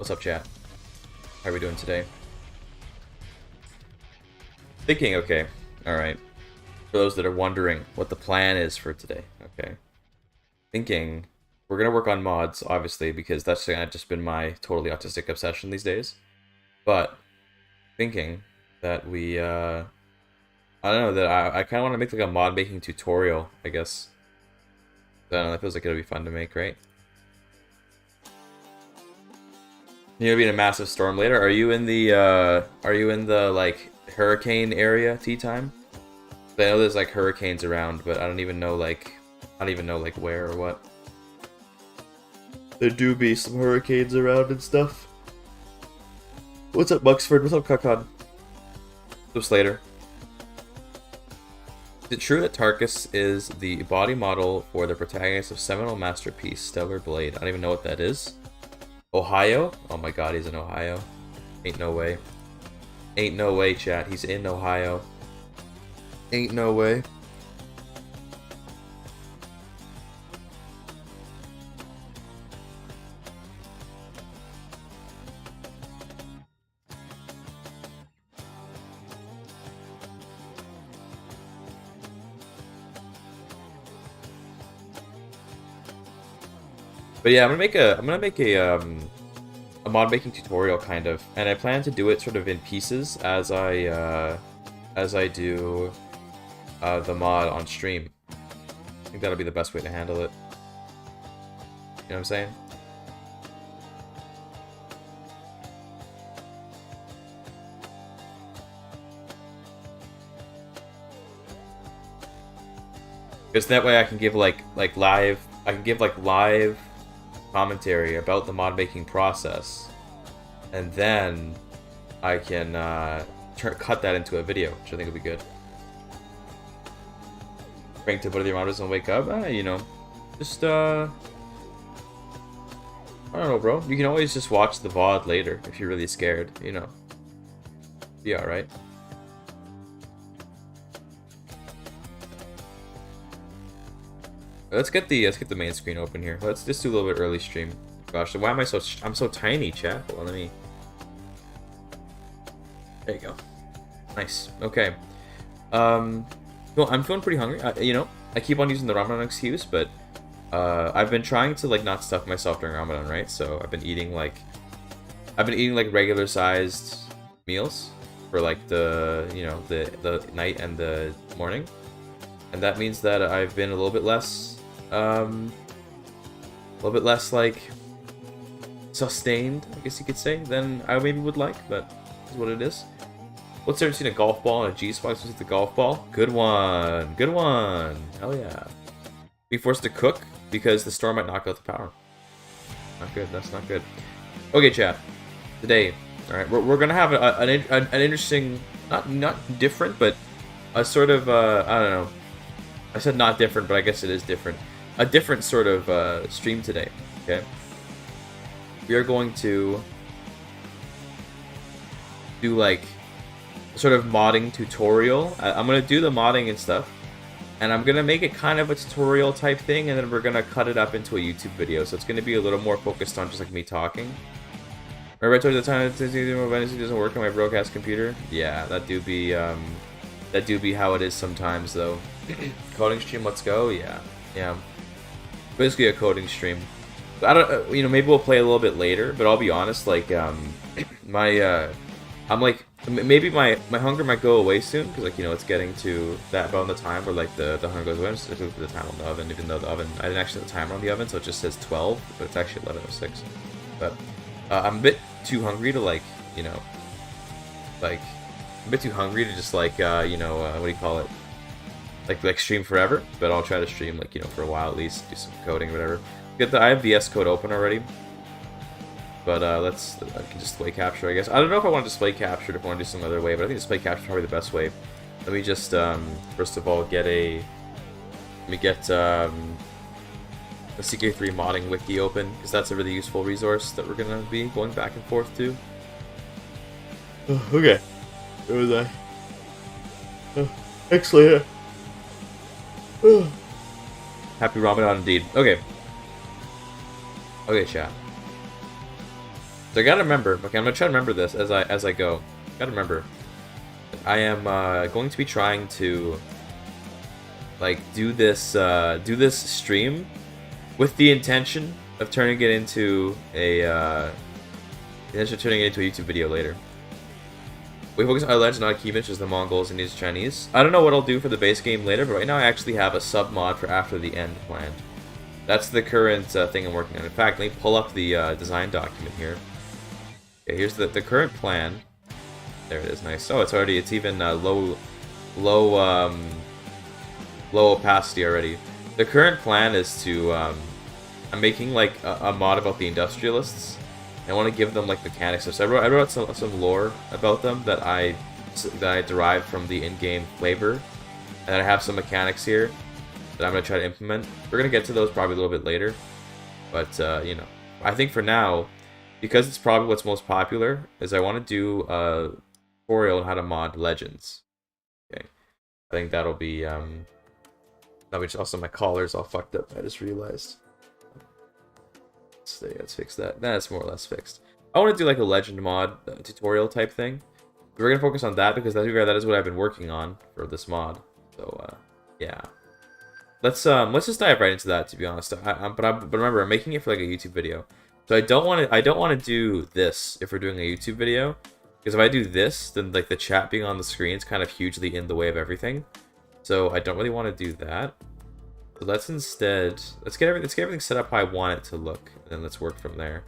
What's up, chat? How are we doing today? Thinking, okay. Alright. For those that are wondering what the plan is for today, okay. Thinking, we're gonna work on mods, obviously, because that's just been my totally autistic obsession these days. But, thinking that we, I don't know, that I kind of want to make like a mod making tutorial, I guess. I don't know, that feels like it'll be fun to make, right? You're gonna be in a massive storm later. Are you in the like hurricane area tea time? I know there's like hurricanes around, but I don't even know like where or what. There do be some hurricanes around and stuff. What's up, Buxford? What's up, Kakad? What's up, Slater? Is it true that Tarkus is the body model for the protagonist of seminal masterpiece Stellar Blade? I don't even know what that is. Ohio? Oh my god, he's in Ohio. Ain't no way. Ain't no way, chat. He's in Ohio. Ain't no way. But yeah, I'm gonna make a mod making tutorial kind of, and I plan to do it sort of in pieces as I do the mod on stream. I think that'll be the best way to handle it. You know what I'm saying? Because that way I can give like live commentary about the mod making process, and then I can cut that into a video, which I think would be good. Bring to buddy the around and wake up, you know, just I don't know, bro. You can always just watch the VOD later if you're really scared, you know. Be alright. Let's get the main screen open here. Let's just do a little bit early stream. Gosh, why am I'm so tiny, chat? Well, let me. There you go. Nice. Okay. Well, I'm feeling pretty hungry. You know, I keep on using the Ramadan excuse, but I've been trying to like not stuff myself during Ramadan, right? So I've been eating like regular sized meals for like the the night and the morning, and that means that I've been a little bit less like sustained, I guess you could say, than I maybe would like, but this is what it is. What's ever seen a golf ball and a G-spot with the golf ball? Good one. Good one. Hell yeah. Be forced to cook because the storm might knock out the power. Not good. That's not good. Okay, chat. Today, all right, we're gonna have an interesting, not different, but a sort of I don't know. I said not different, but I guess it is different. A different sort of stream today. Okay. We are going to do like sort of modding tutorial. I'm gonna do the modding and stuff, and I'm gonna make it kind of a tutorial type thing, and then we're gonna cut it up into a YouTube video. So it's gonna be a little more focused on just like me talking. Remember I told you the time that doesn't work on my broadcast computer? Yeah, that do be how it is sometimes though. Coding stream, let's go. Yeah. Basically a coding stream. I don't, you know, maybe we'll play a little bit later, but I'll be honest, like I'm like, maybe my hunger might go away soon, because like, you know, it's getting to that about the time where like the hunger goes away. I'm just looking for the time on the oven, even though the oven, I didn't actually have the timer on the oven, so it just says 12, but it's actually 11:06. But I'm a bit too hungry to like, you know, like I'm a bit too hungry to just like you know, what do you call it? Like stream forever, but I'll try to stream like, you know, for a while at least, do some coding or whatever. I have the S code open already, but I can display capture, I guess. I don't know if I want to display capture, if I want to do some other way, but I think display capture is probably the best way. Let me just first of all get the CK3 modding wiki open, because that's a really useful resource that we're gonna be going back and forth to. Okay, where was I? Excellent. Happy Ramadan indeed. Okay. Okay, chat. So I gotta remember. Okay, I'm gonna try to remember this as I go. Gotta remember. I am going to be trying to like do this stream with the intention of turning it into a YouTube video later. We focus on our legend, not Keybench, as the Mongols and these Chinese. I don't know what I'll do for the base game later, but right now I actually have a sub mod for After the End planned. That's the current thing I'm working on. In fact, let me pull up the design document here. Okay, here's the current plan. There it is, nice. Oh, it's even low opacity already. The current plan is to I'm making like a mod about the industrialists. I want to give them like mechanics. So I wrote some lore about them that I derived from the in-game flavor, and I have some mechanics here that I'm gonna try to implement. We're gonna get to those probably a little bit later, but you know, I think for now, because it's probably what's most popular, is I want to do a tutorial on how to mod legends. Okay, I think that'll be also my collar's all fucked up. I just realized. Let's fix that. That's more or less fixed. I want to do like a legend mod tutorial type thing. We're gonna focus on that because that is what I've been working on for this mod. So yeah, let's just dive right into that. To be honest, but remember, I'm making it for like a YouTube video, so I don't want to do this if we're doing a YouTube video, because if I do this, then like the chat being on the screen is kind of hugely in the way of everything. So I don't really want to do that. So let's get everything set up how I want it to look, and then let's work from there.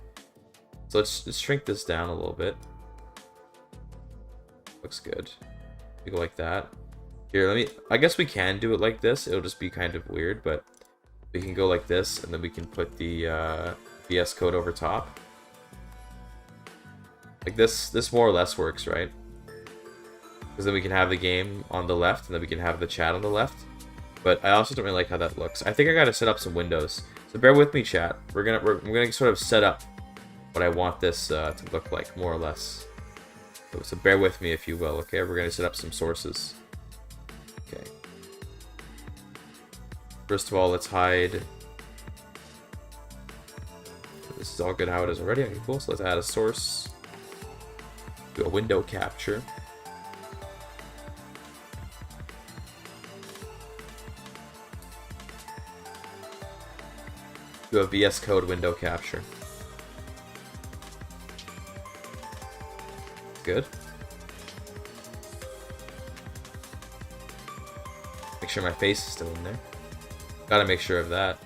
So let's shrink this down a little bit. Looks good. We go like that. Here, I guess we can do it like this. It'll just be kind of weird, but we can go like this, and then we can put the VS Code over top. Like this more or less works, right? Because then we can have the game on the left, and then we can have the chat on the left. But I also don't really like how that looks. I think I gotta set up some windows. So bear with me, chat. We're gonna sort of set up what I want this to look like, more or less. So bear with me, if you will. Okay, we're gonna set up some sources. Okay. First of all, let's hide. This is all good how it is already. Okay, cool. So let's add a source. Do a window capture. Do a VS Code window capture. Good. Make sure my face is still in there. Gotta make sure of that.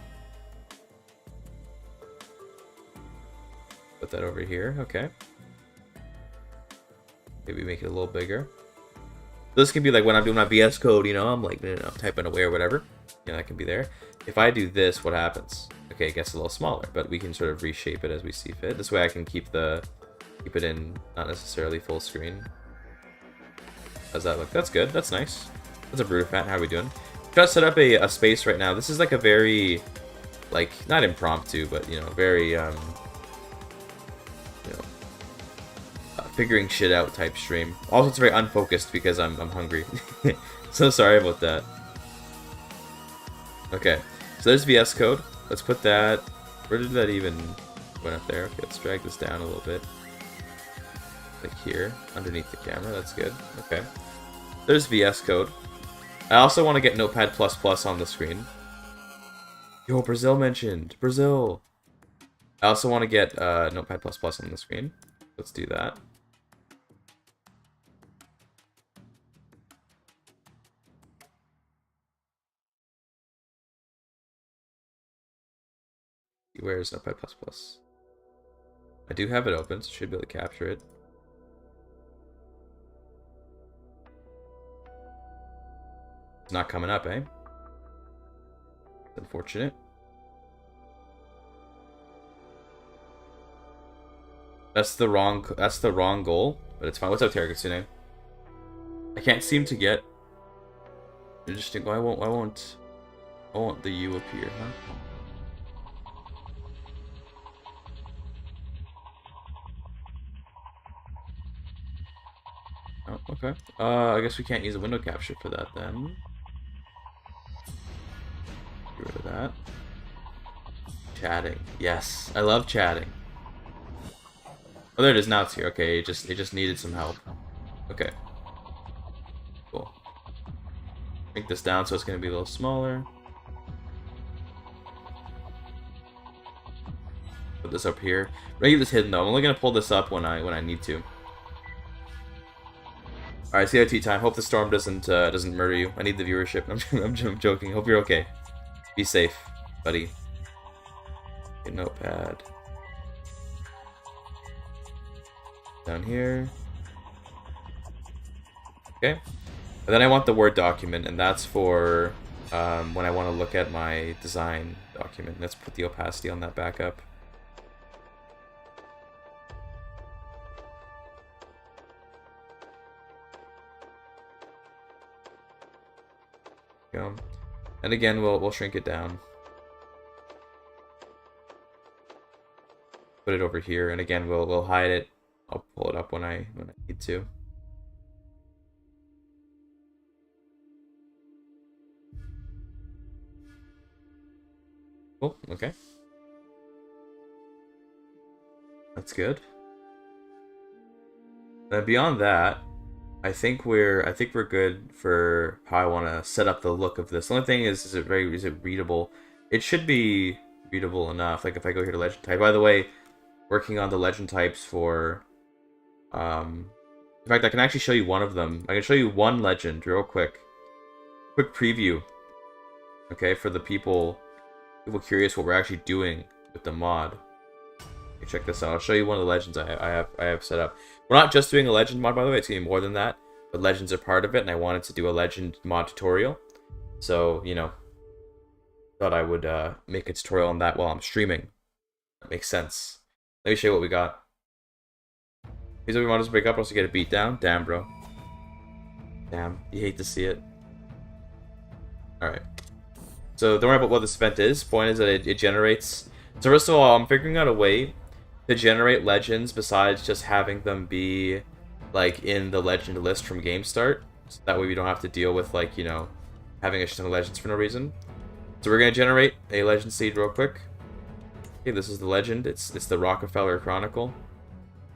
Put that over here. Okay. Maybe make it a little bigger. This can be like when I'm doing my VS Code, you know, I'm like, you know, typing away or whatever. Yeah, that can be there. If I do this, what happens? Okay, it gets a little smaller, but we can sort of reshape it as we see fit. This way I can keep it in not necessarily full screen. How's that look? That's good. That's nice. That's a Brutafant. How are we doing? Try to set up a space right now. This is like a very, like, not impromptu, but, you know, very, you know, figuring shit out type stream. Also, it's very unfocused because I'm hungry. So sorry about that. Okay, so there's VS Code. Let's put that. Where did that even went up there? Okay, let's drag this down a little bit. Like here, underneath the camera. That's good. Okay. There's VS Code. I also want to get Notepad++ on the screen. Yo, Brazil mentioned. Brazil. I also want to get Notepad++ on the screen. Let's do that. Where is Notepad++? I do have it open, so I should be able to capture it. It's not coming up, eh? Unfortunate. That's the wrong goal, but it's fine. What's up, Terrakatsune? I can't seem to get. Interesting. I won't the U appear, huh? Oh, okay. I guess we can't use a window capture for that then. Get rid of that. Chatting. Yes, I love chatting. Oh, there it is. Now it's here. Okay, it just needed some help. Okay. Cool. Shrink this down so it's gonna be a little smaller. Put this up here. I'm gonna keep this hidden though. I'm only gonna pull this up when I need to. All right, CIT time. Hope the storm doesn't murder you. I need the viewership. I'm joking. Hope you're okay. Be safe, buddy. Okay, notepad. Down here. Okay. And then I want the Word document, and that's for when I want to look at my design document. Let's put the opacity on that back up. Go. And again, we'll shrink it down. Put it over here, and again, we'll hide it. I'll pull it up when I need to. Oh, okay. That's good. And beyond that, I think we're good for how I want to set up the look of this. The only thing is it readable? It should be readable enough. Like if I go here to legend type. By the way, working on the legend types for in fact, I can actually show you one of them. I can show you one legend real quick. Quick preview. Okay, for the people curious what we're actually doing with the mod. Okay, check this out. I'll show you one of the legends I have set up. We're not just doing a legend mod, by the way. It's gonna be more than that. But legends are part of it, and I wanted to do a legend mod tutorial. So, you know, thought I would make a tutorial on that while I'm streaming. That makes sense. Let me show you what we got. Here's what we want to break up, or else you get a beat down. Damn, bro. Damn, you hate to see it. Alright. So don't worry about what this event is. Point is that it generates. So first of all, I'm figuring out a way to generate legends besides just having them be like in the legend list from game start. So that way we don't have to deal with like, you know, having a shit ton of legends for no reason. So we're gonna generate a legend seed real quick. Okay, this is the legend. It's the Rockefeller Chronicle.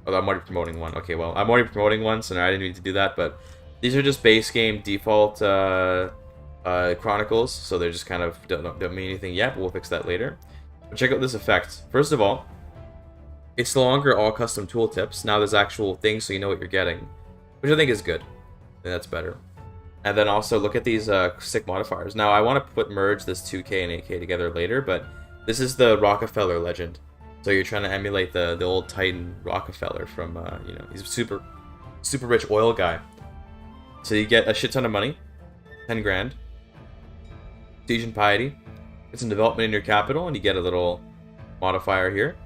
Oh, I'm already promoting one. Okay, well, I'm already promoting one, so now I didn't need to do that, but these are just base game default chronicles, so they're just kind of don't mean anything yet, but we'll fix that later. But check out this effect. First of all, it's no longer all custom tooltips. Now there's actual things so you know what you're getting, which I think is good. I think that's better. And then also look at these sick modifiers. Now I want to merge this 2K and 8K together later, but this is the Rockefeller legend. So you're trying to emulate the old Titan Rockefeller from you know, he's a super rich oil guy. So you get a shit ton of money, 10 grand. Siege and Piety. Get some development in your capital, and you get a little modifier here.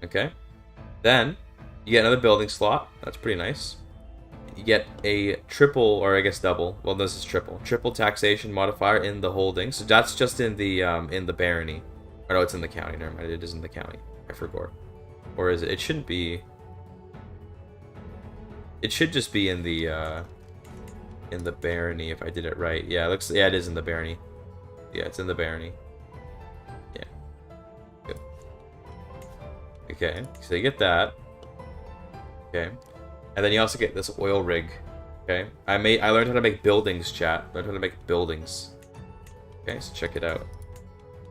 Okay. Then, you get another building slot. That's pretty nice. You get a triple, or I guess double. Well, this is triple. Triple taxation modifier in the holding. So that's just in the barony. Or no, it's in the county. Never mind, it is in the county. I forgot. Or is it? It shouldn't be. It should just be in the barony if I did it right. Yeah, it looks. Yeah, it is in the barony. Yeah, it's in the barony. Yeah. Good. Okay, so you get that. Okay. And then you also get this oil rig. Okay. I learned how to make buildings, chat. I learned how to make buildings. Okay, so check it out.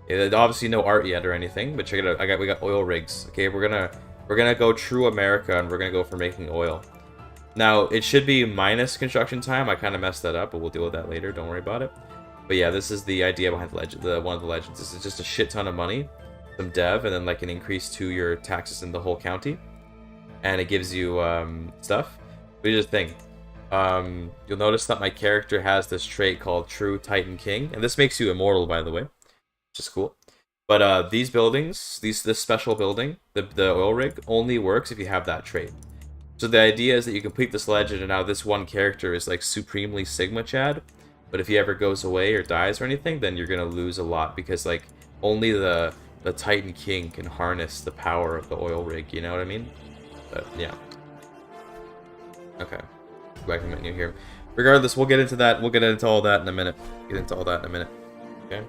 Yeah, there's obviously no art yet or anything, but check it out. We got oil rigs. Okay, we're gonna go true America, and we're gonna go for making oil. Now it should be minus construction time. I kind of messed that up, but we'll deal with that later. Don't worry about it. But yeah, this is the idea behind the legend. One of the legends. This is just a shit ton of money, some dev, and then like an increase to your taxes in the whole county, and it gives you stuff. But here's the thing. You'll notice that my character has this trait called True Titan King, and this makes you immortal, by the way, which is cool. But these buildings, this special building, the oil rig, only works if you have that trait. So the idea is that you complete this legend, and now this one character is like supremely Sigma Chad. But if he ever goes away or dies or anything, then you're gonna lose a lot, because like only the Titan King can harness the power of the oil rig. You know what I mean? But yeah. Okay. Go back to the menu here. Regardless, we'll get into that. We'll get into all that in a minute. Okay.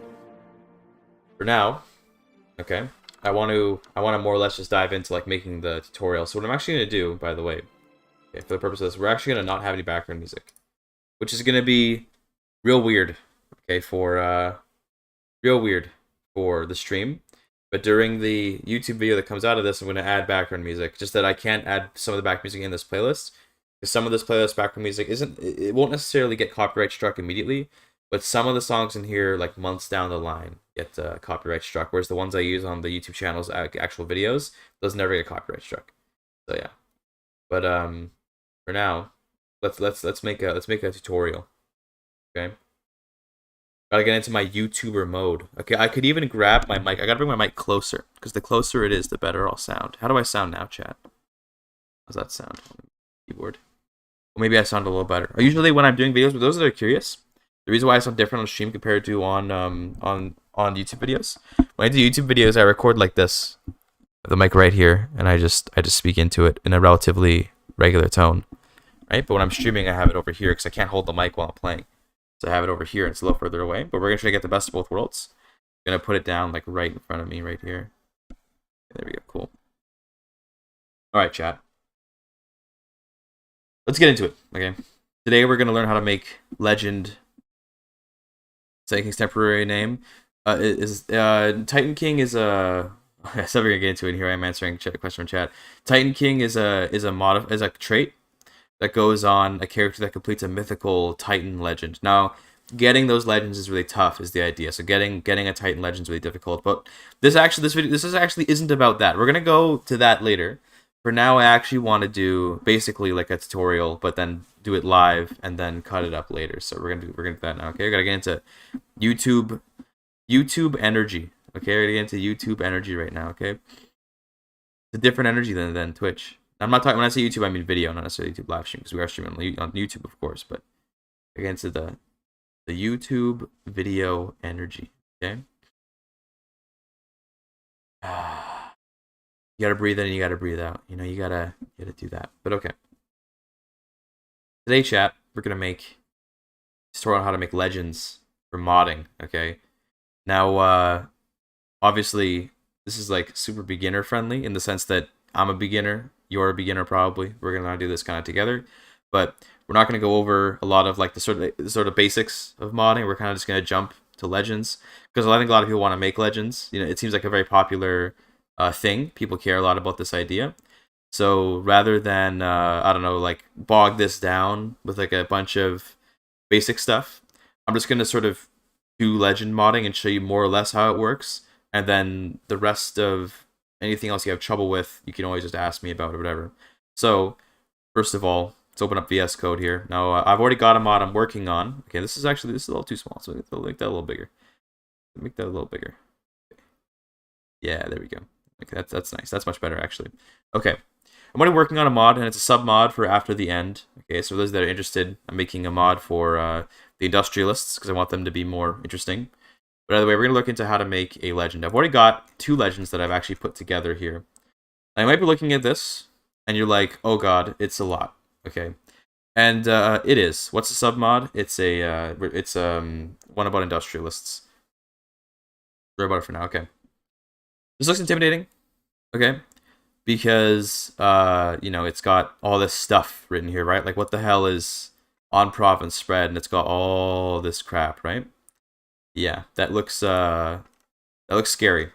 For now, okay. I want to more or less just dive into like making the tutorial. So what I'm actually gonna do, by the way, okay, for the purpose of this, we're actually gonna not have any background music, which is gonna be real weird. Okay, for real weird for the stream. But during the YouTube video that comes out of this, I'm gonna add background music. Just that I can't add some of the back music in this playlist, because some of this playlist background music isn't. It won't necessarily get copyright struck immediately, but some of the songs in here, like months down the line, get copyright struck. Whereas the ones I use on the YouTube channel's actual videos, those never get copyright struck. So yeah. But for now, let's make a tutorial. Okay. Gotta get into my YouTuber mode. Okay, I could even grab my mic. I gotta bring my mic closer, because the closer it is, the better I'll sound. How do I sound now, chat? How's that sound? Keyboard. Well, maybe I sound a little better. Usually when I'm doing videos, but those that are curious, the reason why I sound different on stream compared to on YouTube videos. When I do YouTube videos, I record like this, the mic right here, and I just speak into it in a relatively regular tone, right? But when I'm streaming, I have it over here because I can't hold the mic while I'm playing. So I have it over here, and it's a little further away. But we're gonna try to get the best of both worlds. I'm gonna put it down like right in front of me, right here. There we go. Cool. All right, chat. Let's get into it. Okay. Today we're gonna learn how to make legend. Titan King's temporary name Titan King is a. I said we're gonna get into it here. I'm answering a question from chat. Titan King is a trait that goes on a character that completes a mythical Titan legend. Now, getting those legends is really tough, is the idea. So getting a Titan legend is really difficult. But this isn't about that. We're gonna go to that later. For now, I actually want to do basically like a tutorial, but then do it live and then cut it up later. So we're gonna do that now. Okay, we gotta get into YouTube energy. Okay, we're gonna get into YouTube energy right now. Okay, it's a different energy than Twitch. I'm not talking, when I say YouTube, I mean video, not necessarily YouTube live stream, because we are streaming on YouTube, of course, but against the YouTube video energy, okay? You gotta breathe in and you gotta breathe out. You know, you gotta do that. But okay. Today, chat, we're gonna make a tutorial on how to make legends for modding, okay? Now, obviously, this is like super beginner friendly in the sense that I'm a beginner, you're a beginner probably. We're gonna do this kind of together, but we're not gonna go over a lot of like the sort of basics of modding. We're kind of just gonna jump to legends, because I think a lot of people want to make legends. You know, it seems like a very popular thing. People care a lot about this idea. So rather than I don't know, like bog this down with like a bunch of basic stuff, I'm just gonna sort of do legend modding and show you more or less how it works, and then the rest of anything else you have trouble with, you can always just ask me about it or whatever. So, first of all, let's open up VS Code here. Now, I've already got a mod I'm working on. Okay, this is a little too small, so we'll make that a little bigger. Make that a little bigger. Okay. Yeah, there we go. Okay, that's nice. That's much better, actually. Okay, I'm already working on a mod, and it's a sub mod for After the End. Okay, so for those that are interested, I'm making a mod for the industrialists, because I want them to be more interesting. But either way, we're going to look into how to make a legend. I've already got 2 legends that I've actually put together here. Now, you might be looking at this, and you're like, oh god, it's a lot. Okay. And it is. What's a submod? It's one about industrialists. We're about it for now, okay. This looks intimidating, okay? Because, you know, it's got all this stuff written here, right? Like, what the hell is on province spread, and it's got all this crap, right? Yeah, that looks scary.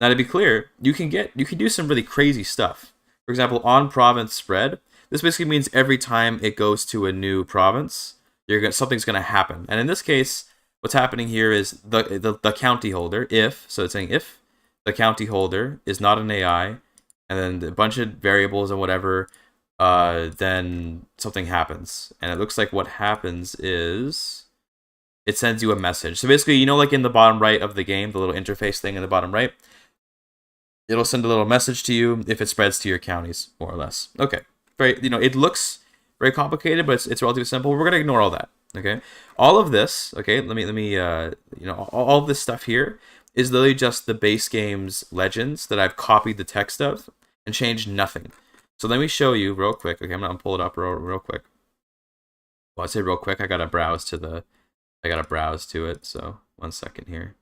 Now, to be clear, you can do some really crazy stuff. For example, on province spread, this basically means every time it goes to a new province, something's gonna happen. And in this case, what's happening here is the county holder, so it's saying if the county holder is not an AI, and then a bunch of variables and whatever, then something happens. And it looks like what happens is it sends you a message. So basically, you know, like in the bottom right of the game, the little interface thing in the bottom right, it'll send a little message to you if it spreads to your counties, more or less. Okay, it looks very complicated, but it's relatively simple. We're gonna ignore all that. Okay, all of this. Okay, let me all of this stuff here is literally just the base game's legends that I've copied the text of and changed nothing. So let me show you real quick. Okay, I'm gonna pull it up real quick. Well, I say real quick. I gotta browse to it, so 1 second here.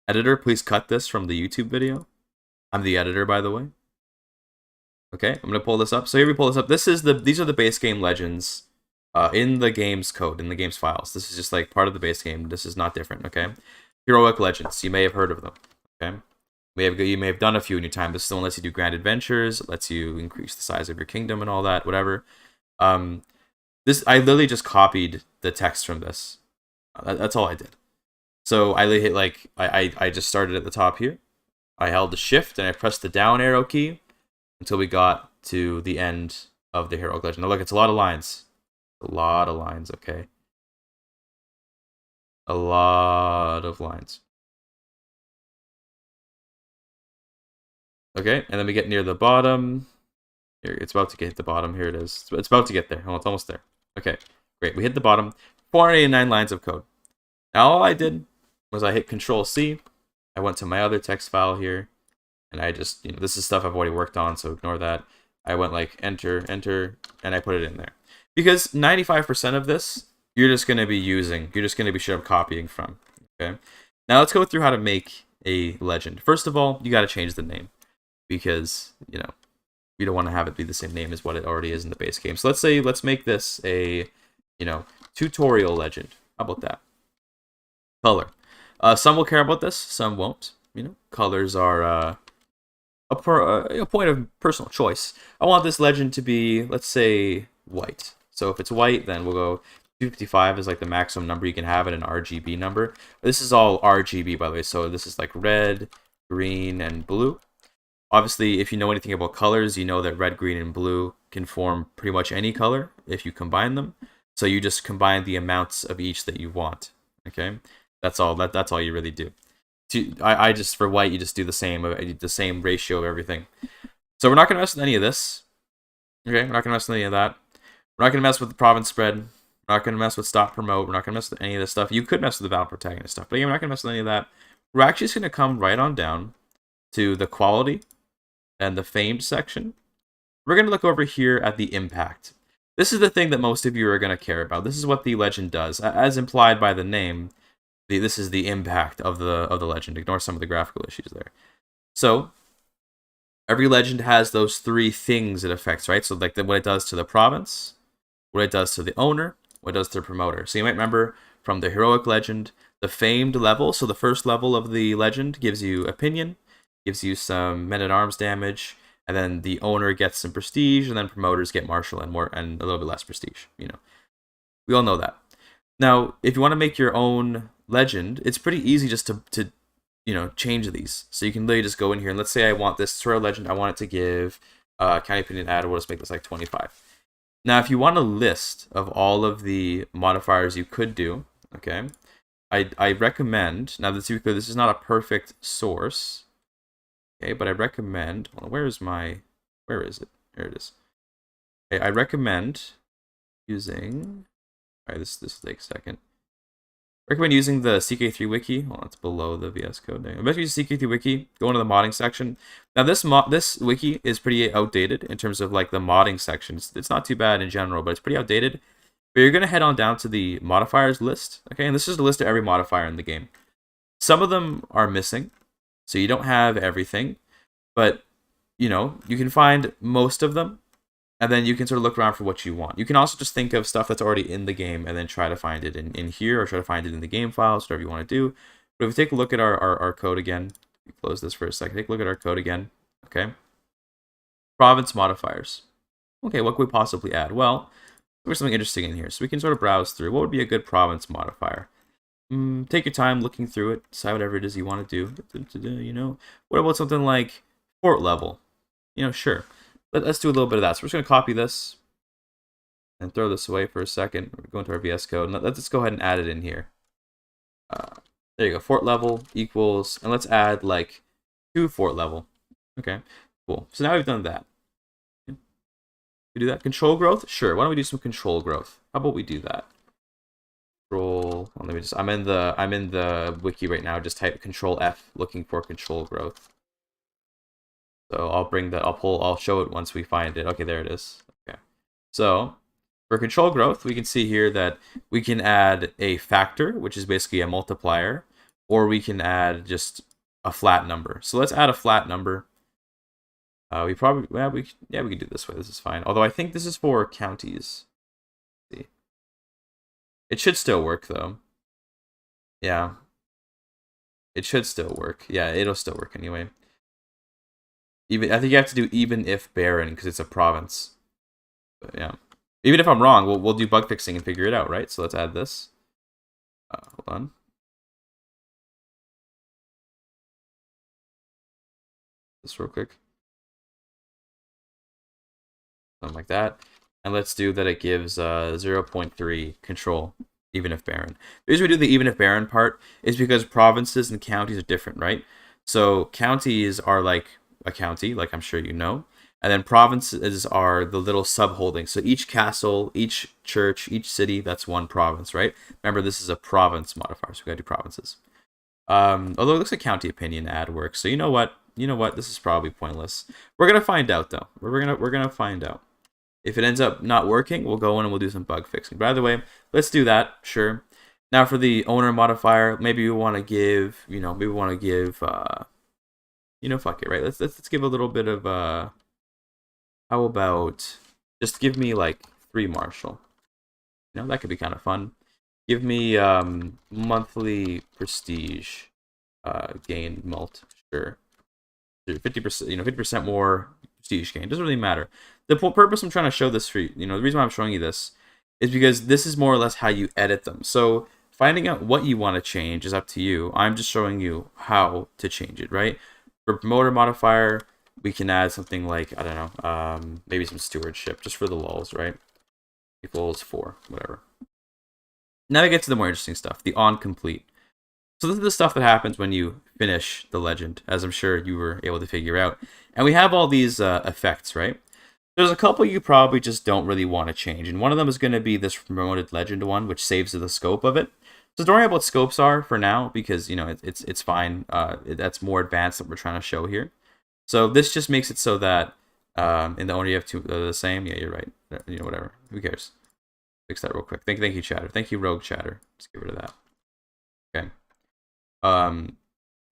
Editor, please cut this from the YouTube video. I'm the editor, by the way. Okay, I'm gonna pull this up. So here we pull this up. These are the base game legends in the game's code, in the game's files. This is just like part of the base game. This is not different, okay? Heroic legends. You may have heard of them, okay? You may have done a few in your time. This is the one that lets you do grand adventures, it lets you increase the size of your kingdom and all that, whatever. I literally just copied the text from this. That's all I did. So I hit like I just started at the top here. I held the shift and I pressed the down arrow key until we got to the end of the heroic legend. Now look, it's a lot of lines. A lot of lines, okay. A lot of lines. Okay, and then we get near the bottom. Here, it's about to get the bottom. Here it is. It's about to get there. Oh, it's almost there. Okay, great. We hit the bottom. 489 lines of code. Now all I did was I hit Control-C. I went to my other text file here. And I just, this is stuff I've already worked on, so ignore that. I went like enter, enter, and I put it in there. Because 95% of this, you're just going to be using. You're just going to be straight up copying from. Okay. Now let's go through how to make a legend. First of all, you got to change the name. Because, you don't want to have it be the same name as what it already is in the base game. So let's make this a, tutorial legend. How about that? Color. Some will care about this, some won't. Colors are a point of personal choice. I want this legend to be, let's say, white. So if it's white, then we'll go 255 is like the maximum number you can have in an RGB number. This is all RGB, by the way. So this is like red, green, and blue. Obviously, if you know anything about colors, you know that red, green, and blue can form pretty much any color if you combine them. So you just combine the amounts of each that you want. Okay, that's all. That's all you really do. I just, for white, you just do the same ratio of everything. So we're not gonna mess with any of this. Okay, we're not gonna mess with any of that. We're not gonna mess with the province spread. We're not gonna mess with stop promote. We're not gonna mess with any of this stuff. You could mess with the battle protagonist stuff, but again, we're not gonna mess with any of that. We're actually just gonna come right on down to the quality and the famed section. We're going to look over here at the impact. This is the thing that most of you are going to care about. This is what the legend does. As implied by the name, this is the impact of the legend. Ignore some of the graphical issues there. So, every legend has those three things it affects, right? So, like what it does to the province, what it does to the owner, what it does to the promoter. So, you might remember from the heroic legend, the famed level. So, the first level of the legend gives you opinion, gives you some men-at-arms damage, and then the owner gets some prestige, and then promoters get martial and a little bit less prestige. We all know that. Now, if you want to make your own legend, it's pretty easy just to change these. So you can literally just go in here and let's say I want this tutorial legend. I want it to give county opinion add. We'll just make this like 25. Now, if you want a list of all of the modifiers you could do, okay, I recommend. Now, let's be clear. This is not a perfect source. Okay, but I recommend, where is it? There it is. Okay, I recommend using, all right, this will take a second. I recommend using the CK3 wiki. Well, it's below the VS code there. I recommend using CK3 wiki, go into the modding section. Now this wiki is pretty outdated in terms of like the modding section. It's not too bad in general, but it's pretty outdated. But you're going to head on down to the modifiers list, okay? And this is a list of every modifier in the game. Some of them are missing. So you don't have everything, but you can find most of them, and then you can sort of look around for what you want. You can also just think of stuff that's already in the game and then try to find it in here, or try to find it in the game files, whatever you want to do. But if we take a look at our code again, we close this for a second, take a look at our code again, okay? Province modifiers. Okay, what could we possibly add? Well, there's something interesting in here, so we can sort of browse through. What would be a good province modifier? Take your time looking through it, decide whatever it is you want to do. What about something like fort level? Sure. Let's do a little bit of that. So we're just going to copy this and throw this away for a second. We're going to our VS Code, and let's just go ahead and add it in here. There you go. Fort level equals, and let's add like 2 fort level. Okay, cool. So now we've done that. We do that. Control growth? Sure. Why don't we do some control growth? How about we do that? Control. Well, let me just. I'm in the wiki right now. Just type Control F, looking for control growth. So I'll bring that. I'll show it once we find it. Okay, there it is. Okay. So for control growth, we can see here that we can add a factor, which is basically a multiplier, or we can add just a flat number. So let's add a flat number. We probably, well, we can do it this way. This is fine. Although I think this is for counties. Let's see. It should still work though. Yeah. It should still work. Yeah, it'll still work anyway. I think you have to do even if barren because it's a province. But yeah. Even if I'm wrong, we'll do bug fixing and figure it out, right? So let's add this. Hold on. This real quick. Something like that. And let's do that it gives 0.3 control, even if barren. The reason we do the even if barren part is because provinces and counties are different, right? So counties are like a county, like I'm sure you know. And then provinces are the little subholdings. So each castle, each church, each city, that's one province, right? Remember, this is a province modifier, so we gotta do provinces. Although it looks like county opinion add works. So you know what? This is probably pointless. We're gonna find out though. We're gonna find out. If it ends up not working, we'll go in and we'll do some bug fixing. By the way, let's do that. Sure. Now for the owner modifier, maybe we want to give, fuck it, right? Let's give a little bit of how about just give me like 3 Marshall. That could be kind of fun. Give me monthly prestige gain mult, sure. 50%, 50% more prestige gain. Doesn't really matter. The purpose I'm trying to show this for you, the reason why I'm showing you this is because this is more or less how you edit them. So finding out what you want to change is up to you. I'm just showing you how to change it, right? For promoter modifier, we can add something like, I don't know, maybe some stewardship, just for the lulz, right? Equals 4, whatever. Now we get to the more interesting stuff, the on complete. So this is the stuff that happens when you finish the legend, as I'm sure you were able to figure out. And we have all these effects, right? There's a couple you probably just don't really want to change, and one of them is going to be this promoted legend one, which saves the scope of it. So don't worry about what scopes are for now, because it's fine. That's more advanced that we're trying to show here. So this just makes it so that in the owner you have two the same. Yeah, you're right. Whatever. Who cares? Fix that real quick. Thank you, Chatter. Thank you, Rogue Chatter. Let's get rid of that. Okay.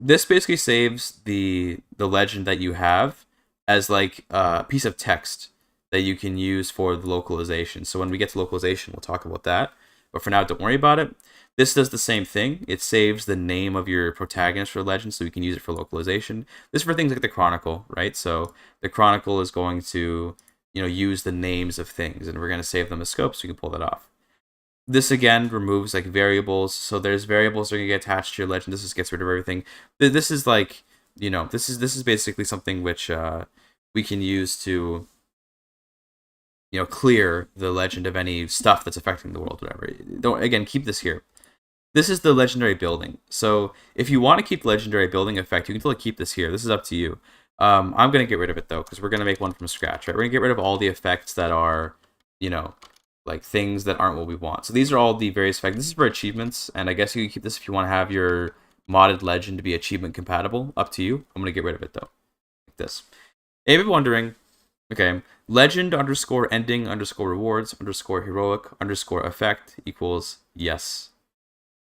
This basically saves the legend that you have as like a piece of text that you can use for the localization. So when we get to localization, we'll talk about that. But for now, don't worry about it. This does the same thing. It saves the name of your protagonist for legend, so we can use it for localization. This is for things like the Chronicle, right? So the Chronicle is going to, use the names of things, and we're going to save them as scopes, so we can pull that off. This again removes like variables. So there's variables that are going to get attached to your legend. This just gets rid of everything. This is like, this is basically something which we can use to clear the legend of any stuff that's affecting the world, whatever. Don't, again, keep this here. This is the legendary building. So if you want to keep the legendary building effect, you can totally keep this here. This is up to you. I'm going to get rid of it though, because we're going to make one from scratch, right? We're going to get rid of all the effects that are, like things that aren't what we want. So these are all the various effects. This is for achievements, and I guess you can keep this if you want to have your modded legend to be achievement compatible. Up to you. I'm going to get rid of it though, like this. And you've been wondering, okay, legend underscore ending underscore rewards underscore heroic underscore effect equals yes.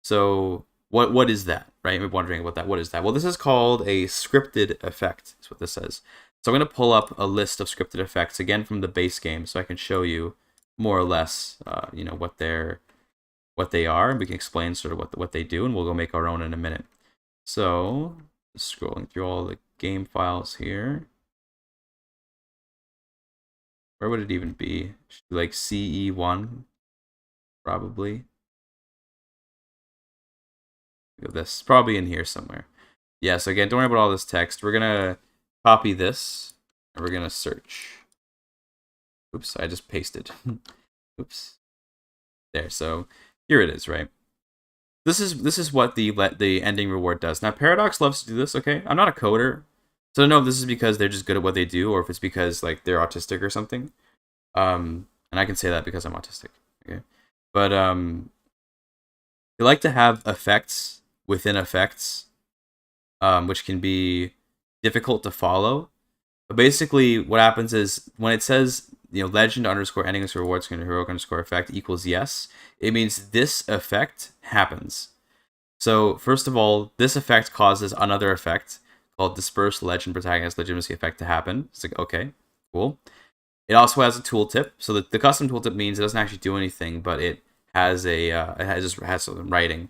So what is that, right? I'm wondering about that. What is that? Well, this is called a scripted effect. That's what this says. So I'm going to pull up a list of scripted effects again from the base game, so I can show you more or less, what they are, and we can explain sort of what they do, and we'll go make our own in a minute. So scrolling through all the game files here. Where would it even be? Should be like CE1, probably. This probably in here somewhere. Yeah, so again, don't worry about all this text. We're gonna copy this and we're gonna search. Oops, I just pasted. Oops. There, so here it is, right? This is what the ending reward does. Now Paradox loves to do this, okay? I'm not a coder, so I don't know if this is because they're just good at what they do or if it's because like they're autistic or something. And I can say that because I'm autistic, okay? But they like to have effects within effects, which can be difficult to follow. But basically, what happens is when it says legend underscore ending underscore rewards heroic underscore effect equals yes, it means this effect happens. So first of all, this effect causes another effect called disperse legend protagonist legitimacy effect to happen. It's like, okay, cool. It also has a tooltip. So the custom tooltip means it doesn't actually do anything, but it has just has some writing,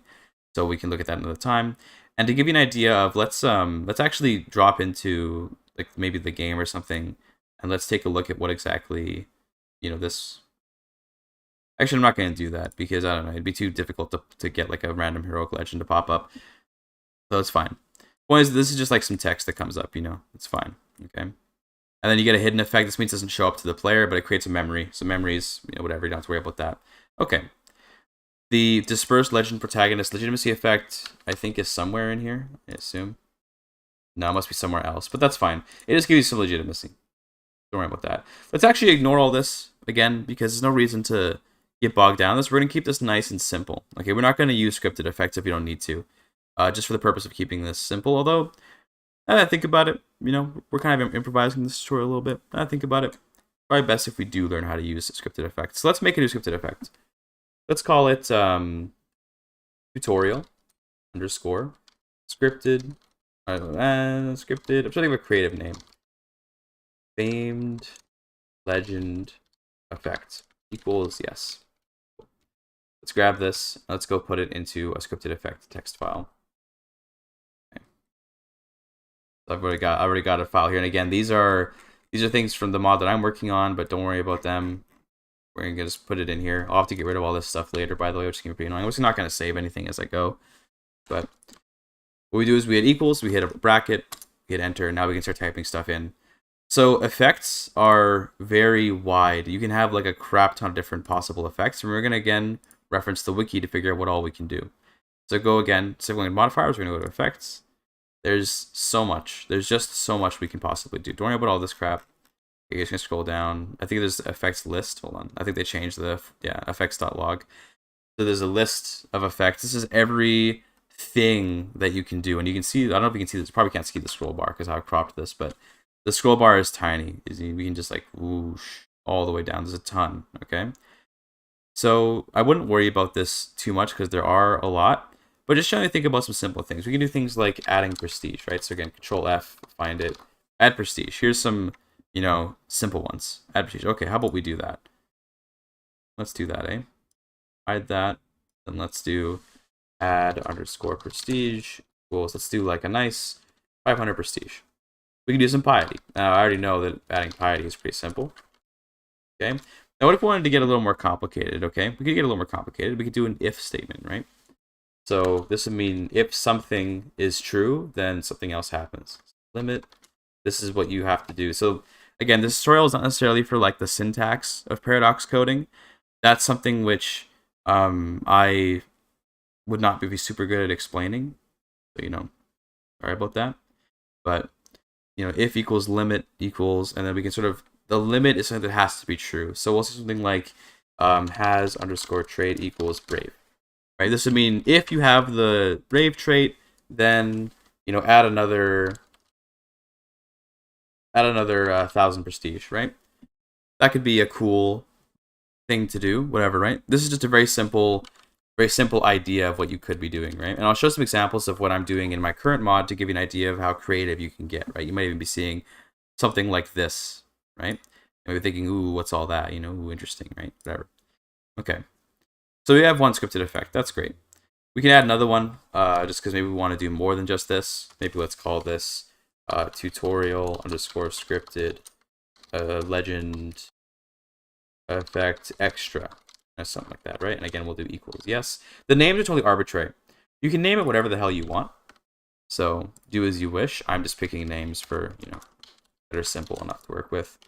so we can look at that another time. And to give you an idea of, let's actually drop into like maybe the game or something, and let's take a look at what exactly, this. Actually, I'm not going to do that because I don't know, it'd be too difficult to get like a random heroic legend to pop up. So it's fine. Point is, this is just like some text that comes up, it's fine. Okay. And then you get a hidden effect. This means it doesn't show up to the player, but it creates a memory. So memories, whatever, you don't have to worry about that. Okay. The dispersed legend protagonist legitimacy effect, I think, is somewhere in here, I assume. No, it must be somewhere else, but that's fine. It just gives you some legitimacy. Don't worry about that. Let's actually ignore all this, again, because there's no reason to get bogged down in this. We're going to keep this nice and simple. Okay, we're not going to use scripted effects if you don't need to, just for the purpose of keeping this simple. Although, now that I think about it, we're kind of improvising this tutorial a little bit. Now that I think about it, probably best if we do learn how to use scripted effects. So let's make a new scripted effect. Let's call it tutorial underscore scripted. Scripted. I'm trying to think of a creative name. Famed legend effect equals yes. Let's grab this. Let's go put it into a scripted effect text file. Okay. So I've already got a file here, and again, these are things from the mod that I'm working on, but don't worry about them. We're gonna just put it in here. I'll have to get rid of all this stuff later, by the way, which is gonna be pretty annoying. I'm just not gonna save anything as I go. But what we do is we hit equals, we hit a bracket, hit enter, and now we can start typing stuff in. So effects are very wide. You can have like a crap ton of different possible effects, and we're gonna again reference the wiki to figure out what all we can do. So go again, sibling modifiers, we're gonna go to effects. There's so much. There's just so much we can possibly do. Don't worry about all this crap. You guys can scroll down. I think there's effects list. Hold on. I think they changed the effects.log. So there's a list of effects. This is every thing that you can do, and you can see. I don't know if you can see this. Probably can't see the scroll bar because I cropped this, but the scroll bar is tiny. We can just like whoosh all the way down. There's a ton. Okay. So I wouldn't worry about this too much because there are a lot. But just trying to think about some simple things. We can do things like adding prestige, right? So again, Control F, find it, add prestige. Here's some, simple ones. Add prestige. Okay, how about we do that? Let's do that, eh? Hide that. Then let's do add underscore prestige. Let's do like a nice 500 prestige. We can do some piety. Now, I already know that adding piety is pretty simple. Okay. Now, what if we wanted to get a little more complicated, okay? We could get a little more complicated. We could do an if statement, right? So this would mean if something is true, then something else happens. Limit. This is what you have to do. So again, this tutorial is not necessarily for like the syntax of paradox coding. That's something which I would not be super good at explaining. So, sorry about that. But, if equals limit equals, and then we can sort of, the limit is something that has to be true. So we'll say something like has underscore trait equals brave. Right? This would mean if you have the brave trait, then, add another 1,000 prestige, right? That could be a cool thing to do, whatever, right? This is just a very simple idea of what you could be doing, right? And I'll show some examples of what I'm doing in my current mod to give you an idea of how creative you can get, right? You might even be seeing something like this, right? And you're thinking, ooh, what's all that? Ooh, interesting, right? Whatever. Okay. So we have one scripted effect. That's great. We can add another one, just because maybe we want to do more than just this. Maybe let's call this tutorial underscore scripted legend effect extra. Something like that, right? And again, we'll do equals yes. The names are totally arbitrary. You can name it whatever the hell you want. So do as you wish. I'm just picking names for, that are simple enough to work with.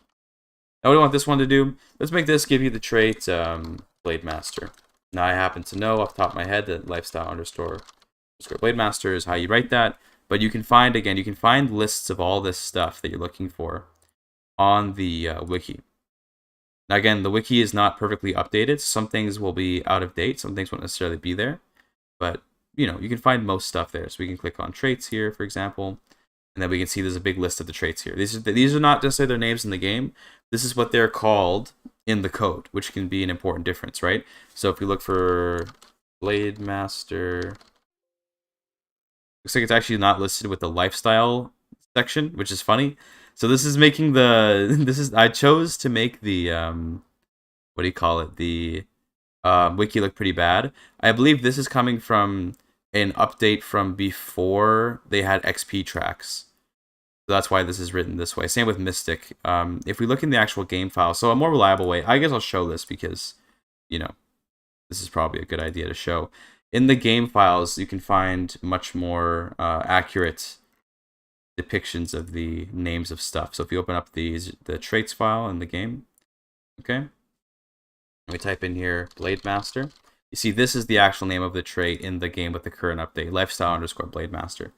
Now what do I want this one to do? Let's make this give you the trait Blade Master. Now I happen to know off the top of my head that lifestyle underscore Blade Master is how you write that. But you can find, again, lists of all this stuff that you're looking for on the wiki. Now, again, the wiki is not perfectly updated. Some things will be out of date. Some things won't necessarily be there. But, you can find most stuff there. So we can click on traits here, for example. And then we can see there's a big list of the traits here. These are not necessarily their names in the game. This is what they're called in the code, which can be an important difference, right? So if we look for Blade Master Looks like it's actually not listed with the lifestyle section, which is funny. So this is making the I chose to make the what do you call it, the wiki look pretty bad. I believe this is coming from an update from before they had XP tracks. So that's why this is written this way. Same with Mystic. If we look in the actual game file, so a more reliable way, I guess I'll show this because, you know, this is probably a good idea to show. In the game files, you can find much more accurate depictions of the names of stuff. So if you open up the traits file in the game, okay, we type in here Blade Master. You see, this is the actual name of the trait in the game with the current update, lifestyle_Blade Master.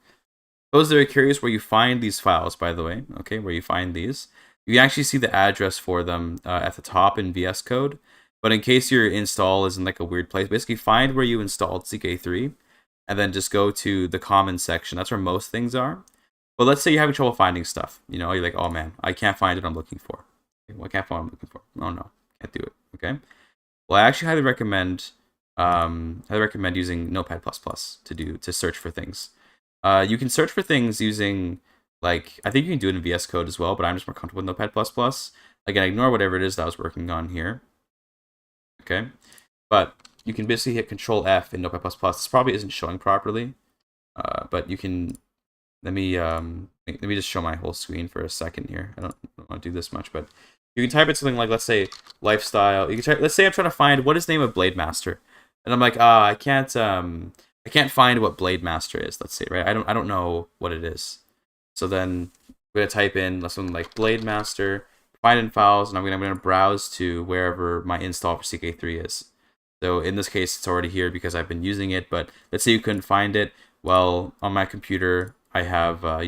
Those that are curious where you find these files, by the way, okay, where you find these, you actually see the address for them at the top in VS Code. But in case your install is in like a weird place, basically find where you installed CK3 and then just go to the common section. That's where most things are. But let's say you're having trouble finding stuff. You know, you're like, oh man, I can't find it I'm looking for. Okay, well, I can't find what I'm looking for. Oh no, can't do it. Okay. Well, I actually highly recommend using Notepad++ to search for things. You can search for things using, like, I think you can do it in VS Code as well, but I'm just more comfortable with Notepad++. Again, ignore whatever it is that I was working on here. Okay, but you can basically hit Control F in Notepad++. This probably isn't showing properly, but you can. Let me just show my whole screen for a second here. I don't want to do this much, but you can type in something like, let's say, lifestyle. You can type, let's say I'm trying to find what is the name of Blade Master, and I'm like, I can't find what Blade Master is. Let's say, right? I don't know what it is. So then we're gonna type in something like Blade Master, find in files, and I'm gonna browse to wherever my install for CK3 is. So in this case, it's already here because I've been using it. But let's say you couldn't find it. Well, on my computer, I have I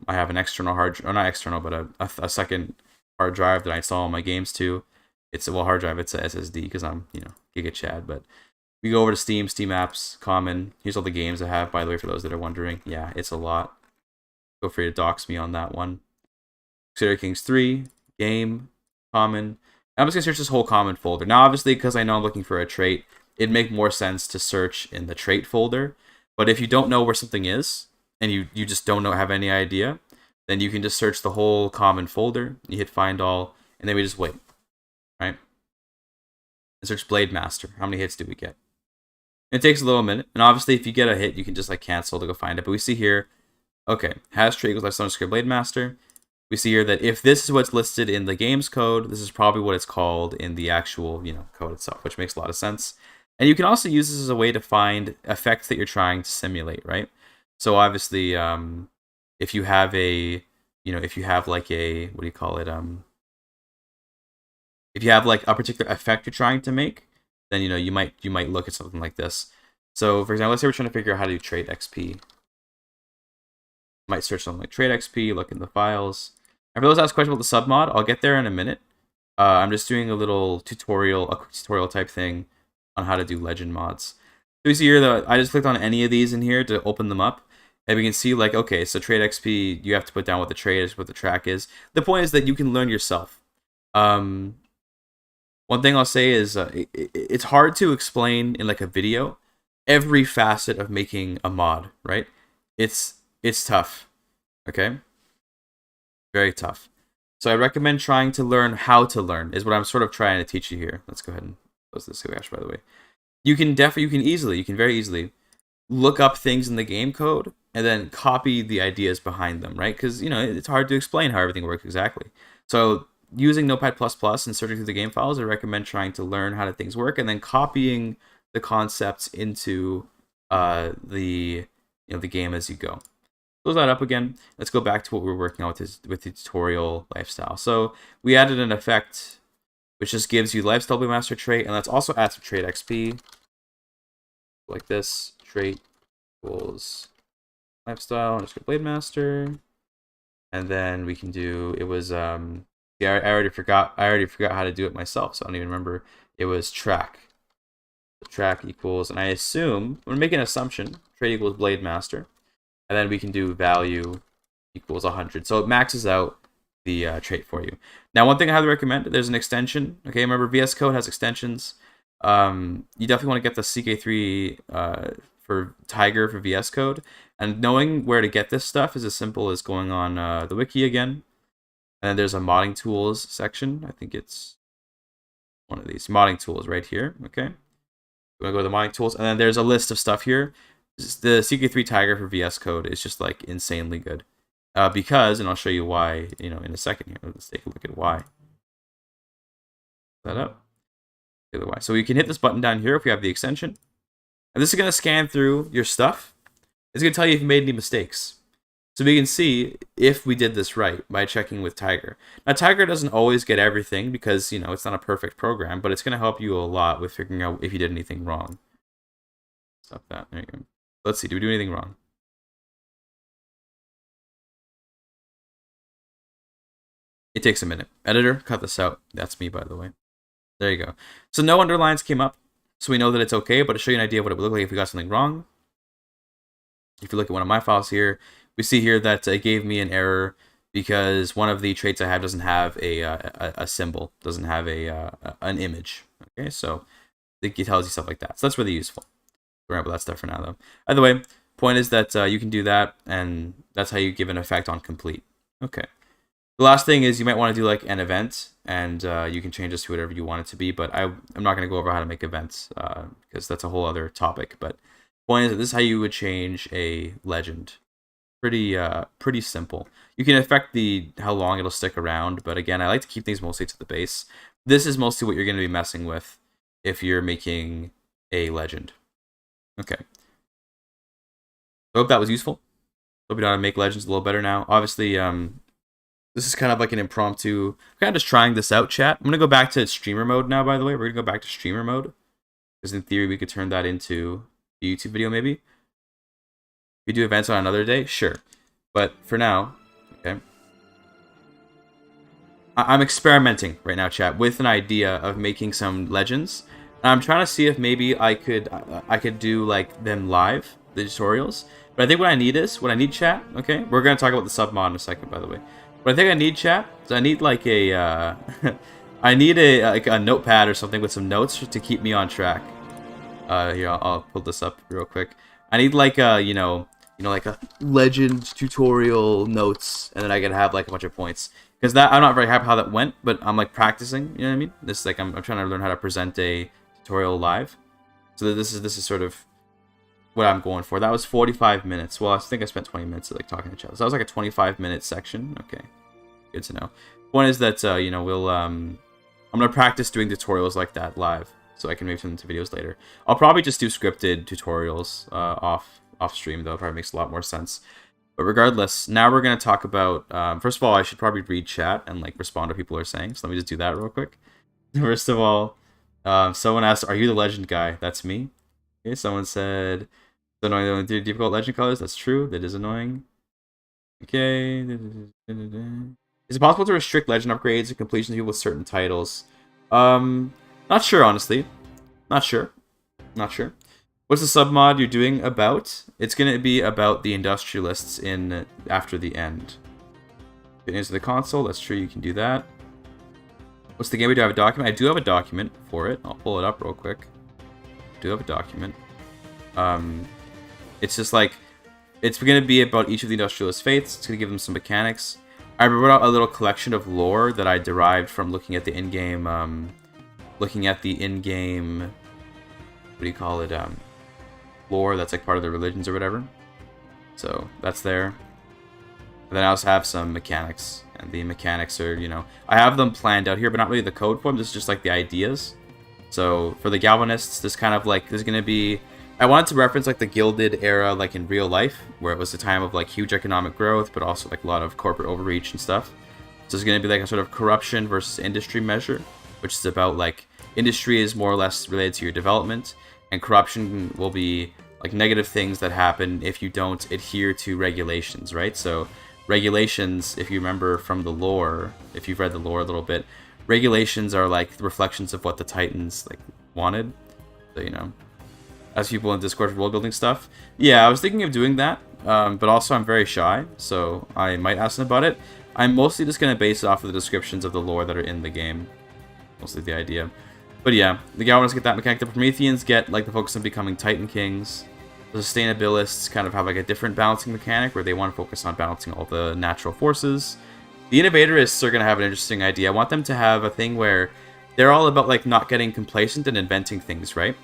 have an external or not external, but a second hard drive that I install all my games to. It's hard drive. It's a SSD because I'm GIGACHAD. But we go over to Steam Apps, Common. Here's all the games I have, by the way, for those that are wondering. Yeah, it's a lot. Feel free to dox me on that one. Crusader Kings 3, Game, Common. I'm just going to search this whole Common folder. Now, obviously, because I know I'm looking for a trait, it'd make more sense to search in the trait folder. But if you don't know where something is, and you just have any idea, then you can just search the whole Common folder. You hit Find All, and then we just wait, right? And search Blade Master. How many hits do we get? It takes a little minute, and obviously if you get a hit, you can just like cancel to go find it. But we see here, okay, has trait equals lifestyle_Blade Master. We see here that if this is what's listed in the game's code, this is probably what it's called in the actual code itself, which makes a lot of sense. And you can also use this as a way to find effects that you're trying to simulate, right? So obviously, if you have if you have like a, what do you call it? If you have like a particular effect you're trying to make, then you might look at something like this. So for example, let's say we're trying to figure out how to do trait XP. Might search something like trait XP, look in the files. And for those that ask questions about the submod, I'll get there in a minute. I'm just doing a quick tutorial type thing on how to do legend mods. So you see here that I just clicked on any of these in here to open them up. And we can see, like, okay, so trait XP, you have to put down what the trait is, what the track is. The point is that you can learn yourself. One thing I'll say is it's hard to explain in like a video every facet of making a mod, right? It's tough, okay? Very tough. So I recommend trying to learn how to learn is what I'm sort of trying to teach you here. Let's go ahead and close this GIGACHAD, by the way. You can very easily look up things in the game code and then copy the ideas behind them, right? Because, it's hard to explain how everything works exactly. So using Notepad++ and searching through the game files, I recommend trying to learn how things work and then copying the concepts into the game as you go. Close that up again. Let's go back to what we were working on with the tutorial lifestyle. So we added an effect which just gives you lifestyle Blade Master trait, and let's also add some trait XP like this. Trait equals lifestyle_Blade Master, and then we can do I already forgot how to do it myself, so I don't even remember. It was track. The track equals, and I assume we're making an assumption. Trait equals Blade Master. And then we can do value equals 100. So it maxes out the trait for you. Now, one thing I highly recommend, there's an extension. Okay, remember VS Code has extensions. You definitely want to get the CK3 for Tiger for VS Code. And knowing where to get this stuff is as simple as going on the wiki again. And then there's a modding tools section. I think it's one of these modding tools right here. Okay. You want to go to the modding tools, and then there's a list of stuff here. The CK3 Tiger for VS Code is just like insanely good. Because, and I'll show you why, in a second here. Let's take a look at why. That up. The why. So you can hit this button down here if you have the extension. And this is going to scan through your stuff. It's going to tell you if you made any mistakes. So we can see if we did this right by checking with Tiger. Now, Tiger doesn't always get everything because, it's not a perfect program, but it's going to help you a lot with figuring out if you did anything wrong. Stop that. There you go. Let's see. Do we do anything wrong? It takes a minute. Editor, cut this out. That's me, by the way. There you go. So no underlines came up. So we know that it's okay, but to show you an idea of what it would look like if we got something wrong. If you look at one of my files here, we see here that it gave me an error because one of the traits I have doesn't have a symbol, doesn't have an image. Okay, so it tells you stuff like that. So that's really useful. We're about that stuff for now, though. Either way, point is that you can do that, and that's how you give an effect on complete. Okay. The last thing is you might want to do like an event, and you can change this to whatever you want it to be, but I'm not going to go over how to make events because that's a whole other topic. But point is that this is how you would change a legend. Pretty simple. You can affect how long it'll stick around, but again, I like to keep things mostly to the base. This is mostly what you're going to be messing with if you're making a legend. Okay. I hope that was useful. Hope you know how to make legends a little better now. Obviously, this is kind of like an impromptu, kind of just trying this out, chat. I'm going to go back to streamer mode now, by the way. We're going to go back to streamer mode. Because in theory, we could turn that into a YouTube video, maybe. If we do events on another day, sure. But for now, okay. I'm experimenting right now, chat, with an idea of making some legends. And I'm trying to see if maybe I could do like them live, the tutorials. But I think what I need, chat, okay? We're going to talk about the submod in a second, by the way. What I think I need, chat, is I need like a, I need a notepad or something with some notes to keep me on track. Here, I'll pull this up real quick. I need like a, like a legend tutorial notes, and then I can have like a bunch of points. Because that, I'm not very happy how that went, but I'm like practicing, you know what I mean? This is like, I'm trying to learn how to present a tutorial live. So this is sort of what I'm going for. That was 45 minutes. Well, I think I spent 20 minutes like talking to chat. So that was like a 25-minute section. Okay, good to know. Point is that we'll I'm gonna practice doing tutorials like that live, so I can make them into videos later. I'll probably just do scripted tutorials off stream though. It probably makes a lot more sense. But regardless, now we're gonna talk about. First of all, I should probably read chat and like respond to what people are saying. So let me just do that real quick. First of all, someone asked, "Are you the legend guy?" That's me. Okay, someone said, "It's annoying that only 3 difficult legend colors." That's true. That is annoying. Okay. Is it possible to restrict legend upgrades and completion to people with certain titles? Not sure, honestly. Not sure. What's the submod you're doing about? It's going to be about the industrialists in After the End. Get into the console. That's true. You can do that. What's the game? We do have a document. I do have a document for it. I'll pull it up real quick. I do have a document. It's just like, it's going to be about each of the industrialist faiths. It's going to give them some mechanics. I wrote out a little collection of lore that I derived from looking at the in-game, what do you call it, lore that's like part of the religions or whatever. So that's there. And then I also have some mechanics, and the mechanics are, I have them planned out here, but not really the code form. This is just like the ideas. So for the Galvanists, this kind of like, there's going to be, I wanted to reference like the Gilded era, like in real life, where it was a time of like huge economic growth, but also like a lot of corporate overreach and stuff. So it's going to be like a sort of corruption versus industry measure, which is about like industry is more or less related to your development, and corruption will be like negative things that happen if you don't adhere to regulations, right? So regulations, if you remember from the lore, if you've read the lore a little bit, regulations are like reflections of what the Titans like wanted. So, as people in Discord for world building stuff. Yeah, I was thinking of doing that, but also I'm very shy, so I might ask them about it. I'm mostly just going to base it off of the descriptions of the lore that are in the game. Mostly the idea. But yeah, the Galvanists get that mechanic. The Prometheans get like the focus on becoming Titan Kings. The sustainabilists kind of have like a different balancing mechanic where they want to focus on balancing all the natural forces. The innovatorists are going to have an interesting idea. I want them to have a thing where they're all about like not getting complacent and inventing things, right?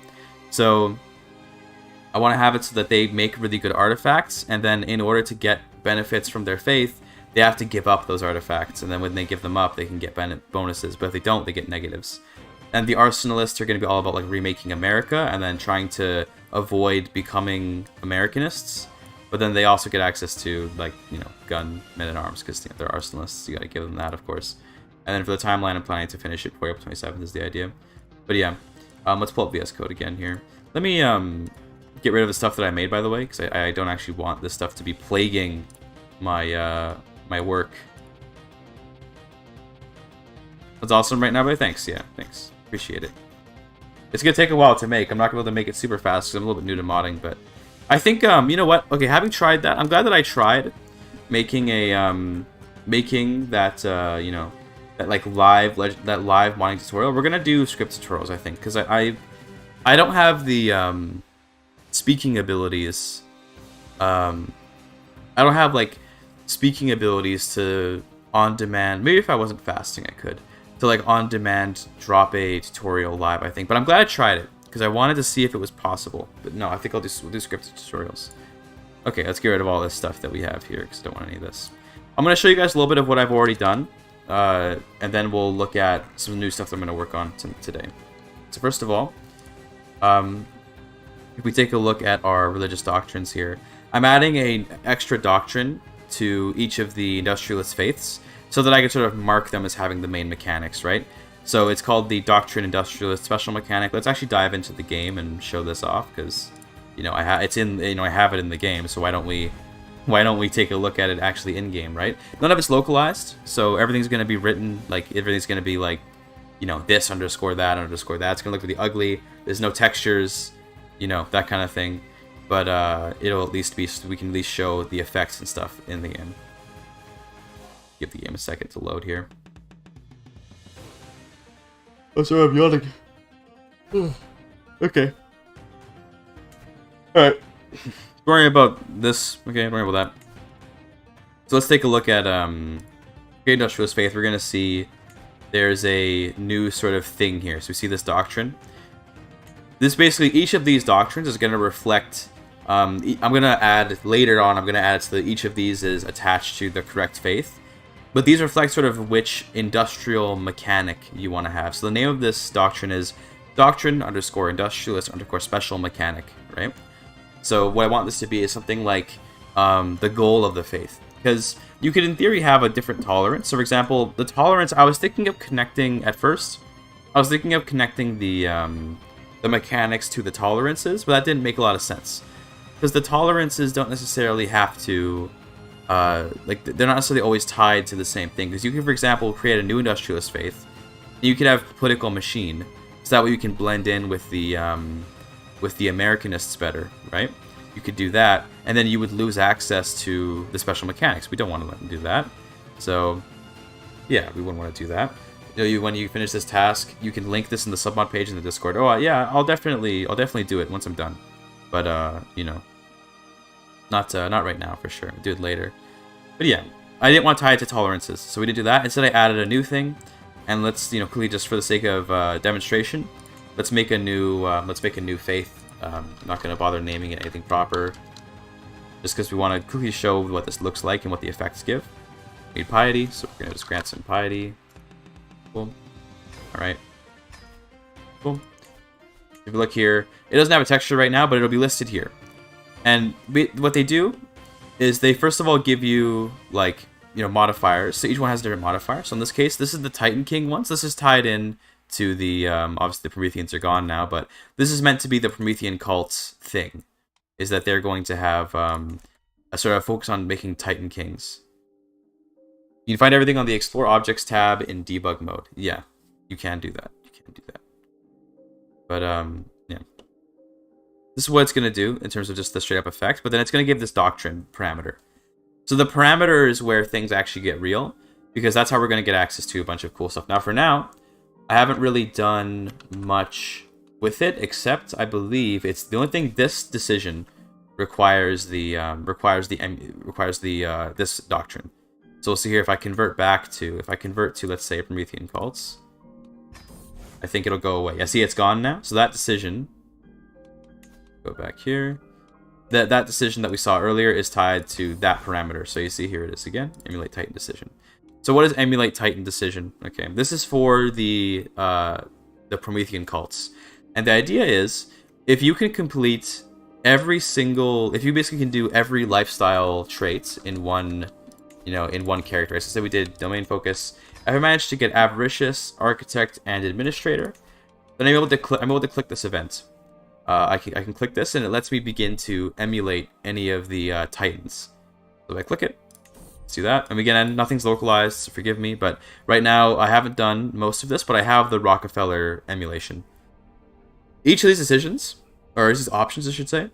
So I want to have it so that they make really good artifacts, and then in order to get benefits from their faith, they have to give up those artifacts, and then when they give them up, they can get bonuses, but if they don't, they get negatives. And the arsenalists are going to be all about like remaking America and then trying to avoid becoming Americanists. But then they also get access to, like, you know, gun, men at arms, because you know, they're arsenalists. You got to give them that, of course. And then for the timeline, I'm planning to finish it before April 27th is the idea. But yeah, let's pull up VS Code again here. Let me get rid of the stuff that I made, by the way, because I don't actually want this stuff to be plaguing my my work. That's awesome right now, but thanks. Yeah, thanks. Appreciate it. It's going to take a while to make. I'm not going to be able to make it super fast because I'm a little bit new to modding, but I think, you know what? Okay, having tried that, I'm glad that I tried making a, making that, you know, that like live modding tutorial. We're going to do script tutorials, I think, because I don't have the, speaking abilities. I don't have, like, speaking abilities to on-demand. Maybe if I wasn't fasting, I could. To, like, on-demand drop a tutorial live, I think. But I'm glad I tried it, because I wanted to see if it was possible. But no, I think we'll do scripted tutorials. Okay, let's get rid of all this stuff that we have here, because I don't want any of this. I'm going to show you guys a little bit of what I've already done, and then we'll look at some new stuff that I'm going to work on today. So first of all, if we take a look at our religious doctrines here, I'm adding an extra doctrine to each of the industrialist faiths, so that I can sort of mark them as having the main mechanics, right? So it's called the Doctrine Industrialist Special Mechanic. Let's actually dive into the game and show this off, because you know I have it in the game. So why don't we take a look at it actually in game, right? None of it's localized, so everything's going to be written like everything's going to be like, you know, this underscore that underscore that. It's going to look really ugly. There's no textures, you know, that kind of thing. But it'll at least be, we can at least show the effects and stuff in the game. Give the game a second to load here. Oh, sorry, I'm yawning. Okay. Alright. Don't worry about this. Okay, don't worry about that. So let's take a look at Industrialist Faith. We're going to see there's a new sort of thing here. So we see this doctrine. This basically, each of these doctrines is going to reflect... I'm going to add, later on, I'm going to add so that each of these is attached to the correct faith. But these reflect sort of which industrial mechanic you want to have. So the name of this doctrine is Doctrine _ Industrialist _ Special Mechanic, right? So what I want this to be is something like the goal of the faith. Because you could, in theory, have a different tolerance. So, for example, the tolerance, I was thinking of connecting, at first, I was thinking of connecting the mechanics to the tolerances, but that didn't make a lot of sense. Because the tolerances don't necessarily have to... like, they're not necessarily always tied to the same thing. Because you can, for example, create a new industrialist faith. You could have political machine, so that way you can blend in with the Americanists better, right? You could do that, and then you would lose access to the special mechanics. We don't want to let them do that. So, yeah, we wouldn't want to do that. You know, when you finish this task, you can link this in the submod page in the Discord. Oh, yeah, I'll definitely do it once I'm done. But you know, not right now for sure. I'll do it later. But yeah, I didn't want to tie it to tolerances, so we didn't do that. Instead, I added a new thing, and let's, you know, quickly, just for the sake of demonstration, let's make a new faith. I'm not going to bother naming it anything proper, just because we want to quickly show what this looks like and what the effects give. We need piety, so we're going to just grant some piety. Boom. Alright. Boom. If you look here, it doesn't have a texture right now, but it'll be listed here. And what they do is they first of all give you, like, you know, modifiers. So each one has a different modifier. So in this case, this is the Titan King ones. This is tied in to the, obviously the Prometheans are gone now, but this is meant to be the Promethean cult's thing, is that they're going to have a sort of focus on making Titan Kings. You can find everything on the Explore Objects tab in debug mode. Yeah, you can do that. You can do that. But, yeah. This is what it's going to do in terms of just the straight up effect, but then it's going to give this doctrine parameter. So the parameter is where things actually get real, because that's how we're going to get access to a bunch of cool stuff. Now, for now, I haven't really done much with it, except I believe it's the only thing, this decision requires the this doctrine. So we'll see here if I convert to, let's say, Promethean cults, I think it'll go away. Yeah, see, it's gone now. So that decision, go back here. That decision that we saw earlier is tied to that parameter. So you see here it is again, emulate Titan decision. So what is emulate Titan decision? Okay, this is for the Promethean cults, and the idea is if you can complete if you basically can do every lifestyle trait in one, in one character. So say we did domain focus. If I managed to get avaricious, architect, and administrator, then I'm able to click this event. I can click this, and it lets me begin to emulate any of the Titans. So if I click it, see that? And again, nothing's localized, so forgive me, but right now I haven't done most of this, but I have the Rockefeller emulation. Each of these decisions, or these options I should say,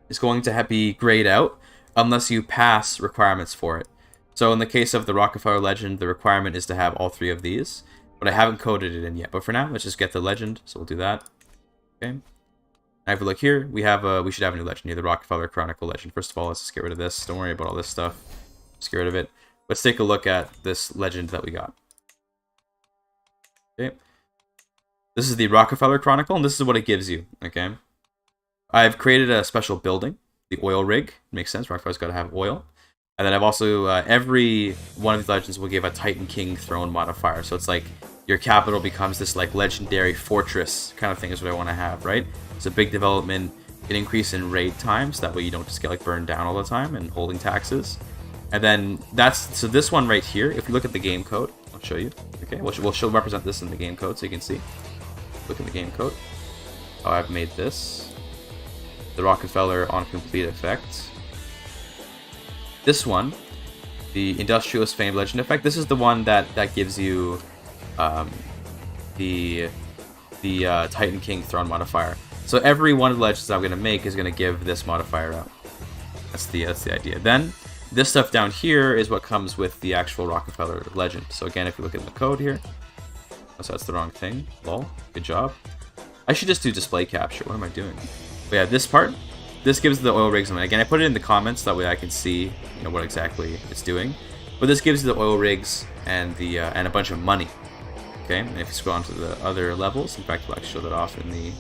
is going to be grayed out unless you pass requirements for it. So in the case of the Rockefeller legend, the requirement is to have all three of these, but I haven't coded it in yet. But for now, let's just get the legend, so we'll do that. Okay. Now if we look here, we should have a new legend here, the Rockefeller Chronicle legend. First of all, let's just get rid of this. Don't worry about all this stuff. Just get rid of it. Let's take a look at this legend that we got. Okay. This is the Rockefeller Chronicle, and this is what it gives you. Okay. I've created a special building, the oil rig. Makes sense. Rockefeller's got to have oil. And then I've also, every one of these legends will give a Titan King throne modifier. So it's like your capital becomes this like legendary fortress kind of thing is what I want to have, right? It's a big development, an increase in raid times. That way you don't just get like burned down all the time and holding taxes. And then so this one right here, if you look at the game code, I'll show you. Okay, we'll represent this in the game code so you can see. Look in the game code. Oh, I've made this. The Rockefeller on complete effect. This one, the Industrialist Famed Legend effect, this is the one that gives you the Titan King throne modifier. So every one of the legends I'm going to make is going to give this modifier out. That's the idea. Then this stuff down here is what comes with the actual Rockefeller legend. So again, if you look at the code here, oh, so that's the wrong thing. Lol. Good job. I should just do display capture. What am I doing? But yeah, this part. This gives the oil rigs. Again, I put it in the comments that way I can see, what exactly it's doing. But this gives you the oil rigs and the and a bunch of money. Okay, and if you scroll on to the other levels, in fact, we'll actually show that off in the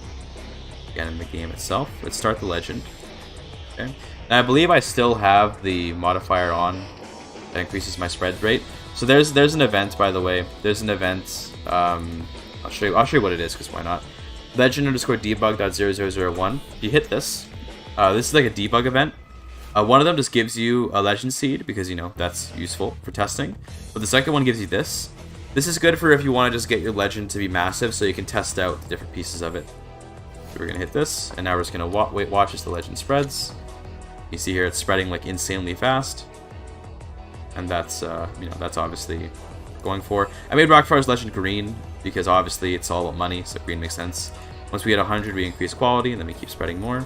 game itself. Let's start the legend. Okay, now I believe I still have the modifier on that increases my spread rate. So there's an event, by the way. There's an event. I'll show you what it is, because why not? Legend_debug.0001. If you hit this. This is like a debug event. One of them just gives you a legend seed because, that's useful for testing. But the second one gives you this. This is good for if you want to just get your legend to be massive so you can test out the different pieces of it. So we're going to hit this, and now we're just going to watch as the legend spreads. You see here it's spreading like insanely fast. And that's, that's obviously going for. I made Rockefeller's legend green because obviously it's all about money, so green makes sense. Once we hit 100, we increase quality, and then we keep spreading more.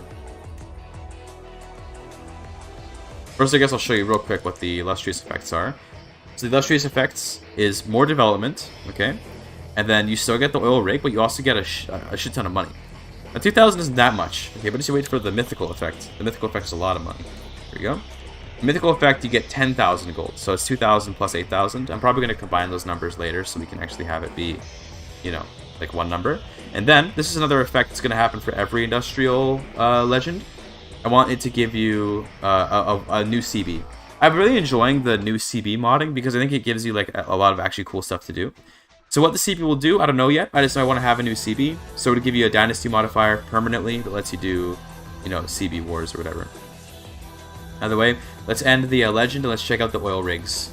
First, I guess I'll show you real quick what the illustrious effects are. So the illustrious effects is more development, okay? And then you still get the oil rig, but you also get a shit ton of money. Now 2,000 isn't that much, okay? But just wait for the mythical effect. The mythical effect is a lot of money. There you go. The mythical effect, you get 10,000 gold. So it's 2,000 plus 8,000. I'm probably going to combine those numbers later so we can actually have it be, like one number. And then, this is another effect that's going to happen for every industrial legend. I want it to give you a new CB. I'm really enjoying the new CB modding because I think it gives you like a lot of actually cool stuff to do. So what the CB will do, I don't know yet. I just know I want to have a new CB. So it'll give you a dynasty modifier permanently that lets you do, CB wars or whatever. Either way, let's end the legend and let's check out the oil rigs.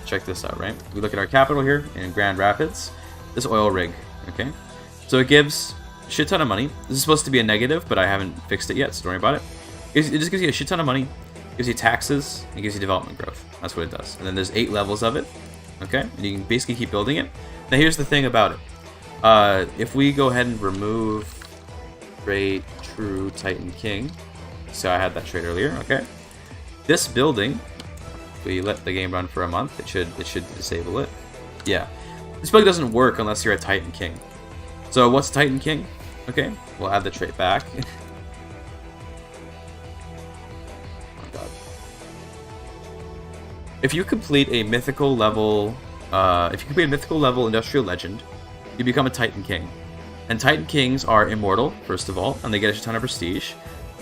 Check this out, right? We look at our capital here in Grand Rapids. This oil rig, okay? So it gives a shit ton of money. This is supposed to be a negative, but I haven't fixed it yet, so don't worry about it. It just gives you a shit ton of money. It gives you taxes. It gives you development growth. That's what it does. And then there's 8 levels of it, okay? And you can basically keep building it. Now here's the thing about it. If we go ahead and remove Great True Titan King, so I had that trait earlier, okay? This building, if we let the game run for a month, it should disable it. Yeah. This building doesn't work unless you're a Titan King. So what's Titan King? Okay, we'll add the trait back. if you complete a mythical level, industrial legend, you become a Titan King. And Titan Kings are immortal, first of all, and they get a ton of prestige,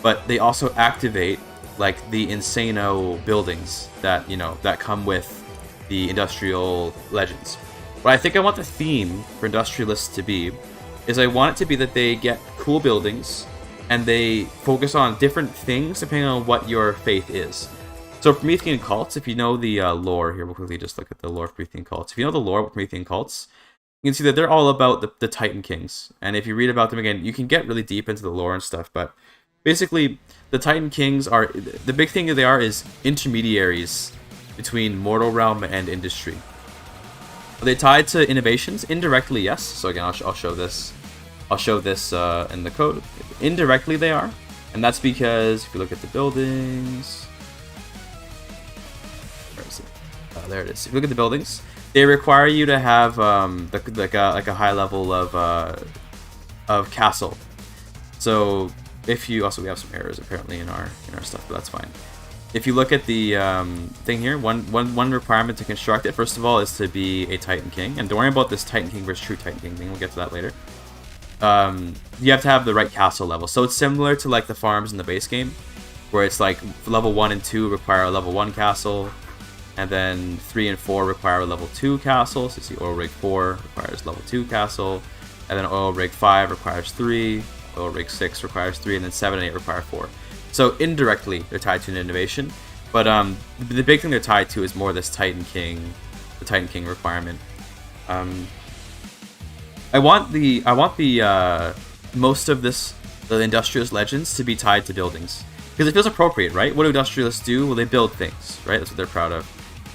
but they also activate like the insano buildings that, you know, that come with the industrial legends. What I think I want the theme for industrialists to be is I want it to be that they get cool buildings and they focus on different things depending on what your faith is. So Promethean cults, if you know the lore here, we'll quickly just look at the lore of Promethean cults. If you know the lore of Promethean cults, you can see that they're all about the Titan Kings. And if you read about them again, you can get really deep into the lore and stuff, but basically the Titan Kings are, the big thing that they are is intermediaries between mortal realm and industry. Are they tied to innovations? Indirectly, yes. So again, I'll show this. I'll show this in the code. Indirectly, they are, and that's because if you look at the buildings, where is it? There it is. If you look at the buildings, they require you to have like a high level of castle. So if you also, we have some errors apparently in our stuff, but that's fine. If you look at the thing here, one requirement to construct it, first of all, is to be a Titan King. And don't worry about this Titan King versus true Titan King thing. We'll get to that later. You have to have the right castle level. So it's similar to like the farms in the base game, where it's like level 1 and 2 require a level 1 castle, and then 3 and 4 require a level 2 castle. So you see Oil Rig 4 requires level 2 castle, and then Oil Rig 5 requires 3, Oil Rig 6 requires 3, and then 7 and 8 require 4. So indirectly, they're tied to an innovation, but the big thing they're tied to is more this Titan King, the Titan King requirement. I want the most of the industrialist legends to be tied to buildings, because it feels appropriate, right? What do industrialists do? Well, they build things, right? That's what they're proud of.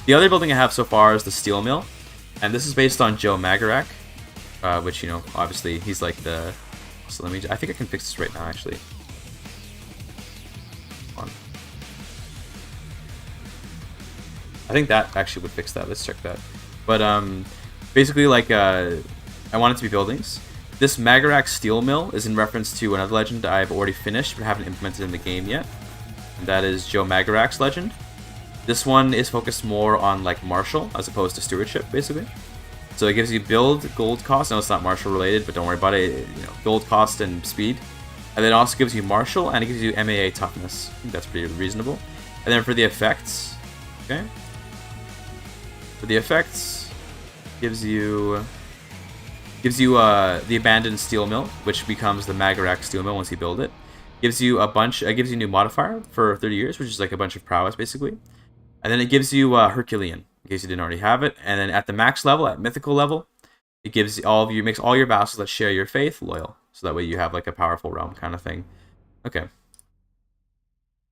The other building I have so far is the steel mill, and this is based on Joe Magarak, which, you know, obviously he's like the. So let me. I think I can fix this right now, actually. I think that actually would fix that. Let's check that. But basically, like, I want it to be buildings. This Magarak steel mill is in reference to another legend I've already finished but haven't implemented in the game yet. And that is Joe Magarak's legend. This one is focused more on like martial as opposed to stewardship, basically. So it gives you build, gold cost. I know it's not martial related, but don't worry about it. You know, gold cost and speed. And then it also gives you martial and it gives you MAA toughness. I think that's pretty reasonable. And then for the effects, okay. For the effects, gives you the abandoned steel mill, which becomes the Magarak steel mill once you build it. Gives you a bunch. It gives you a new modifier for 30 years, which is like a bunch of prowess basically. And then it gives you Herculean, in case you didn't already have it. And then at the max level, at mythical level, it gives all of you, makes all your vassals that share your faith loyal. So that way you have like a powerful realm kind of thing. Okay.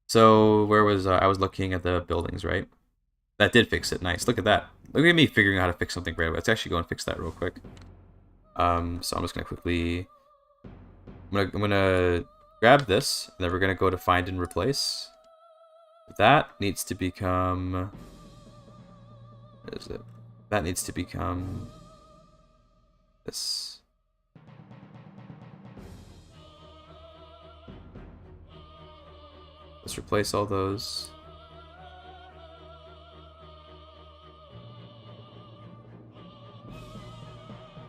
So where was I was looking at the buildings, right? That did fix it. Nice. Look at that. Look at me figuring out how to fix something right away. Let's actually go and fix that real quick. So I'm just gonna quickly. I'm gonna grab this, and then we're gonna go to find and replace. That needs to become. What is it? That needs to become this. Let's replace all those.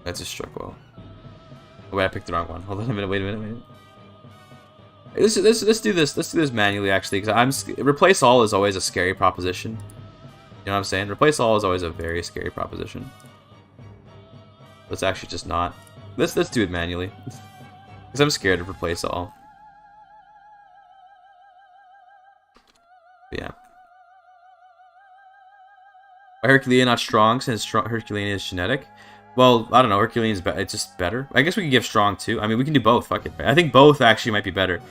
That just struck well. Oh, wait, I picked the wrong one. Hold on a minute. Wait a minute. Let's do this. Let's do this manually, actually, because replace all is always a scary proposition. You know what I'm saying? Replace all is always a very scary proposition. Let's actually just not. Let's do it manually, because I'm scared of replace all. But yeah. Why Herculean not strong, since Herculean is genetic? Well, I don't know. Herculean's it's just better. I guess we can give strong too. I mean, we can do both. Fuck it. I think both actually might be better.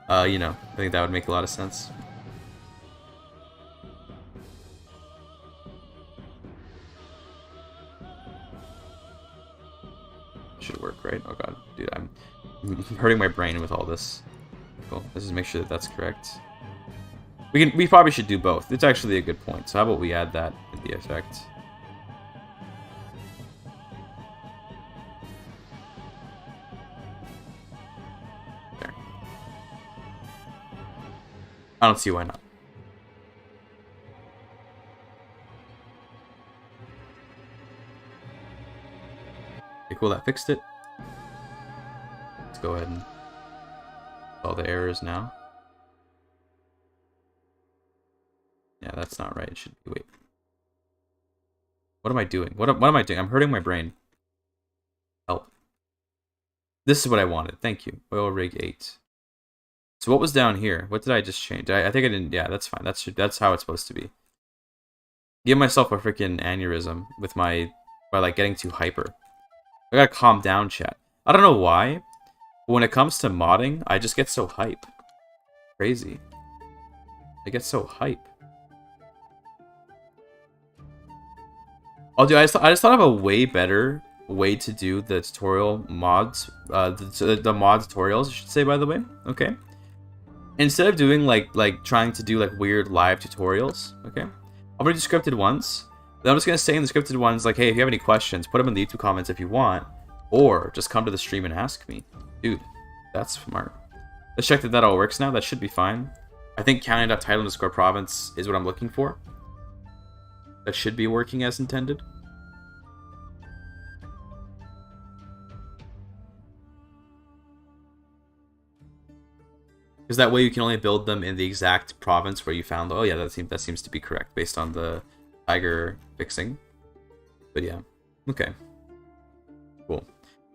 You know, I think that would make a lot of sense. Should work, right? Oh god, dude, I'm hurting my brain with all this. Cool. Let's just make sure that that's correct. We probably should do both. It's actually a good point. So how about we add that in the effect? I don't see why not. cool, that fixed it. Let's go ahead and all the errors now. Yeah, that's not right. It should be, wait. What am I doing? What am I doing? I'm hurting my brain. Help. This is what I wanted. Thank you. Oil rig 8. So what was down here? What did I just change? I think I didn't. Yeah, that's fine. That's how it's supposed to be. Give myself a freaking aneurysm with by like getting too hyper. I gotta calm down, chat. I don't know why, but when it comes to modding, I just get so hype. Crazy. I get so hype. I just thought of a way better way to do the tutorial mods, the mod tutorials, I should say, by the way. Okay. Instead of doing like trying to do like weird live tutorials, okay, I'm gonna do scripted ones. Then I'm just gonna say in the scripted ones like, hey, if you have any questions, put them in the YouTube comments if you want, or just come to the stream and ask me. Dude, that's smart. Let's check that all works now. That should be fine. I think counting.title_province is what I'm looking for. That should be working as intended. Because that way you can only build them in the exact province where you found. Oh yeah, that seems to be correct based on the tiger fixing. But yeah, okay, cool.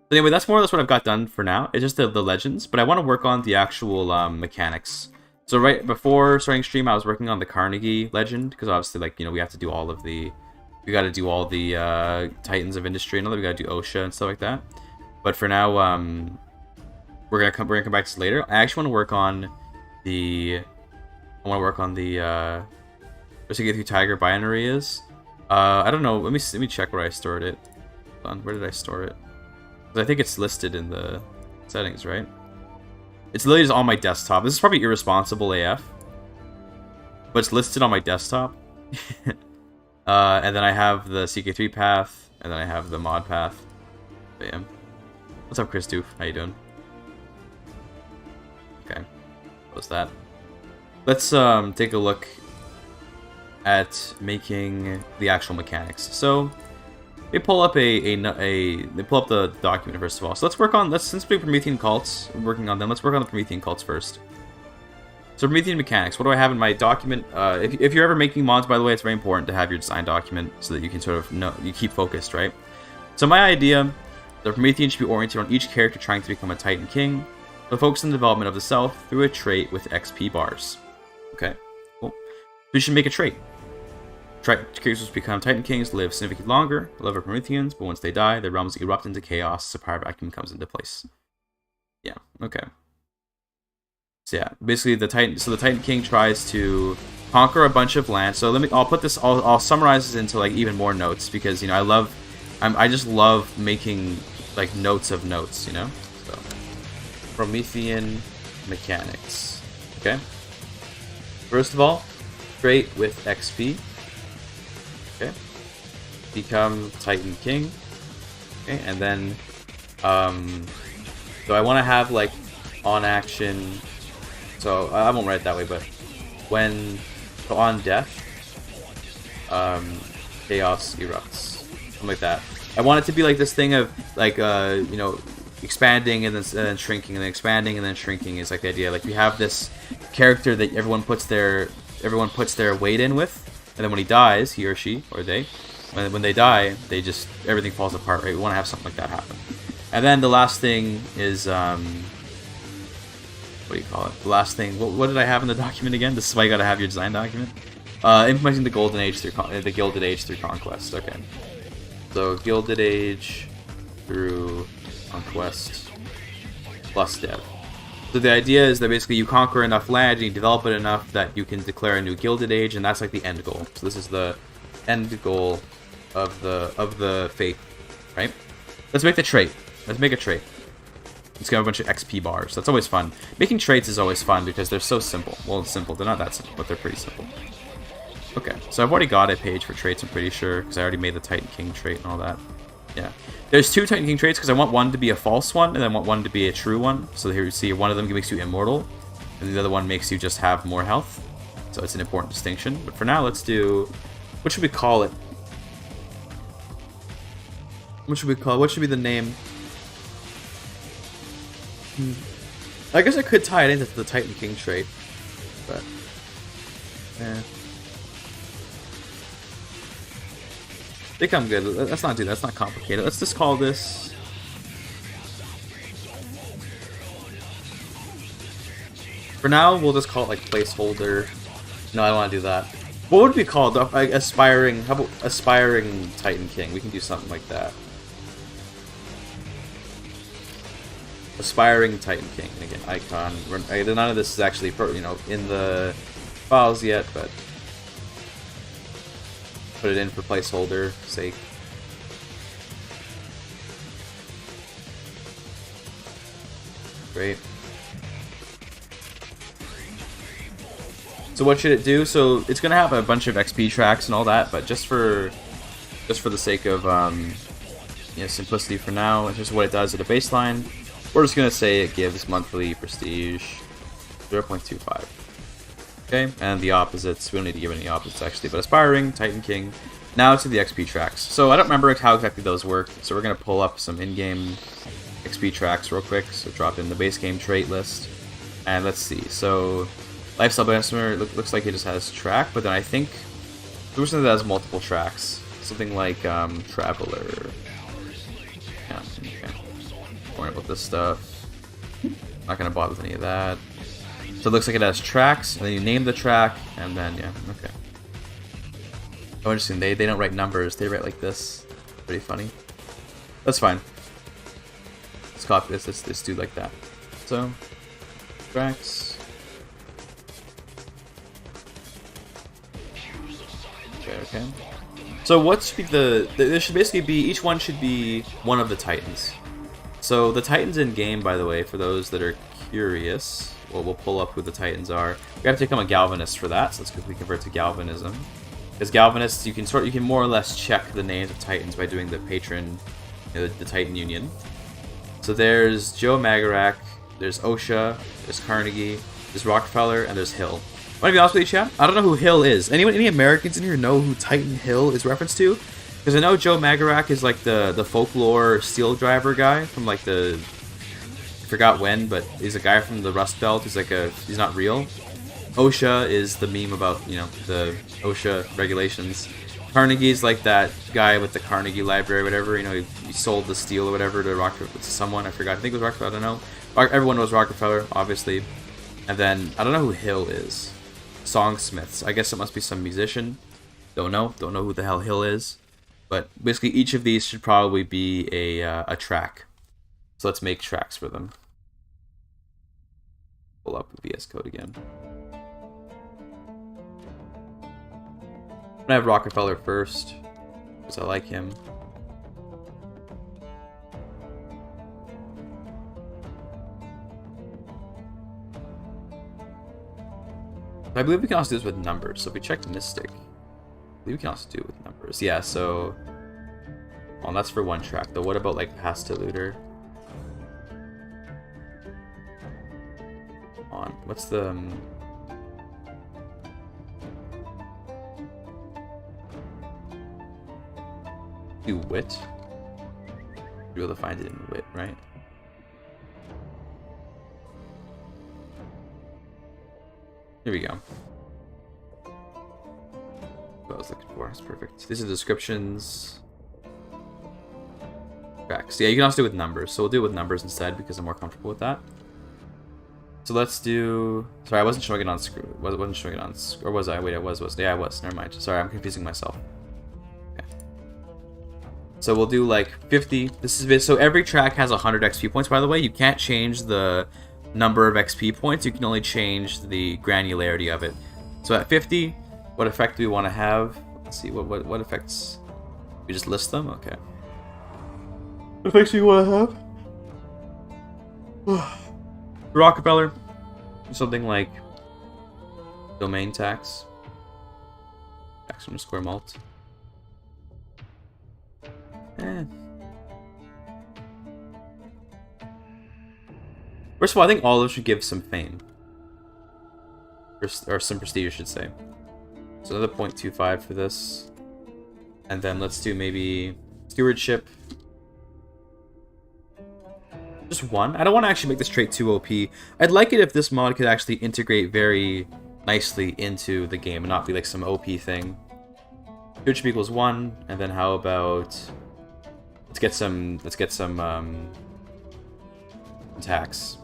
So anyway, that's more or less what I've got done for now. It's just the legends, but I want to work on the actual mechanics. So right before starting stream, I was working on the Carnegie legend because obviously, like, you know, we have to do all of the, we got to do all the Titans of Industry and all that. We got to do OSHA and stuff like that. But for now, we're gonna come back to this later. I actually want to work on the, just to get who Tiger binary is. I don't know. Let me check where I stored it. Hold on, where did I store it? 'Cause I think it's listed in the settings, right? It's literally just on my desktop. This is probably irresponsible AF, but it's listed on my desktop. And then I have the CK3 path, and then I have the mod path. Bam. What's up, Chris Doof? How you doing? Okay, close that. Let's take a look at making the actual mechanics. So they pull up they pull up the document first of all. So let's work on, since we have Promethean cults, we're working on them. Let's work on the Promethean cults first. So Promethean mechanics. What do I have in my document? If you're ever making mods, by the way, it's very important to have your design document so that you can sort of know, you keep focused, right? So my idea, the Promethean should be oriented on each character trying to become a Titan King, but focus on the development of the self through a trait with XP bars. Okay, cool. We should make a trait. Characters become Titan Kings, live significantly longer, beloved Prometheans, but once they die, their realms erupt into chaos as a power vacuum comes into place. Yeah, okay. So yeah, basically the Titan King tries to conquer a bunch of land. So I'll summarize this into like even more notes because, you know, I just love making like notes of notes, you know? So Promethean mechanics. Okay. First of all, trait with XP. Okay. Become Titan King. Okay, and then so I want to have like on action. So I won't write it that way, but on death, chaos erupts, something like that. I want it to be like this thing of like you know, expanding and then shrinking and then expanding and then shrinking is like the idea. Like we have this character that everyone puts their weight in with. And then when he dies, he or she, or they, when they die, everything falls apart, right? We want to have something like that happen. And then the last thing is, what do you call it? The last thing, what did I have in the document again? This is why you gotta have your design document. Implementing the Golden Age through, the Gilded Age through Conquest, okay. So, Gilded Age through Conquest plus Dev. So the idea is that basically you conquer enough land and you develop it enough that you can declare a new Gilded Age, and that's like the end goal. So this is the end goal of the faith, right? Let's make the trait. Let's make a trait. Let's get a bunch of XP bars. That's always fun. Making traits is always fun because they're so simple. Well, it's simple. They're not that simple, but they're pretty simple. Okay, so I've already got a page for traits, I'm pretty sure, because I already made the Titan King trait and all that. Yeah. There's two Titan King traits because I want one to be a false one and I want one to be a true one. So here you see one of them makes you immortal and the other one makes you just have more health. So it's an important distinction. But for now, let's do... What should we call it? What should we call it? What should be the name? I guess I could tie it into the Titan King trait, but yeah. I think I'm good. Let's not do that. That's not complicated. Let's just call this. For now, we'll just call it like placeholder. No, I don't want to do that. What would it be called? Like aspiring. How about aspiring Titan King? We can do something like that. Aspiring Titan King. And again, icon. None of this is actually, in the files yet, but put it in for placeholder sake. Great. So what should it do? So it's gonna have a bunch of XP tracks and all that, but just for the sake of simplicity for now, it's just what it does at a baseline. We're just gonna say it gives monthly prestige 0.25. Okay, and the opposites, we don't need to give any opposites actually, but aspiring, Titan King. Now to the XP tracks. So I don't remember how exactly those work, so we're gonna pull up some in-game XP tracks real quick. So drop in the base game trait list, and let's see. So Lifestyle Customer looks like it just has track, but then I think there's something that has multiple tracks. Something like Traveler. Yeah, okay. Don't worry about this stuff. Not gonna bother with any of that. So it looks like it has tracks, and then you name the track, and then yeah, okay. Oh, interesting. They don't write numbers; they write like this. Pretty funny. That's fine. Let's copy this. Let's do like that. So tracks. Okay. So what should be there should basically be, each one should be one of the Titans. So the Titans in game, by the way, for those that are curious, well, we'll pull up who the Titans are. We have to become a Galvanist for that, so let's quickly convert to Galvanism. As Galvanists, you can more or less check the names of Titans by doing the patron, the Titan Union. So there's Joe Magarak, there's Osha, there's Carnegie, there's Rockefeller, and there's Hill. Want to be honest with you, chat? I don't know who Hill is. Any Americans in here know who Titan Hill is referenced to? Because I know Joe Magarak is like the folklore steel driver guy from like I forgot when, but he's a guy from the Rust Belt. He's not real. OSHA is the meme about, the OSHA regulations. Carnegie's like that guy with the Carnegie Library or whatever. He sold the steel or whatever to someone. I forgot. I think it was Rockefeller. I don't know. Everyone knows Rockefeller, obviously. And then I don't know who Hill is. Songsmiths. I guess it must be some musician. Don't know who the hell Hill is. But basically each of these should probably be a track. So let's make tracks for them. Pull up the VS Code again. I'm gonna have Rockefeller first, because I like him. I believe we can also do this with numbers. So if we check Mystic, I believe we can also do it with numbers. Yeah, so well, that's for one track though. What about like Pasta Looter? On what's the do wit? You'll be able to find it in wit, right? Here we go. What I was looking for. It's perfect. These are the descriptions. Tracks. Yeah, you can also do it with numbers. So we'll do it with numbers instead because I'm more comfortable with that. So let's do. Sorry, I wasn't showing it on screen. Wasn't showing it on. Or was I? Wait, I was. Yeah, I was. Never mind. Sorry, I'm confusing myself. Okay. So we'll do like 50. This is so every track has 100 XP points. By the way, you can't change the number of XP points. You can only change the granularity of it. So at 50, what effect do we want to have? Let's see. What effects? We just list them. Okay. What effects do you want to have? Rockefeller, something like domain tax, tax_malt. First of all, I think all of them should give some fame, or some prestige, I should say. So another 0.25 for this, and then let's do maybe stewardship. Just one. I don't want to actually make this trait too OP. I'd like it if this mod could actually integrate very nicely into the game and not be like some OP thing. Stewardship equals 1, and then how about let's get some tax.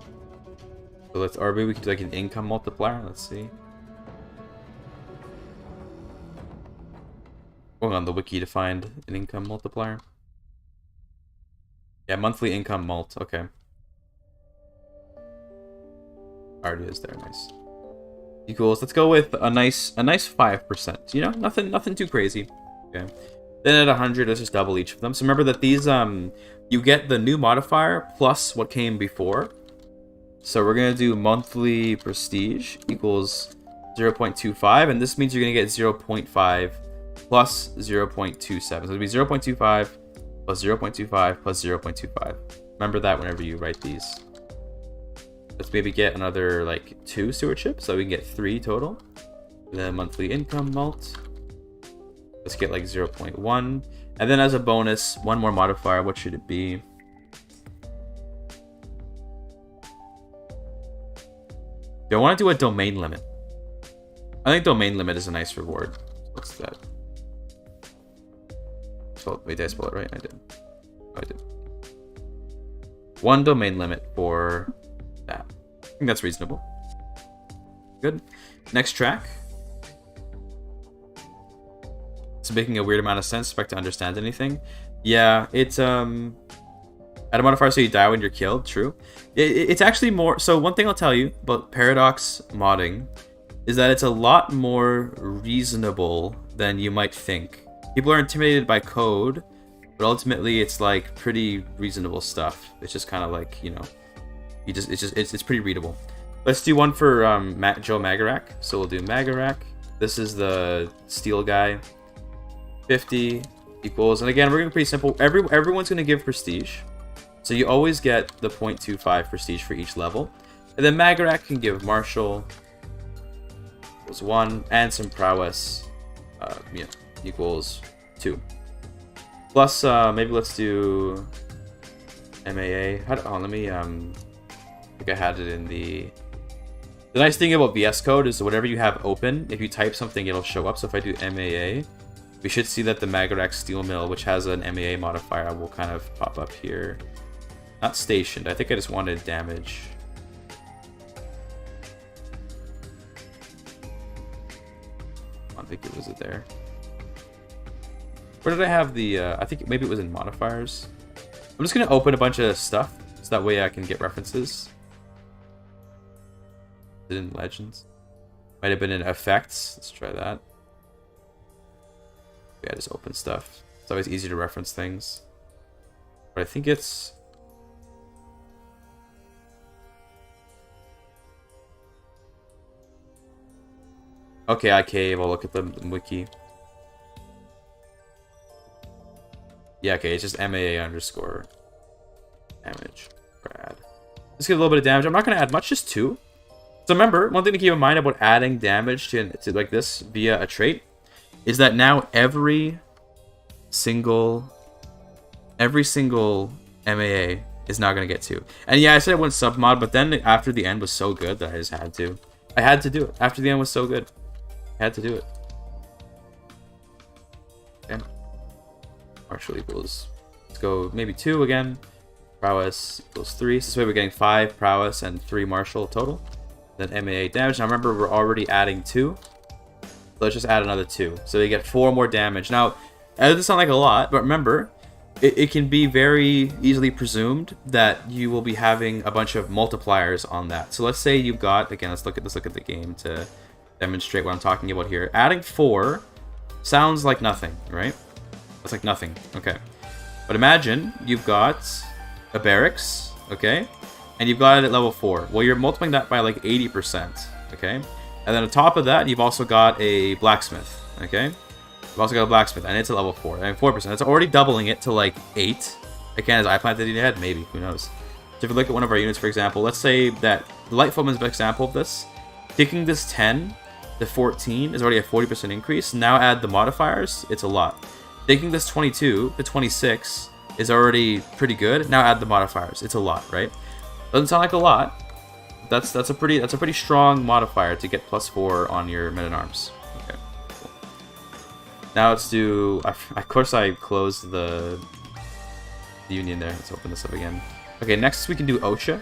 So let's, or maybe we could do like an income multiplier. Let's see. Going on the wiki to find an income multiplier. Yeah, monthly income mult. Okay. Already is there. Nice. Equals. Let's go with a nice 5%. You know, nothing too crazy. Okay. Then at 100, let's just double each of them. So remember that these you get the new modifier plus what came before. So we're gonna do monthly prestige equals 0.25, and this means you're gonna get 0.5 plus 0.27. So it'll be 0.25 plus 0.25 plus 0.25. Remember that whenever you write these. Let's maybe get another like 2 stewardship, so we can get 3 total. And then monthly income mult. Let's get like 0.1. And then as a bonus, one more modifier. What should it be? Do I want to do a domain limit? I think domain limit is a nice reward. What's that? Wait, did I spell it right? I did. Oh, I did. 1 domain limit for that. I think that's reasonable. Good. Next track. It's making a weird amount of sense. Expect to understand anything. Yeah, it's add a modifier so you die when you're killed. True. It's actually more. So one thing I'll tell you about paradox modding is that it's a lot more reasonable than you might think. People are intimidated by code, but ultimately it's like pretty reasonable stuff. It's just kind of like, you know, it's pretty readable. Let's do one for Joe Magarak. So we'll do Magarak. This is the steel guy. 50 equals, and again, we're going to be pretty simple. Everyone's going to give prestige. So you always get the 0.25 prestige for each level. And then Magarak can give martial equals 1, and some prowess yeah, equals 2. Plus, maybe let's do MAA. Let me, I think I had it in the... The nice thing about VS Code is whatever you have open, if you type something, it'll show up. So if I do MAA, we should see that the Magarak Steel Mill, which has an MAA modifier, will kind of pop up here. Not stationed. I think I just wanted damage. I don't think it was there. Where did I have the... I think maybe it was in modifiers. I'm just going to open a bunch of stuff, so that way I can get references. Is it in Legends? Might have been in Effects. Let's try that. Yeah, just open stuff. It's always easy to reference things. But I think it's... Okay, I cave. I'll look at the wiki. Yeah, okay, it's just MAA underscore damage. Brad. Let's get a little bit of damage. I'm not going to add much, just 2. So remember, one thing to keep in mind about adding damage to like this via a trait is that now every single MAA is now going to get 2. And yeah, I said it went submod, but then after the end was so good that I just had to. I had to do it. After the end was so good. I had to do it. Okay. Martial equals, let's go maybe 2 again. Prowess equals 3. So this way we're getting 5 prowess and 3 martial total. Then MAA damage. Now remember, we're already adding 2. So let's just add another 2. So you get 4 more damage. Now, that doesn't sound like a lot, but remember, it can be very easily presumed that you will be having a bunch of multipliers on that. So let's say you've got, again, let's look at the game to demonstrate what I'm talking about here. Adding 4 sounds like nothing, right? That's like nothing. Okay. But imagine you've got a barracks, okay? And you've got it at level 4. Well, you're multiplying that by like 80%, okay? And then on top of that, you've also got a blacksmith, okay? You've also got a blacksmith, and it's at level 4. And 4%. That's already doubling it to like 8. Again, as I planted in your head, maybe. Who knows? So if you look at one of our units, for example, let's say that the light footman's an example of this. Taking this 10 to 14 is already a 40% increase. Now add the modifiers, it's a lot. Taking this 22 to 26 is already pretty good. Now add the modifiers. It's a lot, right? Doesn't sound like a lot. That's a pretty strong modifier to get +4 on your men at arms. Okay. Cool. Now let's do. Of course, I closed the union there. Let's open this up again. Okay, next we can do OSHA.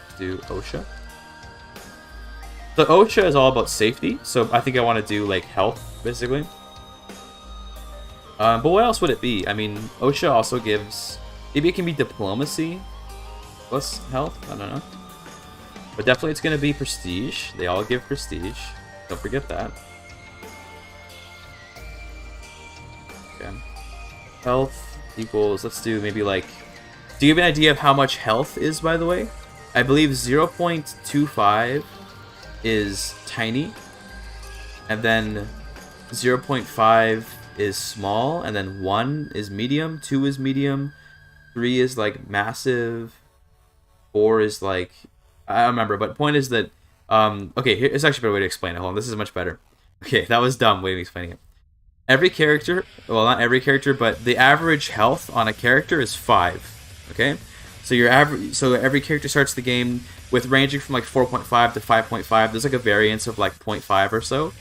Let's do OSHA. The OSHA is all about safety, so I think I want to do like health basically. But what else would it be? I mean, OSHA also gives... Maybe it can be diplomacy plus health? I don't know. But definitely it's going to be prestige. They all give prestige. Don't forget that. Okay. Health equals... Let's do maybe like... Do you have an idea of how much health is, by the way? I believe 0.25 is tiny. And then 0.5... is small, and then 1 is medium, 2 is medium, 3 is like massive, 4 is like, I don't remember, but point is that okay, here's actually a better way to explain it. Hold on, this is much better. Okay, that was dumb way of explaining it. Every character, well, not every character, but the average health on a character is 5. Okay, so your average, so every character starts the game with ranging from like 4.5 to 5.5. There's like a variance of like 0.5 or so,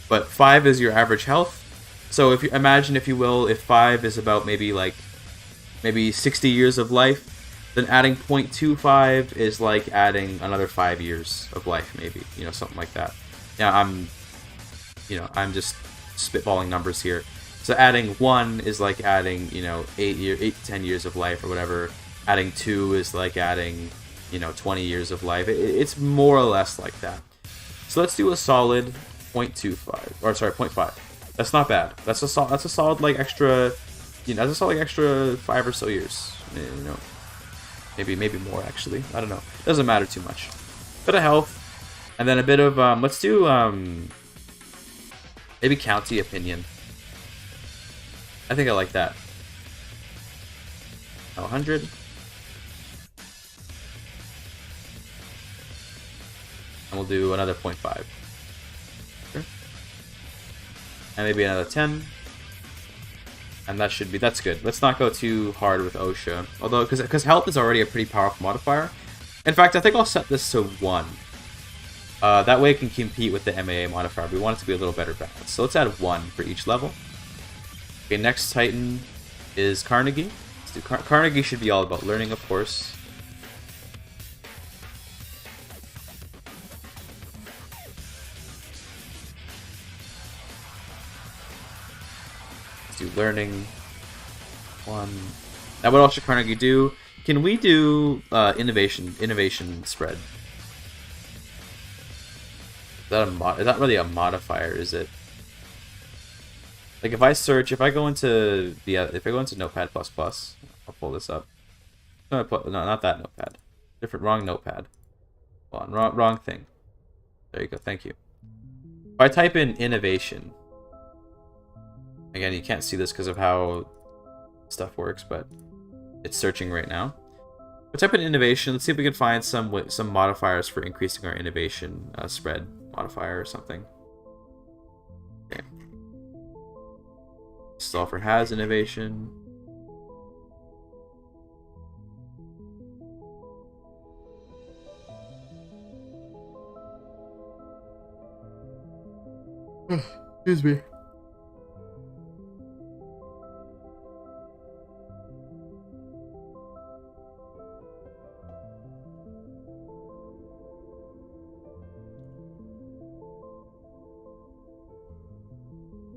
but 5 is your average health. So if you imagine, if you will, if 5 is about maybe 60 years of life, then adding 0.25 is like adding another 5 years of life, maybe, you know, something like that. Now I'm just spitballing numbers here. So adding 1 is like adding, you know, 8 to 10 years of life or whatever. Adding 2 is like adding, you know, 20 years of life. It's more or less like that. So let's do a solid 0.25, or sorry, 0.5. That's not bad. That's a solid like extra, you know, that's a solid like extra 5 or so years. You know, maybe more actually. I don't know. Doesn't matter too much. Bit of health, and then a bit of let's do maybe county opinion. I think I like that. 100. And we'll do another 0.5. And maybe another 10. And that's good. Let's not go too hard with OSHA. Although, because health is already a pretty powerful modifier. In fact, I think I'll set this to 1. That way it can compete with the MAA modifier. We want it to be a little better balanced. So let's add 1 for each level. Okay, next Titan is Carnegie. Let's do Carnegie should be all about learning, of course. Do learning 1. Now what else should Carnegie do? Can we do innovation spread? Is that really a modifier, is it? Like if I go into Notepad++, I'll pull this up. No, not that Notepad. Wrong Notepad. Hold on, wrong thing. There you go, thank you. If I type in innovation, again, you can't see this because of how stuff works, but it's searching right now. We'll type in innovation. Let's see if we can find some modifiers for increasing our innovation spread modifier or something. Okay. Software has innovation. Excuse me.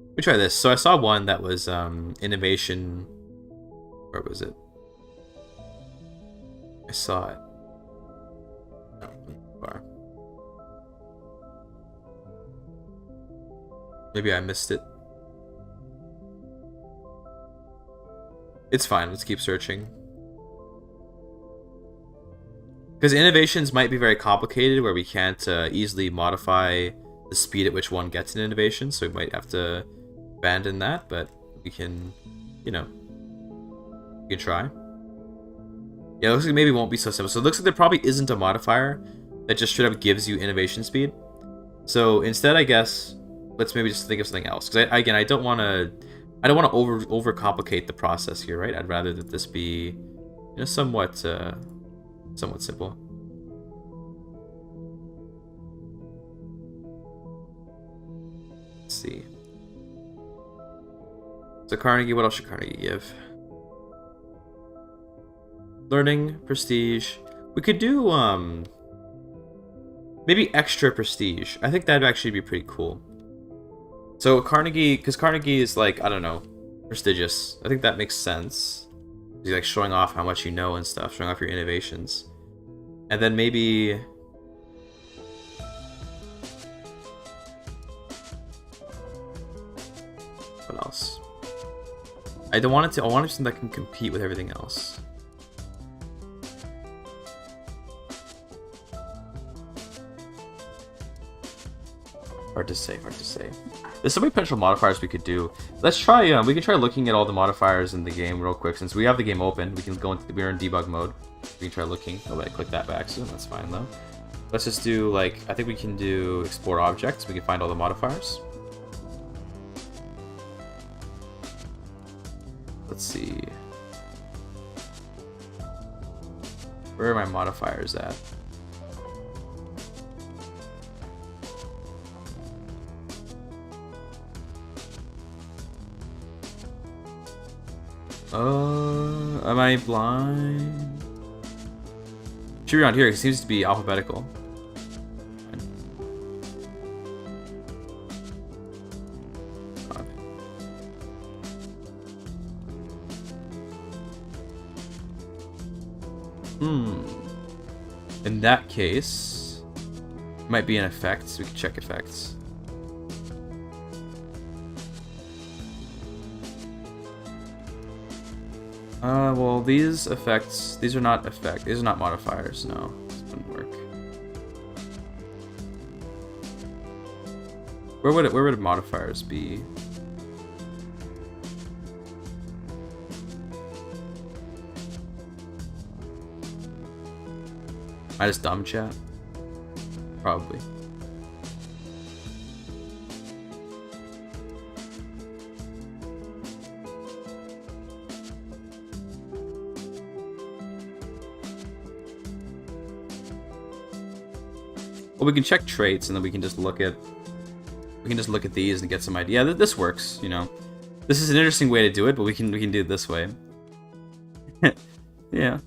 Let me try this. So I saw one that was innovation. Where was it? I saw it. Far. Maybe I missed it. It's fine. Let's keep searching. Because innovations might be very complicated, where we can't easily modify the speed at which one gets an innovation, so we might have to abandon that, but we can, you know, we can try. Yeah, it looks like maybe it won't be so simple. So it looks like there probably isn't a modifier that just straight up gives you innovation speed. So instead, I guess, let's maybe just think of something else. Because, again, I don't want to I don't want to overcomplicate the process here, right? I'd rather that this be, you know, somewhat simple. Let's see. So Carnegie, what else should Carnegie give? Learning, prestige. We could do maybe extra prestige. I think that'd actually be pretty cool. So Carnegie, because Carnegie is like, I don't know, prestigious. I think that makes sense. You're like showing off how much you know and stuff, showing off your innovations. And then maybe what else? I want something that can compete with everything else. Hard to say, hard to say. There's so many potential modifiers we could do. Let's try, we can try looking at all the modifiers in the game real quick. Since we have the game open, we can go into, we're in debug mode. We can try looking. Oh, I clicked that by accident, that's fine though. Let's just do, like, I think we can do explore objects. We can find all the modifiers. Let's see. Where are my modifiers at? Am I blind? Should be around here. It seems to be alphabetical. In that case, it might be an effect, so we can check effects. Well, these effects, these are not modifiers, no. This wouldn't work. Where would modifiers be? I just dumb chat? Probably. Well, we can check traits, and then we can just look at these and get some idea. Yeah, this works. You know, this is an interesting way to do it, but we can do it this way. Yeah,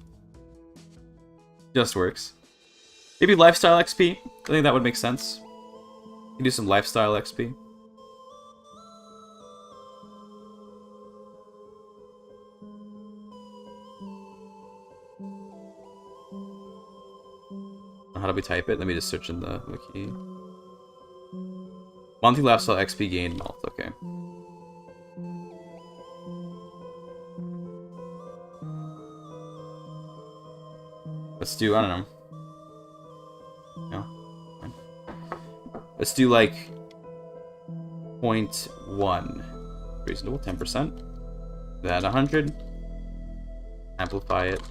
just works. Maybe lifestyle XP. I think that would make sense. You can do some lifestyle XP. How do we type it? Let me just search in the wiki. Monthly lifestyle XP gained malt. Okay. Let's do, I don't know. No. Fine. Let's do like 0.1. Reasonable, 10%. That 100. Amplify it.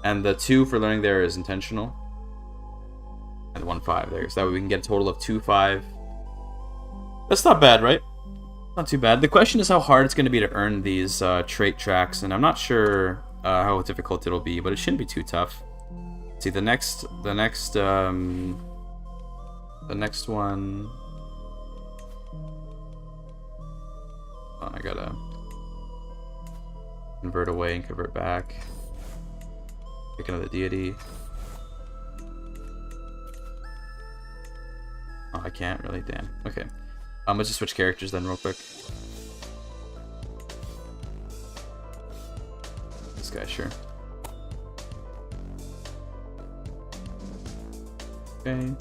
And the 2 for learning there is intentional. And 1.5 there. So that way we can get a total of 2.5. That's not bad, right? Not too bad. The question is how hard it's going to be to earn these trait tracks. And I'm not sure how difficult it'll be, but it shouldn't be too tough. Let's see, the next one. Oh, I gotta convert away and convert back. Pick another deity. Oh, I can't really. Damn. Okay. Let's just switch characters then, real quick. This guy, sure. Okay.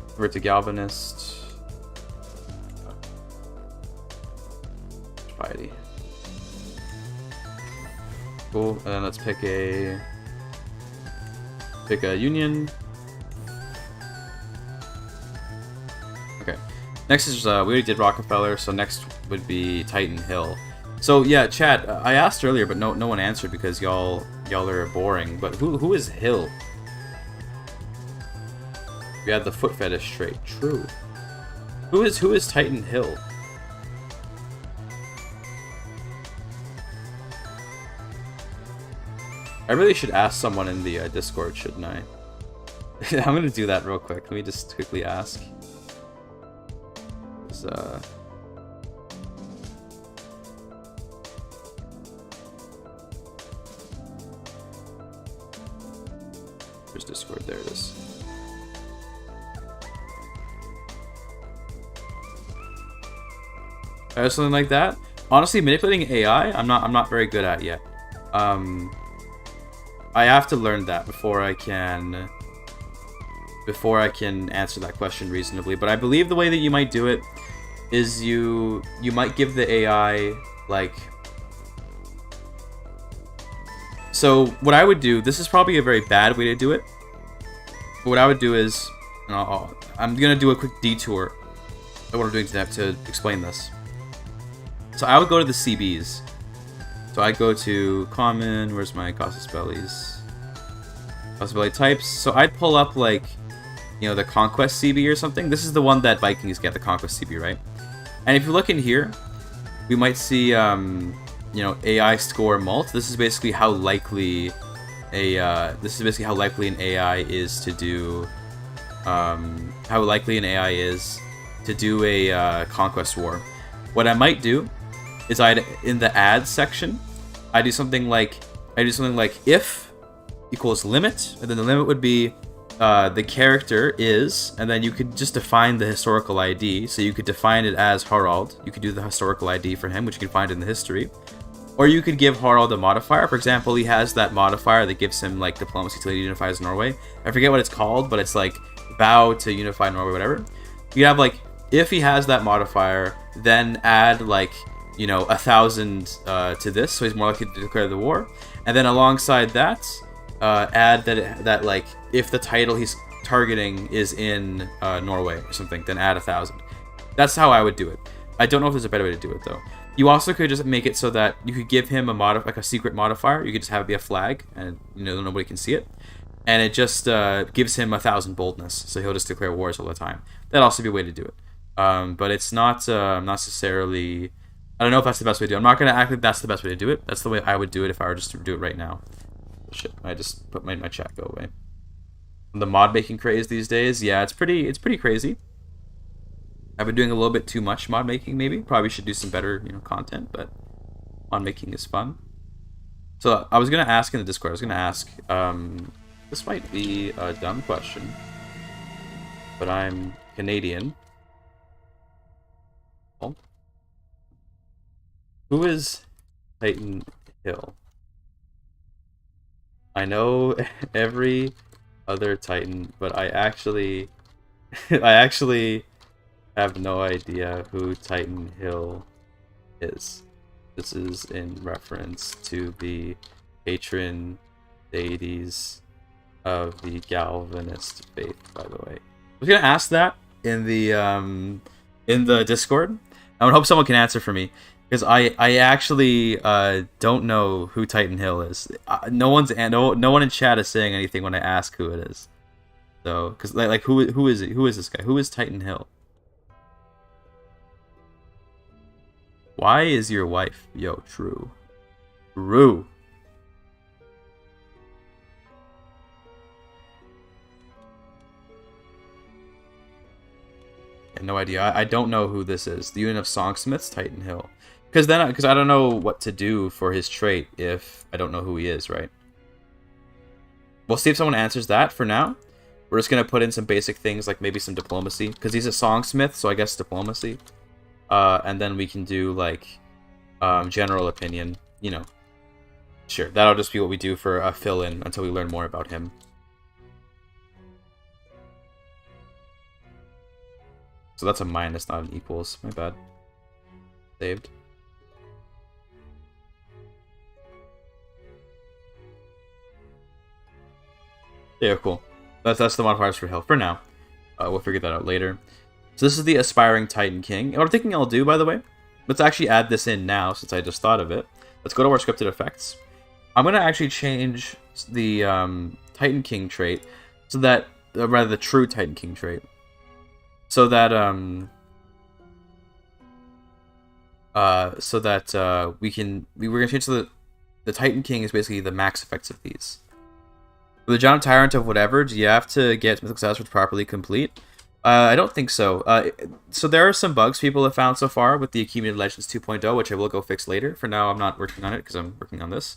Convert to Galvanist. Spidey. Cool. And then let's pick a union. Okay. Next is we already did Rockefeller, so next would be Titan Hill. So yeah, chat. I asked earlier, but no one answered because y'all are boring. But who is Hill? We had the foot fetish trait. True. Who is Titan Hill? I really should ask someone in the Discord, shouldn't I? I'm gonna do that real quick. Let me just quickly ask. There's Discord. There it is. Something like that. Honestly, manipulating AI, I'm not very good at yet. I have to learn that before I can answer that question reasonably. But I believe the way that you might do it is you might give the AI like. So what I would do, this is probably a very bad way to do it. But what I would do is, I'm gonna do a quick detour of what I'm doing to explain this. So I would go to the CBs. So I go to common, where's my Casus Belli's? Casus Belli types. So I'd pull up like, the Conquest CB or something. This is the one that Vikings get, the Conquest CB, right? And if you look in here, we might see, AI score mult. This is basically how likely an AI is to do, a conquest war. What I might do is in the ads section, I do something like if equals limit, and then the limit would be the character is, and then you could just define the historical ID. So you could define it as Harald. You could do the historical ID for him, which you can find in the history. Or you could give Harald a modifier. For example, he has that modifier that gives him like diplomacy till he unifies Norway. I forget what it's called, but it's like vow to unify Norway, whatever. You have like, if he has that modifier, then add like 1,000 to this, so he's more likely to declare the war. And then alongside that, add that like if the title he's targeting is in Norway or something, then add 1,000. That's how I would do it. I don't know if there's a better way to do it though. You also could just make it so that you could give him a secret modifier. You could just have it be a flag, and nobody can see it, and it just gives him 1,000 boldness, so he'll just declare wars all the time. That'd also be a way to do it. But it's not necessarily. I don't know if that's the best way to do it. I'm not gonna act like that's the best way to do it. That's the way I would do it if I were just to do it right now. Shit, I just put my chat go away. The mod making craze these days, yeah, it's pretty crazy. I've been doing a little bit too much mod making, maybe. Probably should do some better, content, but mod making is fun. So I was gonna ask in the Discord. I was gonna ask. This might be a dumb question, but I'm Canadian. Well, who is Titan Hill? I know every other Titan, but I actually have no idea who Titan Hill is. This is in reference to the patron deities of the Galvanist faith, by the way. I was gonna ask that in the Discord. I would hope someone can answer for me, because I actually don't know who Titan Hill is. No one in chat is saying anything when I ask who it is. So, because like who is it? Who is this guy? Who is Titan Hill? Why is your wife? Yo, true. True. I have no idea. I don't know who this is. The unit of songsmiths, Titan Hill. Because I don't know what to do for his trait if I don't know who he is, right? We'll see if someone answers that. For now, we're just gonna put in some basic things like maybe some diplomacy, because he's a songsmith, so I guess diplomacy. And then we can do like general opinion, Sure, that'll just be what we do for a fill-in until we learn more about him. So that's a minus, not an equals. My bad. Saved. Yeah, cool. That's the modifiers for Hill for now. We'll figure that out later. So this is the Aspiring Titan King. And what I'm thinking I'll do, by the way, let's actually add this in now since I just thought of it. Let's go to our scripted effects. I'm going to actually change the Titan King trait so that rather the true Titan King trait, so that we're gonna change to the Titan King is basically the max effects of these. With the Giant Tyrant of whatever, do you have to get mythical status to properly complete? I don't think so. So there are some bugs people have found so far with the Accumulated Legends 2.0, which I will go fix later. For now, I'm not working on it because I'm working on this.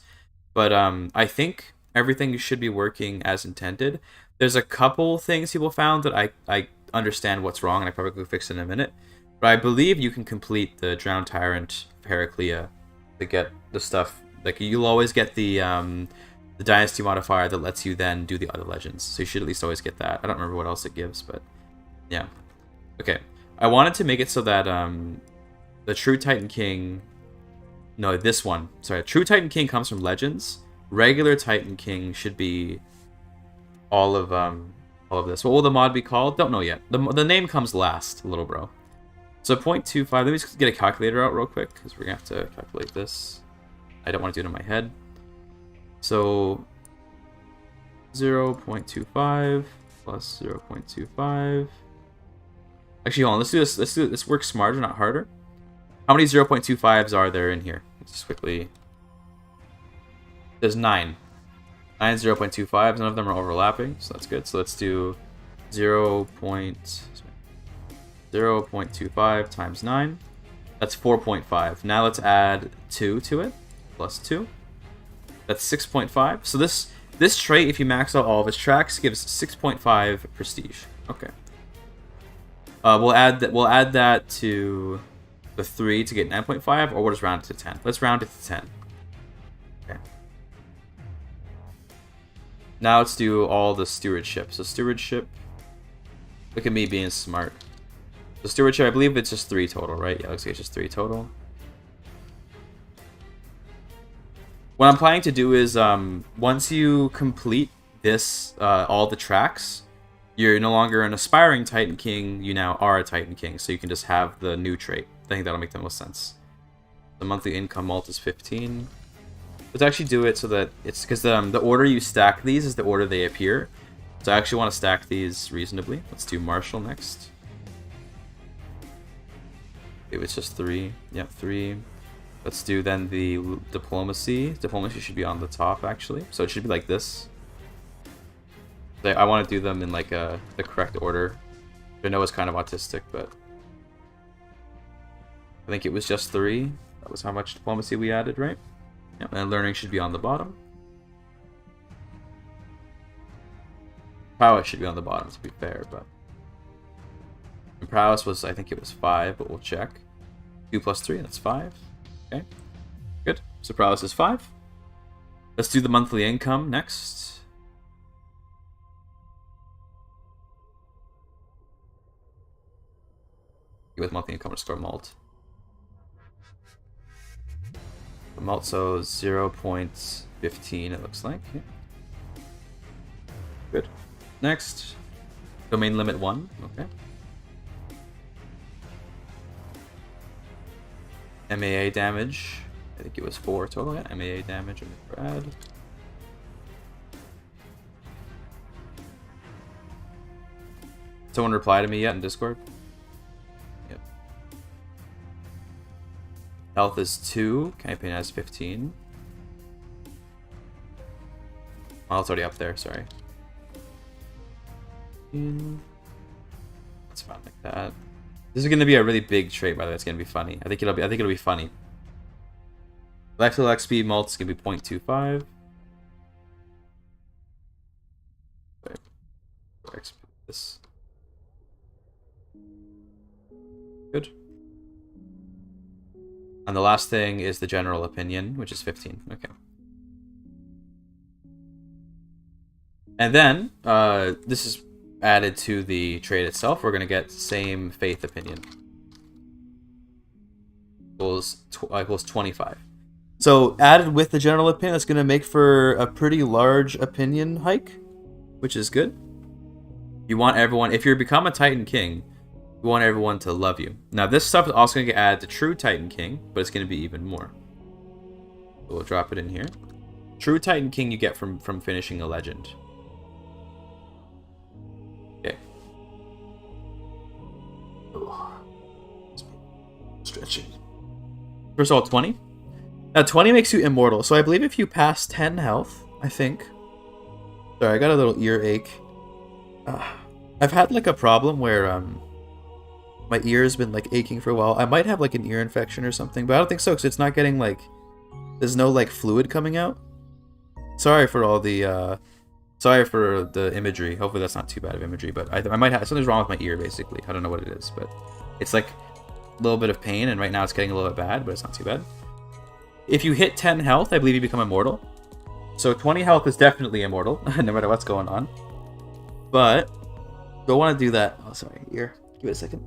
But I think everything should be working as intended. There's a couple things people found that I understand what's wrong, and I probably will fix it in a minute. But I believe you can complete the Drowned Tyrant Heraclea to get the stuff. Like, you'll always get the Dynasty modifier that lets you then do the other legends. So you should at least always get that. I don't remember what else it gives, but yeah. Okay. I wanted to make it so that the True Titan King... No, this one. Sorry. True Titan King comes from Legends. Regular Titan King should be all of this. What will the mod be called? Don't know yet. The name comes last, little bro. So 0.25. Let me just get a calculator out real quick, because we're going to have to calculate this. I don't want to do it in my head. So 0.25 plus 0.25. Actually, hold on. Let's do this. Let's work smarter, not harder. How many 0.25s are there in here? Let's just quickly. There's 9. 9 0.25s. None of them are overlapping, so that's good. So let's do 0.25 times 9. That's 4.5. Now let's add 2 to it. Plus 2. That's 6.5. So this trait, if you max out all of its tracks, gives 6.5 prestige. Okay. We'll add that to the 3 to get 9.5, or we'll just round it to 10. Let's round it to 10. Okay. Now let's do all the stewardship. So stewardship. Look at me being smart. So stewardship, I believe it's just 3 total, right? Yeah, looks like it's just 3 total. What I'm planning to do is, once you complete this, all the tracks, you're no longer an aspiring Titan King, you now are a Titan King, so you can just have the new trait. I think that'll make the most sense. The monthly income mult is 15. Let's actually do it so that it's, because the order you stack these is the order they appear. So I actually want to stack these reasonably. Let's do Marshall next. If it's just 3. Yep, 3. Let's do then the diplomacy. Diplomacy should be on the top, actually. So it should be like this. I want to do them in like the correct order. I know it's kind of autistic, but I think it was just 3. That was how much diplomacy we added, right? Yeah, and learning should be on the bottom. Prowess should be on the bottom, to be fair, but and prowess was, I think it was 5, but we'll check. 2 plus 3, that's 5. Okay, good. So prowess is 5. Let's do the monthly income next. With monthly income restore mult. The mult, so 0.15 it looks like. Yeah. Good. Next. Domain limit 1. Okay. MAA damage. I think it was 4 total. Yeah, MAA damage. Add. Someone reply to me yet in Discord? Yep. Health is 2. Campaign has 15. Oh, it's already up there. Sorry. That's fine like that. This is going to be a really big trait, by the way. It's going to be funny. I think it'll be funny. Electrical XP mult is going to be 0.25. Wait. XP this. Good. And the last thing is the general opinion, which is 15. Okay. And then, this is added to the trait itself. We're going to get same faith opinion. Equals 25. So, added with the general opinion, that's going to make for a pretty large opinion hike, which is good. You want everyone, if you become a Titan King, you want everyone to love you. Now, this stuff is also going to get added to True Titan King, but it's going to be even more. We'll drop it in here. True Titan King you get from finishing a legend. stretching. First of all, 20. Now 20 makes you immortal. So I believe if you pass 10 health, I think. Sorry, I got a little ear ache. I've had like a problem where my ear's been like aching for a while. I might have like an ear infection or something, but I don't think so because it's not getting like, there's no like fluid coming out. Sorry for all the sorry for the imagery. Hopefully that's not too bad of imagery, but I might have something's wrong with my ear basically. I don't know what it is, but it's like a little bit of pain, and right now it's getting a little bit bad, but it's not too bad. If you hit 10 health, I believe you become immortal. So 20 health is definitely immortal, no matter what's going on. But don't want to do that. Oh, sorry, ear. Give it a second.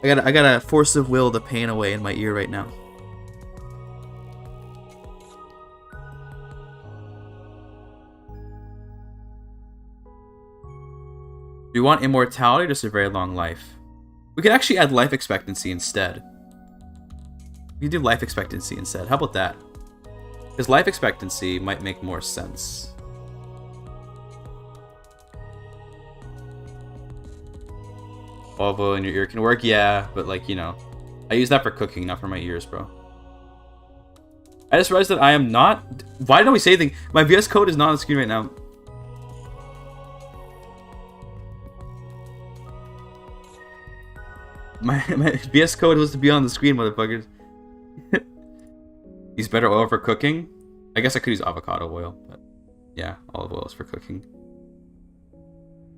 I gotta force of will the pain away in my ear right now. Do you want immortality or just a very long life? We could actually add life expectancy instead. We do life expectancy instead. How about that? Because life expectancy might make more sense. Olive oil in your ear can work, yeah, but like, you know, I use that for cooking, not for my ears, bro. I just realized that I am not. Why don't we say anything? My VS Code is not on the screen right now. My VS Code was to be on the screen, motherfuckers. Use better oil for cooking. I guess I could use avocado oil, but yeah, olive oil is for cooking.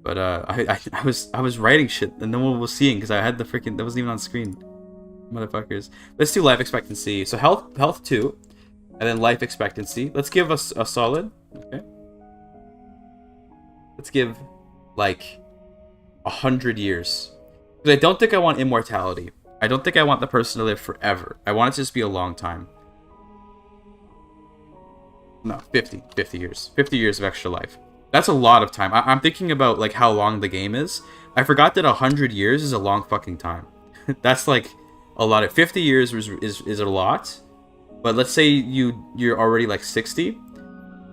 But I was writing shit and no one was seeing because I had the freaking, that wasn't even on screen. Motherfuckers. Let's do life expectancy. So health 2, and then life expectancy. Let's give us a solid. Okay. Let's give like 100 years. Because I don't think I want immortality. I don't think I want the person to live forever. I want it to just be a long time. No, 50 years. 50 years of extra life. That's a lot of time. I'm thinking about like how long the game is. I forgot that 100 years is a long fucking time. That's like a lot. Of 50 years is a lot. But let's say you're already like 60.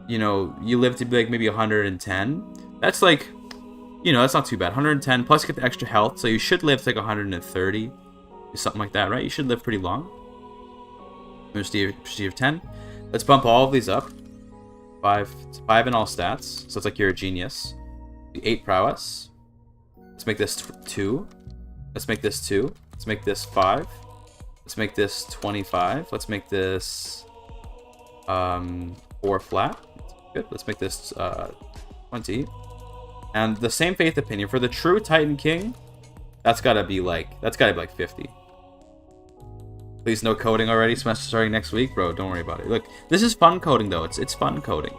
You know, you live to be like maybe 110. That's like, you know, that's not too bad. 110 plus you get the extra health, so you should live to like 130. Something like that, right? You should live pretty long. Prestige of 10. Let's bump all of these up. 5 in all stats, so it's like you're a genius. 8 prowess. Let's make this 2. Let's make this 2. Let's make this 5. Let's make this 25. Let's make this 4 flat. Good. Let's make this 20. And the same faith opinion for the true Titan King. That's gotta be like 50. Please, no coding already. Semester starting next week, bro. Don't worry about it. Look, this is fun coding though. It's fun coding.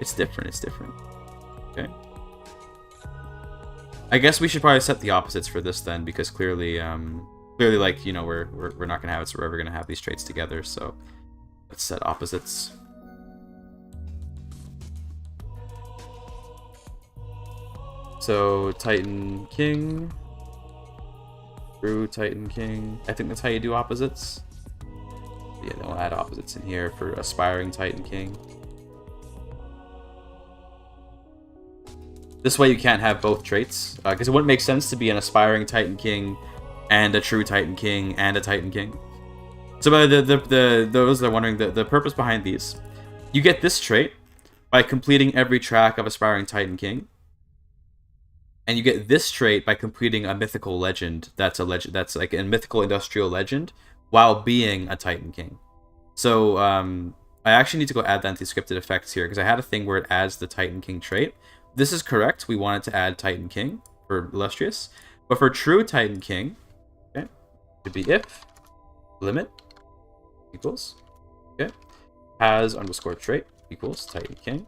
It's different. It's different. Okay. I guess we should probably set the opposites for this then, because clearly, like, you know, we're not gonna have it, so we're ever gonna have these traits together. So let's set opposites. So Titan King. True Titan King. I think that's how you do opposites. Yeah, then we'll add opposites in here for aspiring Titan King. This way you can't have both traits, because it wouldn't make sense to be an aspiring Titan King and a true Titan King and a Titan King. So by those that are wondering, the purpose behind these, you get this trait by completing every track of aspiring Titan King. And you get this trait by completing a mythical legend that's like a mythical industrial legend while being a Titan King. So I actually need to go add the anti-scripted effects here because I had a thing where it adds the Titan King trait. This is correct. We wanted to add Titan King for illustrious. But for true Titan King, okay, it would be if limit equals, okay, has underscore trait equals Titan King.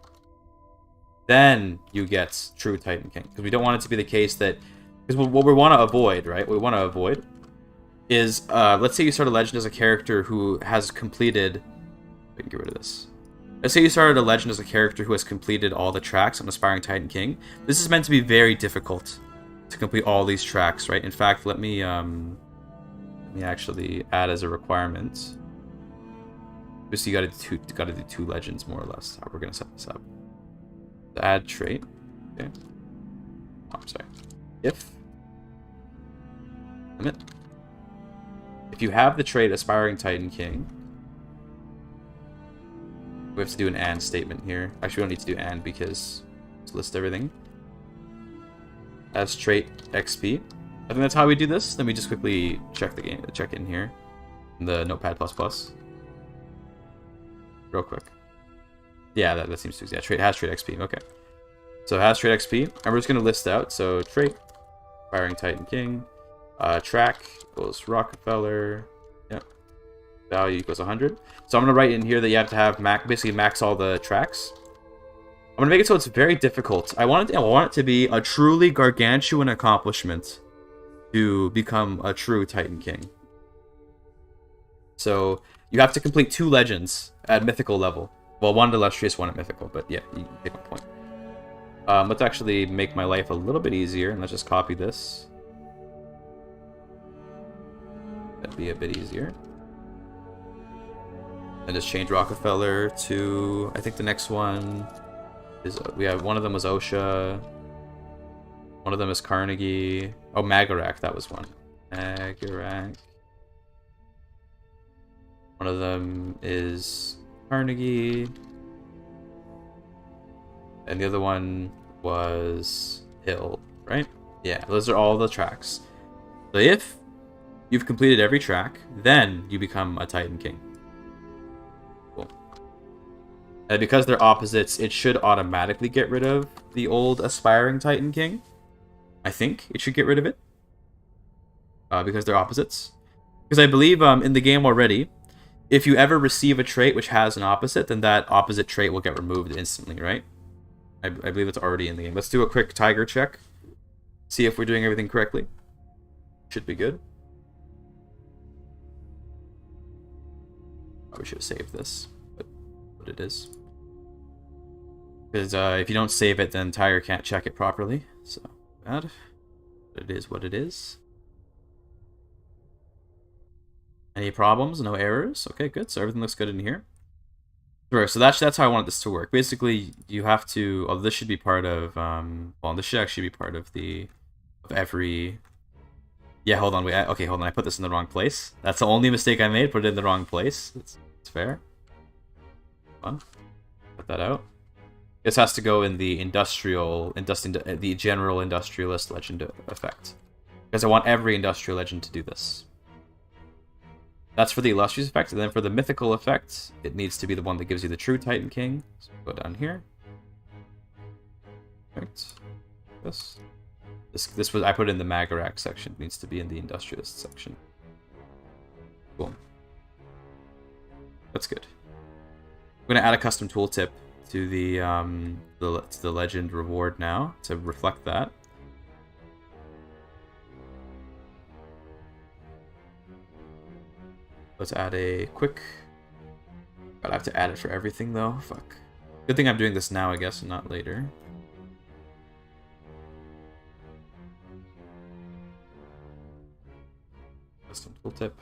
Then you get true Titan King. Because we don't want it to be the case that... Because what we want to avoid, right? What we want to avoid is... let's say you start a legend as a character who has completed... We can get rid of this. Let's say you started a legend as a character who has completed all the tracks on Aspiring Titan King. This is meant to be very difficult to complete all these tracks, right? In fact, let me actually add as a requirement. Just you gotta do 2 legends, more or less. How we're going to set this up. Add trait. Okay. Oh, I'm sorry. If limit. If you have the trait Aspiring Titan King, we have to do an AND statement here. Actually, we don't need to do AND because let's list everything. As trait XP. I think that's how we do this. Then we just quickly check the game, check in here, in the Notepad++. Real quick. Yeah, that seems to be, yeah, trait has trait XP. Okay. So has trait XP, and we're just gonna list out. So trait, Aspiring Titan King, track equals Rockefeller. Yep. Value equals 100. So I'm gonna write in here that you have to have basically max all the tracks. I'm gonna make it so it's very difficult. I want it to be a truly gargantuan accomplishment to become a true Titan King. So you have to complete 2 legends at mythical level. Well, 1 at illustrious, 1 at mythical, but yeah, you get my point. Let's actually make my life a little bit easier, and let's just copy this. That'd be a bit easier. And just change Rockefeller to, I think the next one is, we have, one of them was OSHA. One of them is Carnegie. Oh, Magarak, that was one. Magarak. One of them is Carnegie. And the other one was Hill, right? Yeah, those are all the tracks. So if you've completed every track, then you become a Titan King. Cool. And because they're opposites, it should automatically get rid of the old Aspiring Titan King. I think it should get rid of it. Because they're opposites. Because I believe in the game already, if you ever receive a trait which has an opposite, then that opposite trait will get removed instantly, right? I believe it's already in the game. Let's do a quick Tiger check. See if we're doing everything correctly. Should be good. Probably should have saved this, but it is. Because if you don't save it, then Tiger can't check it properly. So, bad. But it is what it is. Any problems? No errors? Okay, good. So everything looks good in here. So that's how I want this to work. Basically, you have to. Oh, this should be part of. Well, this should actually be part of every. Yeah, hold on. Wait. Okay, hold on. I put this in the wrong place. That's the only mistake I made. Put it in the wrong place. It's fair. Fun. Cut that out. This has to go in the the general industrialist legend effect, because I want every industrial legend to do this. That's for the illustrious effect, and then for the mythical effect, it needs to be the one that gives you the true Titan King. So go down here. Perfect. This was, I put in the Magarak section. It needs to be in the industrialist section. Cool. That's good. I'm gonna add a custom tooltip to the legend reward now to reflect that. Let's add a quick. But I have to add it for everything though. Fuck. Good thing I'm doing this now, I guess, and not later. Custom tooltip.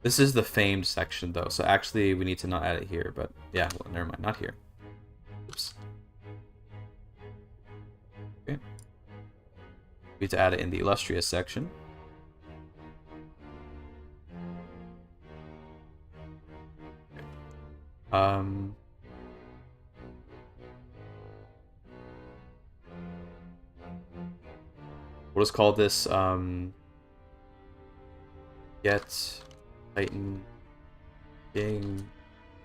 This is the famed section though, so actually we need to not add it here, but yeah, well, never mind, not here. Oops. Okay. We need to add it in the illustrious section. We'll just call this get Titan King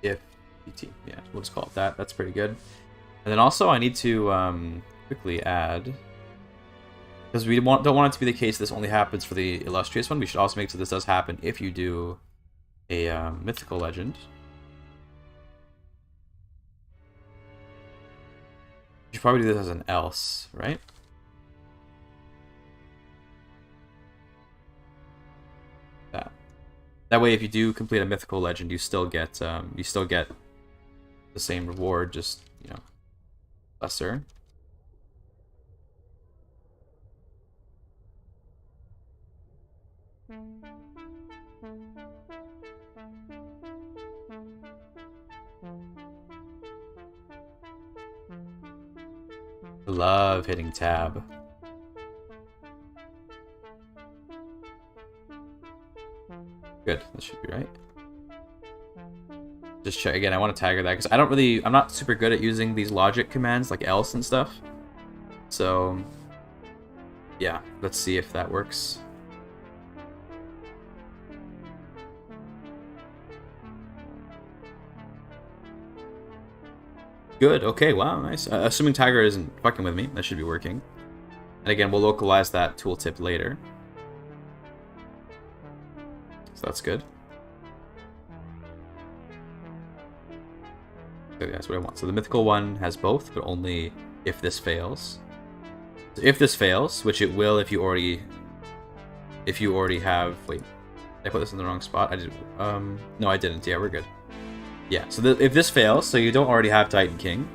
if PT. Yeah, we'll just call it that. That's pretty good. And then also I need to quickly add, because we don't want it to be the case this only happens for the illustrious one. We should also make sure this does happen if you do a mythical legend. You should probably do this as an else, right? That way, if you do complete a mythical legend, you still get the same reward, just, you know, lesser. I love hitting tab. Good. That should be right. Just check again. I want to tagger that because I'm not super good at using these logic commands like else and stuff. So yeah, let's see if that works. Good. Okay. Wow. Nice. Assuming Tiger isn't fucking with me, that should be working. And again, we'll localize that tooltip later. So that's good. So that's what I want. So the mythical one has both, but only if this fails. So if this fails, which it will if you already have. Wait, did I put this in the wrong spot? I did. No, I didn't. Yeah, we're good. Yeah. So if this fails, so you don't already have Titan King,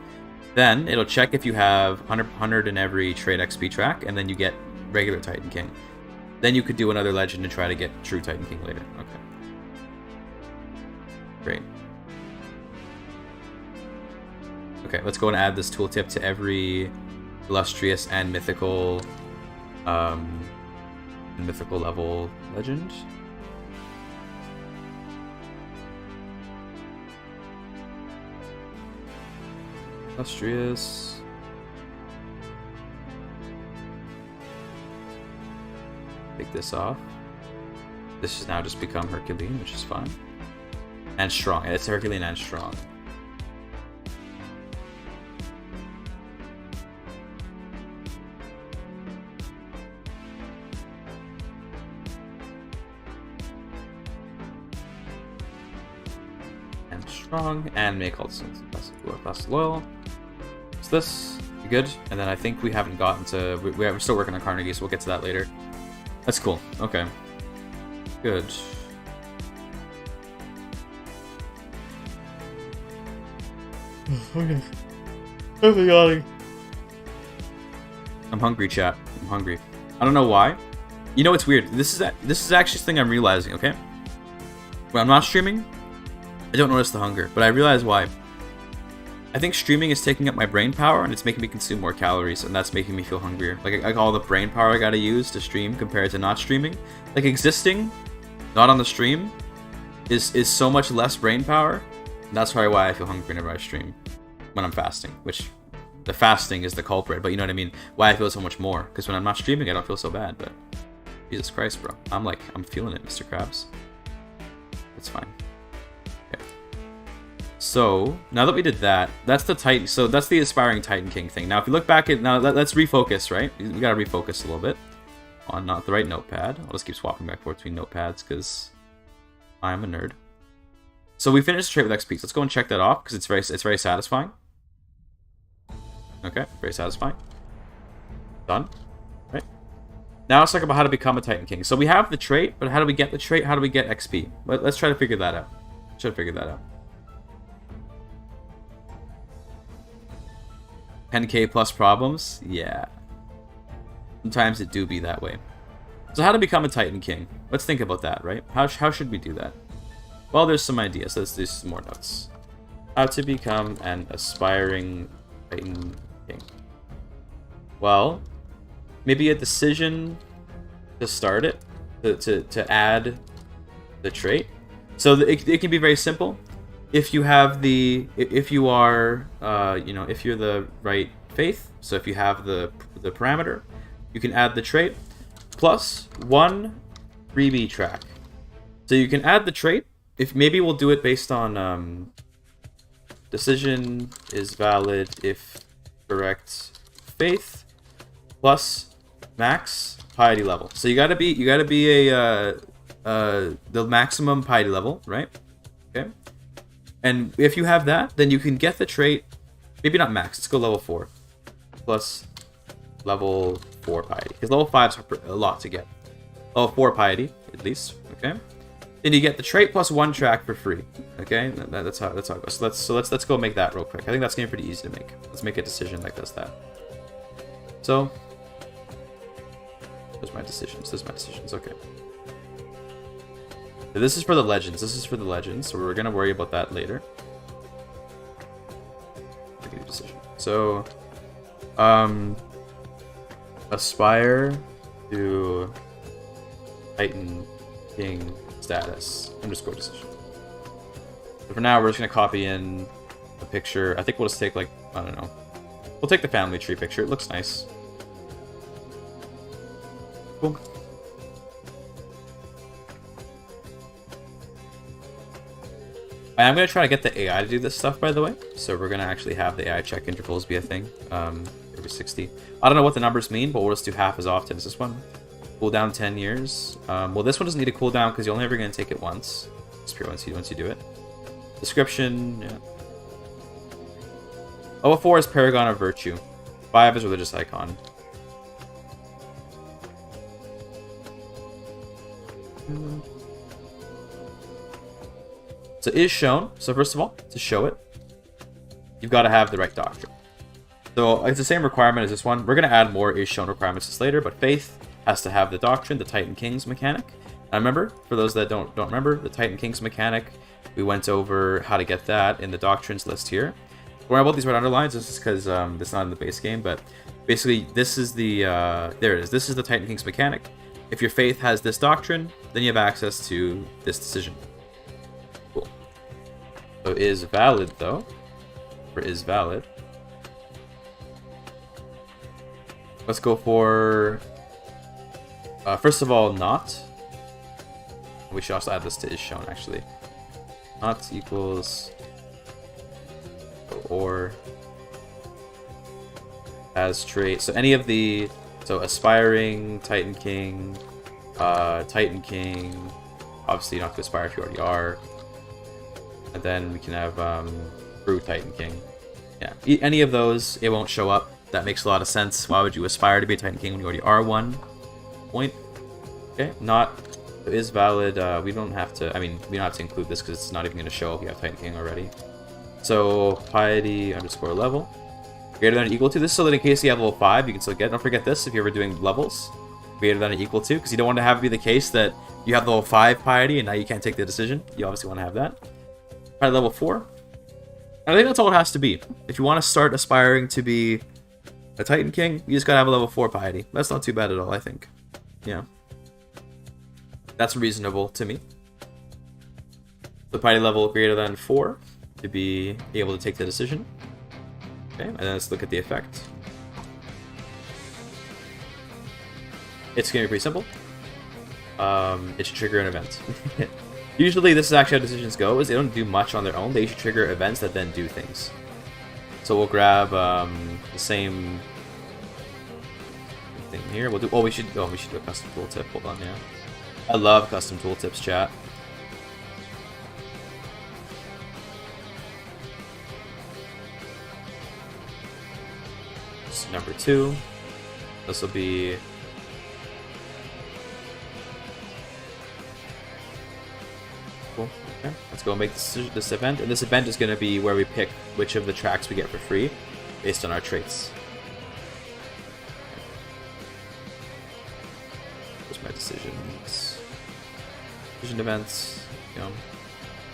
then it'll check if you have 100 in every trade XP track, and then you get regular Titan King. Then you could do another legend and try to get true Titan King later. Okay. Great. Okay, let's go and add this tooltip to every illustrious and mythical level legend. Illustrious. Take this off. This has now just become Herculean, which is fine. And strong. It's Herculean and strong. And strong. And make all the class loyal. So this, good. And then I think we haven't gotten to... We're still working on Carnegie, so we'll get to that later. That's cool. Okay. Good. Okay. I'm yawning. I'm hungry, chat. I'm hungry. I don't know why. You know, it's weird. This is actually the thing I'm realizing, okay? When I'm not streaming, I don't notice the hunger, but I realize why. I think streaming is taking up my brain power, and it's making me consume more calories, and that's making me feel hungrier. Like all the brain power I gotta use to stream compared to not streaming. Like existing, not on the stream, is so much less brain power. And that's probably why I feel hungry whenever I stream when I'm fasting. Which, the fasting is the culprit, but you know what I mean? Why I feel so much more. Because when I'm not streaming, I don't feel so bad, but... Jesus Christ, bro. I'm feeling it, Mr. Krabs. It's fine. So, now that we did that, that's the Titan. So that's the aspiring Titan King thing. Now, if you look back at now, let's refocus, right? We gotta refocus a little bit on not the right notepad. I'll just keep swapping back and forth between notepads because I'm a nerd. So we finished the trait with XP. So let's go and check that off because it's very satisfying. Okay, very satisfying. Done. Right. Now let's talk about how to become a Titan King. So we have the trait, but how do we get the trait? How do we get XP? Let's try to figure that out. Try to figure that out. 10k plus problems? Yeah. Sometimes it do be that way. So how to become a Titan King? Let's think about that, right? How should we do that? Well, there's some ideas. Let's do some more notes. How to become an aspiring Titan King. Well, maybe a decision to start it, to add the trait. So it can be very simple. If you have if you are, if you're the right faith, so if you have the parameter, you can add the trait plus 1 freebie track. So you can add the trait. If maybe we'll do it based on decision is valid if correct faith plus max piety level. So you gotta be the maximum piety level, right? Okay. And if you have that, then you can get the trait, maybe not max, let's go level 4. Plus level 4 piety. Because level 5 is a lot to get. Level 4 piety, at least, okay? Then you get the trait plus 1 track for free, okay? That's how it goes. So let's go make that real quick. I think that's going to be pretty easy to make. Let's make a decision that does that. So, there's my decisions, okay. This is for the legends. So we're gonna worry about that later. Decision. So, aspire to Titan King status underscore decision. So for now, we're just gonna copy in a picture. I think we'll just take like, I don't know. We'll take the family tree picture. It looks nice. Cool. I am going to try to get the AI to do this stuff, by the way. So we're going to actually have the AI check intervals be a thing. Every 60. I don't know what the numbers mean, but we'll just do half as often as this one. Cooldown 10 years. Well, this one doesn't need a cooldown because you're only ever going to take it once. Disappear once you do it. Description. Yeah. Level 4 is Paragon of Virtue. 5 is Religious Icon. So is shown. So first of all, to show it, you've got to have the right doctrine. So it's the same requirement as this one. We're going to add more is shown requirements this later, but faith has to have the doctrine, the Titan Kings mechanic. And remember, for those that don't remember, the Titan Kings mechanic, we went over how to get that in the doctrines list here. Don't worry about these red underlines. This is because it's not in the base game, but basically this is the, there it is. This is the Titan Kings mechanic. If your faith has this doctrine, then you have access to this decision. Cool. So is valid though, for is valid. Let's go for, first of all, not. We should also add this to is shown actually. Not equals or as trait. So any of the, so aspiring, Titan King, Titan King. Obviously you don't have to aspire if you already are. And then we can have Brew Titan King. Yeah, any of those, it won't show up. That makes a lot of sense. Why would you aspire to be a Titan King when you already are one? Point. Okay, not is valid. We don't have to, I mean, we don't have to include this because it's not even going to show if you have Titan King already. So piety underscore level. Greater than or equal to. This is so that in case you have level 5, you can still get. Don't forget this if you're ever doing levels. Greater than or equal to, because you don't want to have it be the case that you have level 5 piety and now you can't take the decision. You obviously want to have that. Piety level 4. I think that's all it has to be. If you want to start aspiring to be a Titan King, you just gotta have a level 4 piety. That's not too bad at all, I think. Yeah. That's reasonable to me. The piety level greater than 4 to be able to take the decision. Okay, and then let's look at the effect. It's gonna be pretty simple. It should trigger an event. Usually this is actually how decisions go, is they don't do much on their own. They should trigger events that then do things. So we'll grab the same thing here. We'll do. We should do a custom tooltip. Hold on, yeah. I love custom tooltips, chat. This is number 2. This will be. Cool. Okay, let's go make this event, and this event is going to be where we pick which of the tracks we get for free based on our traits. Here's my decisions. Decision events. You know.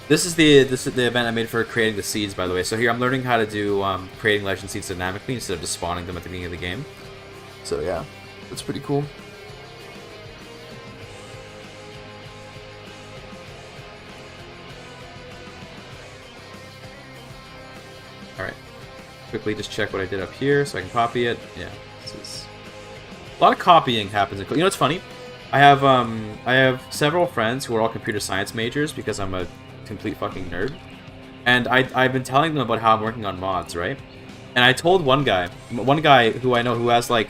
This is the event I made for creating the seeds, by the way. So here I'm learning how to do creating legend seeds dynamically instead of just spawning them at the beginning of the game. So yeah, that's pretty cool. Alright, quickly just check what I did up here so I can copy it. Yeah, this is... a lot of copying happens. You know what's funny? I have several friends who are all computer science majors because I'm a complete fucking nerd. And I've been telling them about how I'm working on mods, right? And I told one guy who I know who has like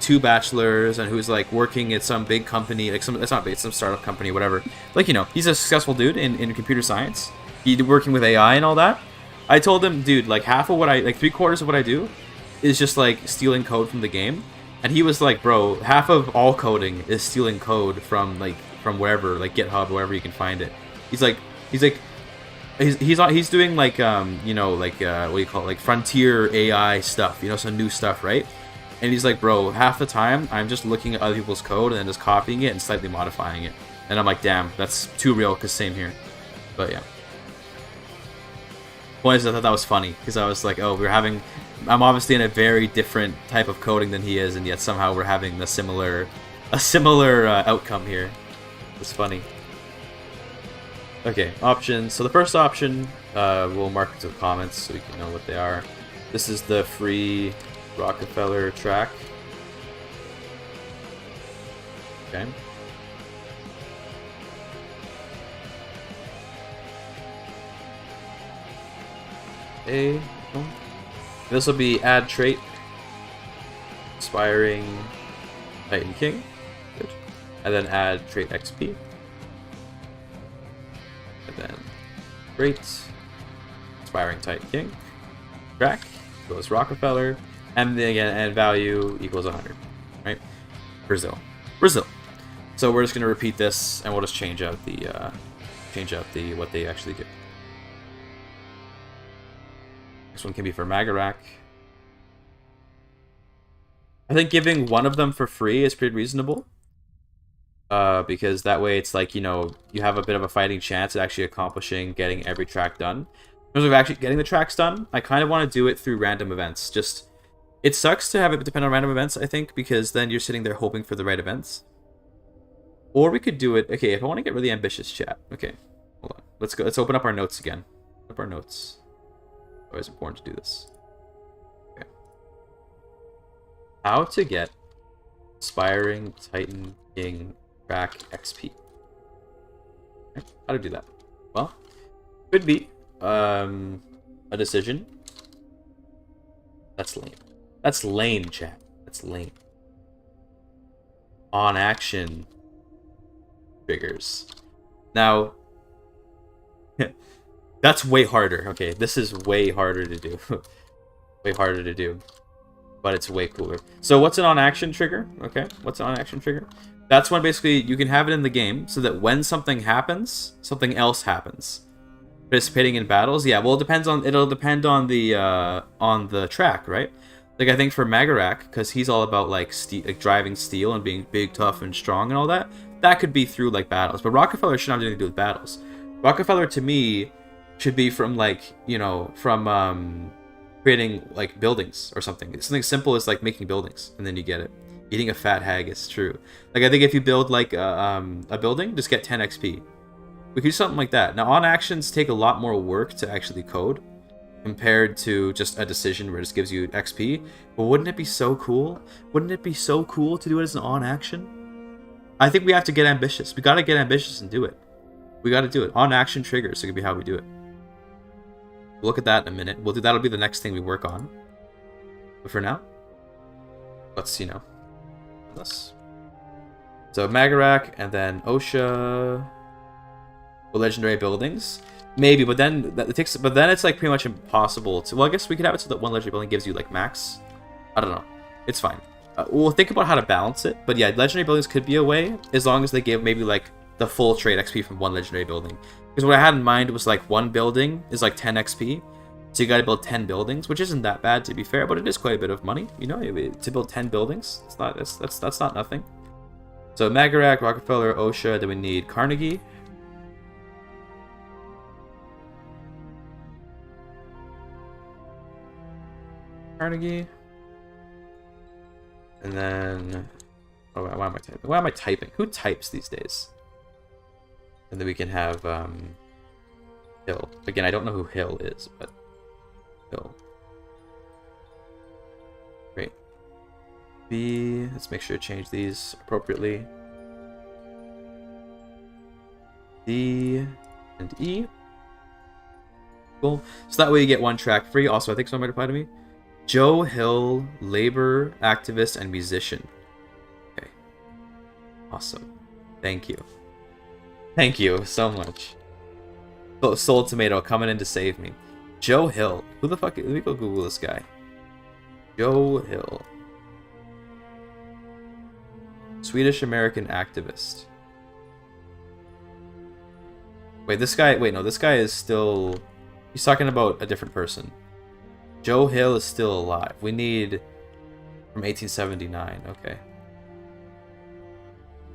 2 bachelors and who's like working at some big company, like it's not big, it's some startup company, whatever. Like, you know, he's a successful dude in computer science. He's working with AI and all that. I told him, dude, like half of what I, like 3/4 of what I do is just like stealing code from the game. And he was like, bro, half of all coding is stealing code from wherever, like GitHub, wherever you can find it. He's doing like, you know, like, what do you call it? Like frontier AI stuff, you know, some new stuff, right? And he's like, bro, half the time I'm just looking at other people's code and then just copying it and slightly modifying it. And I'm like, damn, that's too real, because same here. But yeah. Point is, I thought that was funny because I was like, oh, I'm obviously in a very different type of coding than he is, and yet somehow we're having a similar outcome here. It's funny. Okay, options. So the first option, we'll mark it to the comments so we can know what they are. This is the free Rockefeller track. Okay. This will be add trait, Inspiring Titan King. Good. And then add trait XP. And then trait, Inspiring Titan King. Track equals Rockefeller. And then again, and value equals 100. Right? Brazil. So we're just gonna repeat this, and we'll just change out the what they actually do. This one can be for Magarak. I think giving one of them for free is pretty reasonable. Because that way it's like, you know, you have a bit of a fighting chance at actually accomplishing getting every track done. In terms of actually getting the tracks done, I kind of want to do it through random events. Just, it sucks to have it depend on random events, I think, because then you're sitting there hoping for the right events. Or we could do it, okay, if I want to get really ambitious, chat. Okay, hold on. Let's go, let's open up our notes again. Open up our notes. Always important to do this. Okay. How to get Inspiring Titan King track XP. Okay. How to do that? Well, could be a decision. That's lame. That's lame, chat. That's lame. On action triggers. Now, that's way harder. Okay, this is way harder to do. Way harder to do. But it's way cooler. So what's an on-action trigger? Okay, what's an on-action trigger? That's when basically you can have it in the game so that when something happens, something else happens. Participating in battles? Yeah, well, it'll depend on the track, right? Like, I think for Magarak, because he's all about, like, driving steel and being big, tough, and strong and all that, that could be through, like, battles. But Rockefeller should not have anything to do with battles. Rockefeller, to me, should be from, like, you know, from creating, like, buildings or something. It's something simple as, like, making buildings, and then you get it. Eating a fat hag is true. Like, I think if you build, like, a building, just get 10 XP. We could do something like that. Now, on-actions take a lot more work to actually code compared to just a decision where it just gives you XP. But wouldn't it be so cool? Wouldn't it be so cool to do it as an on-action? I think we have to get ambitious. We gotta get ambitious and do it. We gotta do it. On-action triggers, so it could be how we do it. We'll look at that in a minute. That'll be the next thing we work on. But for now, let's, you know, this. So Magarak and then OSHA. Legendary buildings, maybe, but then it's like pretty much impossible to. Well, I guess we could have it so that one legendary building gives you like max. I don't know. It's fine. We'll think about how to balance it. But yeah, legendary buildings could be a way as long as they give maybe like the full trade XP from one legendary building. Because what I had in mind was like one building is like 10 XP, so you got to build 10 buildings, which isn't that bad to be fair, but it is quite a bit of money. You know, to build 10 buildings, that's not nothing. So Magarak, Rockefeller, OSHA. Then we need Carnegie. Carnegie, and then why am I typing? Why am I typing? Who types these days? And then we can have Hill. Again, I don't know who Hill is, but Hill. Great. B. Let's make sure to change these appropriately. D and E. Cool. So that way you get one track free. Also, I think someone might reply to me. Joe Hill, labor, activist, and musician. Okay. Awesome. Thank you. Thank you so much. Soul Tomato coming in to save me. Joe Hill. Who the fuck? Let me go Google this guy. Joe Hill. Swedish-American activist. Wait, this guy... Wait, no, this guy is still... He's talking about a different person. Joe Hill is still alive. We need from 1879. Okay.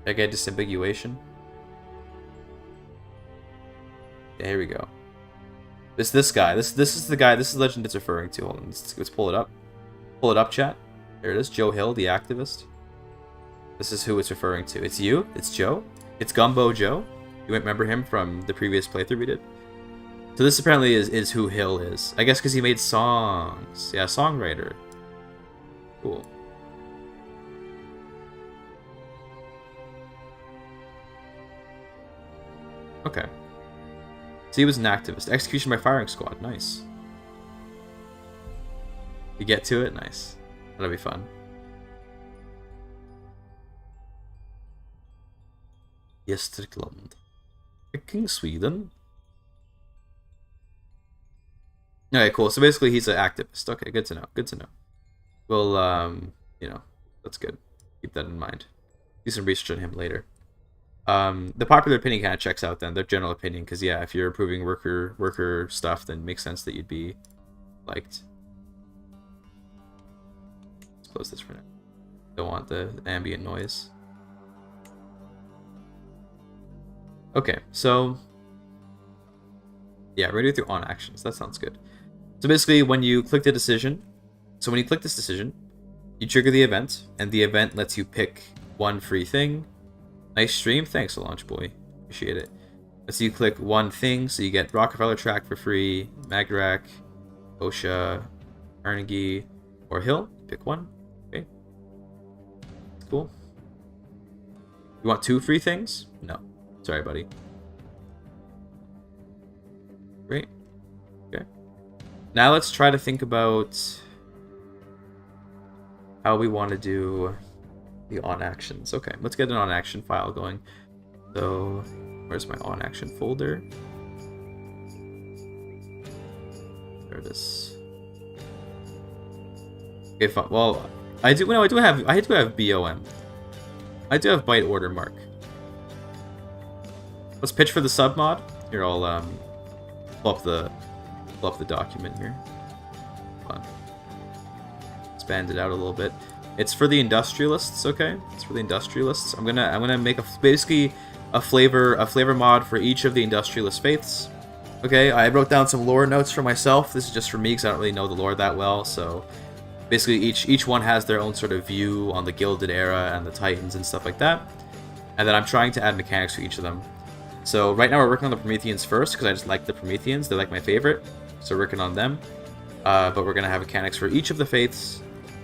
Did I get disambiguation? Yeah, here we go. This guy. This is the guy. This is the legend it's referring to. Hold on. Let's pull it up. Pull it up, chat. There it is. Joe Hill, the activist. This is who it's referring to. It's you. It's Joe. It's Gumbo Joe. You might remember him from the previous playthrough we did. So this apparently is who Hill is. I guess because he made songs. Yeah, songwriter. Cool. Okay. So he was an activist. Execution by firing squad. Nice. You get to it? Nice. That'll be fun. Gästrikland. Picking Sweden? Okay, cool. So basically he's an activist. Okay, good to know. Good to know. Well, you know, that's good. Keep that in mind. Do some research on him later. The popular opinion kind of checks out then, the general opinion, because yeah, if you're improving worker stuff, then it makes sense that you'd be liked. Let's close this for now. Don't want the ambient noise. Okay, so yeah, we're gonna do on actions. That sounds good. So basically, when you click the decision, so when you click this decision, you trigger the event, and the event lets you pick one free thing. Nice stream, thanks, Launch Boy. Appreciate it. So you click one thing, so you get Rockefeller track for free, Magrak, OSHA, Carnegie, or Hill. Pick one. Okay. Cool. You want 2 free things? No. Sorry, buddy. Great. Okay. Now let's try to think about how we want to do the on actions. Okay, let's get an on action file going. So, where's my on action folder? There it is. Okay, fine. Well, I do have BOM. I do have byte order mark. Let's pitch for the sub mod. Here, I'll pull up the document here. Fun. Expand it out a little bit. It's for the industrialists, okay? It's for the industrialists. I'm gonna make basically a flavor mod for each of the industrialist faiths. Okay, I wrote down some lore notes for myself. This is just for me because I don't really know the lore that well. So basically, each one has their own sort of view on the Gilded Era and the Titans and stuff like that. And then I'm trying to add mechanics for each of them. So right now we're working on the Prometheans first because I just like the Prometheans. They're like my favorite. So we're working on them. But we're gonna have mechanics for each of the faiths.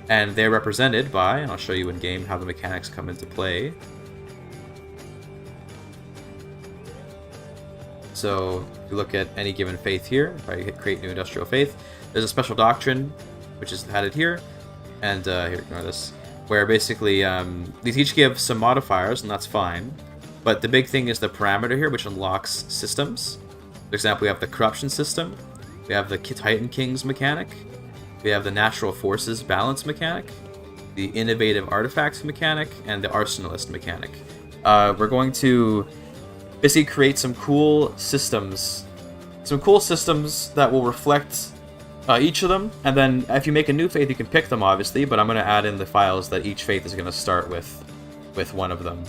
And they're represented by, and I'll show you in game how the mechanics come into play. So if you look at any given faith here, if I hit create new industrial faith, there's a special doctrine, which is added here, and here, ignore this, where basically these each give some modifiers, and that's fine. But the big thing is the parameter here, which unlocks systems. For example, we have the corruption system, we have the Titan Kings mechanic, we have the natural forces balance mechanic, the innovative artifacts mechanic, and the arsenalist mechanic. We're going to basically create some cool systems that will reflect each of them, and then if you make a new faith, you can pick them, obviously, but I'm going to add in the files that each faith is going to start with one of them.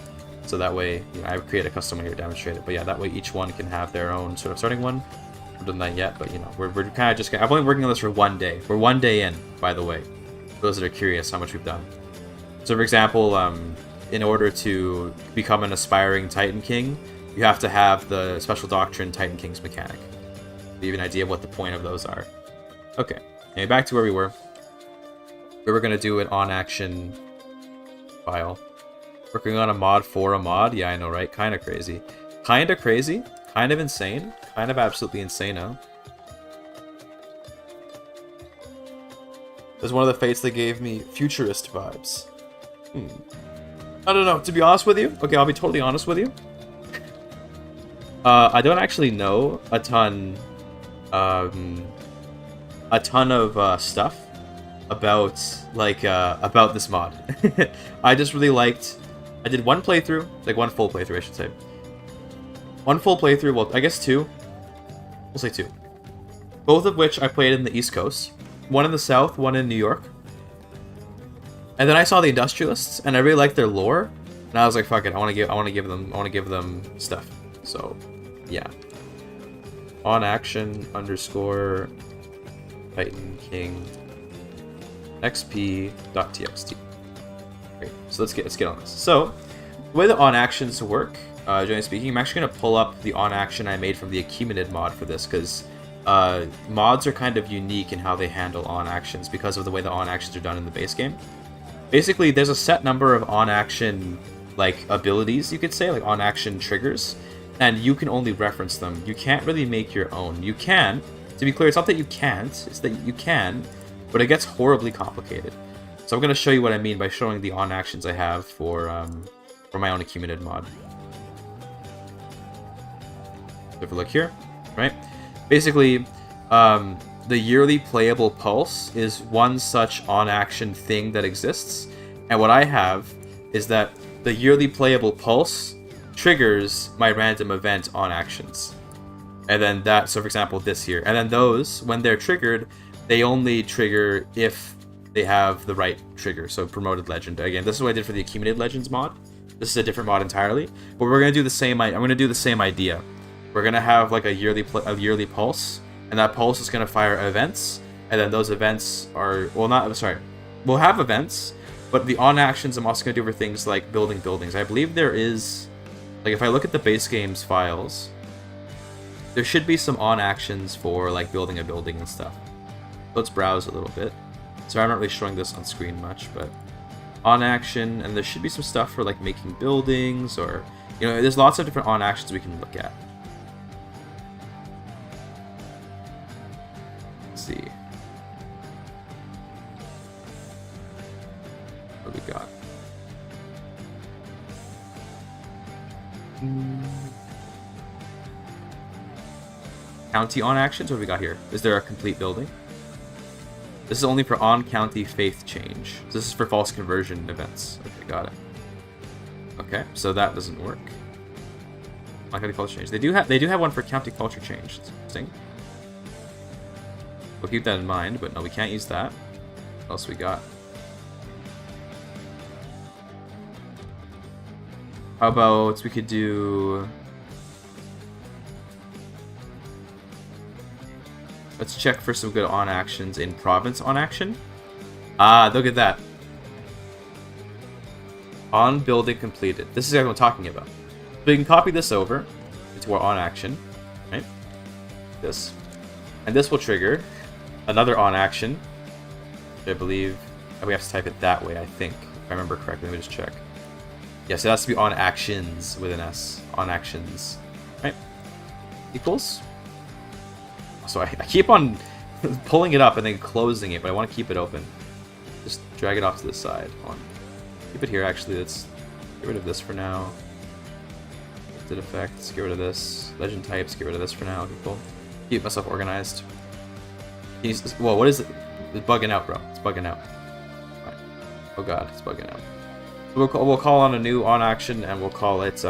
So that way, you know, I create a custom one here to demonstrate it, but yeah, that way each one can have their own sort of starting one. I haven't done that yet, but you know, we're kind of just... I've only been working on this for 1 day. We're 1 day in, by the way, for those that are curious how much we've done. So for example, in order to become an aspiring Titan King, you have to have the Special Doctrine Titan Kings mechanic. To give you an idea of what the point of those are. Okay, anyway, back to where we were. We were going to do an on-action file. Working on a mod for a mod? Yeah, I know, right? Kind of crazy. Kind of crazy? Kind of insane? Kind of absolutely insane-o. There's one of the fates that gave me futurist vibes. I don't know, to be honest with you. Okay, I'll be totally honest with you. I don't actually know a ton of stuff about about this mod. I just really liked. I did one playthrough, like one full playthrough, I should say. One full playthrough. Well, I guess 2. We'll say 2. Both of which I played in the East Coast. One in the South, one in New York. And then I saw the Industrialists, and I really liked their lore. And I was like, fuck it, I want to give them stuff. So, yeah. On action _ Titan King XP.txt. Okay, so let's get on this. So, the way the on actions work, generally speaking. I'm actually going to pull up the on action I made from the accumulated mod for this, because mods are kind of unique in how they handle on actions because of the way the on actions are done in the base game. Basically, there's a set number of on action like abilities, you could say, like on action triggers, and you can only reference them. You can't really make your own. You can, to be clear, it's not that you can't, it's that you can, but it gets horribly complicated. So I'm going to show you what I mean by showing the on actions I have for my own accumulated mod. So if we look here, right? Basically, the yearly playable pulse is one such on-action thing that exists, and what I have is that the yearly playable pulse triggers my random event on actions. And then that, so for example, this here, and then those, when they're triggered, they only trigger if they have the right trigger. So promoted legend. Again, this is what I did for the accumulated legends mod. This is a different mod entirely, but we're gonna do the same. I'm gonna do the same idea. We're gonna have like a yearly pulse, and that pulse is gonna fire events, and then those events are we'll have events, but the on actions I'm also gonna do for things like building buildings. I believe there is, like, if I look at the base game's files, there should be some on actions for like building a building and stuff. Let's browse a little bit. So I'm not really showing this on screen much, but on action, and there should be some stuff for like making buildings, or there's lots of different on actions we can look at. Let's see what we got. County on actions. What do we got here? Is there a complete building? This is only for on-county faith change. This is for false conversion events. Okay, got it. Okay, so that doesn't work. On-county culture change. They do have one for county culture change. That's interesting. We'll keep that in mind, but no, we can't use that. What else we got? How about we could do... Let's check for some good on actions in province on action. Ah, look at that. On building completed. This is what I'm talking about. So we can copy this over into our on action, right? This. And this will trigger another on action. I believe we have to type it that way, I think. If I remember correctly, let me just check. Yes, it has to be on actions with an S. On actions. Right? Equals. So I keep on pulling it up and then closing it, but I want to keep it open. Just drag it off to the side. Keep it here, actually. Let's get rid of this for now. Did effects, get rid of this. Legend types, get rid of this for now. Okay, cool. Keep myself organized. Whoa, what is it? It's bugging out, bro. It's bugging out. Right. Oh god, it's bugging out. So we'll call on a new on action, and we'll call it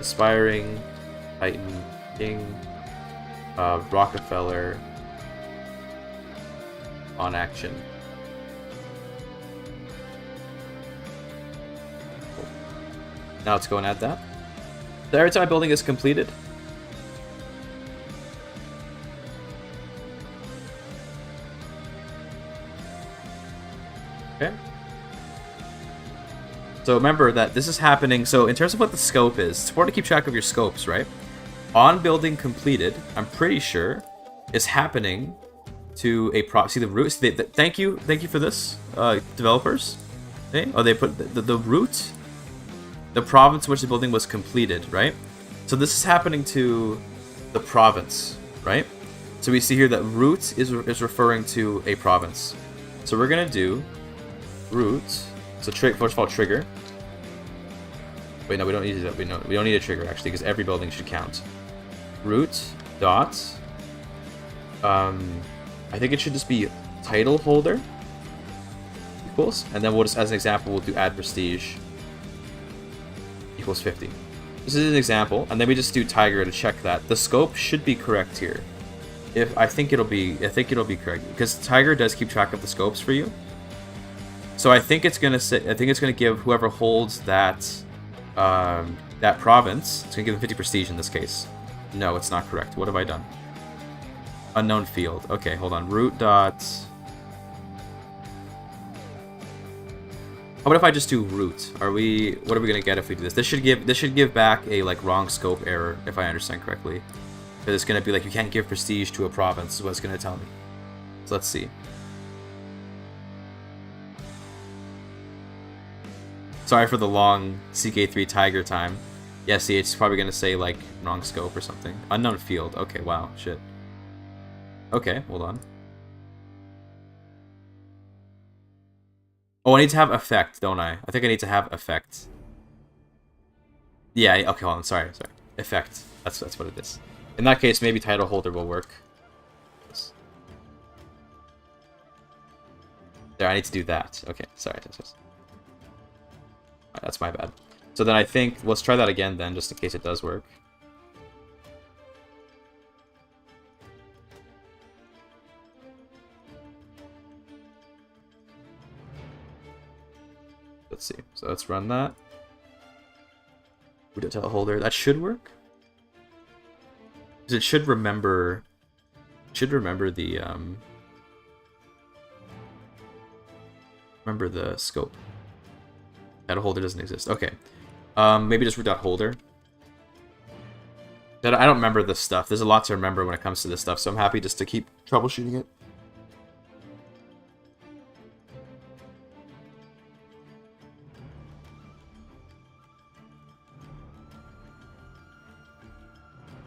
Aspiring Titan King Rockefeller on action. Cool. Now let's go and add that. So every time a building is completed, okay. So remember that this is happening. So in terms of what the scope is, it's important to keep track of your scopes, right? On building completed, I'm pretty sure, is happening to a see the root. Thank you for this, developers. Okay? Oh, they put the root, the province which the building was completed, right? So this is happening to the province, right? So we see here that root is referring to a province. So we're gonna do root. So first of all, trigger. Wait, no, we don't need that. We don't need a trigger actually, because every building should count. Root dot. I think it should just be title holder equals, and then we'll just, as an example, we'll do add prestige equals 50. This is an example, and then we just do tiger to check that the scope should be correct here. I think it'll be correct, because tiger does keep track of the scopes for you. So I think it's gonna give whoever holds that that province, it's gonna give them 50 prestige in this case. No, it's not correct. What have I done? Unknown field. Okay, hold on. Root dot. How about if I just do root? What are we gonna get if we do this? This should give back a like wrong scope error, if I understand correctly. Because it's gonna be like you can't give prestige to a province, is what it's gonna tell me. So let's see. Sorry for the long CK3 Tiger time. Yeah, see, it's probably gonna say like wrong scope or something. Unknown field. Okay, wow, shit. Okay, hold on. Oh, I need to have effect, don't I? I think I need to have effect. Yeah, okay, hold on, sorry. Effect. That's what it is. In that case, maybe title holder will work. There, I need to do that. Okay, sorry. That's my bad. So then I think, let's try that again then, just in case it does work. Let's see. So let's run that. Root title holder. That should work. Because it should remember the remember the scope. Title holder doesn't exist. Okay. Maybe just root.holder. I don't remember this stuff. There's a lot to remember when it comes to this stuff, so I'm happy just to keep troubleshooting it.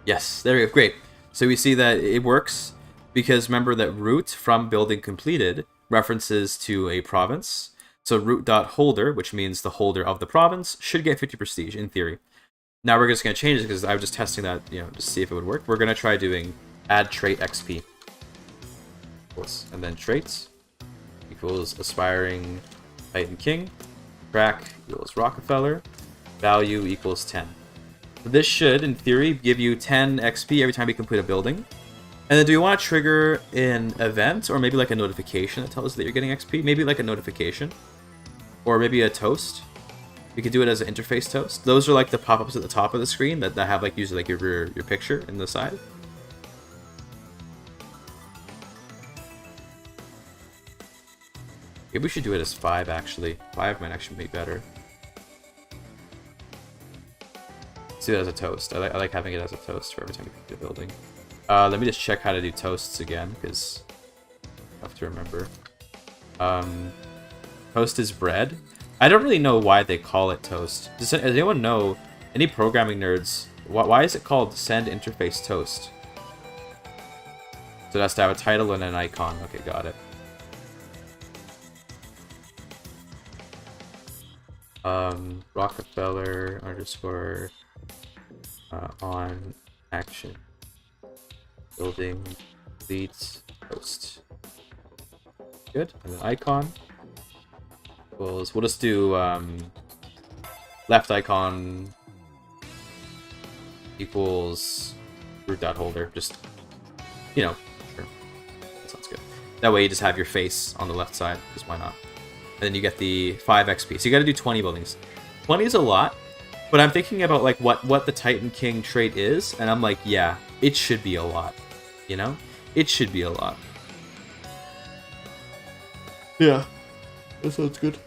Yes, there we go. Great. So we see that it works because remember that root from building completed references to a province. So root.holder, which means the holder of the province, should get 50 prestige in theory. Now we're just going to change it because I was just testing that, just to see if it would work. We're going to try doing add trait XP. And then traits equals aspiring Titan King. Track equals Rockefeller. Value equals 10. This should, in theory, give you 10 XP every time you complete a building. And then do you want to trigger an event or maybe like a notification that tells us that you're getting XP? Maybe like a notification. Or maybe a toast. We could do it as an interface toast. Those are like the pop-ups at the top of the screen that have like usually like your picture in the side. Maybe we should do it as 5 actually. 5 might actually be better. Let's do it as a toast. I like having it as a toast for every time you complete a building. Let me just check how to do toasts again, because I have to remember. Toast is bread. I don't really know why they call it toast. Does anyone know, any programming nerds, why is it called send interface toast? So it has to have a title and an icon. Okay, got it. Rockefeller underscore on action. Building leads post. Good. And then icon equals, we'll just do left icon equals root.holder. Just, sure. That sounds good. That way you just have your face on the left side, because why not? And then you get the 5 XP. So you got to do 20 buildings. 20 is a lot, but I'm thinking about like what the Titan King trait is, and I'm like, yeah, it should be a lot. It should be a lot. Yeah, that sounds good.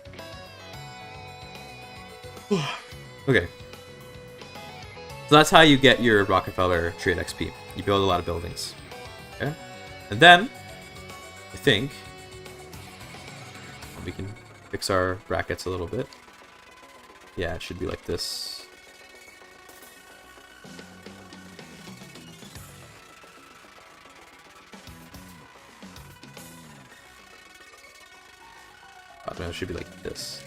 Okay. So that's how you get your Rockefeller trait XP. You build a lot of buildings. Okay? And then, I think, we can fix our brackets a little bit. Yeah, it should be like this. No, it should be like this.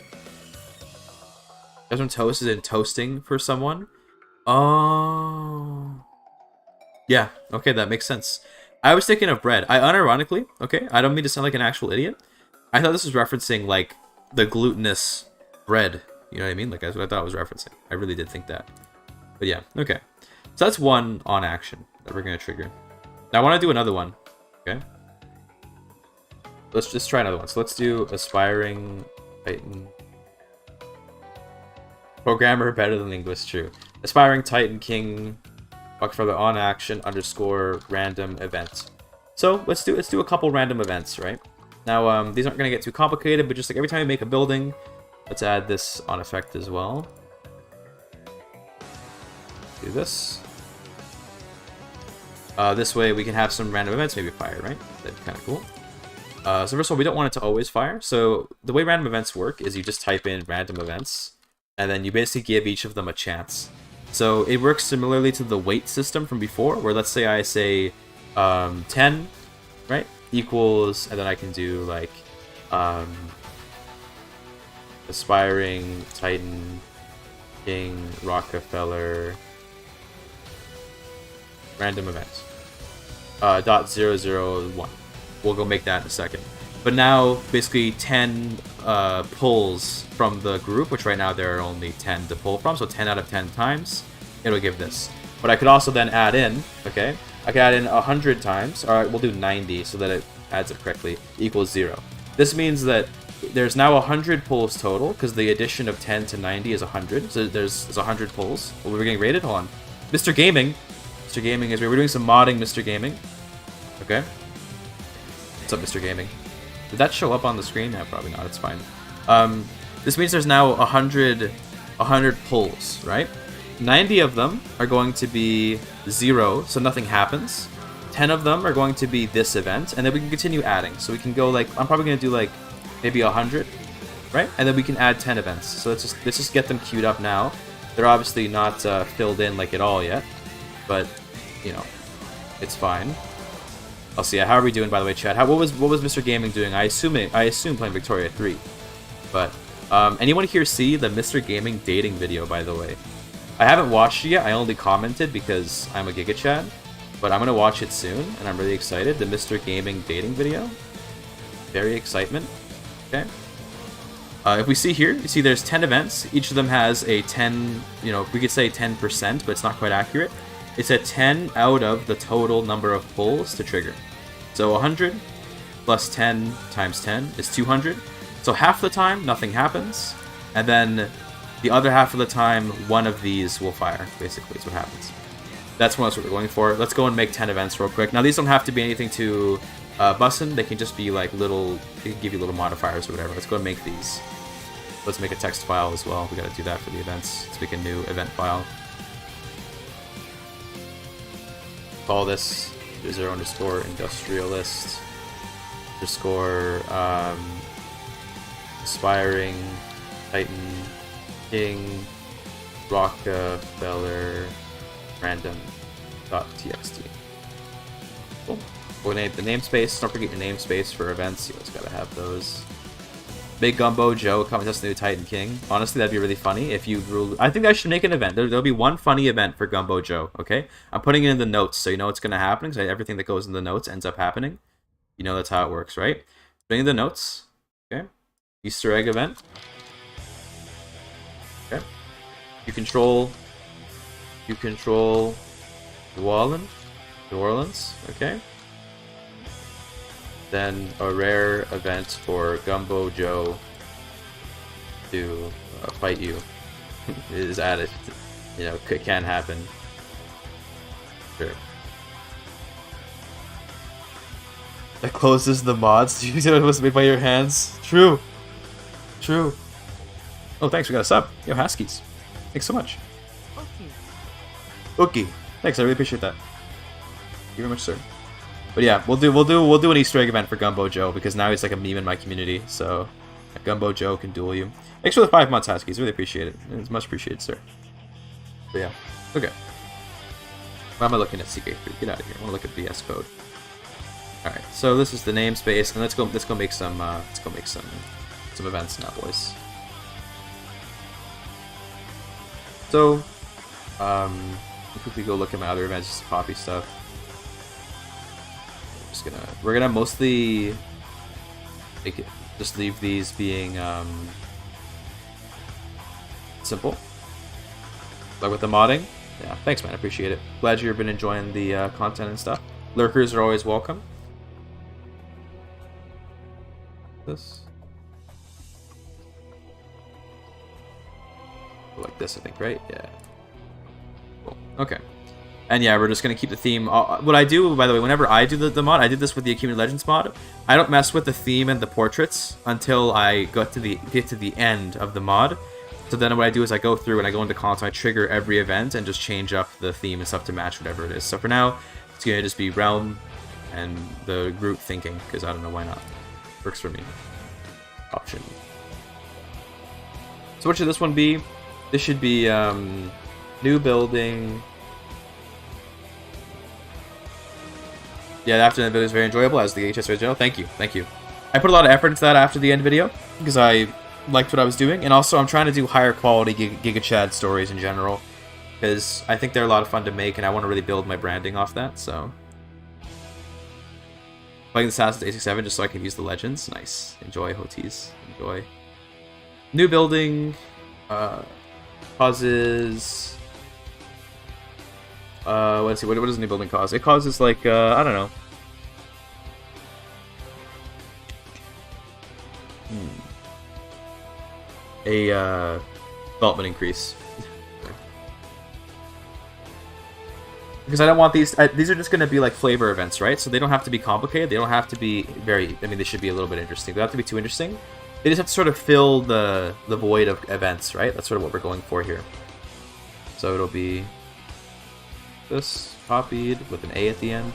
That's when toast is in toasting for someone. Oh. Yeah, okay, that makes sense. I was thinking of bread. I unironically, okay, I don't mean to sound like an actual idiot. I thought this was referencing, like, the glutinous bread. You know what I mean? Like, that's what I thought it was referencing. I really did think that. But yeah, okay. So that's one on action that we're going to trigger. Now I want to do another one, okay? Let's just try another one. So let's do aspiring Titan. Programmer better than linguist, true. Aspiring Titan King, Rockefeller on action underscore random event. So let's do a couple random events, right? Now these aren't gonna get too complicated, but just like every time you make a building, Let's add this on effect as well. Do this. This way we can have some random events maybe fire, right? That'd be kind of cool. So first of all, we don't want it to always fire. So the way random events work is you just type in random events, and then you basically give each of them a chance. So it works similarly to the weight system from before, where let's say I say 10, right, equals, and then I can do like aspiring, Titan, King, Rockefeller, random event, .001. We'll go make that in a second. But now, basically 10 pulls from the group, which right now there are only 10 to pull from, so 10 out of 10 times, it'll give this. But I could also then add in, okay, I could add in 100 times, alright, we'll do 90 so that it adds it correctly, equals 0. This means that there's now 100 pulls total, because the addition of 10 to 90 is 100, so there's 100 pulls. Well, we're getting rated? Hold on. Mr. Gaming. Mr. Gaming is we're doing some modding, Mr. Gaming. Okay. What's up, Mr. Gaming? Did that show up on the screen? No, probably not. It's fine. This means there's now 100 pulls, right? 90 of them are going to be 0, so nothing happens. 10 of them are going to be this event, and then we can continue adding. So we can go like, I'm probably going to do like maybe 100, right? And then we can add 10 events. So let's just get them queued up now. They're obviously not filled in like at all yet, but you know, it's fine. I'll see. How are we doing, by the way, chat? What was Mr. Gaming doing? I assume playing Victoria 3. But anyone here see the Mr. Gaming dating video, by the way? I haven't watched it yet. I only commented because I'm a GIGACHAD. But I'm gonna watch it soon, and I'm really excited. The Mr. Gaming dating video. Very excitement. Okay. If we see here, you see there's 10 events. Each of them has a 10, you know, we could say 10%, but it's not quite accurate. It's a 10 out of the total number of pulls to trigger. So 100 plus 10 times 10 is 200. So half the time, nothing happens. And then the other half of the time, one of these will fire, basically, is what happens. That's what we're going for. Let's go and make 10 events real quick. Now, these don't have to be anything too bussin'. They can just be like little, they can give you little modifiers or whatever. Let's go and make these. Let's make a text file as well. We gotta do that for the events. Let's make a new event file. Call this user underscore industrialist underscore aspiring Titan King Rockefeller random.txt. Cool. We'll name the namespace. Don't forget your namespace for events. You always gotta have those. Big Gumbo Joe coming to us new Titan King. Honestly, that'd be really funny if you rule. I think I should make an event. There'll be one funny event for Gumbo Joe, okay? I'm putting it in the notes so you know what's going to happen, because everything that goes in the notes ends up happening. You know that's how it works, right? Putting in the notes, okay? Easter egg event. Okay. You control New Orleans, okay? Then a rare event for Gumbo Joe to fight you is added. You know, it can happen. Sure. That closes the mods. You said it was made by your hands. True. True. Oh, thanks. We got a sub. Yo, Haskies. Thanks so much. Okay. Thanks. I really appreciate that. Thank you very much, sir. But yeah, we'll do an Easter egg event for Gumbo Joe, because now he's like a meme in my community. So Gumbo Joe can duel you. Thanks for the 5 months, Huskies. Really appreciate it. It's much appreciated, sir. But yeah, okay. Why am I looking at CK3? Get out of here. I want to look at VS Code. All right. So this is the namespace, and let's go make some events now, boys. So, I'll quickly go look at my other events, just copy stuff. We're gonna mostly just leave these being simple. Like with the modding. Yeah, thanks man, I appreciate it. Glad you've been enjoying the content and stuff. Lurkers are always welcome. This. Like this, I think, right? Yeah. Cool. Okay. And yeah, we're just going to keep the theme. What I do, by the way, whenever I do the mod, I did this with the Accumulated Legends mod. I don't mess with the theme and the portraits until I get to the end of the mod. So then what I do is I go through and I go into console, I trigger every event and just change up the theme and stuff to match whatever it is. So for now, it's going to just be Realm and the group thinking, because I don't know why not. Works for me. Option. So what should this one be? This should be new building. Yeah, the after the video is very enjoyable as the HS original. Thank you, thank you. I put a lot of effort into that after the end video because I liked what I was doing, and also I'm trying to do higher quality GIGACHAD stories in general because I think they're a lot of fun to make, and I want to really build my branding off that. So, playing the Assassin's 867 just so I can use the legends. Nice. Enjoy, Hoties. Enjoy. New building causes. Let's see. What does new building cause? It causes like I don't know. A development increase. Because I don't want these. These are just going to be like flavor events, right? So they don't have to be complicated. They don't have to be very. I mean, they should be a little bit interesting. They don't have to be too interesting. They just have to sort of fill the void of events, right? That's sort of what we're going for here. So it'll be this copied with an A at the end.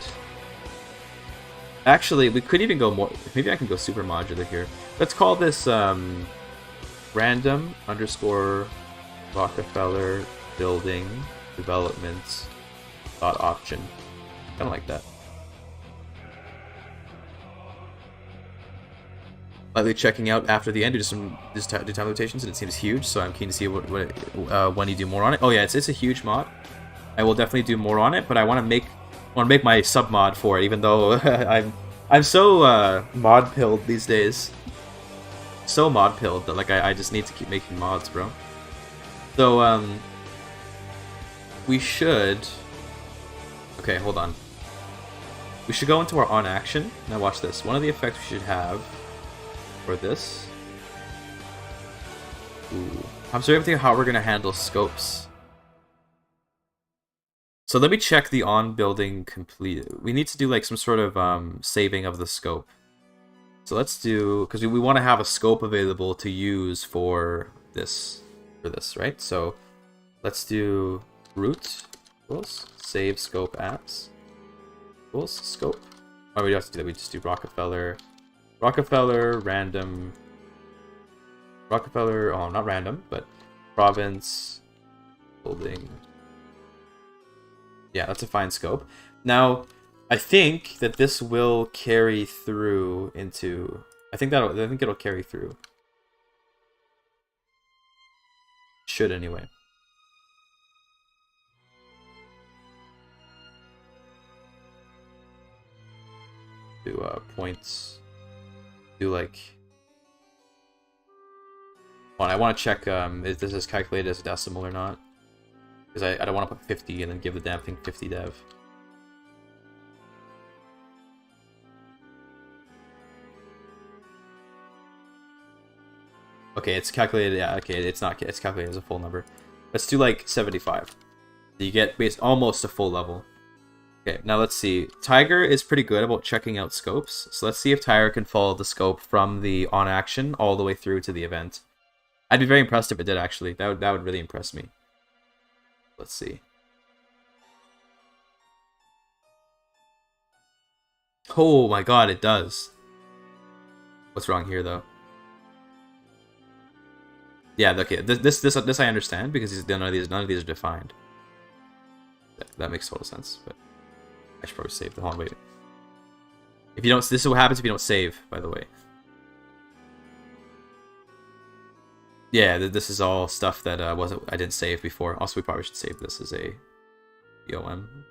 Actually, we could even go more. Maybe I can go super modular here. Let's call this random underscore Rockefeller building development dot option. Kind of like that. Lightly checking out after the end, do some do time limitations, and it seems huge. So I'm keen to see when you do more on it. Oh yeah, it's a huge mod. I will definitely do more on it, but I want to make my sub mod for it, even though I'm so mod pilled these days. So mod pilled that like I just need to keep making mods, bro. So we should. Okay, hold on. We should go into our on action. Now watch this. One of the effects we should have for this. Ooh. I'm starting to think how we're gonna handle scopes. So let me check the on building complete. We need to do like some sort of saving of the scope. So let's do, because we want to have a scope available to use for this, right? So let's do root equals save scope apps equals scope. Oh, we don't have to do that. We just do Rockefeller random. Rockefeller. Oh, not random, but province building. Yeah, that's a fine scope. Now, I think that this will carry through into. I think it'll carry through. Should anyway. Do points. Do like. Well, I want to check if this is calculated as a decimal or not. Because I don't want to put 50 and then give the damn thing 50 dev. Okay, it's calculated. Yeah, okay, it's not. It's calculated as a full number. Let's do like 75. You get almost a full level. Okay, now let's see. Tiger is pretty good about checking out scopes. So let's see if Tiger can follow the scope from the on action all the way through to the event. I'd be very impressed if it did, actually. That would really impress me. Let's see. Oh my god, it does. What's wrong here, though? Yeah, okay. This I understand because none of these are defined. That makes total sense. But I should probably save the whole. Wait. If you don't, this is what happens if you don't save. By the way. Yeah, this is all stuff that I didn't save before. Also, we probably should save this as a BOM.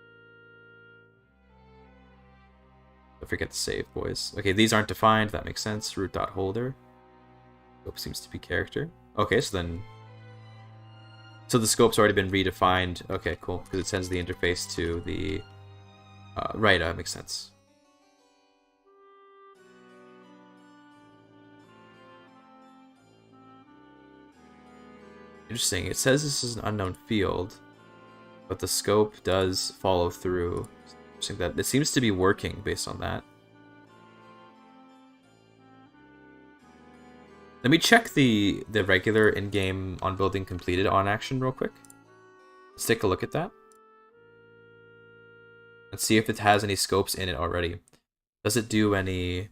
Don't forget to save, boys. Okay, these aren't defined. That makes sense. Root.holder. Scope seems to be character. Okay, so then. So the scope's already been redefined. Okay, cool. Because it sends the interface to the. Right, makes sense. Interesting. It says this is an unknown field. but the scope does follow through. So that it seems to be working based on that. Let me check the regular in-game on building completed on action real quick. Let's take a look at that. Let's see if it has any scopes in it already. Does it do any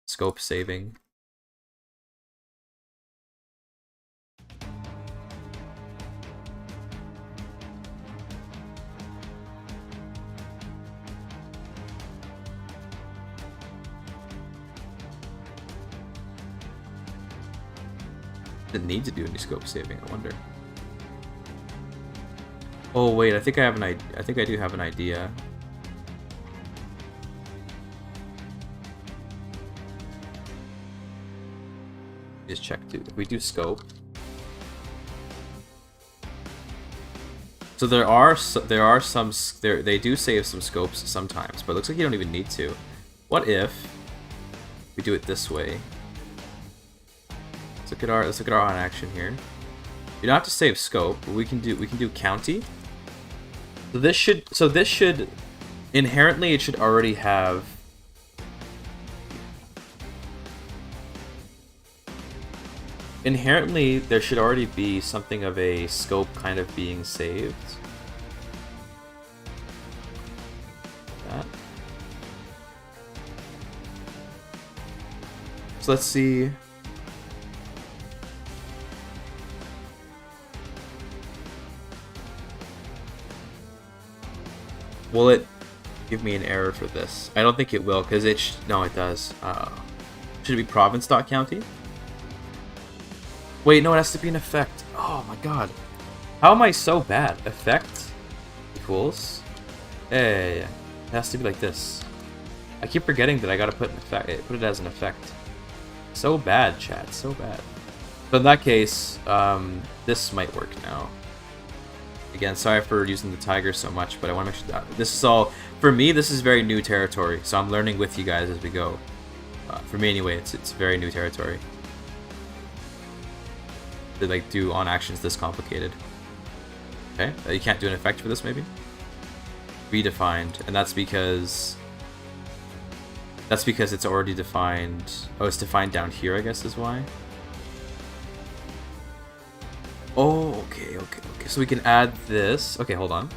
scope saving? Didn't need to do any scope saving, I wonder. Oh wait, I think I have an idea. I think I do have an idea. Just check too. If we do scope, so they do save some scopes sometimes, but it looks like you don't even need to. What if we do it this way? Let's look at our on action here. You don't have to save scope, but we can do county. So this should inherently, it should already have there should already be something of a scope kind of being saved. That. So let's see. Will it give me an error for this? I don't think it will, because no, it does. Should it be province.county? Wait, no, it has to be an effect. Oh my god. How am I so bad? Effect equals... Yeah. It has to be like this. I keep forgetting that I gotta put it as an effect. So bad, chat, so bad. But in that case, this might work now. Again, sorry for using the tiger so much, but I want to make sure that this is all, for me, this is very new territory, so I'm learning with you guys as we go. For me anyway, it's very new territory. To like do on actions this complicated. Okay, you can't do an effect for this maybe? Redefined, and that's because it's already defined. Oh, it's defined down here, I guess is why. Oh, okay. So we can add this. Okay, hold on.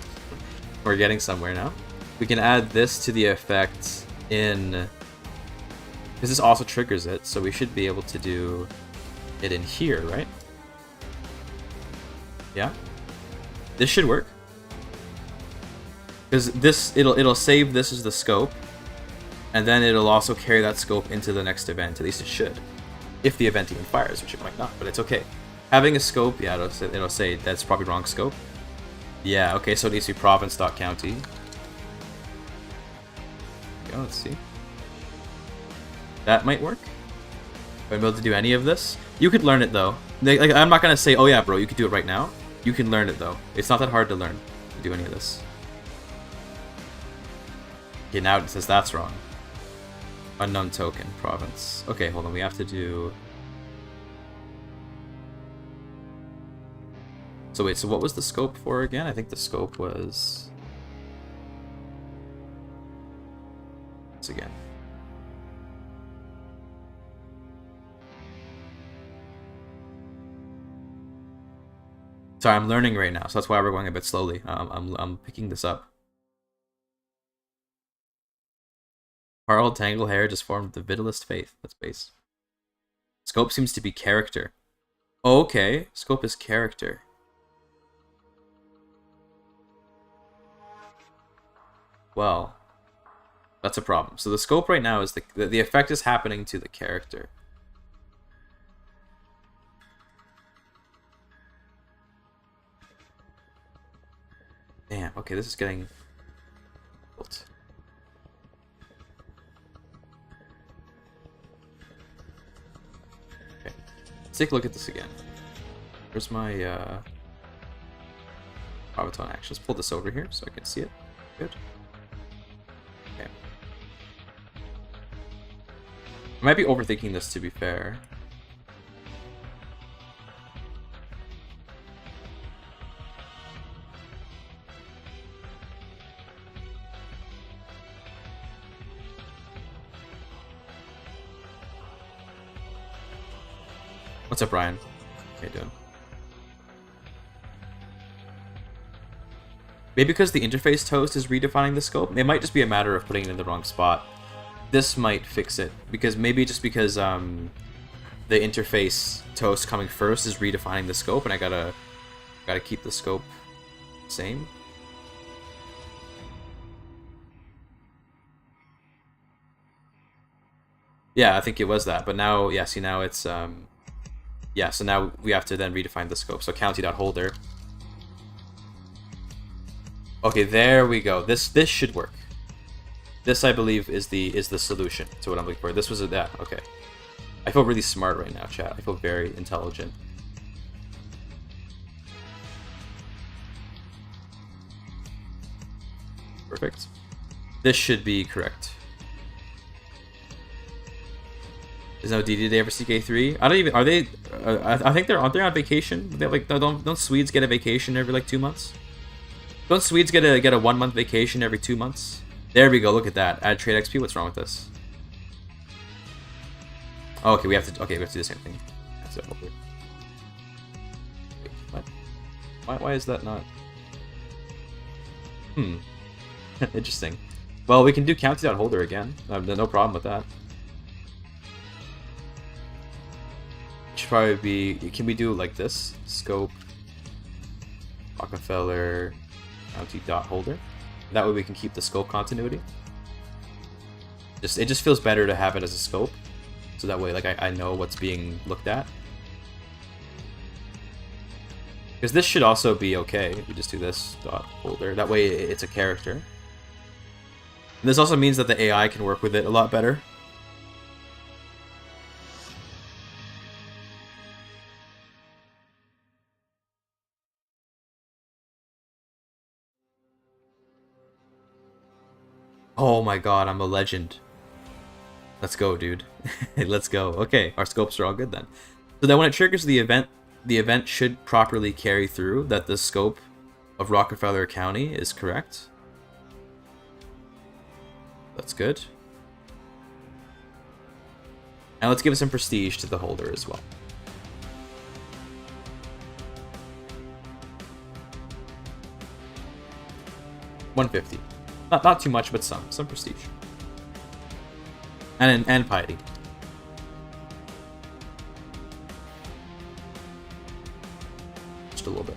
We're getting somewhere now. We can add this to the effect in... because this also triggers it, so we should be able to do it in here, right? Yeah? This should work. Because it'll save this as the scope, and then it'll also carry that scope into the next event. At least it should. If the event even fires, which it might not, but it's okay. Having a scope, yeah, it'll say that's probably wrong scope. Yeah, okay, so it needs to be province.county. Go, let's see. That might work. If I'm able to do any of this. You could learn it though. Like, I'm not gonna say, oh yeah, bro, you could do it right now. You can learn it though. It's not that hard to learn to do any of this. Okay, now it says that's wrong. Unknown token, province. Okay, hold on, we have to do... So wait, so what was the scope for again? I think the scope was... this again. Sorry, I'm learning right now, so that's why we're going a bit slowly. I'm picking this up. Carl Tanglehair just formed the Vitalist Faith. That's base. Scope seems to be character. Oh, okay, scope is character. Well, that's a problem. So the scope right now is the effect is happening to the character. Damn, okay, this is getting... okay, let's take a look at this again. Where's my Avaton action? Let's pull this over here so I can see it. Good. Okay. I might be overthinking this, to be fair. What's up, Ryan? How you doing? Maybe because the interface toast is redefining the scope, it might just be a matter of putting it in the wrong spot. This might fix it, because maybe just because the interface toast coming first is redefining the scope, and I gotta keep the scope same. Yeah, I think it was that, but now, yeah, see, now it's yeah, so now we have to then redefine the scope. So county.holder. Okay, there we go. This should work. This, I believe, is the solution to what I'm looking for. This was yeah, okay. I feel really smart right now, chat. I feel very intelligent. Perfect. This should be correct. Is no DD Day for CK3? I don't even. Are they? I think aren't they on vacation? They like don't Swedes get a vacation every like 2 months? Don't Swedes get a 1 month vacation every 2 months? There we go. Look at that. Add trade XP. What's wrong with this? Oh, okay, we have to. Okay, we have to do the same thing. That's it. Wait, what? Why is that not? Interesting. Well, we can do county.holder again. No problem with that. Should probably be. Can we do it like this? Scope. Rockefeller. County.holder. That way we can keep the scope continuity. It just feels better to have it as a scope. So that way, like, I know what's being looked at. Because this should also be okay. We just do this dot holder. That way it's a character. And this also means that the AI can work with it a lot better. Oh my god, I'm a legend. Let's go, dude. Let's go. Okay, our scopes are all good then. So then when it triggers the event should properly carry through that the scope of Rockefeller County is correct. That's good. And let's give some prestige to the holder as well. $150. Not too much, but some prestige. And piety. Just a little bit.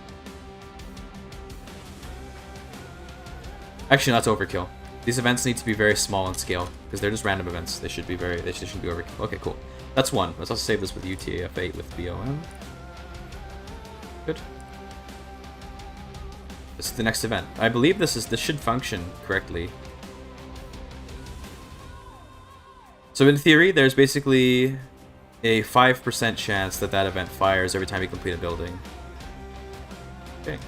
Actually, that's overkill. These events need to be very small in scale because they're just random events. They shouldn't be overkill. Okay, cool. That's one. Let's also save this with UTF-8 with BOM. Good. This is the next event. I believe this should function correctly. So in theory, there's basically a 5% chance that that event fires every time you complete a building. Okay.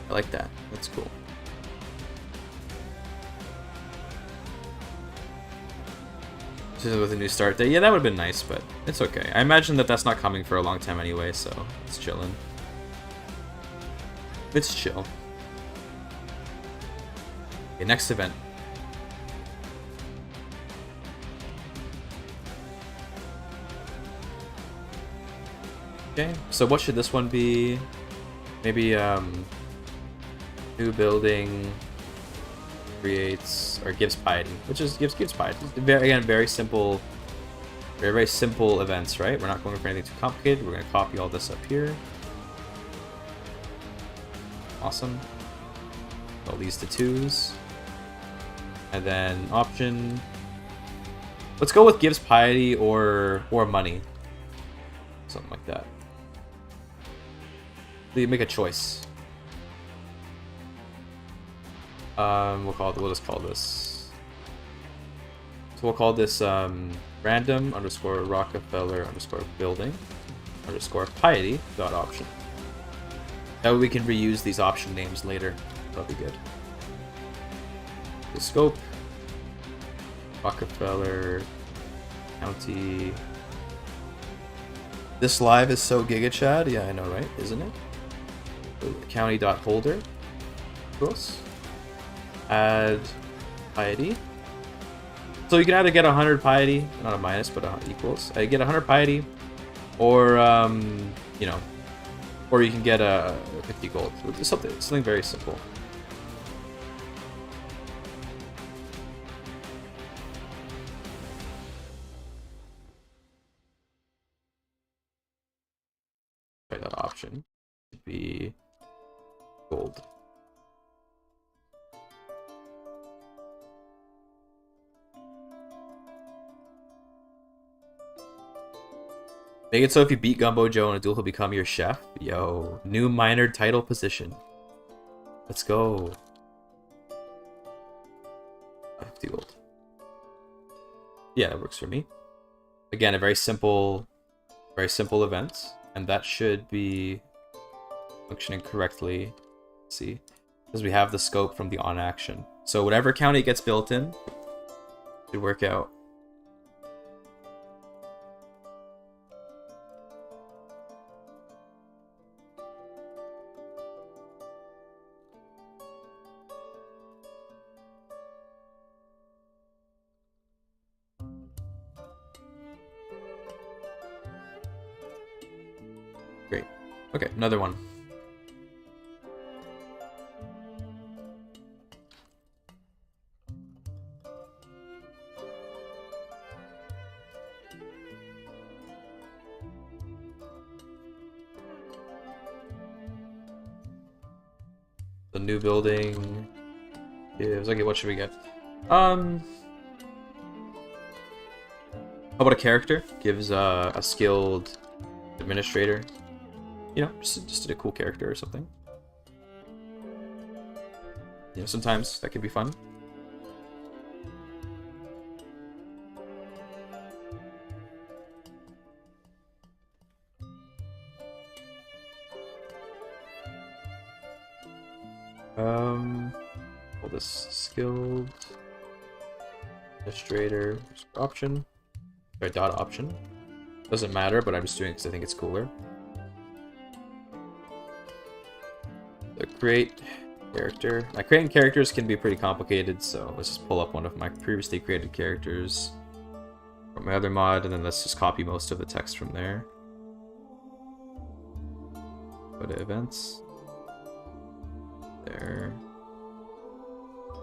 I like that. That's cool. This is with a new start date. Yeah, that would have been nice, but it's okay. I imagine that that's not coming for a long time anyway, so it's chilling. It's chill. Okay, next event. Okay, so what should this one be? Maybe, new building creates, or gives piety, which is, gives piety. Again, very simple, very simple events, right? We're not going for anything too complicated. We're going to copy all this up here. Awesome. All these to 2s. And then option. Let's go with gives piety or money. Something like that. Make a choice. We'll just call this. So we'll call this random underscore Rockefeller underscore building underscore piety dot option. That way we can reuse these option names later. That'll be good. The scope. Rockefeller County. This live is so GIGACHAD. Yeah, I know, right? Isn't it? County.holder. Gross. Add piety. So you can either get 100 piety, not a minus, but equals. I get 100 piety, or you know, or you can get a 50 gold. Something very simple. Try that option. Should be gold. Make it so if you beat Gumbo Joe in a duel, he'll become your chef. Yo, new minor title position. Let's go. 50 gold. Yeah, that works for me. Again, a very simple event, and that should be functioning correctly. Let's see, because we have the scope from the on action. So whatever county gets built in should work out. Great. Okay, another one. The new building is okay. What should we get? How about a character? Gives a skilled administrator. You know, just a cool character or something. You know, sometimes that could be fun. Well, this skilled administrator option, or dot option. Doesn't matter, but I'm just doing it because I think it's cooler. So create character. Now, creating characters can be pretty complicated, so let's just pull up one of my previously created characters from my other mod, and then let's just copy most of the text from there. Go to events. There.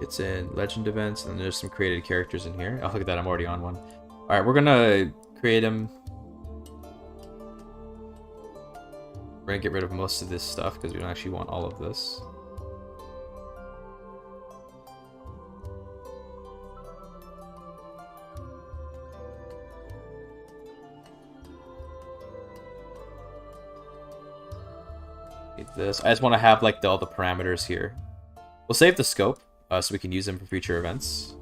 It's in legend events, and then there's some created characters in here. Oh, look at that, I'm already on one. Alright, we're gonna create him. We're gonna get rid of most of this stuff because we don't actually want all of this. Need this. I just want to have like all the parameters here. We'll save the scope so we can use them for future events.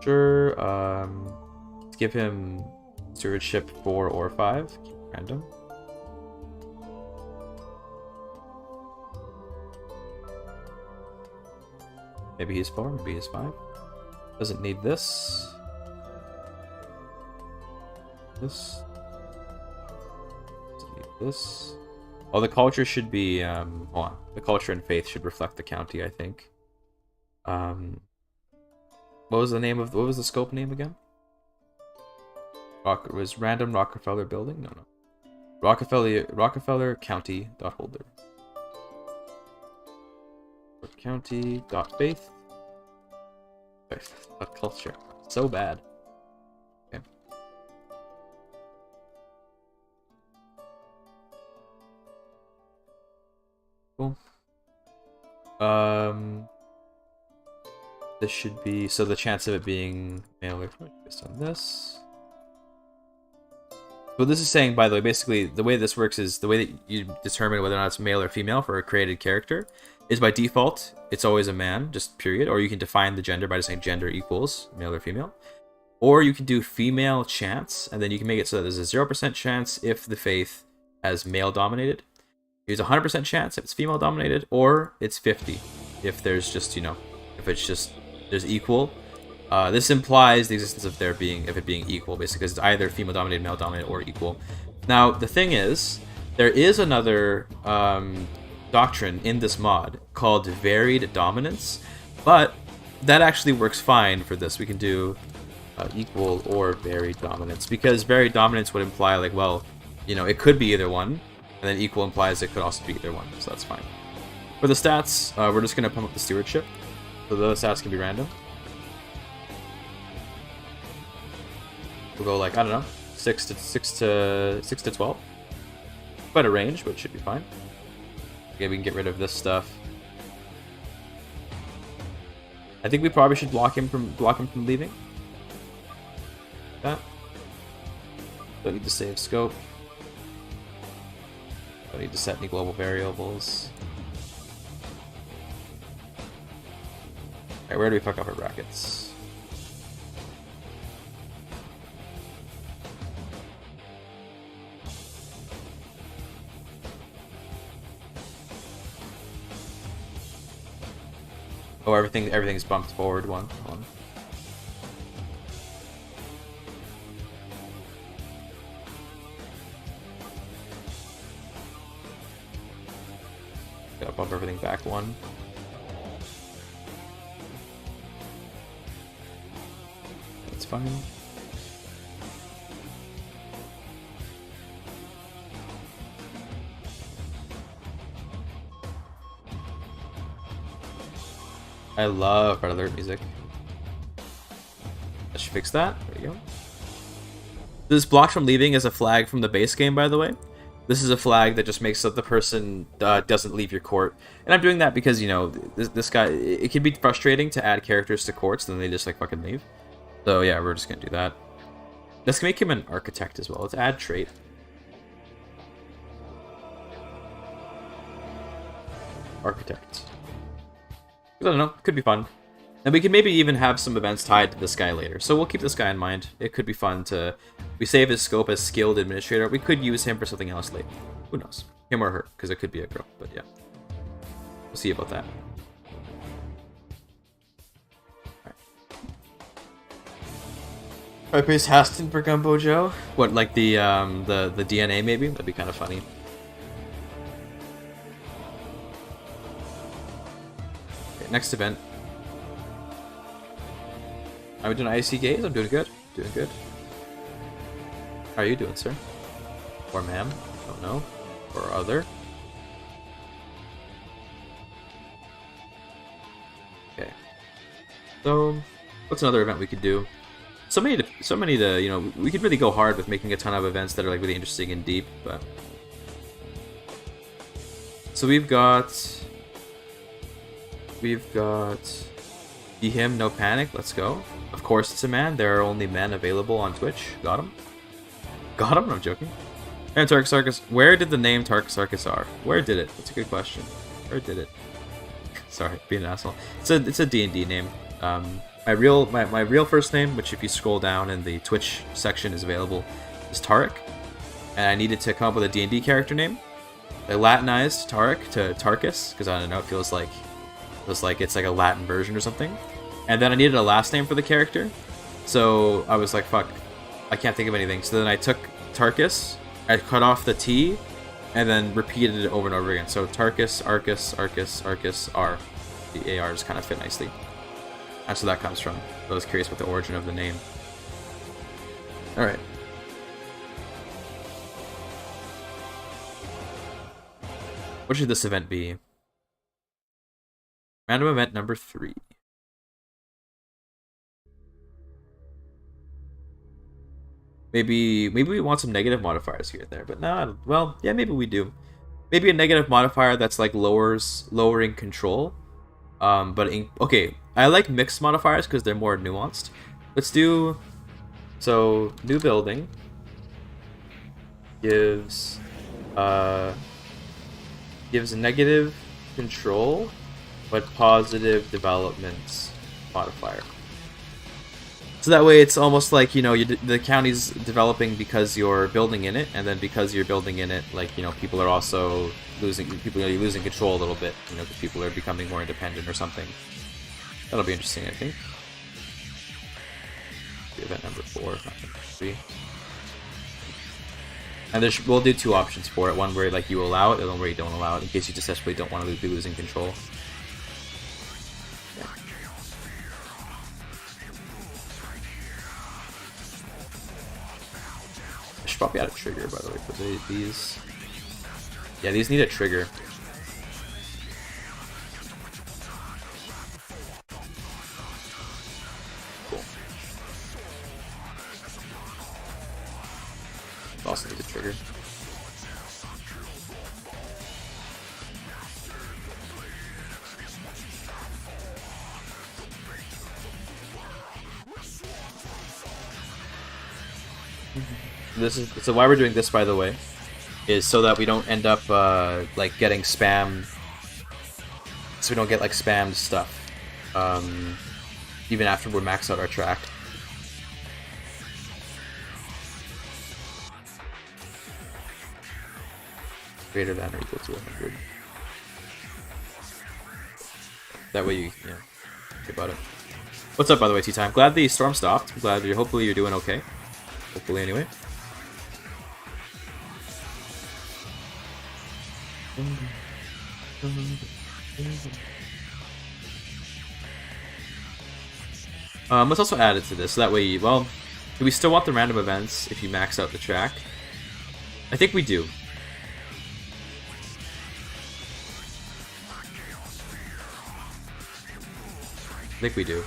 Sure. Let's give him stewardship 4 or 5. Keep it random. Maybe he's 4, maybe he's 5. Doesn't need this. This. Doesn't need this. Oh, the culture should be, hold on. The culture and faith should reflect the county, I think. What was the name of, what was the scope name again? It was random Rockefeller building? No. Rockefeller County .holder. County .faith. Culture. So bad. Okay. Cool. This should be, so the chance of it being male or female based on this. What this is saying, by the way, basically the way this works is the way that you determine whether or not it's male or female for a created character is by default it's always a man, just period, or you can define the gender by just saying gender equals male or female, or you can do female chance, and then you can make it so that there's a 0% chance if the faith has male dominated, there's a 100% chance if it's female dominated, or it's 50 if there's just, you know, if it's just there's equal. This implies the existence of it being equal, basically, because it's either female dominated, male dominated, or equal. Now the thing is, There is another doctrine in this mod called varied dominance, but that actually works fine for this. We can do equal or varied dominance, because varied dominance would imply like, well, you know, it could be either one, and then equal implies it could also be either one, so that's fine. For the stats, we're just gonna pump up the stewardship, so those stats can be random. We'll go like, I don't know, 6 to 12. Quite a range, but it should be fine. Okay, we can get rid of this stuff. I think we probably should block him from leaving. That. Don't need to save scope. Don't need to set any global variables. Alright, where do we fuck up our brackets? Oh, everything's bumped forward one. Gotta bump everything back one. That's fine. I love red alert music. I should fix that. There you go. This blocked from leaving is a flag from the base game, by the way. This is a flag that just makes so the person doesn't leave your court. And I'm doing that because, you know, this guy, it can be frustrating to add characters to courts, then they just like fucking leave. So yeah, we're just gonna do that. Let's make him an architect as well. Let's add trait. Architect. I don't know, could be fun. And we could maybe even have some events tied to this guy later. So we'll keep this guy in mind. It could be fun to... We save his scope as skilled administrator. We could use him for something else later. Who knows? Him or her, because it could be a girl. But yeah. We'll see about that. Alright, paste Haston for Gumbo Joe? What, like the DNA maybe? That'd be kind of funny. Okay, next event. Are we doing IC gaze? I'm doing good. Doing good. How are you doing, sir? Or ma'am? Don't know. Or other. Okay. So, what's another event we could do? So many to, you know, we could really go hard with making a ton of events that are like really interesting and deep, but... So we've got... Be him, no panic, let's go. Of course it's a man, there are only men available on Twitch. Got him? Got him? I'm joking. And Tarkasarkas, where did the name Tarkasarkas are? Where did it? That's a good question. Where did it? Sorry, being an asshole. It's a D&D name. My real first name, which if you scroll down in the Twitch section is available, is Tarek. And I needed to come up with a D&D character name. I Latinized Tarek to Tarkus, because I don't know, it feels like it's like a Latin version or something. And then I needed a last name for the character. So I was like, fuck, I can't think of anything. So then I took Tarkus, I cut off the T, and then repeated it over and over again. So Tarkus, Arcus, Arcus, Arcus, R. The ARs kind of fit nicely. That's where that comes from. I was curious about the origin of the name. Alright. What should this event be? Random event number 3. Maybe we want some negative modifiers here and there, but no, well, yeah, maybe we do. Maybe a negative modifier that's like lowering control. Okay, I like mixed modifiers because they're more nuanced. Let's do, so new building gives negative control but positive development modifier. So that way it's almost like, you know, the county's developing because you're building in it, and then because you're building in it, like, you know, people are also losing control a little bit, you know, because people are becoming more independent or something. That'll be interesting, I think. Event number 4, not number 3. And we'll do two options for it. One where like you allow it, and one where you don't allow it, in case you just desperately don't want to be losing control. Yeah. I should probably add a trigger, by the way, for these. Yeah, these need a trigger. Cool. Also need a trigger. So why we're doing this, by the way, is so that we don't end up like getting spam. So we don't get like spammed stuff, even after we max out our track. Greater than or equal to 100. That way you know, think about it. What's up, by the way, T-Time? Glad the storm stopped. I'm glad hopefully you're doing okay. Hopefully, anyway. Let's also add it to this. So that way, well, do we still want the random events if you max out the track? I think we do. I think we do.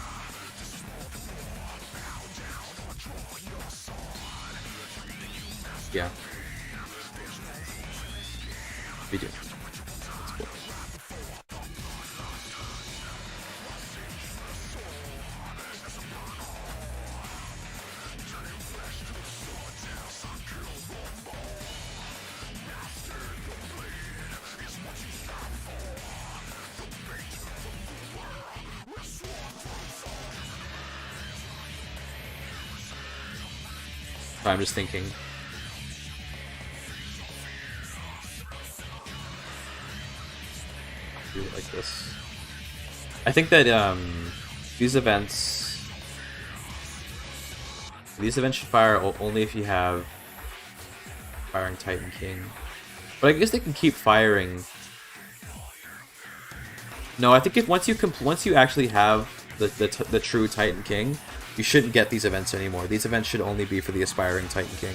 Yeah. We do. That's cool. I'm just thinking. Do it like this. I think that these events should fire only if you have firing Titan King. But I guess they can keep firing. No, I think if once you actually have the true Titan King, you shouldn't get these events anymore. These events should only be for the aspiring Titan King,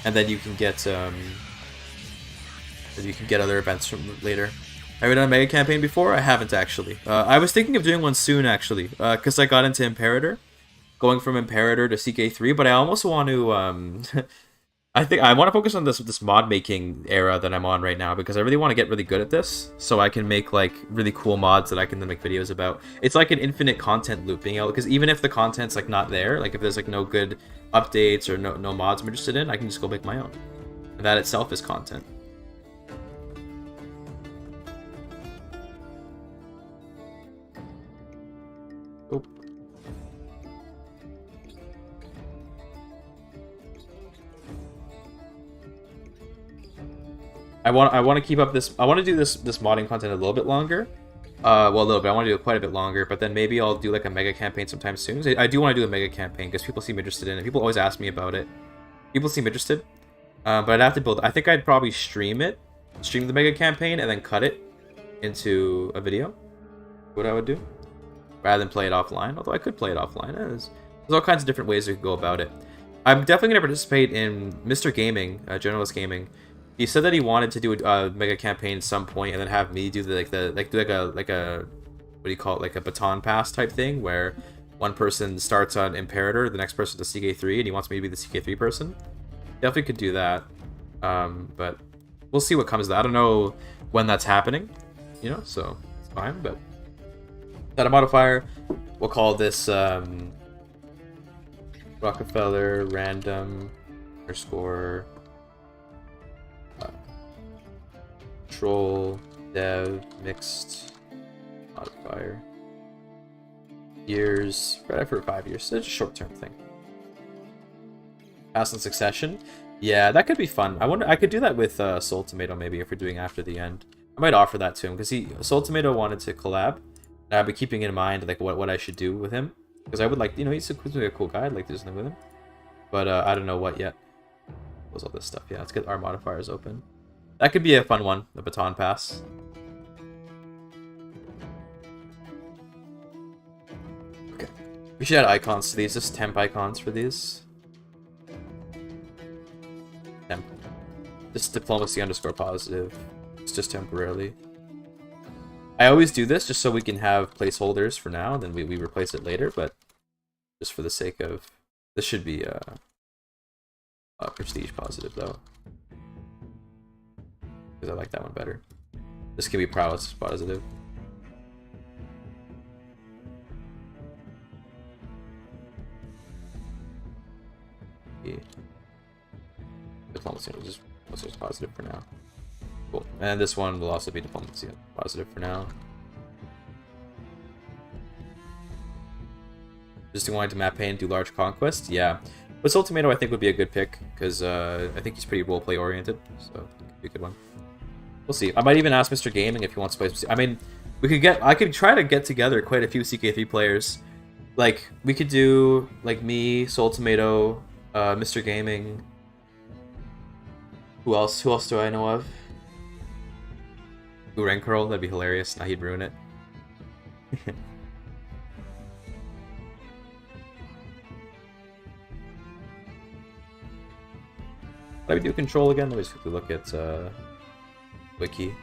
and then you can get other events from later. Have you done a mega campaign before? I haven't actually. I was thinking of doing one soon actually, because I got into Imperator, going from Imperator to CK3, but I almost want to. I think I want to focus on this mod making era that I'm on right now, because I really want to get really good at this, so I can make like really cool mods that I can then make videos about. It's like an infinite content loop, being able, because even if the content's like not there, like if there's like no good updates or no mods I'm interested in, I can just go make my own. And that itself is content. Oh. I want to keep up this. I want to do this modding content a little bit longer. Well, a little bit. I want to do it quite a bit longer, but then maybe I'll do like a mega campaign sometime soon. I do want to do a mega campaign because people seem interested in it. People always ask me about it. People seem interested, but I'd have to build. I think I'd probably stream the mega campaign, and then cut it into a video. What I would do, rather than play it offline. Although I could play it offline. There's all kinds of different ways we could go about it. I'm definitely gonna participate in Mr. Gaming, Journalist Gaming. He said that he wanted to do a mega campaign at some point, and then have me do like a what do you call it, like a baton pass type thing, where one person starts on Imperator, the next person to CK3, and he wants me to be the CK3 person. Definitely could do that, but we'll see what comes of that. I don't know when that's happening, you know, so it's fine. But that modifier, we'll call this Rockefeller random _ control dev mixed modifier years, right, for 5 years. So it's a short-term thing. Pass in succession. Yeah, that could be fun. I wonder, I could do that with Soul Tomato maybe, if we're doing after the end. I might offer that to him, because Soul Tomato wanted to collab, and I'll be keeping in mind like what I should do with him, because I would like, you know, he's a cool guy. I'd like to do something with him, but I don't know what yet. close all this stuff. Yeah, let's get our modifiers open. That could be a fun one, the baton pass. Okay. We should add icons to these, just temp icons for these. Temp. Just diplomacy underscore positive. It's just temporarily. I always do this just so we can have placeholders for now, then we replace it later, but just for the sake of... This should be prestige positive, though. Because I like that one better. This can be prowess positive. Yeah. Diplomacy will just positive for now. Cool. And this one will also be diplomacy positive for now. Just wanting to map pain and do large conquest? Yeah. But Soul Tomato I think would be a good pick, because I think he's pretty roleplay oriented, so it could be a good one. We'll see. I might even ask Mr. Gaming if he wants to play. I mean, I could try to get together quite a few CK3 players. Like, we could do, like, me, Soul Tomato, Mr. Gaming. Who else? Who else do I know of? Ren Curl, that'd be hilarious. Now he'd ruin it. How do we do control again? Let me just quickly look at wiki.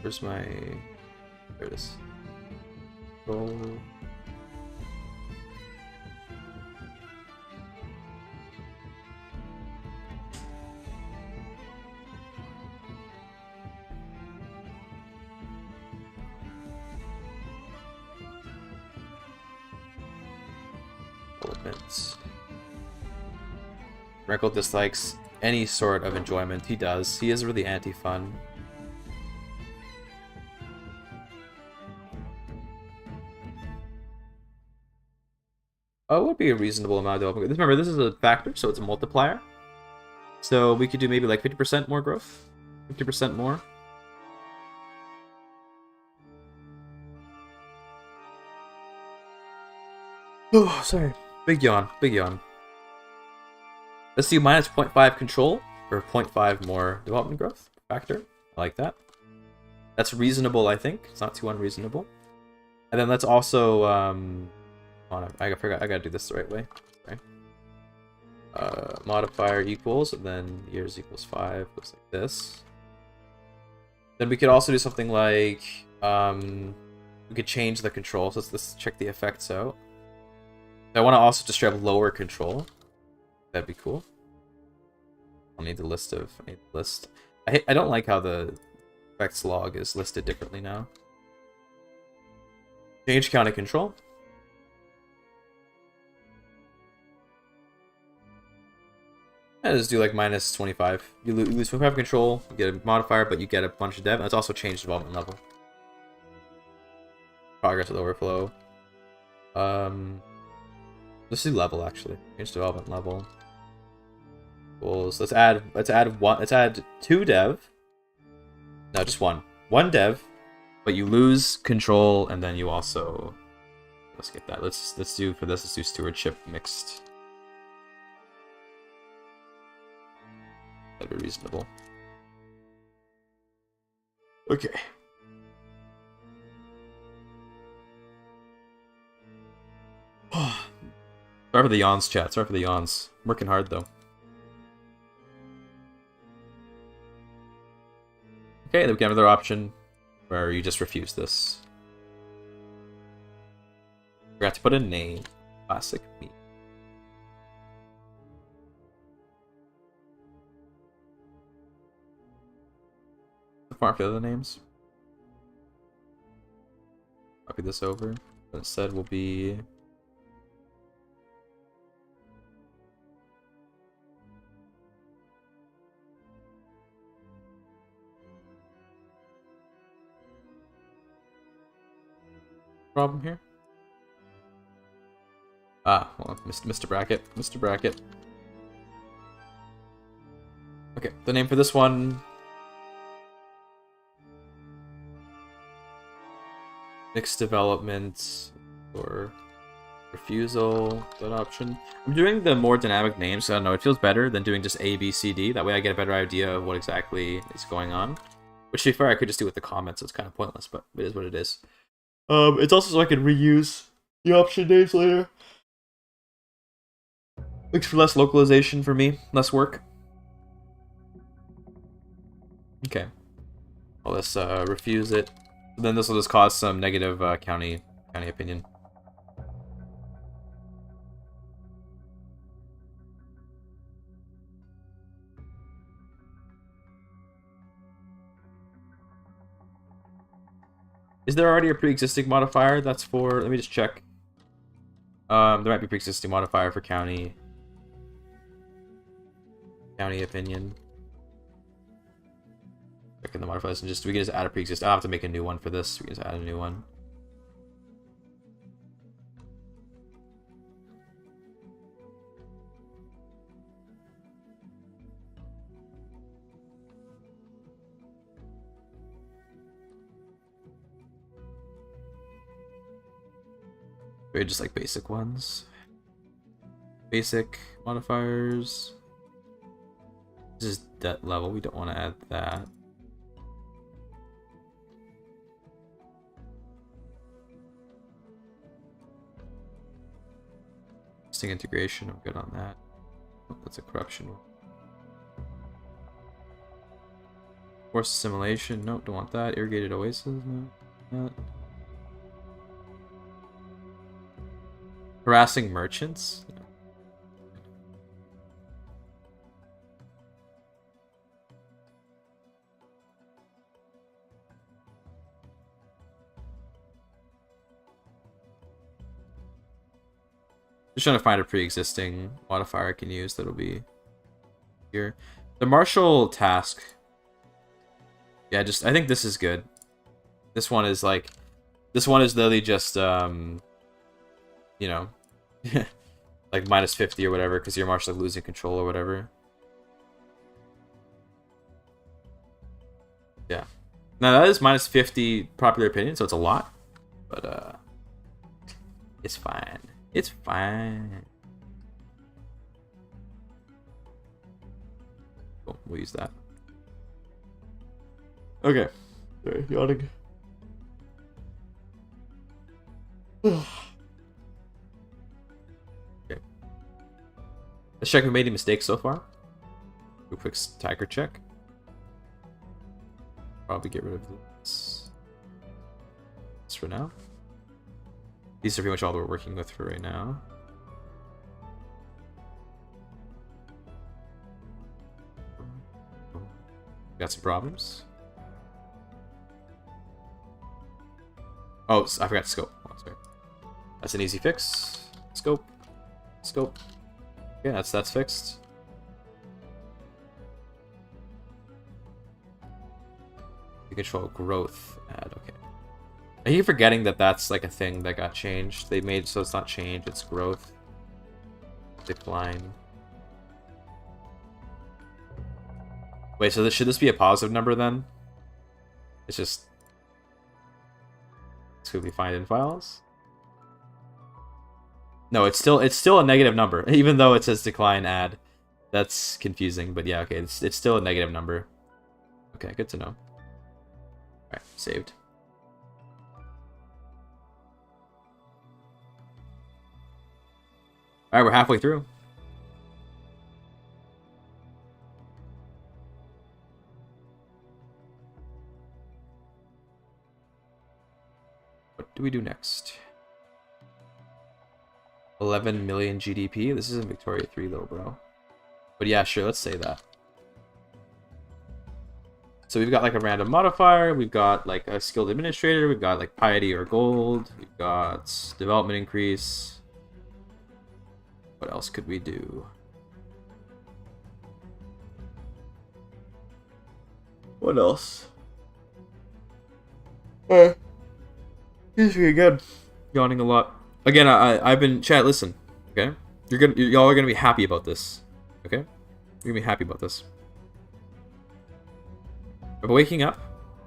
Where's my... There it is. Control... Elements. Reckle dislikes any sort of enjoyment. He does. He is really anti-fun. Oh, it would be a reasonable amount of development. Remember, this is a factor, so it's a multiplier. So we could do maybe like 50% more growth. 50% more. Oh, sorry. Big yawn. Big yawn. Let's do minus 0.5 control, or 0.5 more development growth factor. I like that. That's reasonable, I think. It's not too unreasonable. And then let's also, I forgot, I gotta do this the right way. Sorry. Modifier equals, and then years equals 5, looks like this. Then we could also do something like, we could change the control, so let's check the effects out. I want to also just have lower control. That'd be cool. I'll need the list of... I need the list. I don't like how the effects log is listed differently now. Change counter control. And just do like minus 25. You lose 25 control, you get a modifier, but you get a bunch of dev. And it's also changed development level. Progress with overflow. Let's do level actually. Change development level. Cool. So let's add 2 dev. No, just 1. 1 dev, but you lose control, and then you also... Let's get that. Let's do for this. Let's do stewardship mixed. That'd be reasonable. Okay. Sorry for the yawns, chat. Sorry for the yawns. I'm working hard, though. Okay, then we get another option where you just refuse this. We have to put a name. Classic me. Far for the other names. Copy this over. Instead, will be. Problem here? Ah, well, Mr. Bracket. Mr. Bracket. Okay, the name for this one... Mixed development, or Refusal, that option. I'm doing the more dynamic names, so I don't know, it feels better than doing just A, B, C, D. That way I get a better idea of what exactly is going on. Which, to be fair, I could just do with the comments, so it's kind of pointless, but it is what it is. It's also so I can reuse the option names later. Makes for less localization for me, less work. Okay. Well, let's refuse it. Then this will just cause some negative county opinion. Is there already a pre-existing modifier that's for... Let me just check. There might be a pre-existing modifier for county opinion. Check in the modifiers and we can just add a pre-existing. I don't have to make a new one for this. We can just add a new one. Just like basic ones. Basic modifiers. This is debt level. We don't want to add that. Testing integration. I'm good on that. Oh, that's a corruption one. Force assimilation. Nope, don't want that. Irrigated oasis. No, not. Harassing merchants? No. Just trying to find a pre-existing modifier I can use that'll be here. The martial task. Yeah, I think this is good. This one is literally just you know, like minus 50 or whatever, because you're martial like losing control or whatever. Yeah. Now that is minus 50 popular opinion, so it's a lot. But it's fine. It's fine. Cool, we'll use that. Okay. Sorry, yawning. Let's check if we made any mistakes so far. Do a quick tiger check. Probably get rid of this. This for now. These are pretty much all that we're working with for right now. Got some problems. Oh, I forgot scope. Oh, sorry. That's an easy fix. Scope. Scope. Okay, that's fixed. You control growth add, okay. I keep forgetting that that's like a thing that got changed. They made so it's not change, it's growth. Decline. Wait, so should this be a positive number then? It's just... It's gonna be find in files? No, it's still a negative number, even though it says decline add. That's confusing, but yeah, okay, it's still a negative number. Okay, good to know. Alright, saved. Alright, we're halfway through. What do we do next? 11 million GDP? This isn't Victoria 3 though, bro. But yeah, sure, let's say that. So we've got like a random modifier, we've got like a skilled administrator, we've got like piety or gold, we've got development increase. What else could we do? What else? He's pretty good. Yawning a lot. Again, I've been chat. Listen, okay. Y'all are gonna be happy about this. Okay, you're gonna be happy about this. I'm waking up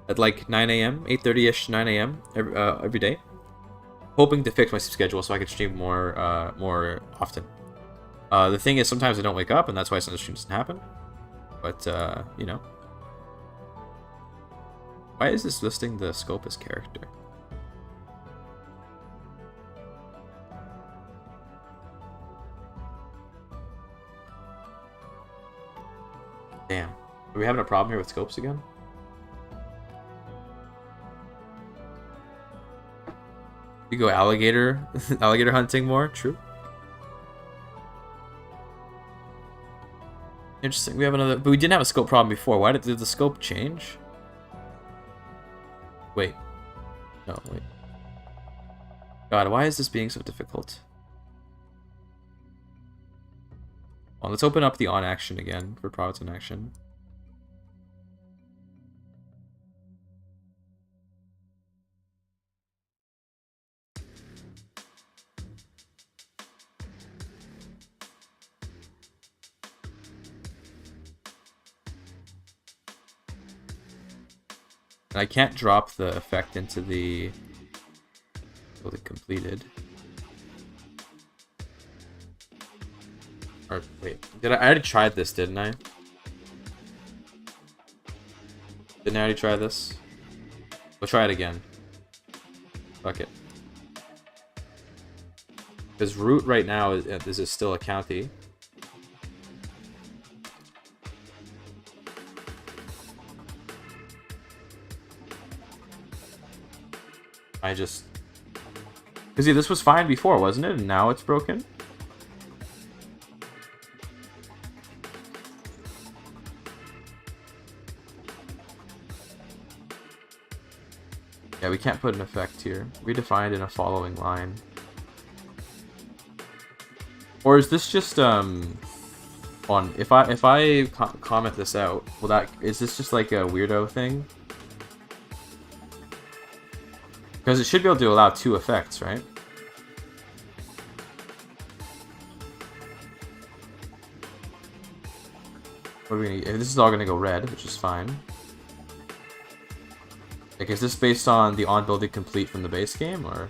at like 9 a.m., 8:30ish, 9 a.m. every day. hoping to fix my schedule so I can stream more often. The thing is, sometimes I don't wake up, and that's why Sunday stream doesn't happen. But, you know. Why is this listing the scope as character? Damn. Are we having a problem here with scopes again? You go alligator hunting more? True. Interesting. We have another, but we didn't have a scope problem before. Why did the scope change? Wait. No, wait. God, why is this being so difficult? Well, let's open up the on action again for province in action. And I can't drop the effect into the completed. Or wait, I already tried this, didn't I? Didn't I already try this? We'll try it again. Fuck it. Because root right now is still a county. I just... Because yeah, this was fine before, wasn't it? And now it's broken? Yeah, we can't put an effect here. Redefined in a following line. Or is this just, on... If I comment this out, will that... Is this just like a weirdo thing? Because it should be able to allow 2 effects, right? What are we gonna, this is all gonna go red, which is fine. Like, is this based on the on-building complete from the base game, or...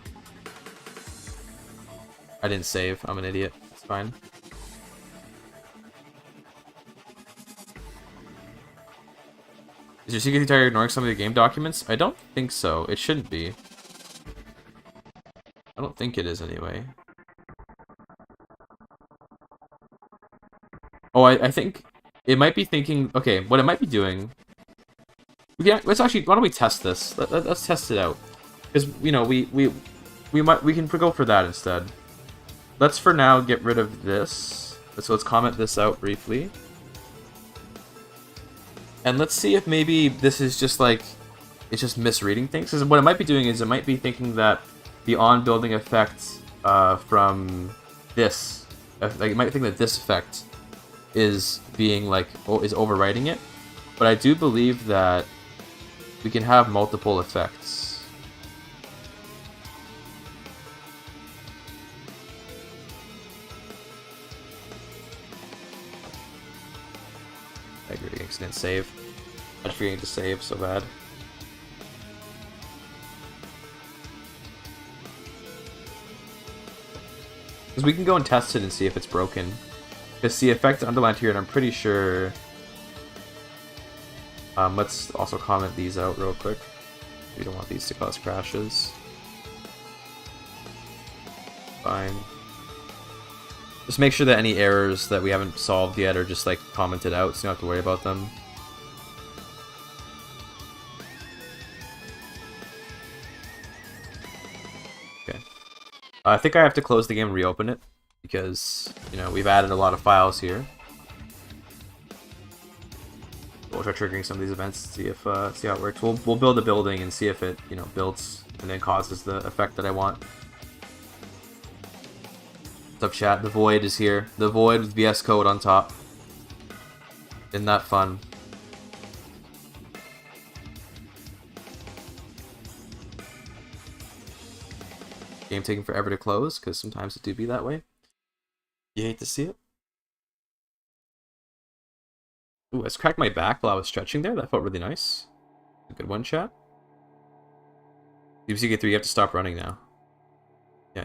I didn't save, I'm an idiot, it's fine. Is your secret entire ignoring some of the game documents? I don't think so, it shouldn't be. I don't think it is anyway. Oh, I think it might be thinking... Okay, what it might be doing... Yeah, let's actually... Why don't we test this? Let's test it out. Because, you know, we can go for that instead. Let's for now get rid of this. So let's comment this out briefly. And let's see if maybe this is just like... It's just misreading things. Because what it might be doing is it might be thinking that the on-building effect from this... Like, it might think that this effect is being like... is overwriting it. But I do believe that we can have multiple effects. I agree, accident save. I'm forgetting to save so bad. Because we can go and test it and see if it's broken. Because the effect underlined here, and I'm pretty sure... let's also comment these out real quick. We don't want these to cause crashes. Fine. Just make sure that any errors that we haven't solved yet are just like commented out, so you don't have to worry about them. Okay. I think I have to close the game and reopen it, because, you know, we've added a lot of files here. We'll try triggering some of these events to see if see how it works. We'll build a building and see if it, you know, builds and then causes the effect that I want. What's up, chat? The Void is here. The Void with VS Code on top. Isn't that fun? Game taking forever to close, because sometimes it do be that way. You hate to see it. Ooh, I just cracked my back while I was stretching there. That felt really nice. A good one, chat. DBCK3, you have to stop running now.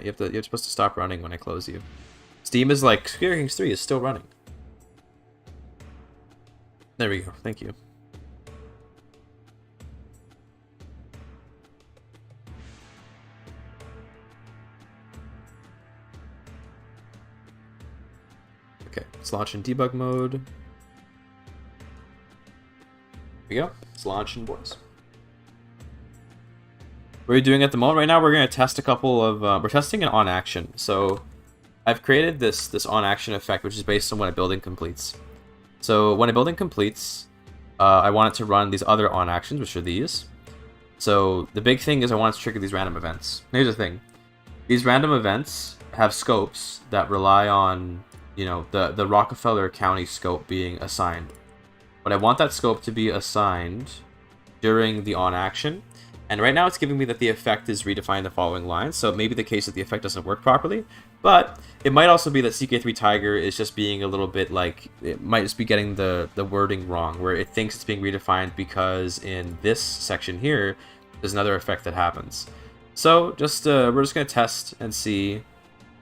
Yeah, you're supposed to stop running when I close you. Steam is like, Crusader Kings 3 is still running. There we go, thank you. Okay, let's launch in debug mode. Here we go, it's launching, boys. What are we doing at the moment? Right now we're going to test a couple of, we're testing an on action. So I've created this on action effect, which is based on when a building completes. So when a building completes, I want it to run these other on actions, which are these. So the big thing is I want it to trigger these random events. Here's the thing. These random events have scopes that rely on, you know, the Rockefeller County scope being assigned. But I want that scope to be assigned during the on action. And right now it's giving me that the effect is redefined the following lines, so it may be the case that the effect doesn't work properly, but it might also be that CK3 Tiger is just being a little bit like, it might just be getting the wording wrong, where it thinks it's being redefined because in this section here, there's another effect that happens. So just we're just going to test and see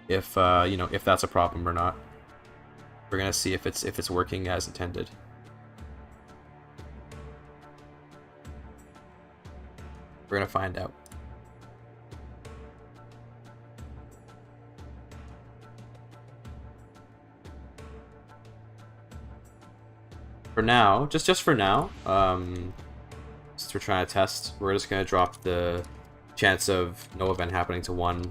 if, you know, if that's a problem or not. We're going to see if it's working as intended. We're gonna find out. For now, just for now, since we're trying to test, we're just gonna drop the chance of no event happening to 1,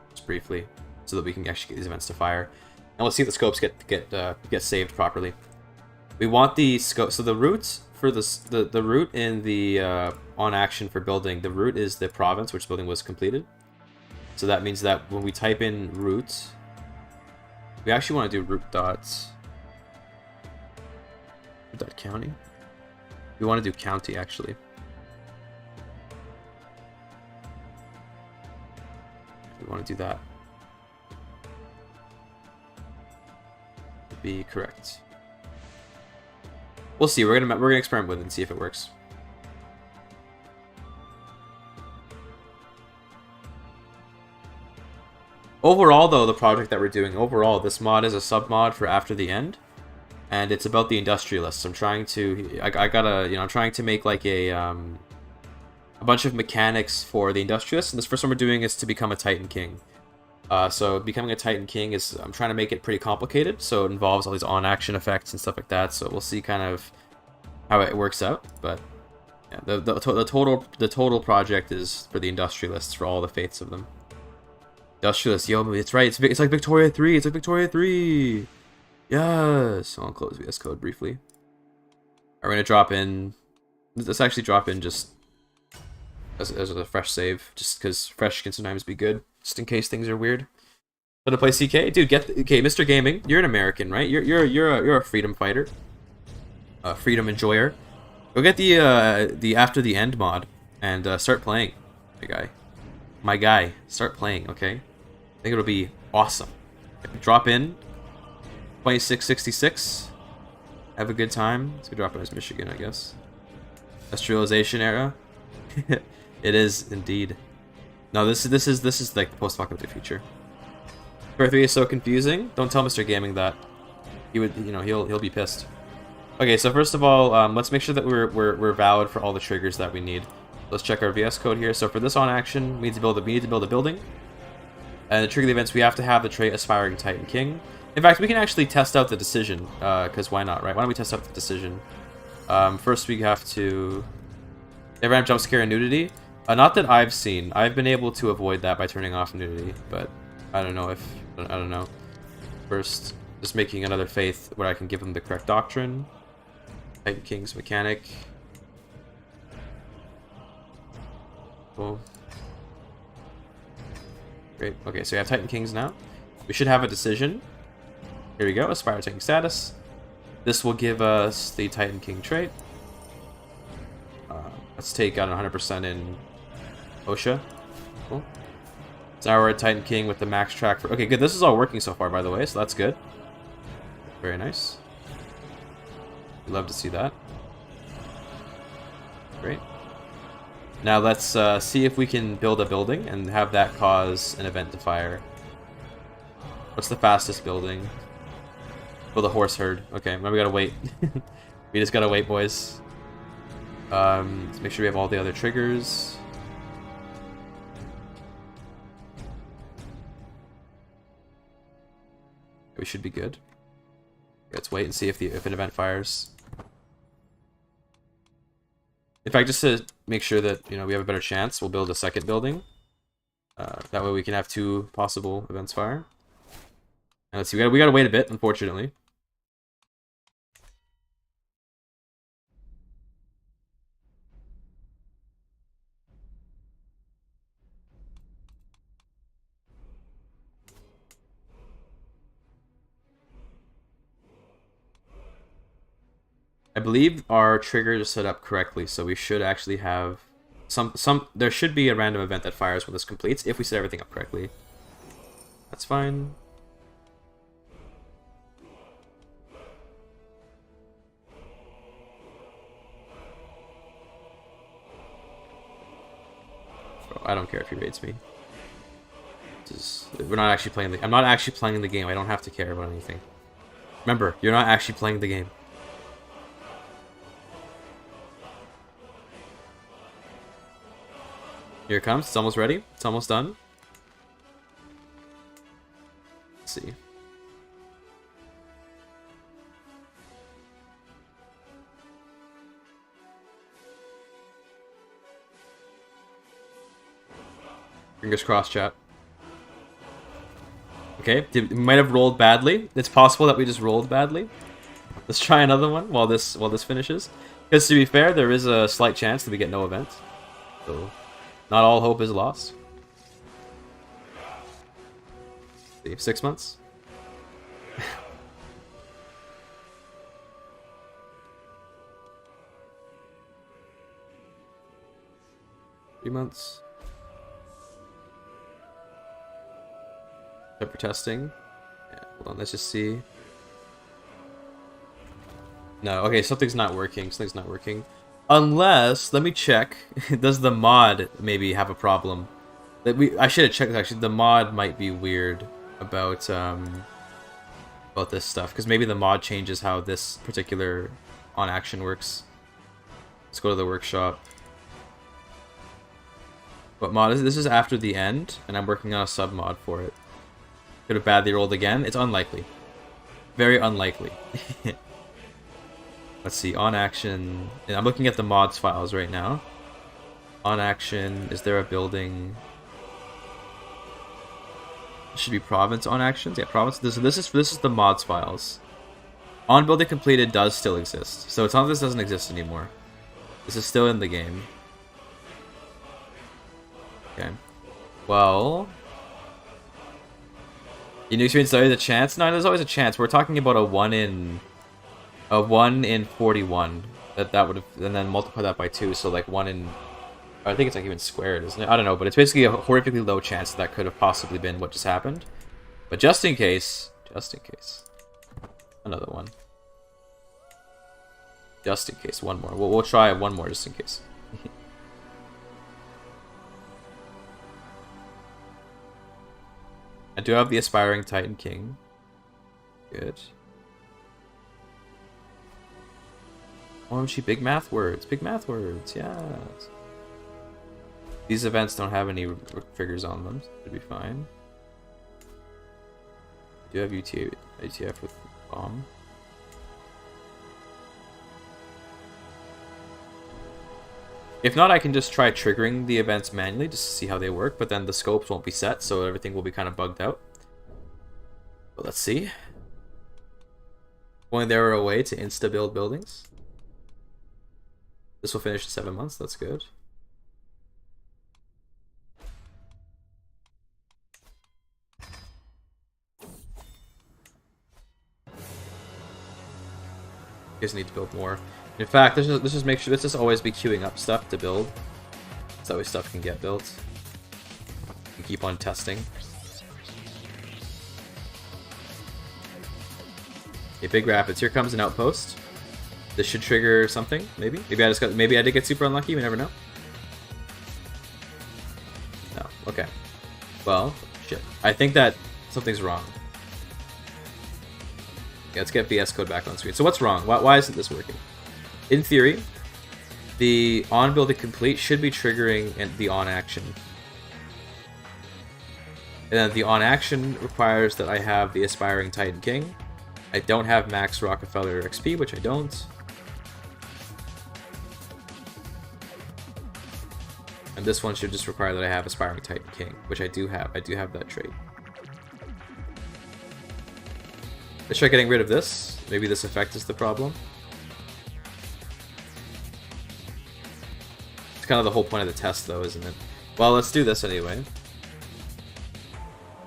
just briefly, so that we can actually get these events to fire. And we'll see if the scopes get saved properly. We want the scope, so the root for this, the root in the on action for building, the root is the province which building was completed. So that means that when we type in root, we actually want to do root dot county. We want to do county actually. We want to do that. Would be correct. We'll see. We're gonna experiment with it and see if it works. Overall, though, the project that we're doing, overall, this mod is a sub-mod for After the End, and it's about the industrialists. I'm trying to, I'm trying to make like a bunch of mechanics for the industrialists, and this first one we're doing is to become a Titan King. So becoming a Titan King is, I'm trying to make it pretty complicated, so it involves all these on-action effects and stuff like that, so we'll see kind of how it works out, but yeah, the total project is for the industrialists, for all the faiths of them. Industrialist, yo, it's right. It's like Victoria 3. It's like Victoria 3. Yes. I'll close VS Code briefly. We're gonna drop in. Let's actually drop in just as a fresh save, just because fresh can sometimes be good, just in case things are weird. But to play CK, dude, okay, Mr. Gaming. You're an American, right? You're a freedom fighter, a freedom enjoyer. Go get the After the End mod and start playing, my guy. Start playing, okay? I think it'll be awesome. Drop in 2666. Have a good time. Let's go drop in as Michigan, I guess. Industrialization era. It is indeed. No, this is like the post-apocalyptic future. Core 3 is so confusing. Don't tell Mr. Gaming that. He would, you know, he'll be pissed. Okay, so first of all, let's make sure that we're valid for all the triggers that we need. Let's check our VS Code here. So for this on action, we need to build a building. And to trigger the events, we have to have the trait Aspiring Titan King. In fact, we can actually test out the decision, because why not, right? Why don't we test out the decision? First, we have to... Never have jump scare and nudity. Not that I've seen. I've been able to avoid that by turning off nudity, but I don't know if... I don't know. First, just making another faith where I can give them the correct doctrine. Titan King's mechanic. Cool. Great. Okay, so we have Titan Kings now. We should have a decision. Here we go. Aspire Titan status. This will give us the Titan King trait. Let's take out 100% in OSHA. Cool. So now we're at Titan King with the max track for... Okay, good. This is all working so far, by the way, so that's good. Very nice. We'd love to see that. Great. Now let's see if we can build a building and have that cause an event to fire. What's the fastest building? Build a horse herd. Okay, now we gotta wait. We just gotta wait, boys. Let's make sure we have all the other triggers. We should be good. Let's wait and see if an event fires. In fact, just to make sure that we have a better chance, we'll build a second building. That way we can have 2 possible events fire. And let's see, we gotta wait a bit, unfortunately. I believe our trigger is set up correctly, so we should actually have there should be a random event that fires when this completes if we set everything up correctly. That's fine. Bro, I don't care if he raids me. We're not actually playing I'm not actually playing the game. I don't have to care about anything. Remember, you're not actually playing the game. Here it comes. It's almost ready. It's almost done. Let's see. Fingers crossed, chat. Okay, we might have rolled badly. It's possible that we just rolled badly. Let's try another one while this finishes. Because to be fair, there is a slight chance that we get no event. So not all hope is lost. See, 6 months. 3 months. For testing. Yeah, hold on, let's just see. No, okay, something's not working. Something's not working. Unless, let me check. Does the mod maybe have a problem? I should have checked, actually. The mod might be weird about this stuff. Because maybe the mod changes how this particular on-action works. Let's go to the workshop. What mod is it? This is after the end, and I'm working on a sub-mod for it. Could have badly rolled again. It's unlikely. Very unlikely. Let's see, on action. And I'm looking at the mods files right now. On action, is there a building? It should be province on actions. Yeah, province. This is the mods files. On building completed does still exist. So it's not that this doesn't exist anymore. This is still in the game. Okay. Well, you new experience, there is a chance. No, there's always a chance. We're talking about a 1 in 41. That would have, and then multiply that by 2. So like 1 in, I think it's like even squared, isn't it? I don't know, but it's basically a horrifically low chance that could have possibly been what just happened. But just in case, another one. Just in case, one more. We'll try one more just in case. I do have the Aspiring Titan King. Good. OMG, big math words. Big math words, yes. These events don't have any figures on them, so it'll be fine. I do have UTF with bomb. If not, I can just try triggering the events manually just to see how they work, but then the scopes won't be set, so everything will be kind of bugged out. But let's see. Only there are a way to insta-build buildings. This will finish in 7 months, that's good. You guys need to build more. In fact, let's just make sure, let's just always be queuing up stuff to build. So that way stuff can get built. We keep on testing. Okay, Big Rapids. Here comes an outpost. This should trigger something, maybe. Maybe I did get super unlucky, we never know. Okay. Well, shit. I think that something's wrong. Yeah, let's get VS Code back on screen. So what's wrong? Why isn't this working? In theory, the on building complete should be triggering the on action. And then the on action requires that I have the Aspiring Titan King. I don't have max Rockefeller XP, which I don't. And this one should just require that I have Aspiring Titan King, which I do have. I do have that trait. Let's try getting rid of this. Maybe this effect is the problem. It's kind of the whole point of the test, though, isn't it? Well, let's do this anyway.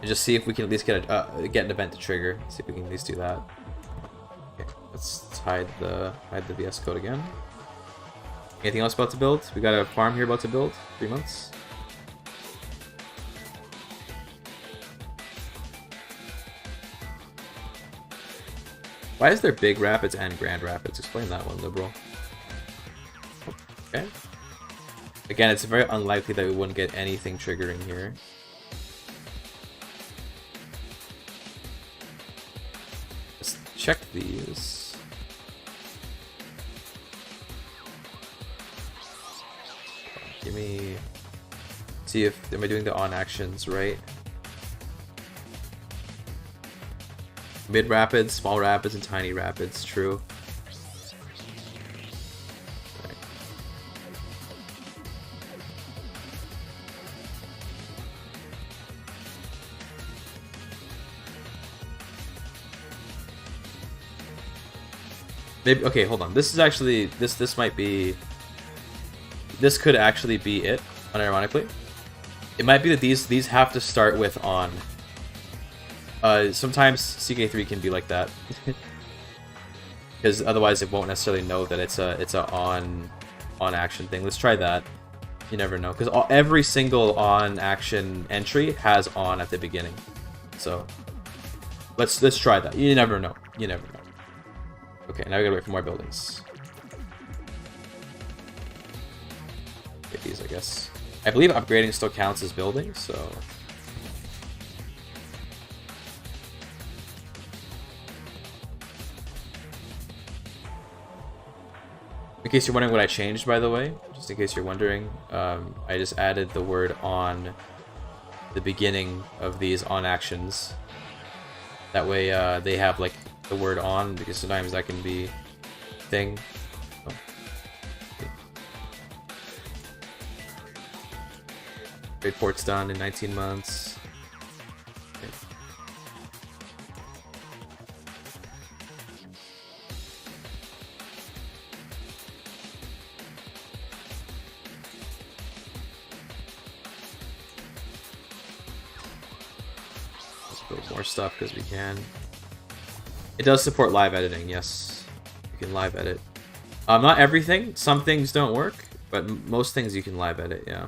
And just see if we can at least get an event to trigger. See if we can at least do that. Okay, let's hide the VS Code again. Anything else about to build? We got a farm here about to build. 3 months. Why is there Big Rapids and Grand Rapids? Explain that one, liberal. Okay. Again, it's very unlikely that we wouldn't get anything triggering here. Let's check these. Give me... See if... Am I doing the on actions right? Mid rapids, small rapids, and tiny rapids. True. Right. Maybe. Okay, hold on. This is actually this might be. This could actually be it. Unironically, it might be that these have to start with on. Sometimes CK3 can be like that, because otherwise it won't necessarily know that it's a on action thing. Let's try that. You never know, because every single on action entry has on at the beginning. So let's try that. You never know. You never know. Okay, now we gotta wait for more buildings. Get these, I guess. I believe upgrading still counts as building, so. In case you're wondering what I changed, by the way, just in case you're wondering, I just added the word on the beginning of these on actions. That way they have like the word on, because sometimes that can be thing. Oh. Okay. Trade port's done in 19 months. Okay. More stuff because we can. It does support live editing, yes. You can live edit. Not everything. Some things don't work, but most things you can live edit, yeah.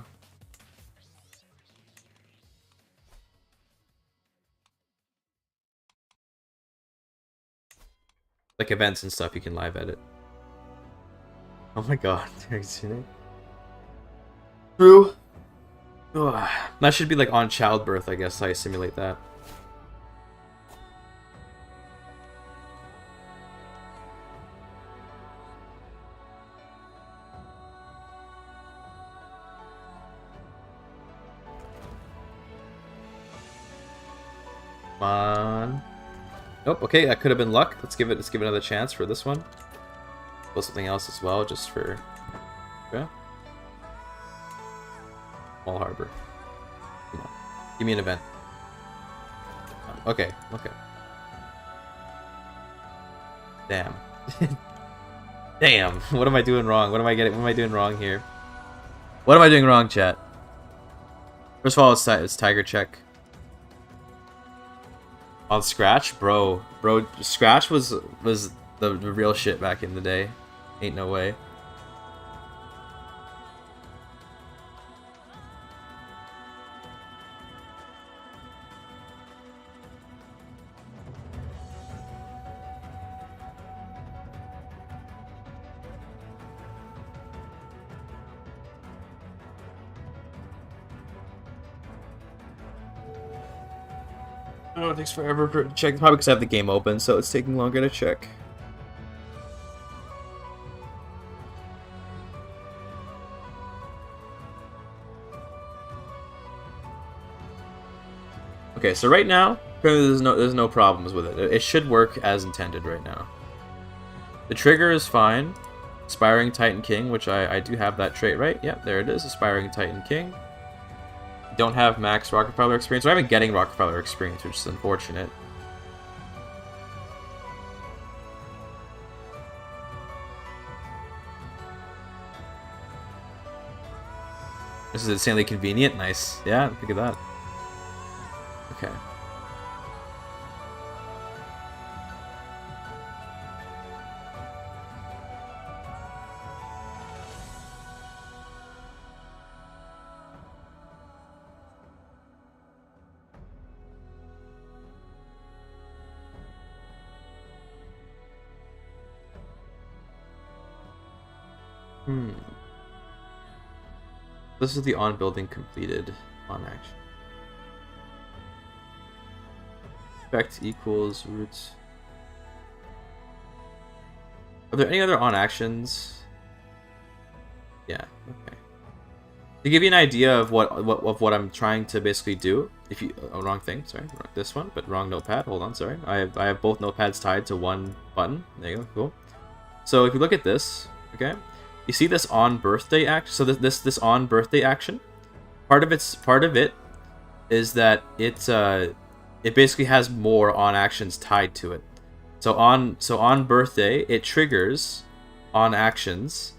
Like events and stuff you can live edit. Oh my god, have you seen it? True. Ugh. That should be like on childbirth, I guess, how you simulate that. Come on. Nope. Okay, that could have been luck. Let's give it another chance for this one. Build something else as well, just for. Okay. Small harbor. Come on. Give me an event. Okay. Okay. Damn. Damn. What am I doing wrong? What am I doing wrong here? What am I doing wrong, chat? First of all, it's Tiger check. On Scratch? Bro, Scratch was the real shit back in the day. Ain't no way. Oh, it takes forever to check. Probably because I have the game open, so it's taking longer to check. Okay, so right now, there's no problems with it. It should work as intended right now. The trigger is fine. Aspiring Titan King, which I do have that trait, right? Yep, there it is. Aspiring Titan King. Don't have max Rockefeller experience. We're not even getting Rockefeller experience, which is unfortunate. This is insanely convenient. Nice. Yeah, look at that. Okay. This is the on building completed on action. Effect equals roots. Are there any other on actions? Yeah, okay. To give you an idea of what I'm trying to basically do, if you wrong thing, sorry, this one, but wrong notepad. Hold on, sorry. I have both notepads tied to one button. There you go, cool. So if you look at this, okay, you see this on birthday act. So this on birthday action, part of it is that it basically has more on actions tied to it. So on birthday, it triggers on actions,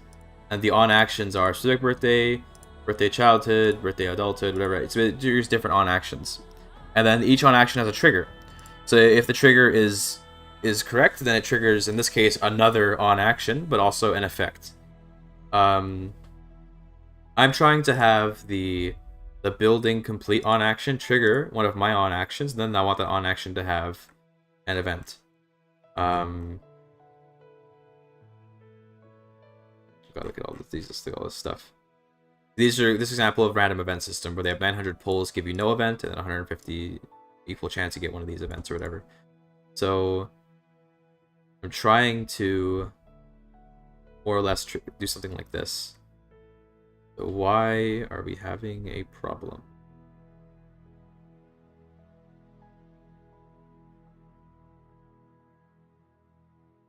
and the on actions are specific birthday, birthday childhood, birthday adulthood, whatever. So it triggers different on actions, and then each on action has a trigger. So if the trigger is correct, then it triggers, in this case, another on action, but also an effect. I'm trying to have the building complete on action trigger one of my on actions, and then I want that on action to have an event. Gotta look at all this stuff. This example of random event system where they have 900 pulls give you no event, and then 150 equal chance to get one of these events or whatever. So I'm trying to more or less do something like this. So why are we having a problem?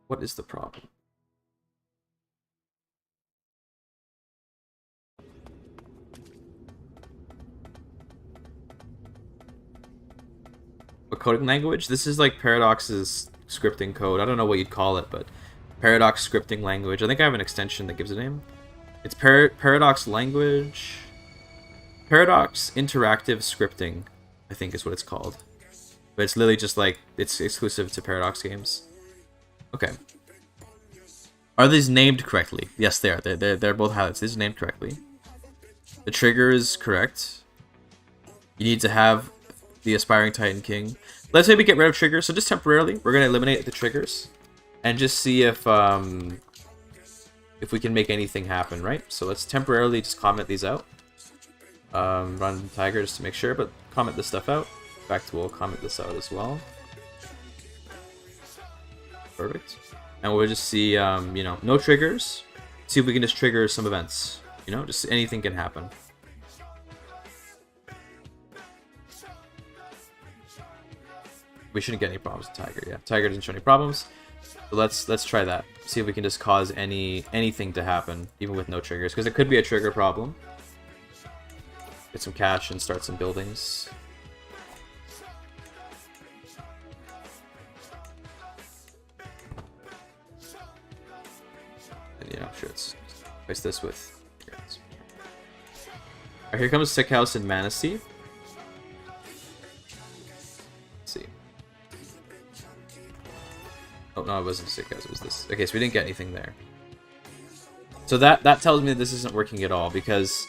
What is the problem? A coding language? This is like Paradox's scripting code. I don't know what you'd call it, but Paradox scripting language. I think I have an extension that gives it a name. It's Paradox language. Paradox interactive scripting, I think is what it's called. But it's literally just like, it's exclusive to Paradox games. Okay. Are these named correctly? Yes, they are. They're both highlights. These are named correctly. The trigger is correct. You need to have the Aspiring Titan King. Let's maybe get rid of triggers. So just temporarily, we're going to eliminate the triggers. And just see if we can make anything happen, right? So let's temporarily just comment these out. Run Tiger just to make sure, but comment this stuff out. In fact, we'll comment this out as well. Perfect. And we'll just see, you know, no triggers. See if we can just trigger some events. You know, just anything can happen. We shouldn't get any problems with Tiger. Yeah, Tiger doesn't show any problems. So let's try that. See if we can just cause anything to happen, even with no triggers, because it could be a trigger problem. Get some cash and start some buildings. And yeah, sure, let's replace this with. Alright, here comes Sick House and Manistee. Let's see. Oh no, it wasn't Sick House, it was this. Okay, so we didn't get anything there. So that tells me that this isn't working at all, because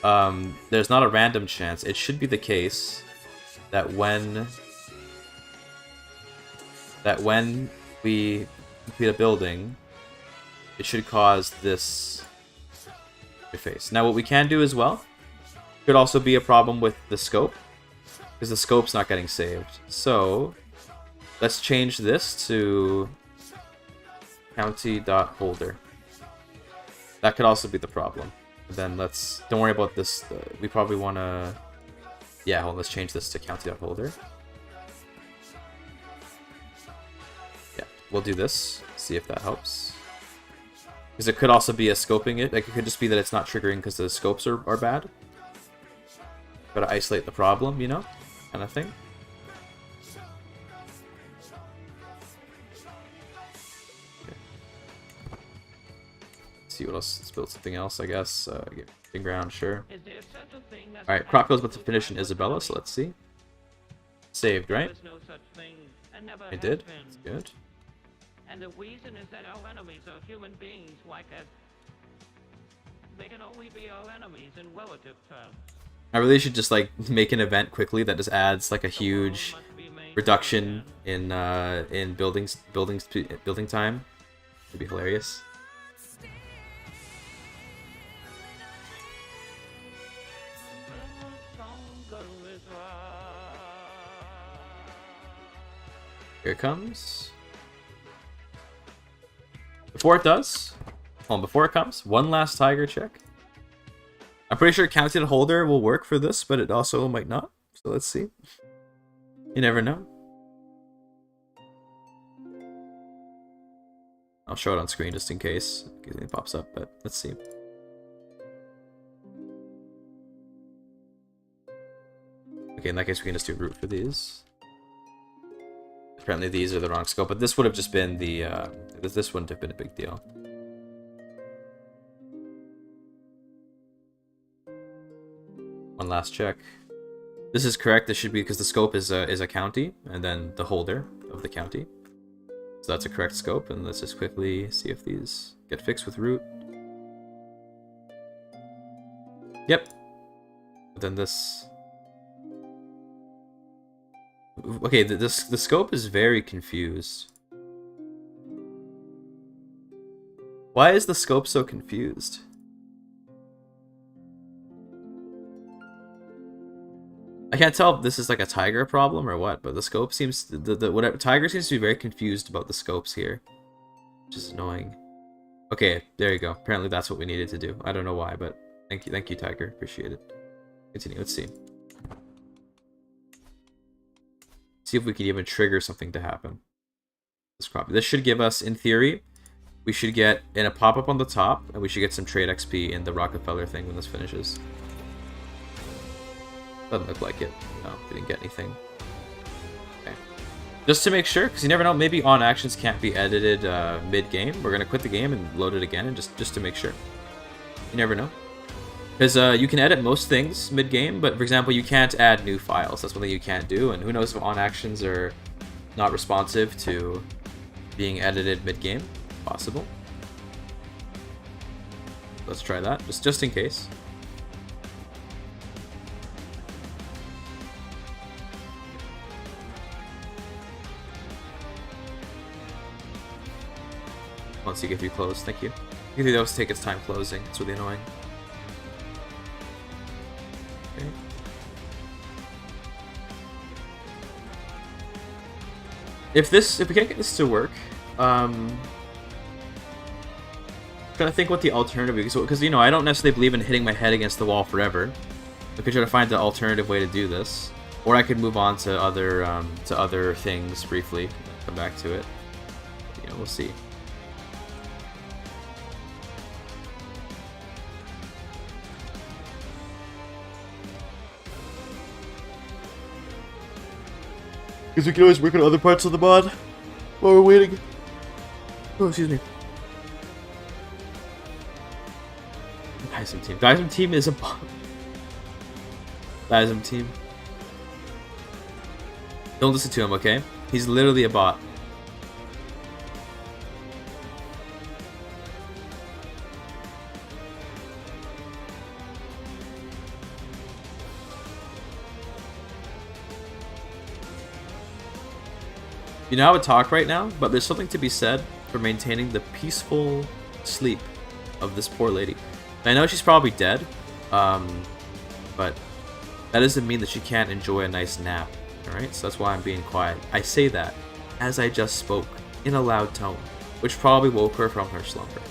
there's not a random chance. It should be the case that when we complete a building, it should cause this face. Now what we can do as well could also be a problem with the scope. because the scope's not getting saved. So let's change this to county.holder. That could also be the problem. And then don't worry about this. We probably want to, yeah, hold on, let's change this to county.holder. Yeah, we'll do this, see if that helps. Because it could also be a scoping it. Like, it could just be that it's not triggering because the scopes are bad. Gotta isolate the problem, you know? Kind of thing. Okay. See what else. Let's build something else, I guess. Get ground, sure. Alright, Crocco's about to finish in Isabella, so let's see. Saved, right? I did. That's good. And the reason is that our enemies are human beings like us. They can only be our enemies in relative terms. I really should just like make an event quickly that just adds like a huge reduction in building time. It'd be hilarious. Here it comes. Before it does, hold on, before it comes, one last tiger check. I'm pretty sure counted holder will work for this, but it also might not. So let's see. You never know. I'll show it on screen just in case anything pops up, but let's see. Okay, in that case we can just do root for these. Apparently these are the wrong scope, but this would have just been the, this wouldn't have been a big deal. One last check. This is correct. This should be because the scope is a county, and then the holder of the county. So that's a correct scope, and let's just quickly see if these get fixed with root. Yep. But then this... Okay, the scope is very confused. Why is the scope so confused? I can't tell if this is like a tiger problem or what, but the scope seems whatever tiger seems to be very confused about the scopes here, which is annoying. Okay, there you go. Apparently that's what we needed to do. I don't know why, but thank you, tiger. Appreciate it. Continue. Let's see. See if we can even trigger something to happen. This should give us, in theory, we should get in a pop-up on the top, and we should get some trade XP in the Rockefeller thing when this finishes. Doesn't look like it. No, we didn't get anything. Okay. Just to make sure, because you never know, maybe on actions can't be edited mid-game. We're going to quit the game and load it again, and just to make sure. You never know. Because you can edit most things mid-game, but for example, you can't add new files. That's one thing you can't do, and who knows if on actions are not responsive to being edited mid-game. Possible. Let's try that, just in case. Once you get through close, thank you. You think that was take its time closing. It's really annoying. Okay. If we can't get this to work, trying to think what the alternative is, because you know I don't necessarily believe in hitting my head against the wall forever. I could try to find the alternative way to do this, or I could move on to other things briefly. Come back to it. You know, we'll see. Because we can always work on other parts of the mod while we're waiting. Oh, excuse me. Dysum team. Dysum team is a bot. Dysum team. Don't listen to him, okay? He's literally a bot. You know, I would talk right now, but there's something to be said for maintaining the peaceful sleep of this poor lady. I know she's probably dead, but That doesn't mean that she can't enjoy a nice nap. Alright, so that's why I'm being quiet. I say that as I just spoke, in a loud tone, which probably woke her from her slumber.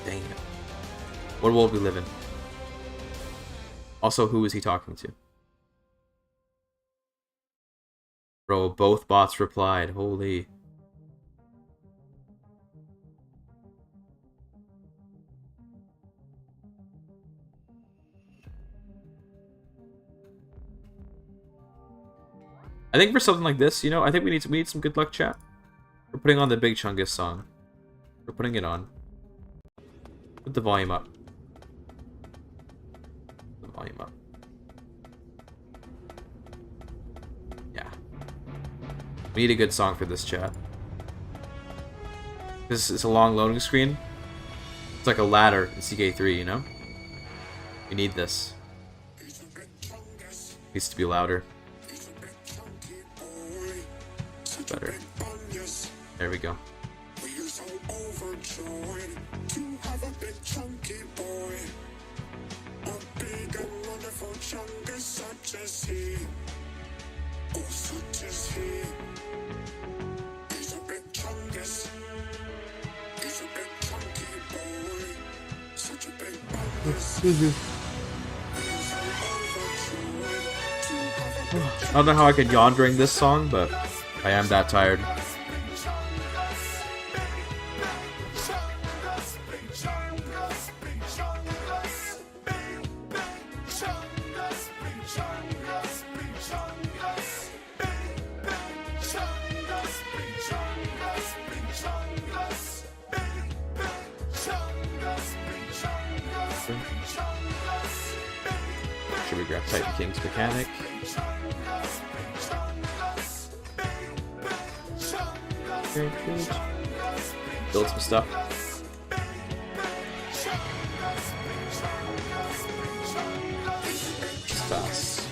Dang it. What world we live in? Also, who is he talking to? Bro, both bots replied. Holy. I think for something like this, you know, I think we need some good luck, chat. We're putting on the Big Chungus song. We're putting it on. Put the volume up. The volume up. Yeah. We need a good song for this, chat. This is a long loading screen. It's like a ladder in CK3, you know? We need this. Needs to be louder. Better. There we go. I don't know how I could yawn during this song, but I am that tired. Should we grab Titan King's mechanic? Build some stuff. Stats.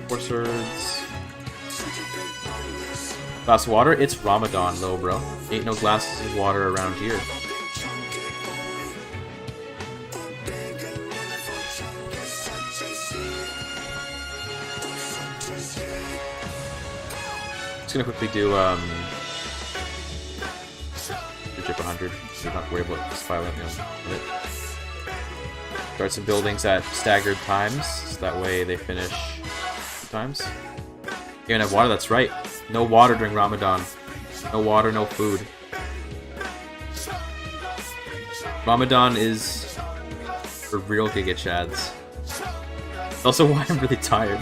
4 swords. Glass of water? It's Ramadan though, bro. Ain't no glasses of water around here. Just gonna quickly do Chip 100. So you're not worried about this violent, you know. Start some buildings at staggered times, so that way they finish times. You're gonna have water, that's right. No water during Ramadan. No water, no food. Ramadan is for real GIGACHADs. Also why I'm really tired.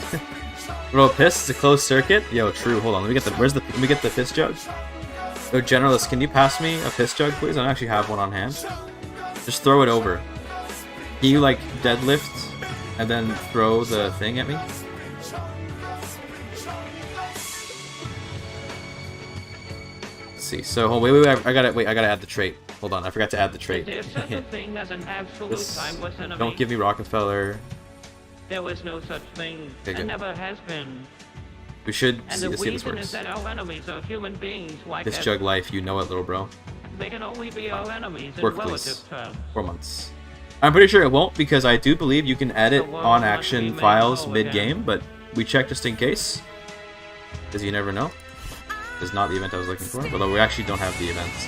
Bro, piss? It's a closed circuit? Yo, true. Hold on. Let me get the piss jug. Yo, Generalist, can you pass me a piss jug, please? I don't actually have one on hand. Just throw it over. Can you, like, deadlift and then throw the thing at me? Let's see. So, hold, wait. I gotta add the trait. Hold on, I forgot to add the trait. There's such a thing as an absolute timeless enemy. Don't give me Rockefeller. There was no such thing, and never has been. We should and see the this reason works. is that our enemies are human beings like This us. jug life, you know it, little bro. They can only be our enemies in Work, relative please. terms. 4 months. I'm pretty sure it won't, because I do believe you can edit The world on must action be made files whole mid-game, again. but we checked just in case. Because you never know. This is not the event I was looking for, although we actually don't have the events.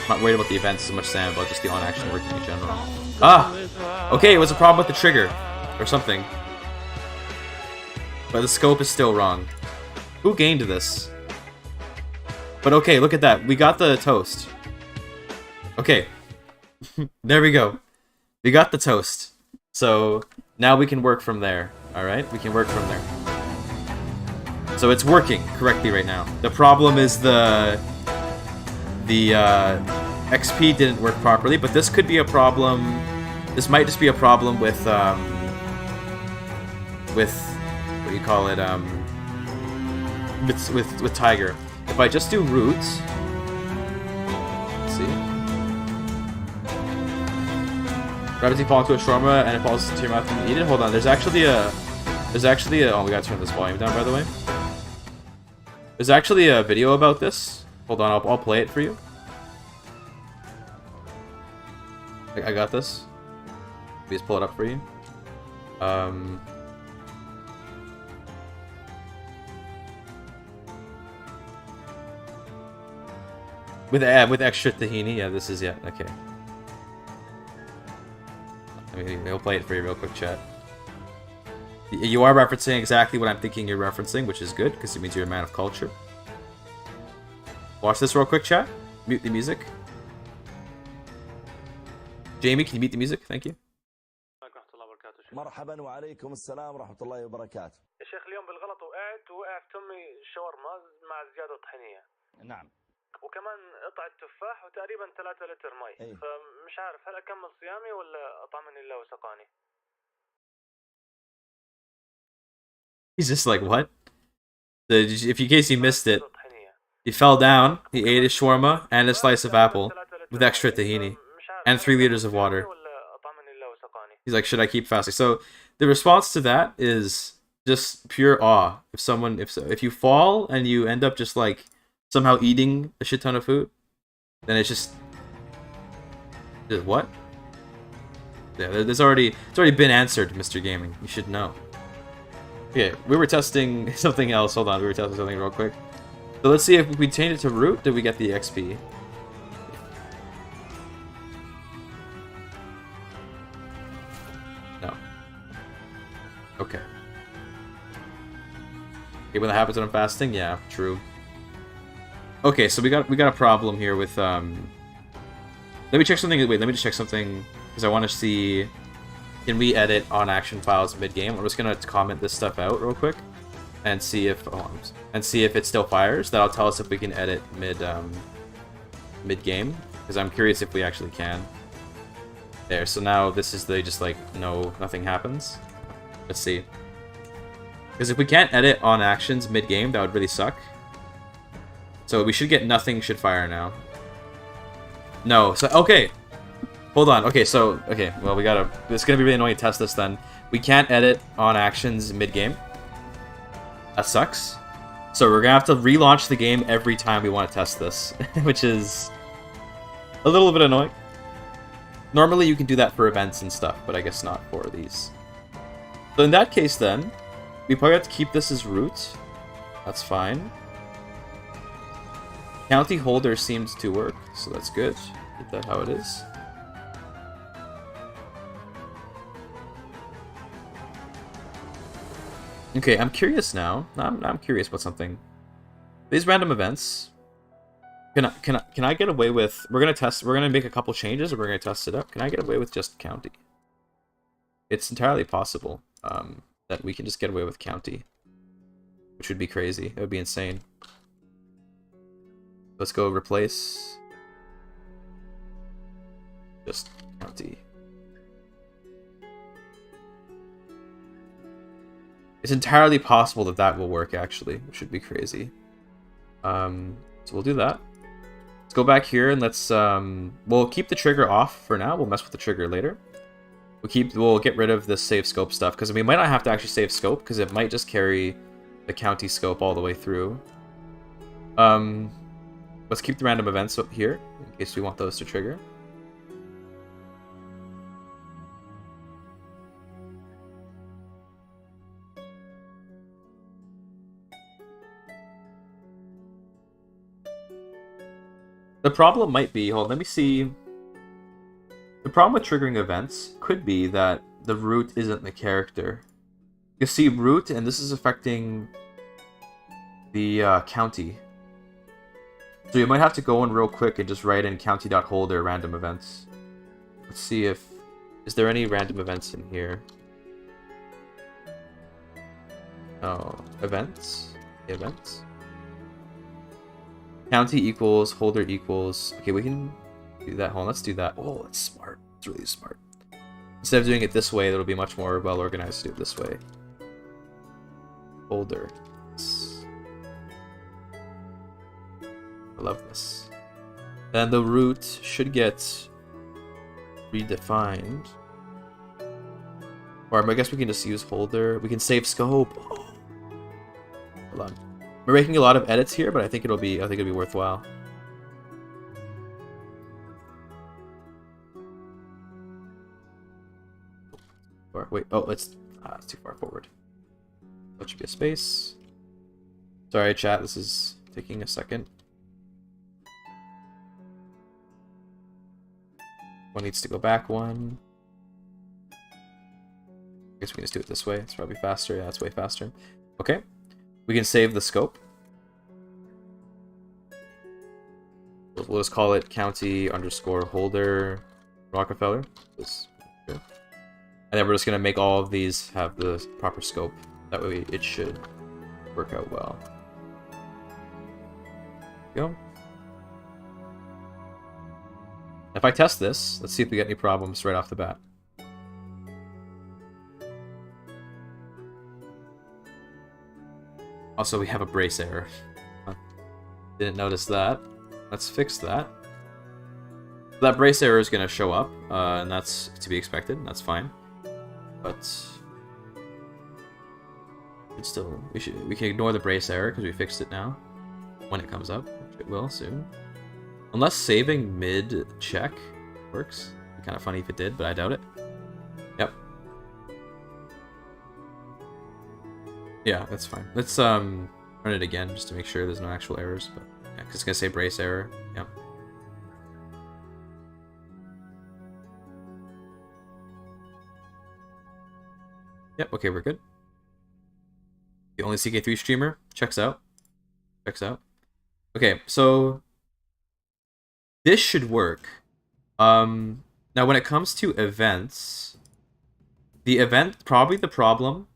I'm not worried about the events as much, Sam, but just the on-action working in general. Ah! Okay, it was a problem with the trigger. Or something. But the scope is still wrong. Who gained this? But okay, look at that. We got the toast. Okay. There we go. We got the toast. So, now we can work from there. Alright? We can work from there. So it's working correctly right now. The problem is the XP didn't work properly, but this could be a problem. This might just be a problem with what do you call it? With Tiger. If I just do roots, let's see. Gravity fall into a shawarma and it falls to your mouth and you eat it. Hold on, there's actually a. Oh, we gotta turn this volume down, by the way. There's actually a video about this. Hold on, I'll play it for you. I got this. Let me just pull it up for you. Um, with extra tahini, yeah, this is okay. I mean, we'll play it for you real quick, chat. You are referencing exactly what I'm thinking you're referencing, which is good because it means you're a man of culture. Watch this real quick, chat. Mute the music. Jamie, can you mute the music? Thank you. مرحبا وعليكم السلام ورحمة الله وبركاته. يا شيخ اليوم بالغلط وقع في تمي شاورما مع زيادة طحينية. نعم. وكمان قطعة تفاح وتقريبا 3 لتر مي. فمش عارف هل أكمل صيامي ولا أطعمني الله وسقاني. He's just like, what? If in case you missed it, he fell down, he ate a shawarma and a slice of apple with extra tahini and 3 liters of water. He's like, should I keep fasting? So the response to that is just pure awe. If you fall and you end up just like somehow eating a shit ton of food, then it's what? Yeah, it's already been answered, Mr. Gaming. You should know. Okay, we were testing something else. Hold on, we were testing something real quick. So let's see if we change it to root, did we get the XP? No. Okay. Okay, when that happens when I'm fasting? Yeah, true. Okay, so we got a problem here with let me check something. Wait, let me just check something because I want to see, can we edit on action files mid-game? I'm just gonna comment this stuff out real quick and see if it still fires. That'll tell us if we can edit mid-game because I'm curious if we actually can. There, so now this is just like nothing happens. Let's see. Because if we can't edit on actions mid-game, that would really suck. So we should get nothing should fire now. No, so okay. Hold on. Okay, so well it's gonna be really annoying to test this then. We can't edit on actions mid-game. That sucks. So we're gonna have to relaunch the game every time we want to test this, which is a little bit annoying. Normally you can do that for events and stuff, but I guess not for these. So in that case then, we probably have to keep this as root. That's fine. County holder seems to work, so that's good. Keep that how it is. Okay, I'm curious now. I'm curious about something. These random events. Can I get away with? We're gonna make a couple changes, and we're gonna test it out. Can I get away with just county? It's entirely possible that we can just get away with county, which would be crazy. It would be insane. Let's go replace just county. It's entirely possible that will work actually, which would be crazy. So we'll do that. Let's go back here and let's we'll keep the trigger off for now. We'll mess with the trigger later. We'll get rid of this save scope stuff because we might not have to actually save scope because it might just carry the county scope all the way through. Let's keep the random events up here in case we want those to trigger. The problem might be, hold on, let me see. The problem with triggering events could be that the root isn't the character. You see root, and this is affecting the county. So you might have to go in real quick and just write in county.holder random events. Let's see if... Is there any random events in here? Oh, events? Events? County equals, holder equals... Okay, we can do that. Hold on, let's do that. Oh, that's smart. It's really smart. Instead of doing it this way, it'll be much more well organized to do it this way. Holder. I love this. Then the root should get redefined. Or I guess we can just use holder. We can save scope. Oh. Hold on. We're making a lot of edits here, but I think it'll be worthwhile. Or wait, oh, let's That's too far forward. That should be a space. Sorry, chat, this is taking a second. One needs to go back one. I guess we can just do it this way. It's probably faster. Yeah, it's way faster. Okay. We can save the scope. We'll just call it county underscore holder Rockefeller. And then we're just going to make all of these have the proper scope. That way it should work out well. Go. If I test this, let's see if we get any problems right off the bat. Also, we have a brace error. Didn't notice that. Let's fix that. That brace error is going to show up, and that's to be expected. That's fine. But it's still, we can ignore the brace error because we fixed it now. When it comes up, which it will soon. Unless saving mid-check works. It'd be kind of funny if it did, but I doubt it. Yep. Yeah, that's fine. Let's run it again just to make sure there's no actual errors. But yeah, because it's gonna say brace error. Yep. Yep. Okay, we're good. The only CK3 streamer checks out. Checks out. Okay, so this should work. Now, when it comes to events, probably the problem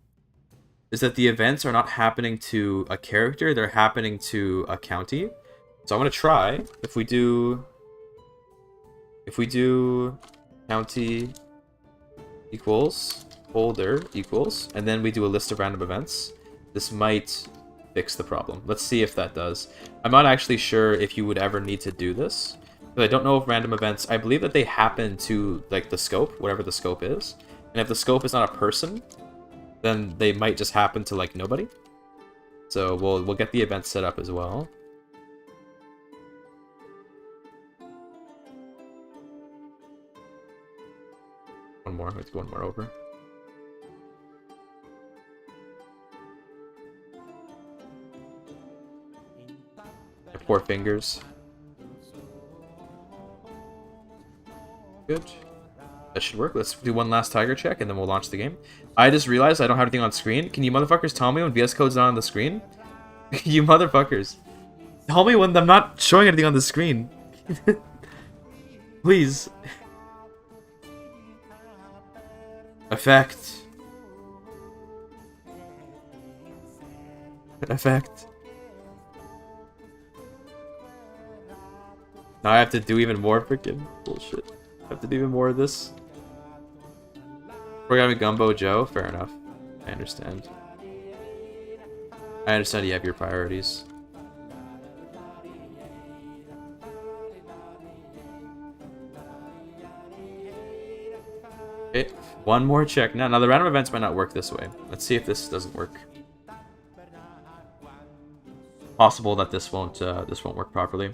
is that the events are not happening to a character, they're happening to a county. So I'm gonna try, if we do county equals holder equals, and then we do a list of random events, this might fix the problem. Let's see if that does. I'm not actually sure if you would ever need to do this, but I don't know if random events, I believe that they happen to like the scope, whatever the scope is. And if the scope is not a person, then they might just happen to like nobody. So we'll get the event set up as well. One more, let's go one more over. Four fingers. Good. That should work. Let's do one last tiger check and then we'll launch the game. I just realized I don't have anything on screen. Can you motherfuckers tell me when VS Code's not on the screen? You motherfuckers. Tell me when I'm not showing anything on the screen. Please. Effect. Effect. Now I have to do even more freaking bullshit. I have to do even more of this. Programming Gumbo Joe? Fair enough. I understand. I understand you have your priorities. Okay, one more check. Now the random events might not work this way. Let's see if this doesn't work. Possible that this won't work properly.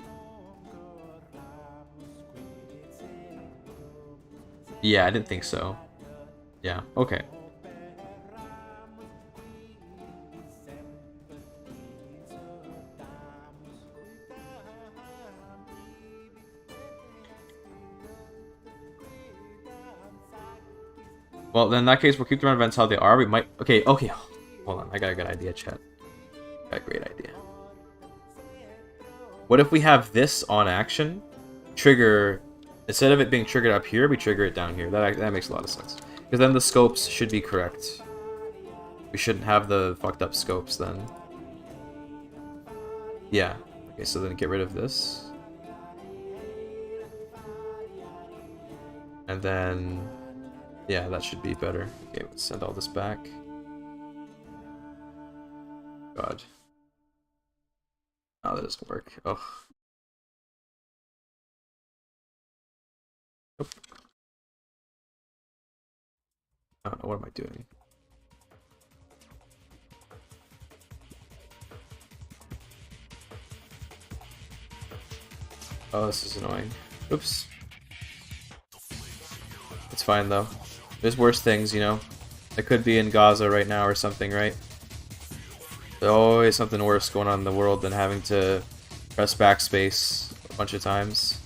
Yeah, I didn't think so. Yeah, okay. Well, then in that case, we'll keep the run events how they are. We might... Okay. Hold on. I got a good idea, chat. Got a great idea. What if we have this on action? Trigger... Instead of it being triggered up here, we trigger it down here. That makes a lot of sense. Because then the scopes should be correct. We shouldn't have the fucked up scopes then. Yeah. Okay, so then get rid of this. And then... Yeah, that should be better. Okay, let's send all this back. God. Oh, that doesn't work. Oh. Nope. I don't know, what am I doing? Oh, this is annoying. Oops. It's fine though. There's worse things, you know. I could be in Gaza right now or something, right? There's always something worse going on in the world than having to press backspace a bunch of times.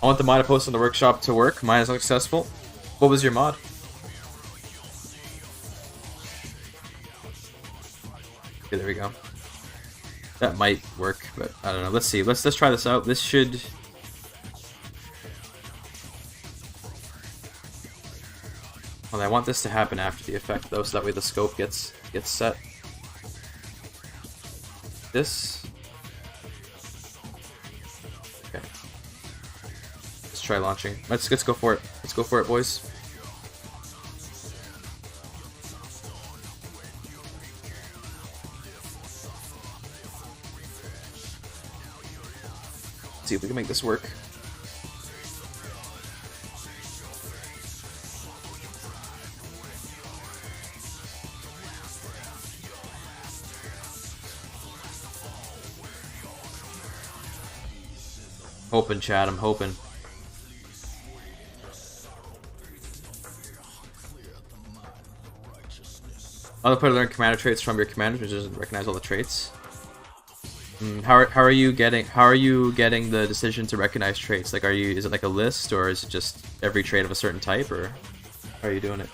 I want the mod I posted on the workshop to work. Mine is unsuccessful. What was your mod? Okay, there we go. That might work, but I don't know. Let's see. Let's try this out. This should. Well, I want this to happen after the effect though, so that way the scope gets set. This. Okay. Let's try launching. Let's go for it. Let's go for it, boys. See if we can make this work. Hoping, Chad, I'm hoping. Other player learn commander traits from your commander, which doesn't recognize all the traits. How are you getting the decision to recognize traits? Like, is it like a list, or is it just every trait of a certain type, or how are you doing it?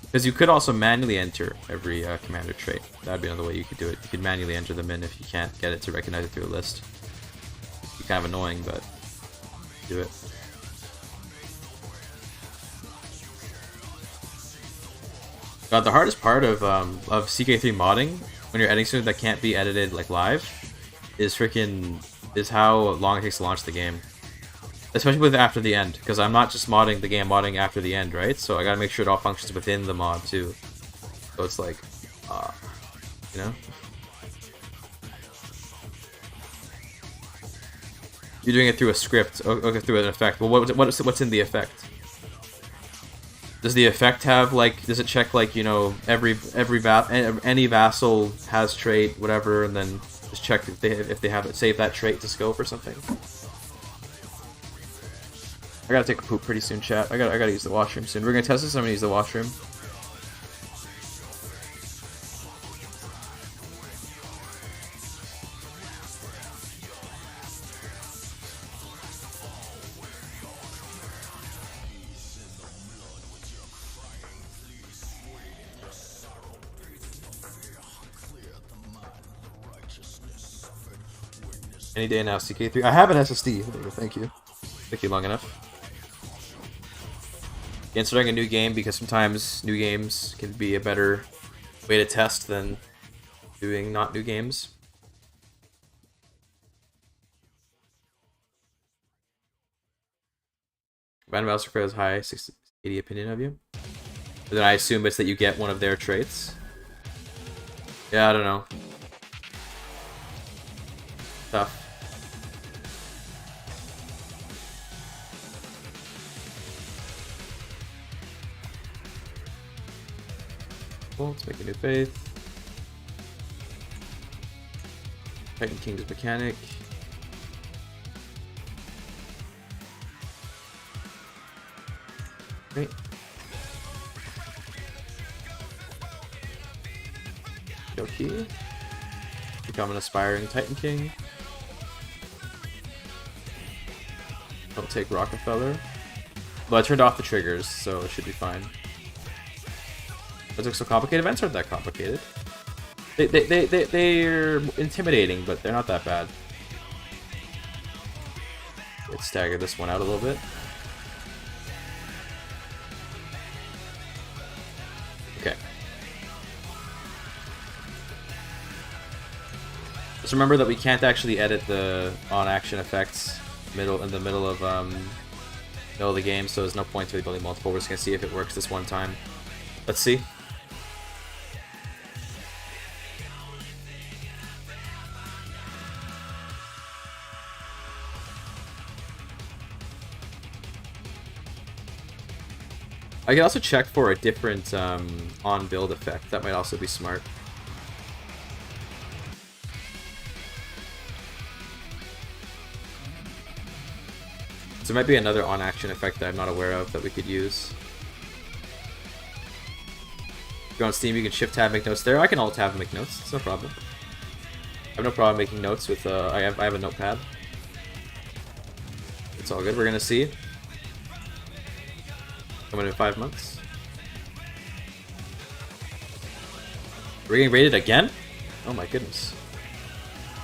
Because you could also manually enter every commander trait. That'd be another way you could do it. You could manually enter them in if you can't get it to recognize it through a list. It'd be kind of annoying, but do it. God, the hardest part of CK3 modding when you're editing something that can't be edited like live is how long it takes to launch the game, especially with after the end. Because I'm not just modding the game, modding after the end, right? So I gotta make sure it all functions within the mod too. So it's like, you know, you're doing it through a script, okay, through an effect. Well, what's in the effect? Does the effect have, like, does it check, like, you know, any vassal has trait, whatever, and then just check if they have it, save that trait to scope or something? I gotta take a poop pretty soon, chat. I gotta use the washroom soon. We're gonna test this. I'm gonna use the washroom. Any day now, CK3. I have an SSD. Thank you. Took you long enough. Again, starting a new game, because sometimes new games can be a better way to test than doing not new games. Random mouse requires high 80 opinion of you. But then I assume it's that you get one of their traits. Yeah, I don't know. Tough. Cool, let's make a new faith. Titan King's mechanic. Great. Yoki. Become an aspiring Titan King. Don't take Rockefeller. Well, I turned off the triggers, so it should be fine. Those look so complicated. Events aren't that complicated. They're intimidating, but they're not that bad. Let's stagger this one out a little bit. Okay. Just remember that we can't actually edit the on-action effects in the middle of the game, so there's no point to really building multiple. We're just gonna see if it works this one time. Let's see. I can also check for a different on-build effect. That might also be smart. So there might be another on-action effect that I'm not aware of that we could use. If you're on Steam, you can Shift-Tab, make notes there. I can Alt-Tab and make notes. It's no problem. I have no problem making notes with, I have a notepad. It's all good. We're gonna see. Coming in 5 months. We're getting raided again? Oh my goodness.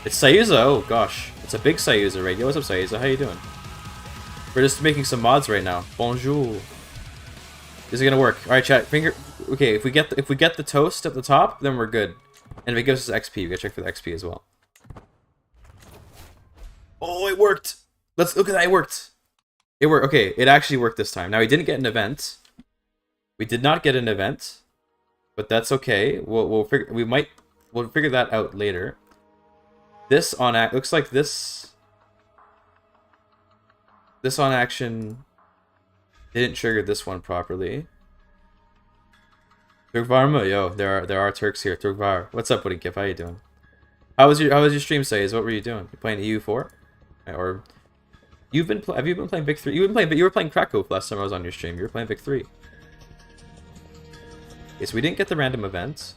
It's Sayuza. Oh gosh. It's a big Sayuza raid. Yo, what's up, Sayuza? How you doing? We're just making some mods right now. Bonjour. Is it gonna work? All right, chat. Okay, if we get the toast at the top, then we're good. And if it gives us XP, we gotta check for the XP as well. Oh, it worked. Let's look at that. It worked. It worked. Okay, it actually worked this time. Now we didn't get an event. We did not get an event, but that's okay. We'll figure that out later. This on act looks like this. This on action didn't trigger this one properly. Turkvarma, yo, there are Turks here. Turkvar, what's up, Woody Kip? How you doing? How was your stream, Says? What were you doing? You playing EU4, or have you been playing Vic 3? You were playing Krakow last time I was on your stream. You were playing Vic 3. Okay, so we didn't get the random event,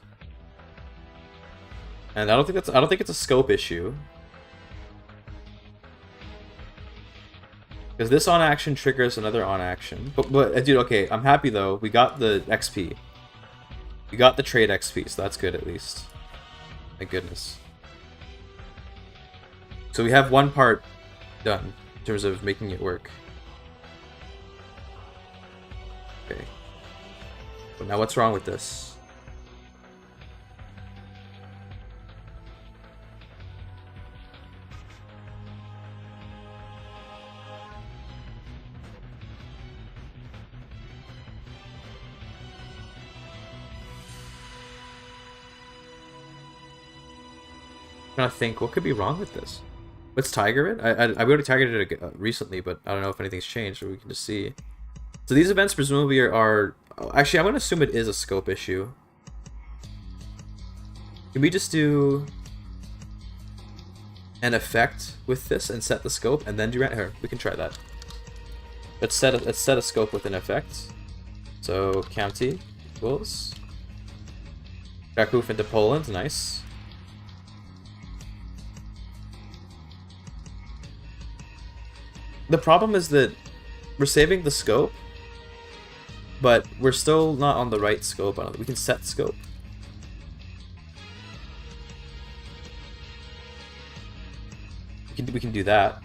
and I don't think it's a scope issue. Because this on action triggers another on action. But dude, okay, I'm happy though. We got the XP. We got the trade XP, so that's good at least. Thank goodness. So we have one part done in terms of making it work. Okay. But now what's wrong with this? I'm trying to think, what could be wrong with this? Let's tiger it. I already tigered it recently, but I don't know if anything's changed, or we can just see. So these events presumably are actually, I'm gonna assume it is a scope issue. Can we just do an effect with this and set the scope and then do here? We can try that. Let's set a scope with an effect. So county equals Kraków into Poland. Nice. The problem is that we're saving the scope, but we're still not on the right scope. We can set scope. We can do that.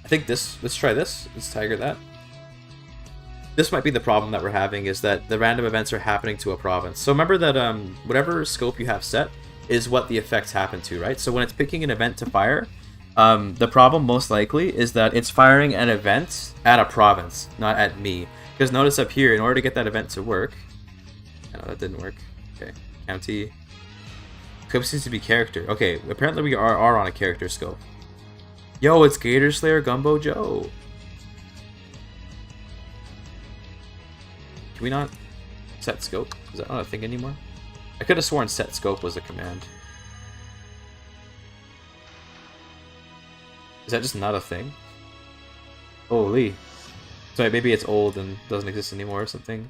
I think this. Let's try this. Let's tiger that. This might be the problem that we're having, is that the random events are happening to a province. So remember that whatever scope you have set is what the effects happen to, right? So when it's picking an event to fire, the problem most likely is that it's firing an event at a province, not at me. Because notice up here, in order to get that event to work... No, that didn't work. Okay, county. Scope seems to be character. Okay, apparently we are on a character scope. Yo, it's Gator Slayer Gumbo Joe. Can we not set scope? Is that not a thing anymore? I could have sworn set scope was a command. Is that just not a thing? Holy. So maybe it's old and doesn't exist anymore or something.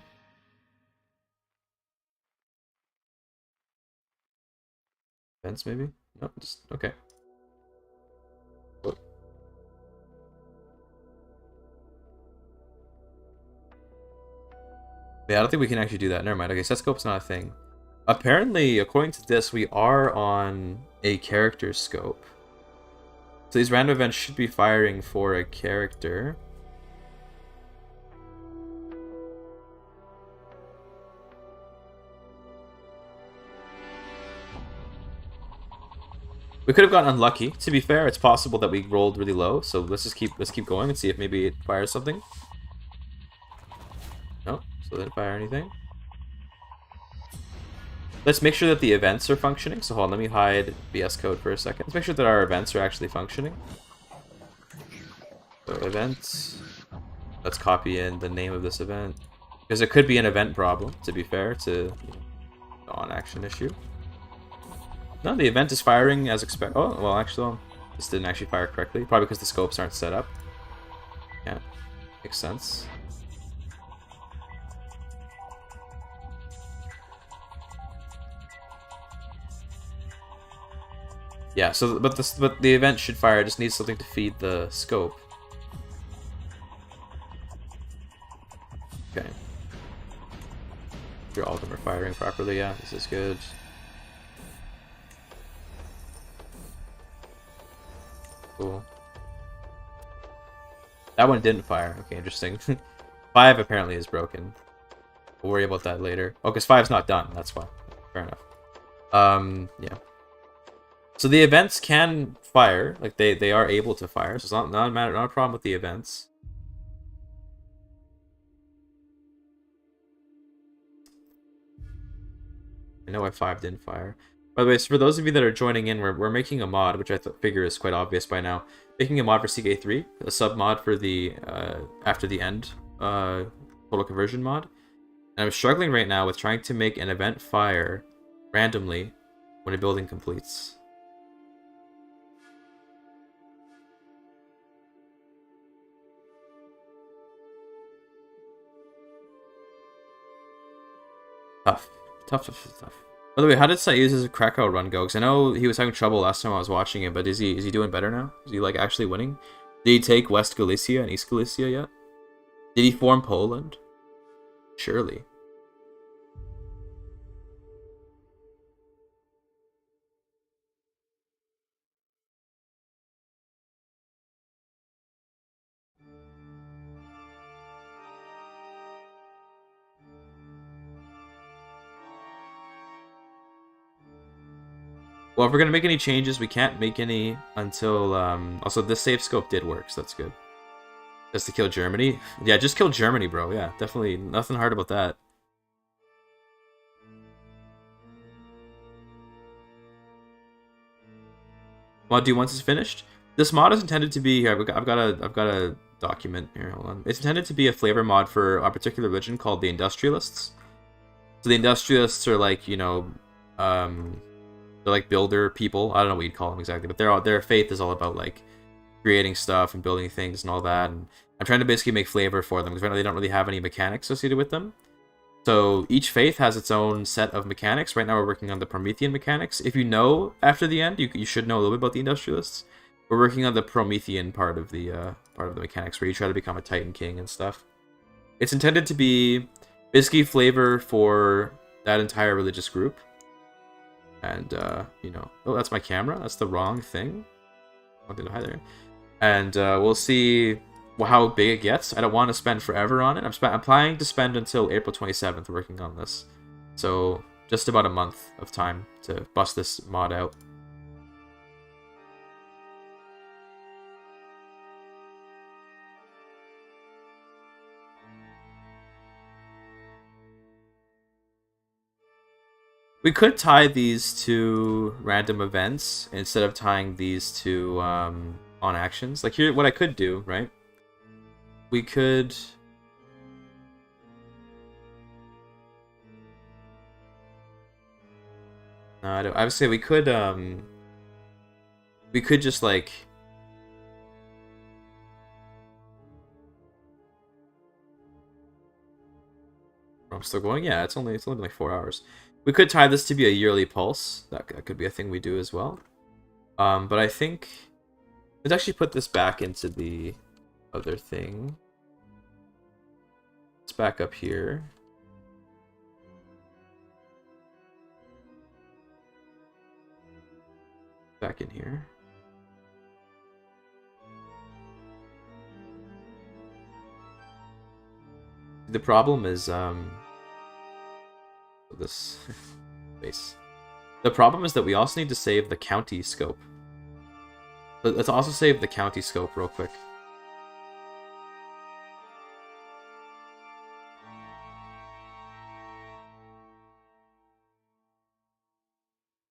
Events maybe? No, just okay. Yeah, I don't think we can actually do that. Never mind. Okay, set scope's not a thing. Apparently, according to this, we are on a character scope. So these random events should be firing for a character. We could have gotten unlucky. To be fair, it's possible that we rolled really low. So let's keep going and see if maybe it fires something. No, so didn't fire anything. Let's make sure that the events are functioning. So hold on, let me hide VS Code for a second. Let's make sure that our events are actually functioning. So events. Let's copy in the name of this event. Because it could be an event problem, to be fair, to the on-action issue. No, the event is firing as expected. Oh, well, actually, this didn't actually fire correctly. Probably because the scopes aren't set up. Yeah, makes sense. Yeah, so but the event should fire. It just needs something to feed the scope. Okay. Sure, all of them are firing properly. Yeah, this is good. Cool. That one didn't fire. Okay, interesting. 5 apparently is broken. We'll worry about that later. Oh, because 5's not done. That's why. Fair enough. Yeah. So the events can fire. Like they are able to fire. So it's not a problem with the events. I know why 5 didn't fire. By the way, so for those of you that are joining in, we're making a mod, which I figure is quite obvious by now. Making a mod for CK3, a sub mod for the after the end total conversion mod. And I'm struggling right now with trying to make an event fire randomly when a building completes. Tough. By the way, how did Sayuz's Krakow run go? Because I know he was having trouble last time I was watching it, but is he doing better now? Is he like actually winning? Did he take West Galicia and East Galicia yet? Did he form Poland? Surely. Well, if we're gonna make any changes, we can't make any until also this save scope did work, so that's good. Just to kill Germany? Yeah, just kill Germany, bro. Yeah, definitely nothing hard about that. Mod do once it's finished. This mod is intended to be here. I've got a document here. Hold on. It's intended to be a flavor mod for a particular religion called the Industrialists. So the Industrialists are like, you know, they're like builder people. I don't know what you'd call them exactly, but their faith is all about like creating stuff and building things and all that. And I'm trying to basically make flavor for them because right now they don't really have any mechanics associated with them. So each faith has its own set of mechanics. Right now we're working on the Promethean mechanics. If you know after the end, you should know a little bit about the Industrialists. We're working on the Promethean part of the mechanics where you try to become a Titan King and stuff. It's intended to be basically flavor for that entire religious group. And, you know... Oh, that's my camera? That's the wrong thing? What did I hide there? And we'll see how big it gets. I don't want to spend forever on it. I'm planning to spend until April 27th working on this. So, just about a month of time to bust this mod out. We could tie these to random events instead of tying these to on actions. Like here, what I could do, right? We could... No, I would say we could just like... I'm still going? Yeah, it's only been like 4 hours. We could tie this to be a yearly pulse. That could be a thing we do as well. But I think... Let's actually put this back into the other thing. Let's back up here. Back in here. The problem is, this base. The problem is that we also need to save the county scope. Let's also save the county scope real quick.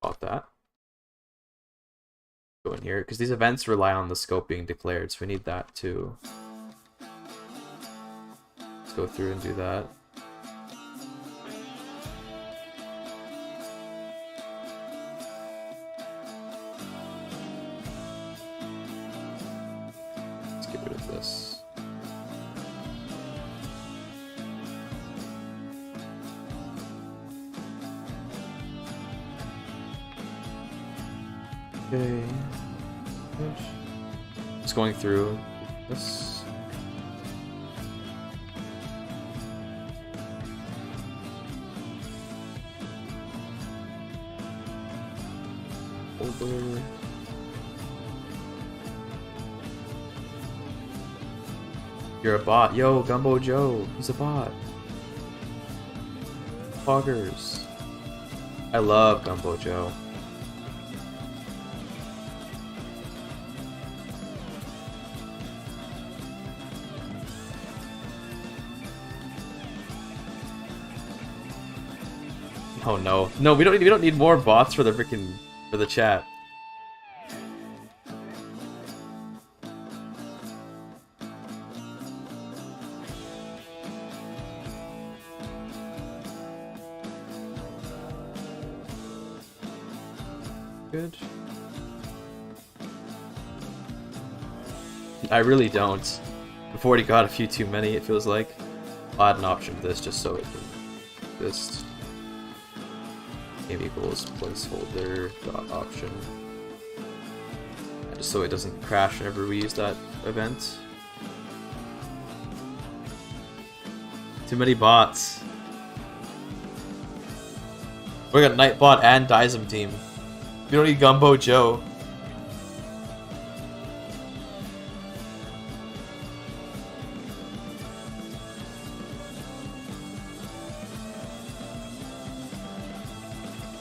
About that. Go in here, because these events rely on the scope being declared, so we need that too. go through and do that. Let's get rid of this. Okay. Just going through this. Folder. You're a bot. Yo, Gumbo Joe. He's a bot. Foggers. I love Gumbo Joe. Oh no. No, we don't need more bots for the chat. Good. I really don't. I've already got a few too many, it feels like. I'll add an option to this just so it can exist. Game equals placeholder dot option. Just so it doesn't crash whenever we use that event. Too many bots. We got Nightbot and Dizem team. We don't need Gumbo Joe.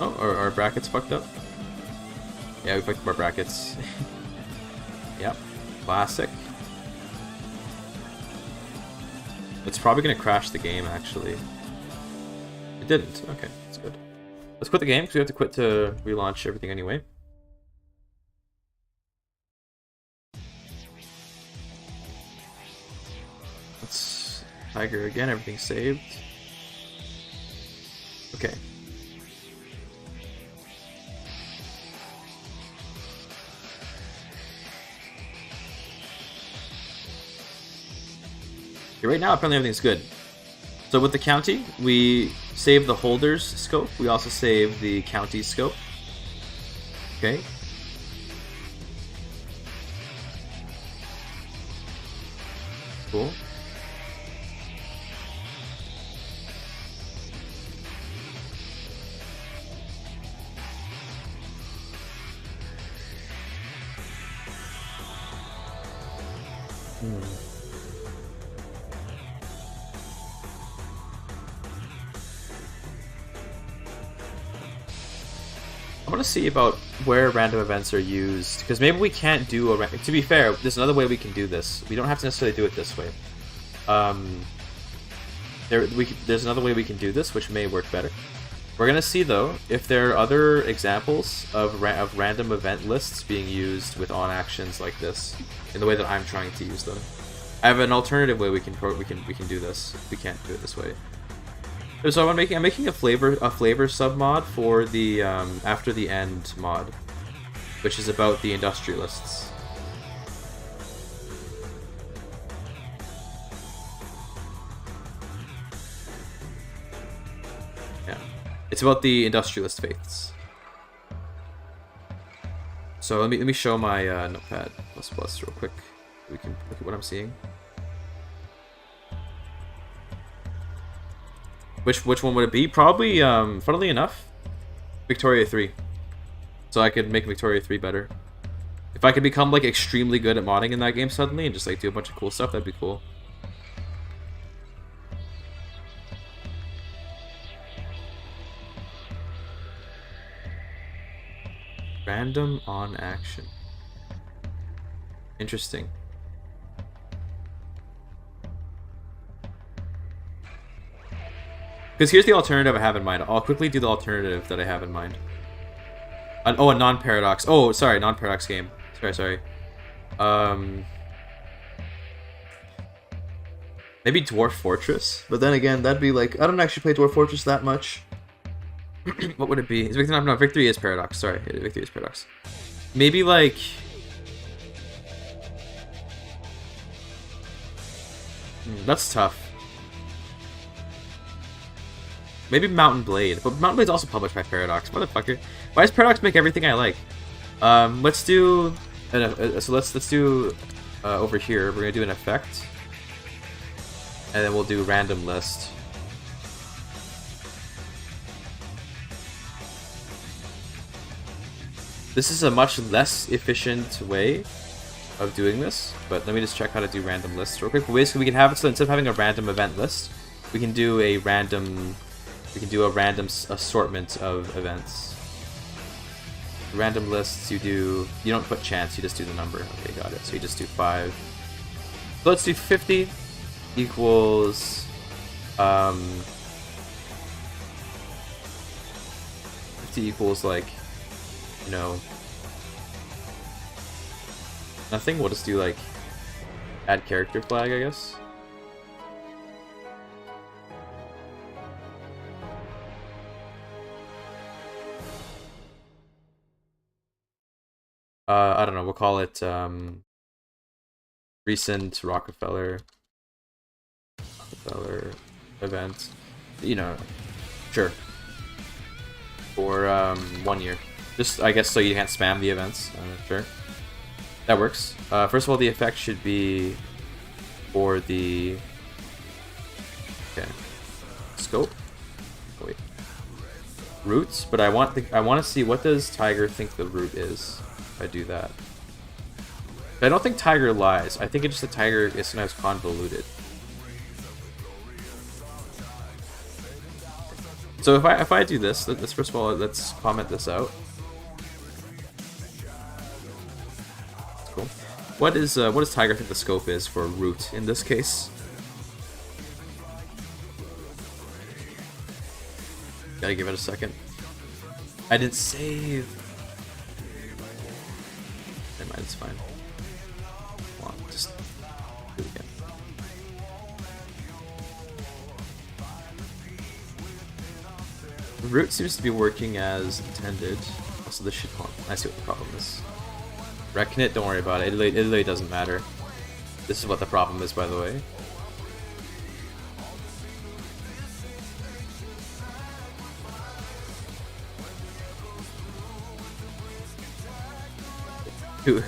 Oh, our brackets fucked up? Yeah, we fucked up our brackets. Yep, classic. It's probably gonna crash the game, actually. It didn't. Okay, that's good. Let's quit the game, because we have to quit to relaunch everything anyway. Let's Tiger again, everything's saved. Okay. Okay, right now, apparently everything's good. So with the county, we save the holder's scope. We also save the county scope. Okay. Cool. I want to see about where random events are used, because maybe we can't do a... To be fair, there's another way we can do this. We don't have to necessarily do it this way. There's another way we can do this, which may work better. We're going to see, though, if there are other examples of random event lists being used with on actions like this, in the way that I'm trying to use them. I have an alternative way we can do this. We can't do it this way. So I'm making a flavor submod for the after the end mod, which is about the industrialists. Yeah, it's about the industrialist faiths. So let me show my Notepad++ real quick. We can look at what I'm seeing. Which one would it be? Probably, funnily enough, Victoria 3. So I could make Victoria 3 better. If I could become, like, extremely good at modding in that game suddenly and just, like, do a bunch of cool stuff, that'd be cool. Random on action. Interesting. Because here's the alternative I have in mind. I'll quickly do the alternative that I have in mind. A non-paradox. Oh, sorry, non-paradox game. Sorry. Maybe Dwarf Fortress, but then again, that'd be like, I don't actually play Dwarf Fortress that much. What would it be? Is Victory? No, Victory is Paradox. Sorry, Victory is Paradox. Maybe like... that's tough. Maybe Mountain Blade, but Mountain Blade's also published by Paradox. Motherfucker, why does Paradox make everything I like? Let's do... so let's do over here. We're gonna do an effect, and then we'll do random list. This is a much less efficient way of doing this, but let me just check how to do random lists real quick. But basically, we can have it so instead of having a random event list, we can do a random assortment of events. Random lists, you don't put chance, you just do the number. Okay, got it. So you just do 5. So let's do 50 equals 50 equals like, you know, nothing. We'll just do like add character flag, I guess. I don't know, we'll call it recent Rockefeller event, you know, sure, for 1 year. Just, I guess, so you can't spam the events. Sure, that works. First of all, the effect should be for the scope. Oh, wait, roots. But I want to see, what does Tiger think the root is. If I do that, but I don't think Tiger lies. I think it's just the Tiger is sometimes convoluted. So if I do this, let's first of all, let's comment this out. That's cool. What does Tiger think the scope is for root in this case? Gotta give it a second. I didn't save. Never mind, it's fine. Come on, just do it again. The root seems to be working as intended. Also, this should... I see what the problem is. Reckon it, don't worry about it. It really doesn't matter. This is what the problem is, by the way.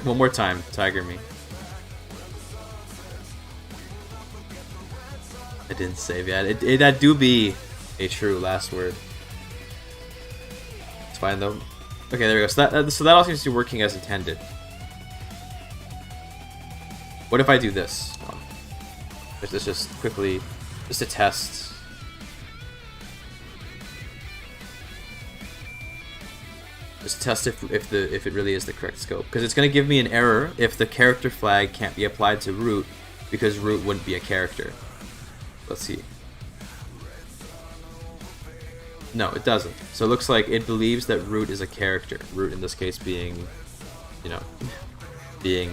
One more time, Tiger me. I didn't save yet. That do be a true last word. It's fine though. Okay, there we go. So that all seems to be working as intended. What if I do this? Let's just quickly, just a test. Just test if it really is the correct scope, because it's going to give me an error if the character flag can't be applied to root, because root wouldn't be a character. Let's see. No, it doesn't. So it looks like it believes that root is a character. Root in this case being, you know, being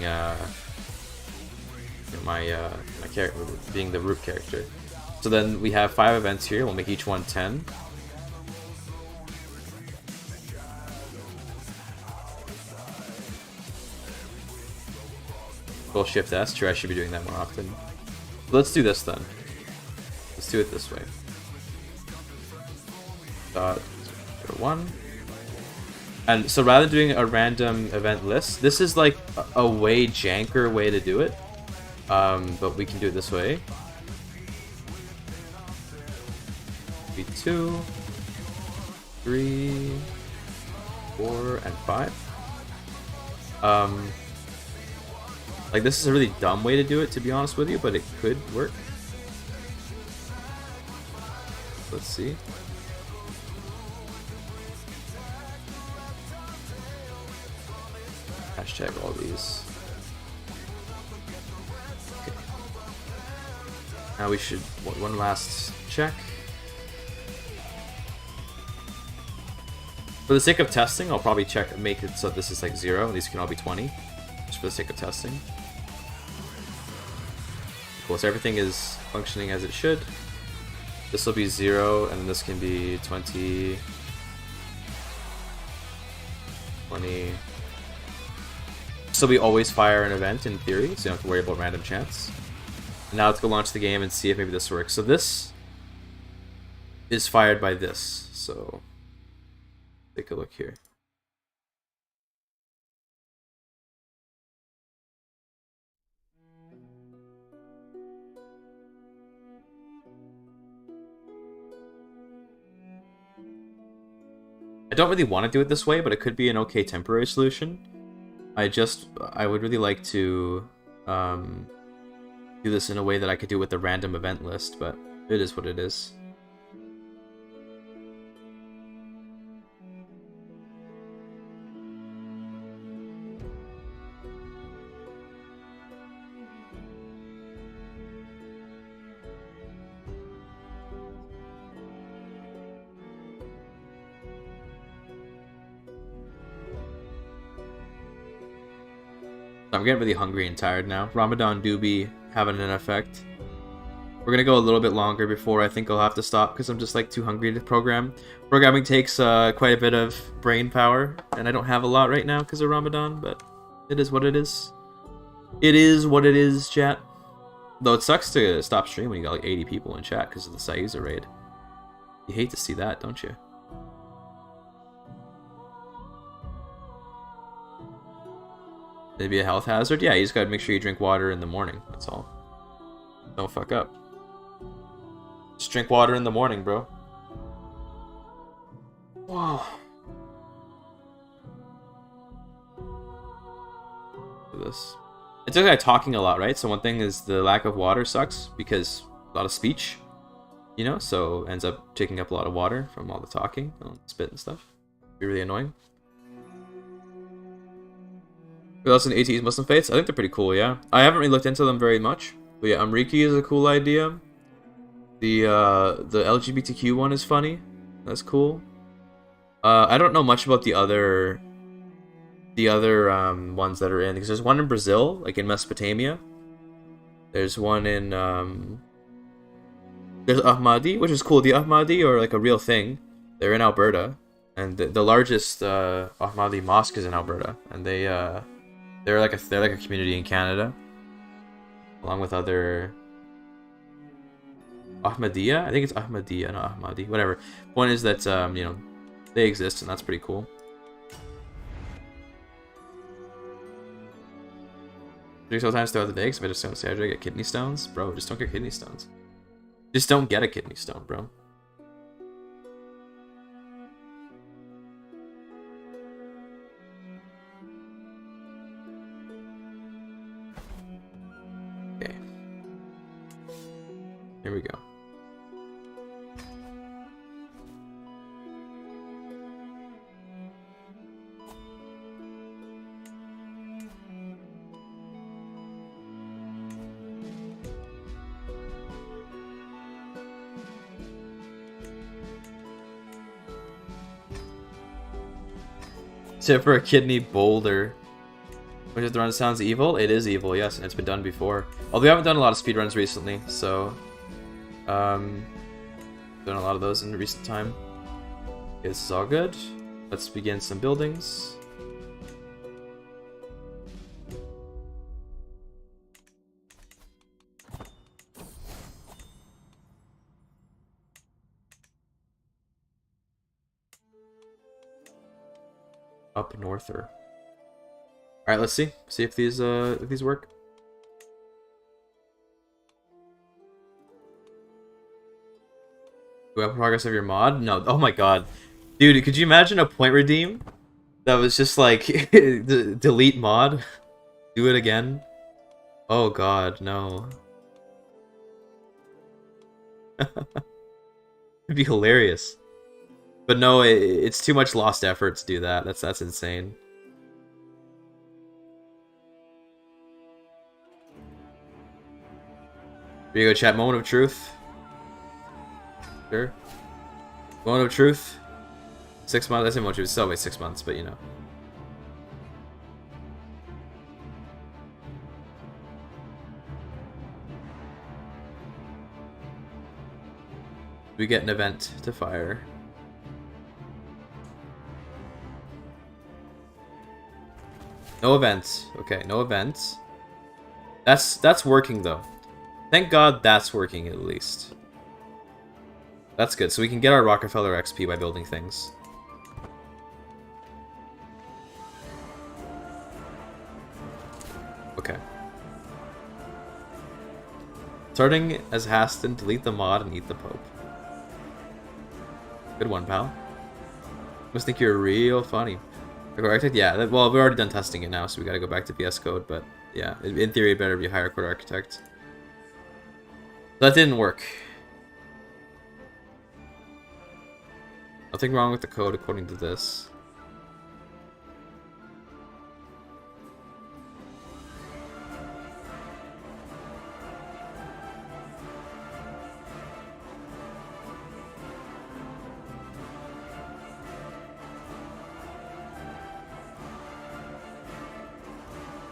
my character, being the root character. So then we have 5 events here. We'll make each one 10. Shift S. Sure, I should be doing that more often. But let's do this then. Let's do it this way. Dot 1. And so rather than doing a random event list, this is like a way janker way to do it. But we can do it this way. Be 2, 3, 4, and 5. Like, this is a really dumb way to do it, to be honest with you, but it could work. Let's see. Hashtag all these. Okay. Now we should, one last check. For the sake of testing, I'll probably make it so this is like 0, and these can all be 20. Just for the sake of testing. Cool, so everything is functioning as it should. This will be 0, and this can be 20, 20. So we always fire an event in theory, so you don't have to worry about random chance. And now let's go launch the game and see if maybe this works. So this is fired by this, so take a look here. I don't really want to do it this way, but it could be an okay temporary solution. I would really like to do this in a way that I could do with the random event list, but it is what it is. I'm getting really hungry and tired now. Ramadan do be having an effect. We're gonna go a little bit longer before I think I'll have to stop because I'm just like too hungry to program. Programming takes quite a bit of brain power, and I don't have a lot right now because of Ramadan, but it is what it is. It is what it is, chat. Though it sucks to stop stream when you got like 80 people in chat because of the Sayuza raid. You hate to see that, don't you? Maybe a health hazard? Yeah, you just gotta make sure you drink water in the morning, that's all. Don't fuck up. Just drink water in the morning, bro. Whoa. Look at this. It's just like talking a lot, right? So one thing is the lack of water sucks because a lot of speech, you know, so ends up taking up a lot of water from all the talking, spit and stuff. Be really annoying. Who else in ATE's Muslim faiths? I think they're pretty cool, yeah. I haven't really looked into them very much. But yeah, Amriki is a cool idea. The LGBTQ one is funny. That's cool. I don't know much about the other ones that are in, because there's one in Brazil, like in Mesopotamia. There's one in there's Ahmadi, which is cool. The Ahmadi are like a real thing. They're in Alberta, and the largest Ahmadi mosque is in Alberta, and they're like a community in Canada, along with other Ahmadiyya. I think it's Ahmadiyya, not Ahmadi. Whatever. Point is that you know, they exist, and that's pretty cool. Drink several times throughout the day, because if I just don't say I get kidney stones, bro. Just don't get kidney stones. Just don't get a kidney stone, bro. Okay. Here we go. Tip for a kidney boulder. Which is the run sounds evil? It is evil, yes, and it's been done before. Although we haven't done a lot of speedruns recently, so done a lot of those in recent time. Okay, this is all good. Let's begin some buildings. Up norther. All right, let's see if these work. Do we have progress of your mod? No. Oh my god, dude, could you imagine a point redeem that was just like delete mod, do it again? Oh god, no. It'd be hilarious. But no, it's too much lost effort to do that. That's insane. Here you go, chat. Moment of truth. Sure. Moment of truth. 6 months. I say moment of truth. It's still wait 6 months, but you know. We get an event to fire. No events. Okay, no events. That's working though. Thank God that's working at least. That's good. So we can get our Rockefeller XP by building things. Okay. Starting as Haston, delete the mod and eat the Pope. Good one, pal. Must think you're real funny. Architect? Yeah, well, we've already done testing it now, so we gotta go back to VS Code, but yeah, in theory, it better be higher code architect. That didn't work. Nothing wrong with the code according to this.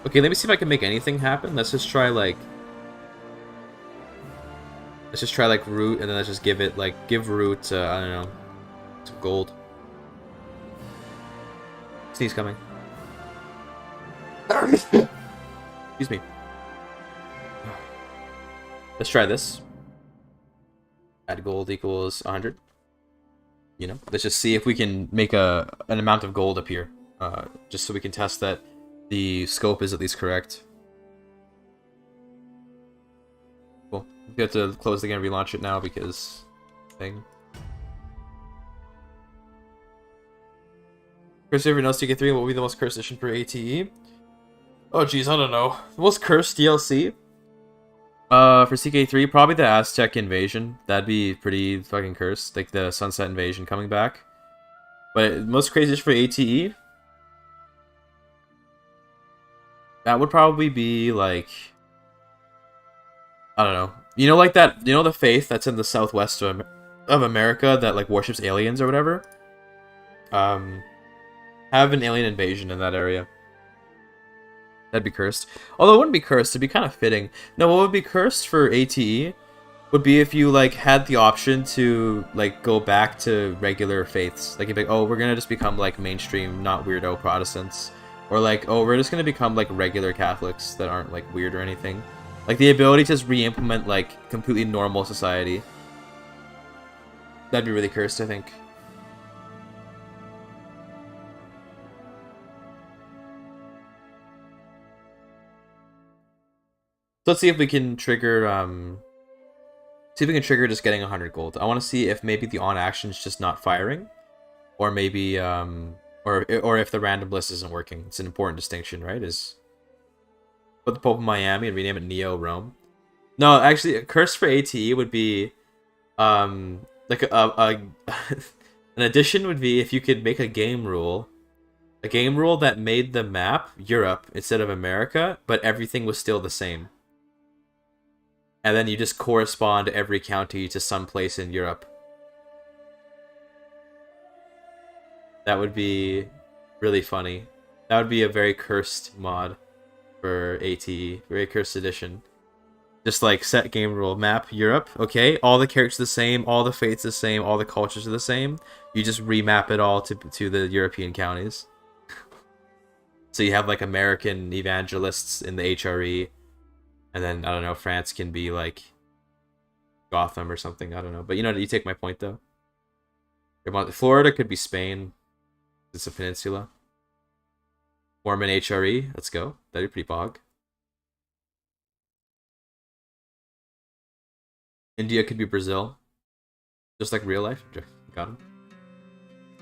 Okay, let me see if I can make anything happen. Let's just try like root, and then let's just give it like root. I don't know, some gold. Sneeze coming. Excuse me. Let's try this. Add gold equals 100. You know, let's just see if we can make an amount of gold appear, just so we can test that the scope is at least correct. Cool. We have to close the game and relaunch it now because thing. Crusader knows TK3. What will be the most cursed edition for ATE? Oh geez, I don't know. The most cursed DLC? For CK3, probably the Aztec invasion. That'd be pretty fucking cursed. Like the Sunset invasion coming back. But most craziest for ATE? That would probably be like, I don't know. You know, like that. You know the faith that's in the southwest of America that like worships aliens or whatever. Have an alien invasion in that area. That'd be cursed. Although it wouldn't be cursed. It'd be kind of fitting. No, what would be cursed for ATE would be if you like had the option to like go back to regular faiths. Like, you'd be like, oh, we're gonna just become like mainstream, not weirdo Protestants. Or like, oh, we're just gonna become like regular Catholics that aren't like weird or anything. Like the ability to just re-implement like completely normal society. That'd be really cursed, I think. So let's see if we can trigger just getting 100 gold. I want to see if maybe the on action is just not firing, or maybe or if the random list isn't working. It's an important distinction, right? Is put the Pope in Miami and rename it Neo Rome. No, actually, a curse for ATE would be like an addition would be if you could make a game rule that made the map Europe instead of America, but everything was still the same. And then you just correspond every county to some place in Europe. That would be really funny. That would be a very cursed mod for ATE. Very cursed edition. Just like set game rule. Map Europe. Okay, all the characters are the same. All the fates the same. All the cultures are the same. You just remap it all to the European counties. So you have like American evangelists in the HRE. And then, I don't know, France can be like Gotham or something. I don't know. But you know, you take my point though. Florida could be Spain. It's a peninsula. Mormon HRE. Let's go. That'd be pretty bog. India could be Brazil. Just like real life. Got him.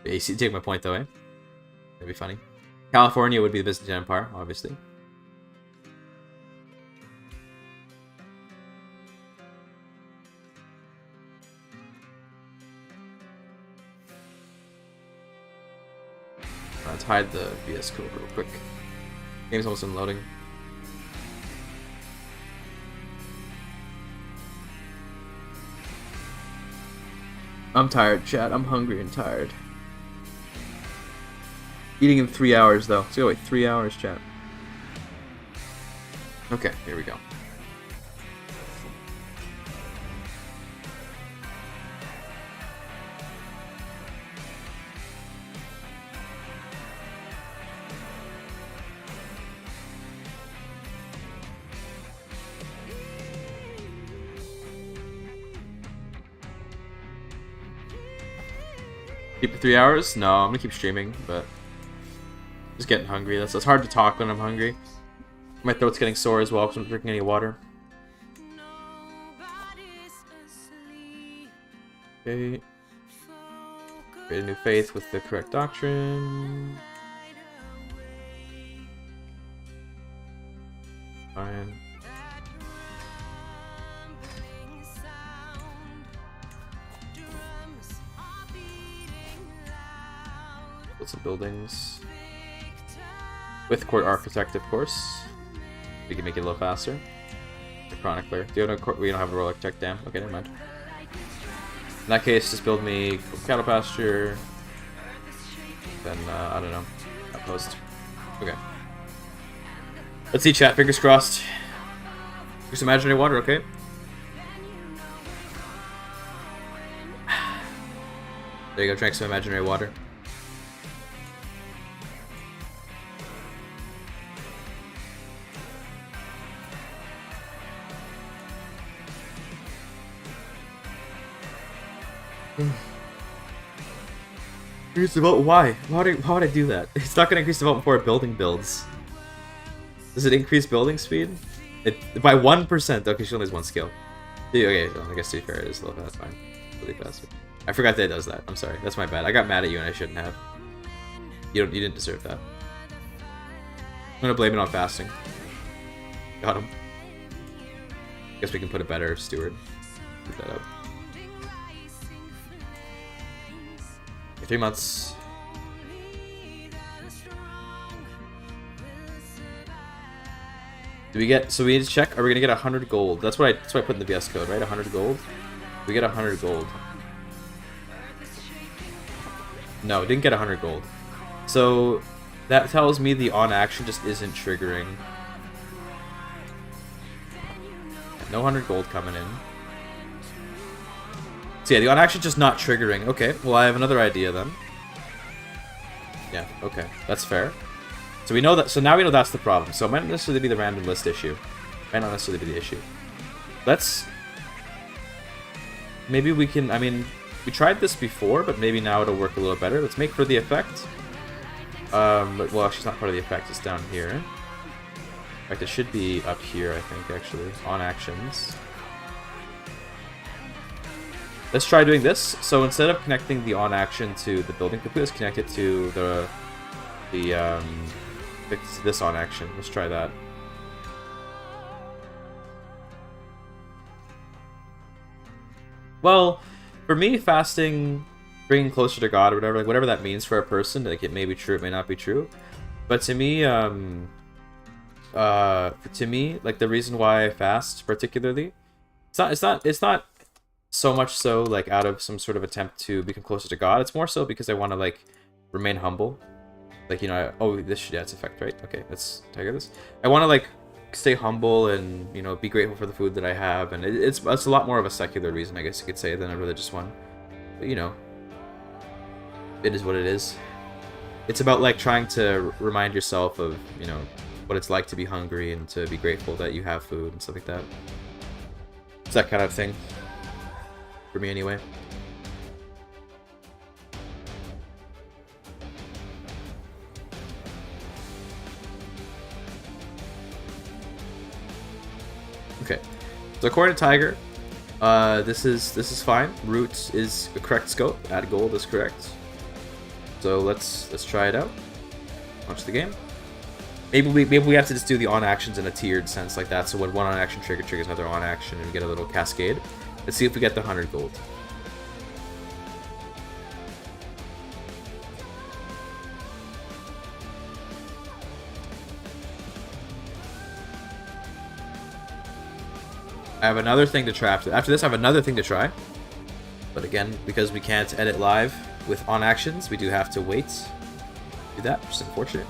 You take my point though, eh? That'd be funny. California would be the Byzantine Empire, obviously. Let's hide the VS Code real quick. Game's almost unloading. I'm tired, chat. I'm hungry and tired. Eating in 3 hours, though. So wait, 3 hours, chat. Okay, here we go. Keep it 3 hours? No, I'm gonna keep streaming, but just getting hungry. It's hard to talk when I'm hungry. My throat's getting sore as well because I'm not drinking any water. Okay. Create a new faith with the correct doctrine. Fine. Build some buildings. With court architect, of course. We can make it a little faster. The chronicler. Do you have no we don't have a royal architect, damn. Okay, never mind. In that case, just build me cattle pasture. Then, I don't know. Outpost. Okay. Let's see, chat. Fingers crossed. Drink some imaginary water, okay? There you go, drink some imaginary water. Increase the vote? Why? Why would I do that? It's not going to increase the vote before building builds. Does it increase building speed? By 1%. Okay, she only has 1 skill. Okay, well, I guess to be fair, it is a little fast. Fine. Really faster. I forgot that it does that. I'm sorry. That's my bad. I got mad at you and I shouldn't have. You didn't deserve that. I'm gonna blame it on fasting. Got him. Guess we can put a better steward. Keep that up. 3 months. Do we get? So we need to check. Are we gonna get 100 gold? That's what I put in the VS code, right? 100 gold. We get 100 gold. No, it didn't get 100 gold. So that tells me the on action just isn't triggering. No 100 gold coming in. So yeah, the on action just not triggering. Okay, well I have another idea then. Yeah, okay, that's fair. So we know that. So now we know that's the problem. So it might not necessarily be the random list issue. It might not necessarily be the issue. Let's. Maybe we can. I mean, we tried this before, but maybe now it'll work a little better. Let's make for the effect. But, well, actually, it's not part of the effect. It's down here. In fact, it should be up here. I think actually on actions. Let's try doing this. So instead of connecting the on action to the building complete, let's connect it to this on action. Let's try that. Well, for me, fasting, bringing closer to God or whatever, like whatever that means for a person, like it may be true, it may not be true. But to me, like the reason why I fast particularly, it's not so much so like out of some sort of attempt to become closer to God. It's more so because I want to like remain humble. Like, you know, oh, this should, yeah, it's effect, right? Okay, let's tiger this. I want to like stay humble and, you know, be grateful for the food that I have, and it's a lot more of a secular reason, I guess you could say, than a religious one. But, you know, it is what it is. It's about like trying to remind yourself of, you know, what it's like to be hungry and to be grateful that you have food and stuff like that. It's that kind of thing. For me, anyway. Okay, so according to Tiger, this is fine. Root is the correct scope. Add gold is correct. So let's try it out. Launch the game. Maybe we have to just do the on actions in a tiered sense like that. So when one on action triggers another on action, and we get a little cascade. Let's see if we get the 100 gold. I have another thing to try after this. I have another thing to try. But again, because we can't edit live with on actions, we do have to wait. Do that, which is unfortunate.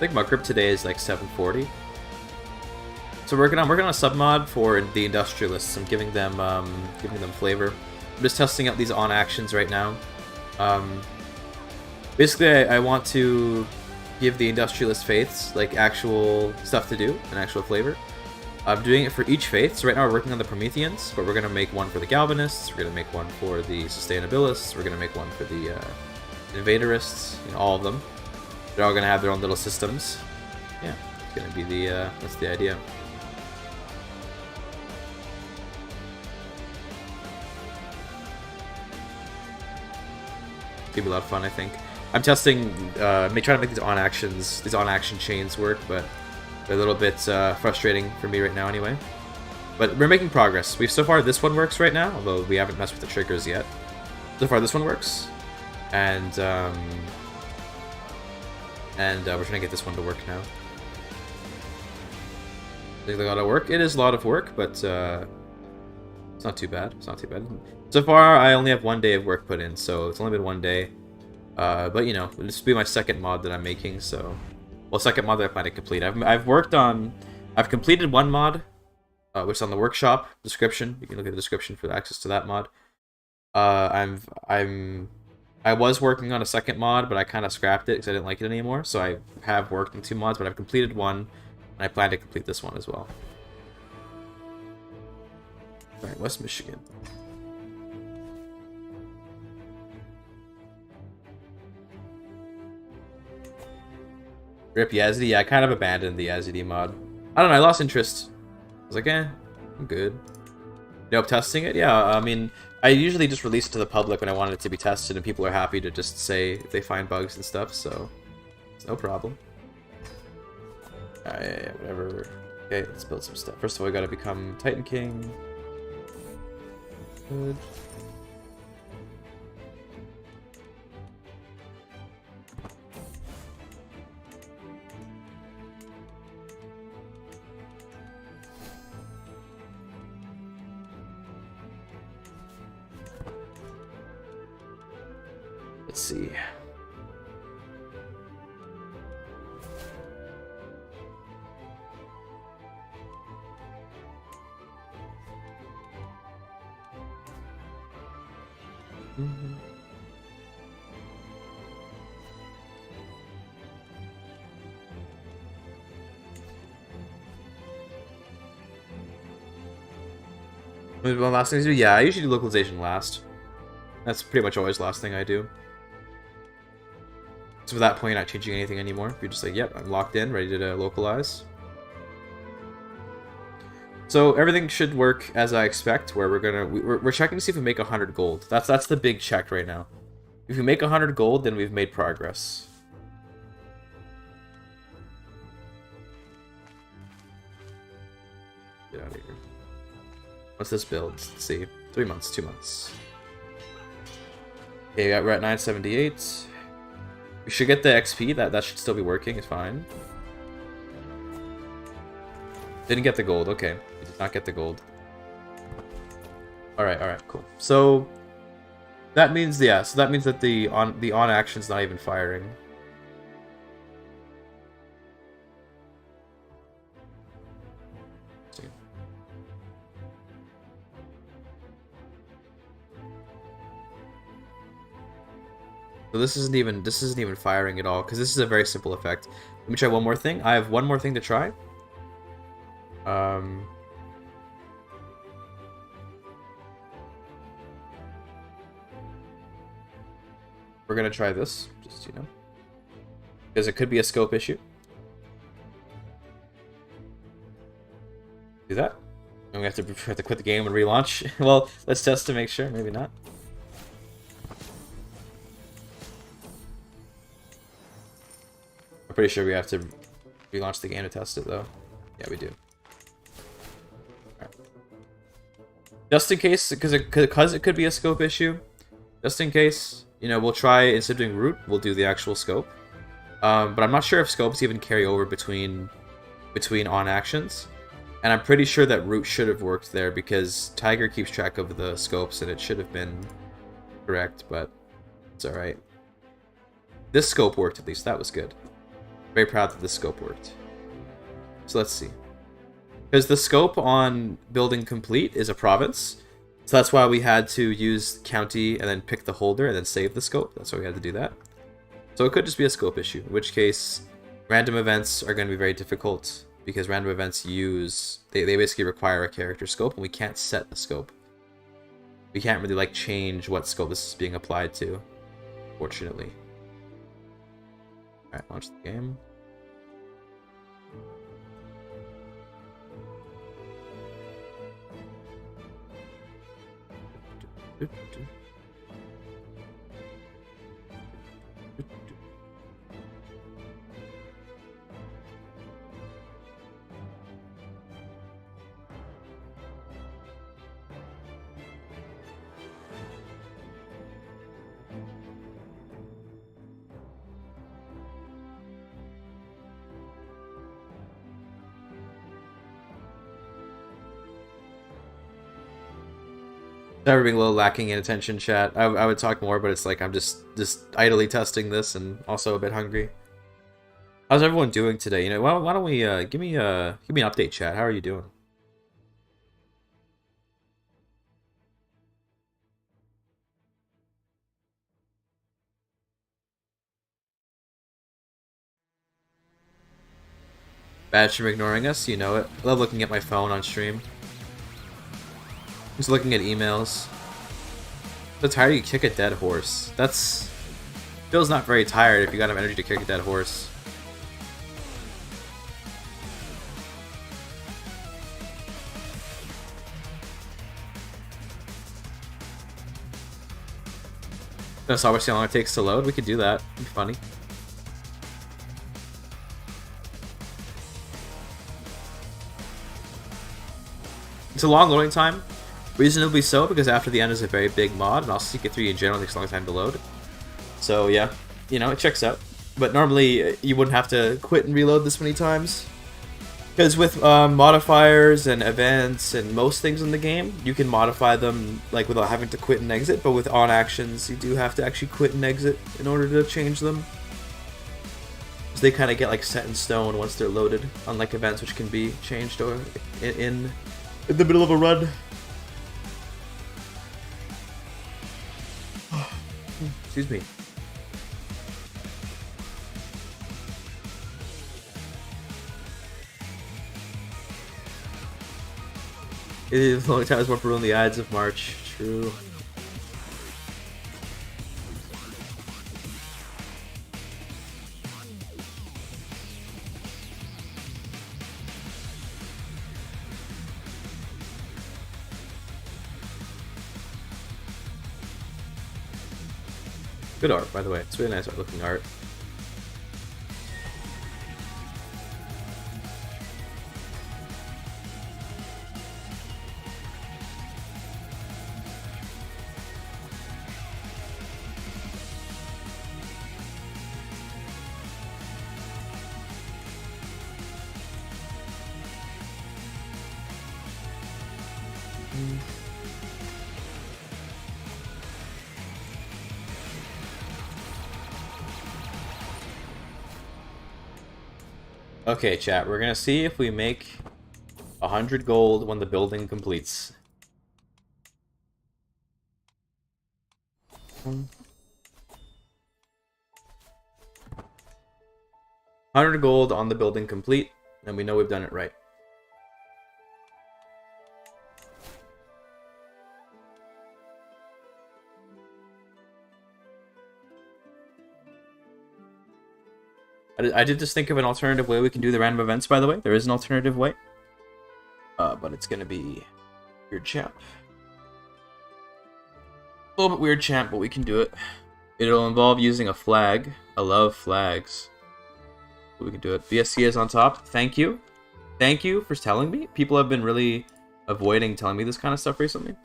think my grip today is like 740. So working on a submod for the industrialists. I'm giving them flavor. I'm just testing out these on actions right now. Basically, I want to give the industrialist faiths like actual stuff to do and actual flavor. I'm doing it for each faith. So right now we're working on the Prometheans, but we're gonna make one for the Galvanists. We're gonna make one for the Sustainabilists. We're gonna make one for the Invaderists. You know, all of them. They're all gonna have their own little systems. Yeah, it's gonna be the that's the idea. It's gonna be a lot of fun, I think. I'm testing, trying to make these on-action chains work, but they're a little bit frustrating for me right now anyway. But we're making progress. So far this one works right now, although we haven't messed with the triggers yet. So far this one works, and we're trying to get this one to work now. Is it a lot of work? It is a lot of work, but it's not too bad. It's not too bad. So far, I only have 1 day of work put in, so it's only been 1 day. But you know, this will be my second mod that I'm making, so... Well, second mod that I plan to complete. I've completed one mod, which is on the workshop description. You can look at the description for access to that mod. I was working on a second mod, but I kind of scrapped it because I didn't like it anymore. So I have worked on 2 mods, but I've completed one, and I plan to complete this one as well. Alright, West Michigan. Rip Yazidi. Yeah, I kind of abandoned the Yazidi mod. I don't know, I lost interest. I was like, I'm good. Nope, testing it? Yeah, I mean, I usually just release it to the public when I want it to be tested, and people are happy to just say if they find bugs and stuff, so it's no problem. Yeah, whatever. Okay, let's build some stuff. First of all, we gotta become Titan King. Good. Let's see. One last thing to do? Yeah, I usually do localization last. That's pretty much always the last thing I do. So at that point, you're not changing anything anymore. You're just like, yep, I'm locked in, ready to localize. So everything should work as I expect, where we're checking to see if we make 100 gold. That's the big check right now. If we make 100 gold, then we've made progress. Get out of here. What's this build? Let's see. 3 months, 2 months. Okay, we're at 978. We should get the XP. That should still be working. It's fine. Didn't get the gold. Okay, we did not get the gold. All right, cool. So that means, yeah. So that means that the on action's not even firing. So this isn't even firing at all, because this is a very simple effect. Let me try one more thing. I have one more thing to try. We're gonna try this, just, you know, because it could be a scope issue. Do that. And we have to quit the game and relaunch. Well, let's test to make sure. Maybe not. I'm pretty sure we have to relaunch the game to test it, though. Yeah, we do. Right. Just in case, because it could be a scope issue. Just in case, you know, we'll try, instead of doing root, we'll do the actual scope. But I'm not sure if scopes even carry over between on actions. And I'm pretty sure that root should have worked there, because Tiger keeps track of the scopes and it should have been correct, but it's alright. This scope worked at least, that was good. Very proud that the scope worked. So let's see. Because the scope on building complete is a province. So that's why we had to use county and then pick the holder and then save the scope. That's why we had to do that. So it could just be a scope issue, in which case random events are going to be very difficult because random events they basically require a character scope and we can't set the scope. We can't really like change what scope this is being applied to, fortunately. Alright, launch the game. Never being a little lacking in attention, chat. I would talk more, but it's like I'm just idly testing this and also a bit hungry. How's everyone doing today? You know, why don't we give me an update, chat. How are you doing? Bad stream ignoring us, you know it. I love looking at my phone on stream. Just looking at emails. So tired you kick a dead horse. That's... Feels not very tired if you got enough energy to kick a dead horse. That's always how long it takes to load. We could do that. It'd be funny. It's a long loading time. Reasonably so, because After the End is a very big mod, and also Secret 3 in general takes a long time to load. So yeah, you know, it checks out. But normally, you wouldn't have to quit and reload this many times. Because with modifiers and events and most things in the game, you can modify them like without having to quit and exit, but with on actions, you do have to actually quit and exit in order to change them. So they kind of get like set in stone once they're loaded, unlike events which can be changed or in the middle of a run. Excuse me. It is long time won't ruin the Ides of March. True. Good art, by the way. It's really nice art looking art. Okay, chat, we're gonna see if we make 100 gold when the building completes. $100 gold on the building complete, and we know we've done it right. I did just think of an alternative way we can do the random events, by the way. There is an alternative way. But it's gonna be weird champ. A little bit weird champ, but we can do it. It'll involve using a flag. I love flags. But we can do it. BSC is on top. Thank you. Thank you for telling me. People have been really avoiding telling me this kind of stuff recently.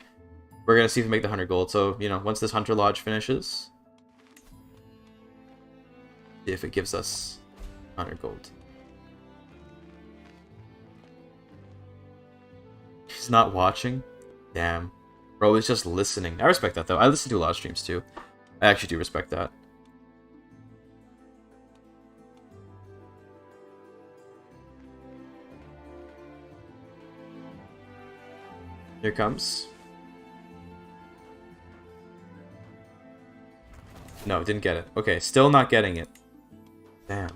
We're gonna see if we make the 100 gold. So, you know, once this Hunter Lodge finishes, see if it gives us 100 gold. He's not watching? Damn. Bro is just listening. I respect that, though. I listen to a lot of streams, too. I actually do respect that. Here it comes. No, didn't get it. Okay, still not getting it. Damn.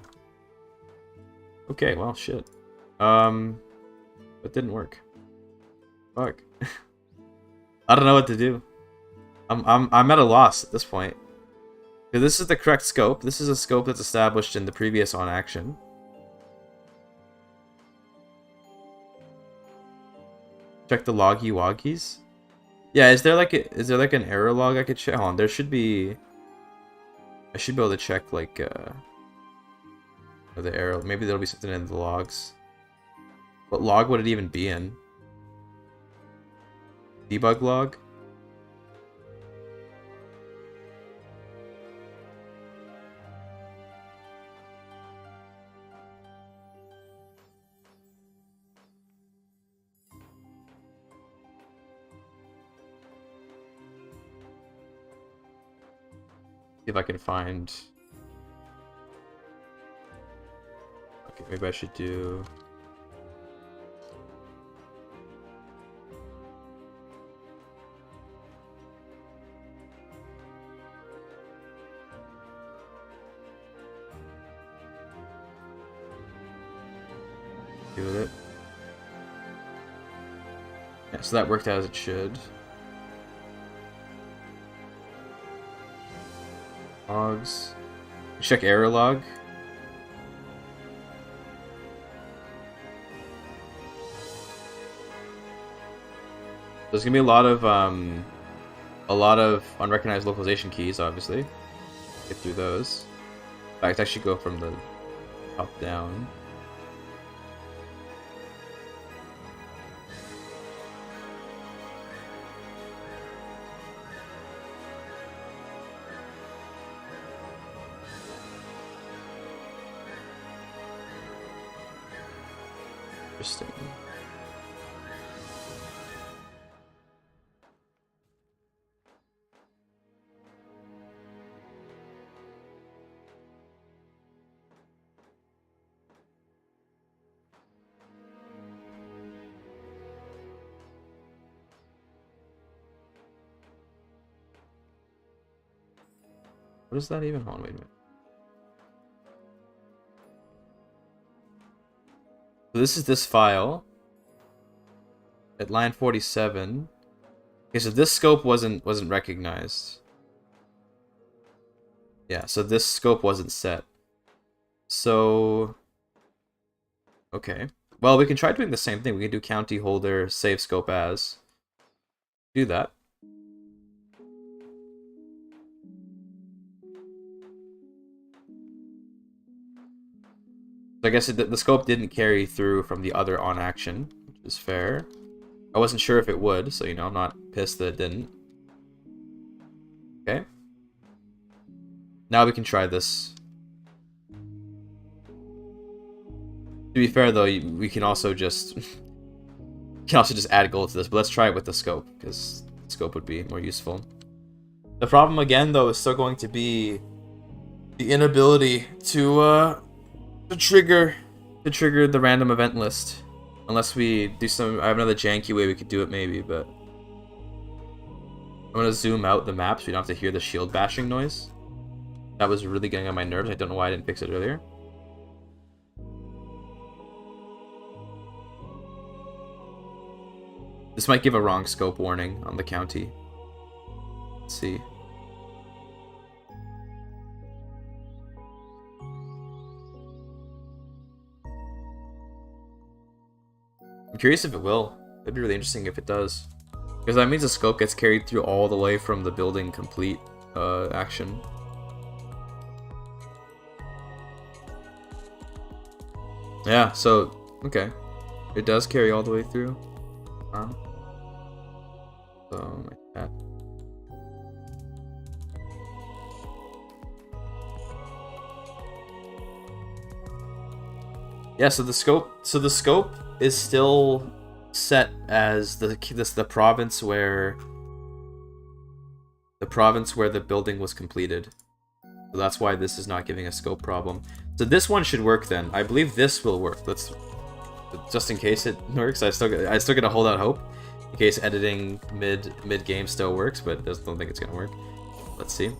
Okay, well, shit. It didn't work. Fuck. I don't know what to do. I'm at a loss at this point. Because this is the correct scope. This is a scope that's established in the previous on action. Check the loggy woggies. Yeah, is there like an error log I could check? Hold on, there should be. I should be able to check like the error. Maybe there'll be something in the logs. What log would it even be in? Debug log? See if I can find. Okay, maybe I should do. With it. Yeah, so that worked out as it should. Logs. Check error log. There's gonna be a lot of unrecognized localization keys, obviously. Get through those. In fact, I should go from the top down. Interesting. What is that even? Hold on, wait a minute. So this is this file at line 47. Okay, so this scope wasn't recognized. Yeah, so this scope wasn't set. So okay. Well, we can try doing the same thing. We can do county holder save scope as. Do that. I guess the scope didn't carry through from the other on action, which is fair. I wasn't sure if it would, so you know, I'm not pissed that it didn't. Okay. Now we can try this. To be fair though, we can also just add gold to this, but let's try it with the scope, because the scope would be more useful. The problem again though is still going to be the inability to trigger the random event list, unless we do some. I have another janky way we could do it maybe, but I'm gonna zoom out the map so you don't have to hear the shield bashing noise. That was really getting on my nerves. I don't know why I didn't fix it earlier. This might give a wrong scope warning on the county. Let's see. I'm curious if it will. It'd be really interesting if it does. Because that means the scope gets carried through all the way from the building complete action. Yeah, so, okay. It does carry all the way through. So, like that. Yeah, so the scope is still set as the province where the building was completed. So that's why this is not giving a scope problem. So this one should work then. I believe this will work. Let's just in case it works. I still gotta hold out hope. In case editing mid game still works, but I don't think it's gonna work. Let's see. No,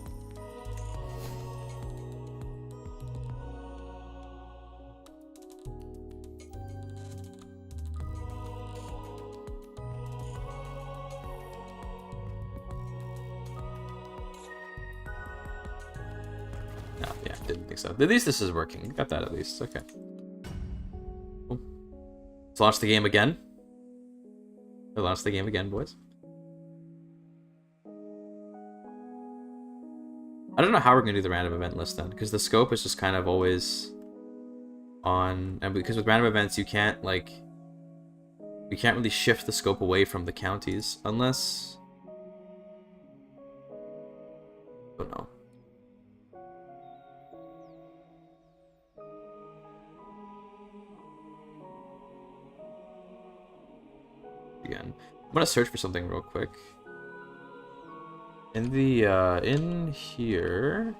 yeah, didn't think so. At least this is working. Got that at least. Okay. Cool. Let's launch the game again. Let's launch the game again, boys. I don't know how we're gonna do the random event list then, because the scope is just kind of always on, and because with random events you can't really shift the scope away from the counties unless, I don't know. Again, I'm gonna search for something real quick. In the in here,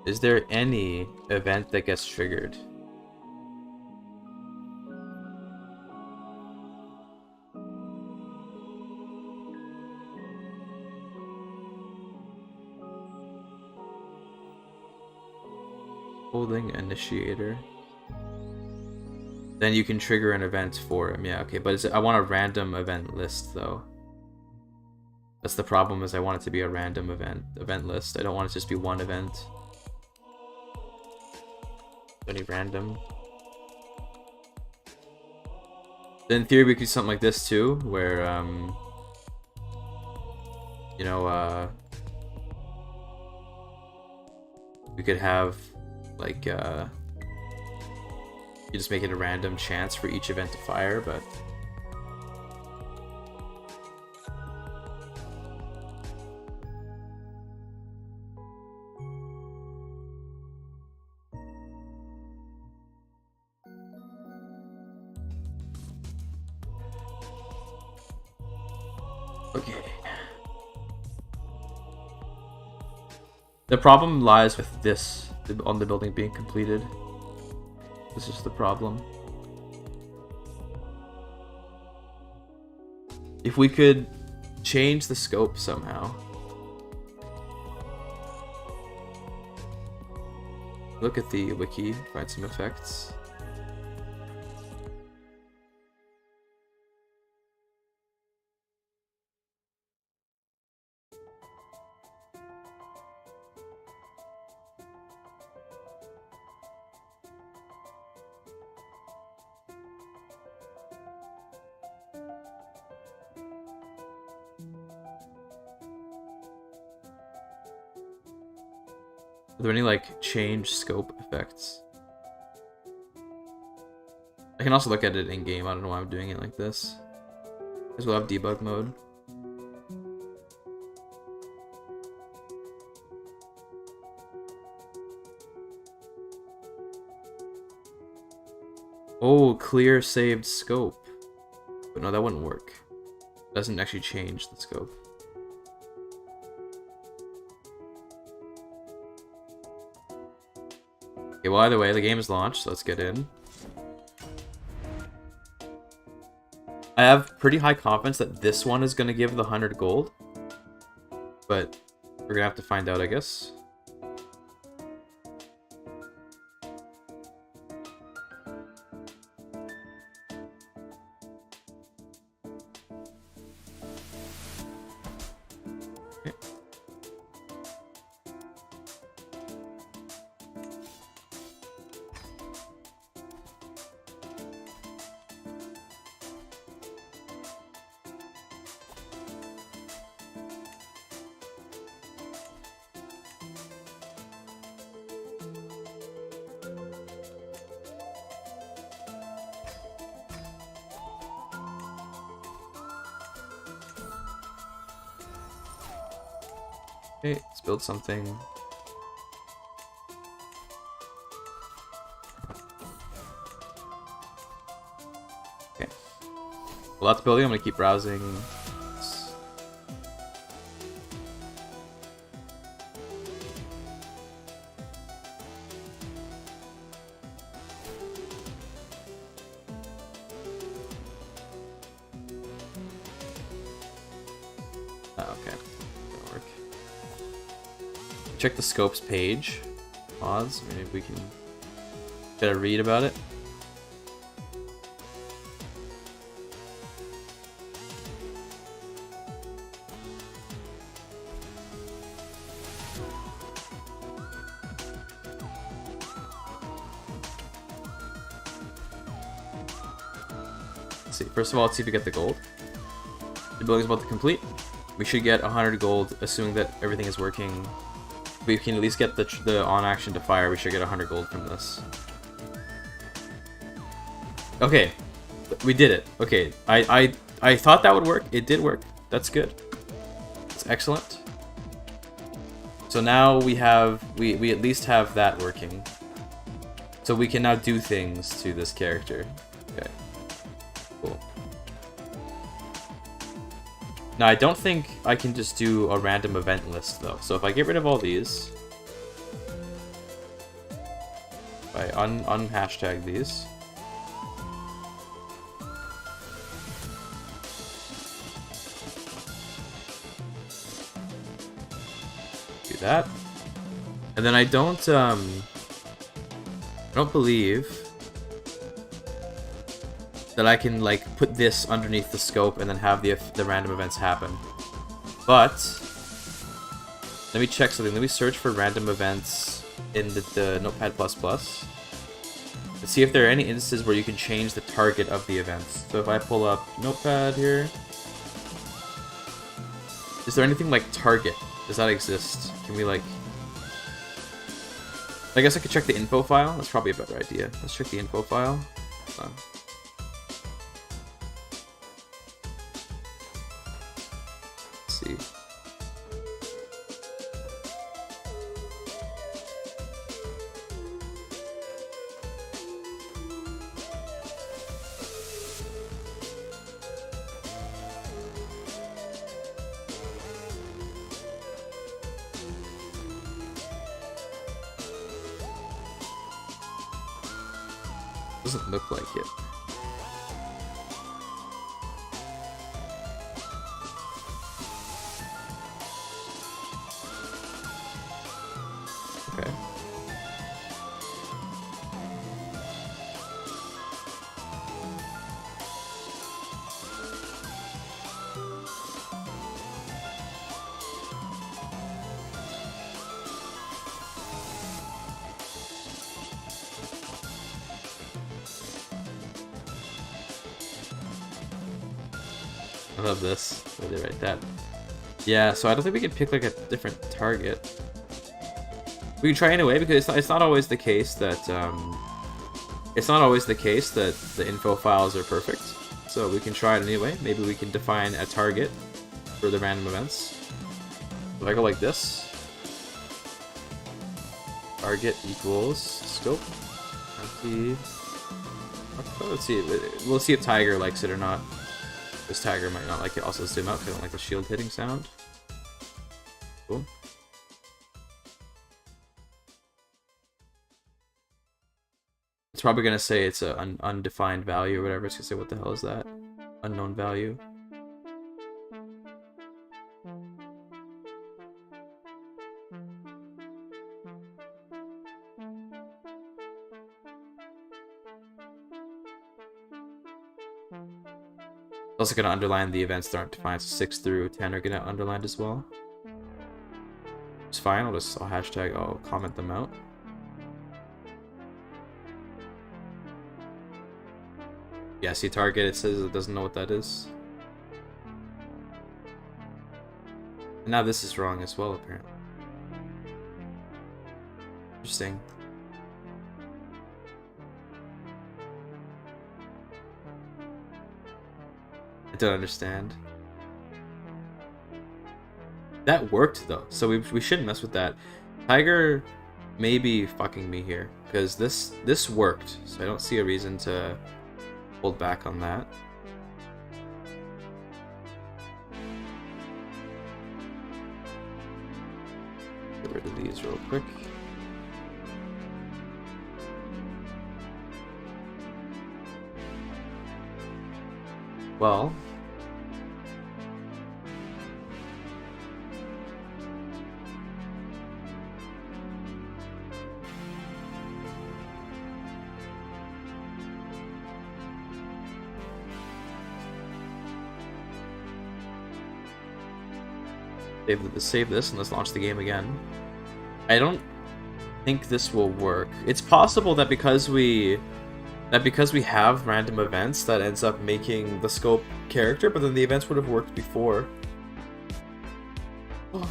is there any event that gets triggered? Holding initiator. Then you can trigger an event for him. Yeah, okay, but I want a random event list though. That's the problem, is I want it to be a random event list. I don't want it to just be one event. Any random. Then in theory we could do something like this too, where you know, we could have like you just make it a random chance for each event to fire, but okay. The problem lies with this, on the building being completed. This is the problem. If we could change the scope somehow. Look at the wiki, find some effects. Are there any like change scope effects? I can also look at it in game. I don't know why I'm doing it like this. Because we'll have debug mode. Oh, clear saved scope. But no, that wouldn't work. It doesn't actually change the scope. Okay, well, either way, the game is launched, so let's get in. I have pretty high confidence that this one is going to give the 100 gold. But we're going to have to find out, I guess. Okay. Okay, let's build something. Okay. Well, that's building. I'm gonna keep browsing. Okay, that'll work. Check the scopes page. Pause. Maybe we can get a read about it. Let's see. First of all, let's see if we get the gold. The building's about to complete. We should get 100 gold, assuming that everything is working. We can at least get the on action to fire. We should get 100 gold from this. Okay, we did it. Okay, I thought that would work. It did work. That's good. That's excellent. So now we at least have that working. So we can now do things to this character. Okay. Cool. Now, I don't think I can just do a random event list, though. So if I get rid of all these, if I unhashtag these, do that, and then I don't believe that I can like put this underneath the scope and then have the random events happen. But let me check something. Let me search for random events in the Notepad++. Let's see if there are any instances where you can change the target of the events. So if I pull up Notepad here, is there anything like target? Does that exist? Can we like... I guess I could check the info file. That's probably a better idea. Let's check the info file. Hold on. See. Doesn't look like it. Okay. I love this. Where they write that. Yeah, so I don't think we can pick like a different target. We can try anyway because it's not always the case that the info files are perfect. So we can try it anyway. Maybe we can define a target for the random events. If I go like this, target equals scope. Let's see. We'll see if Tiger likes it or not. This Tiger might not like it. Also zoom out because I don't like the shield hitting sound. Cool. It's probably gonna say it's an undefined value or whatever. It's gonna say, what the hell is that? Unknown value. Also going to underline the events that aren't defined, so 6 through 10 are going to underlined as well. It's fine, I'll hashtag, I'll comment them out. Yeah, see target, it says it doesn't know what that is. And now this is wrong as well, apparently. Interesting. I don't understand. That worked though, so we shouldn't mess with that. Tiger may be fucking me here because this worked, so I don't see a reason to hold back on that. Get rid of these real quick. Well, Save this and let's launch the game again. I don't think this will work. It's possible that because we have random events, that ends up making the scope character, but then the events would have worked before. Oh.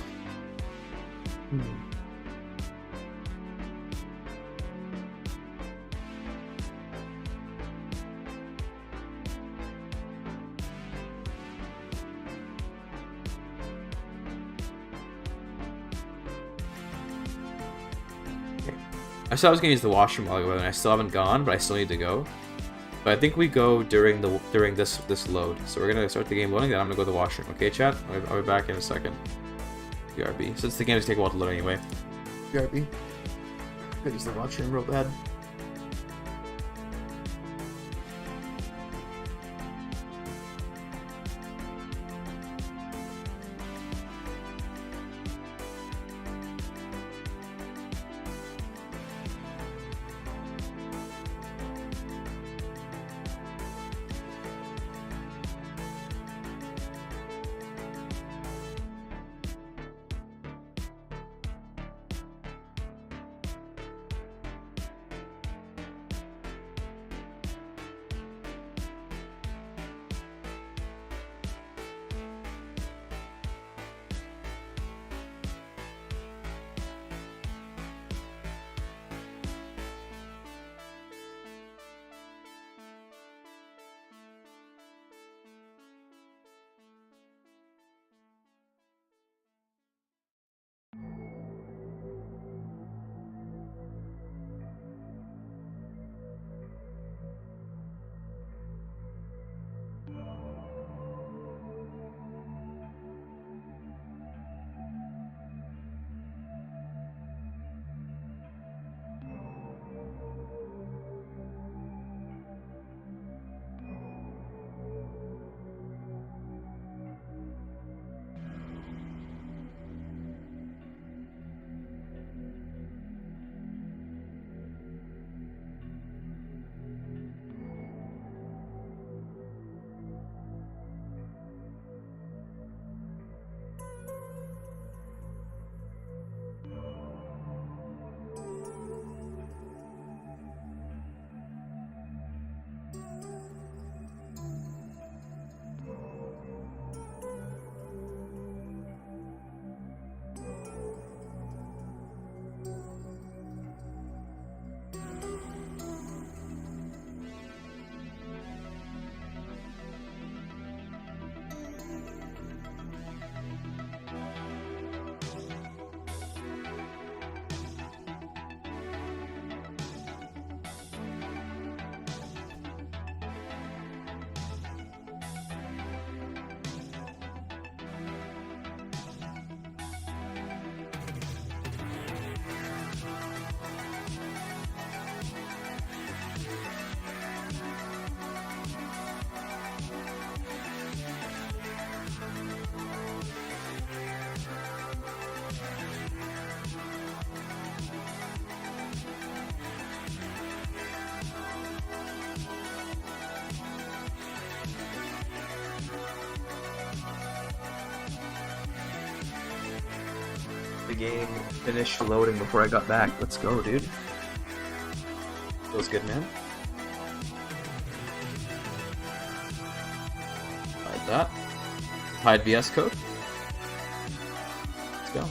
I said I was gonna use the washroom while ago, and I still haven't gone, but I still need to go. But I think we go during this load. So we're gonna start the game loading, then I'm gonna go to the washroom. Okay, chat? I'll be back in a second. BRB. Since the game is taking a while to load anyway. BRB. Gotta use the washroom real bad. The game finished loading before I got back. Let's go, dude. Feels good, man. Hide that. Hide VS Code. Let's go.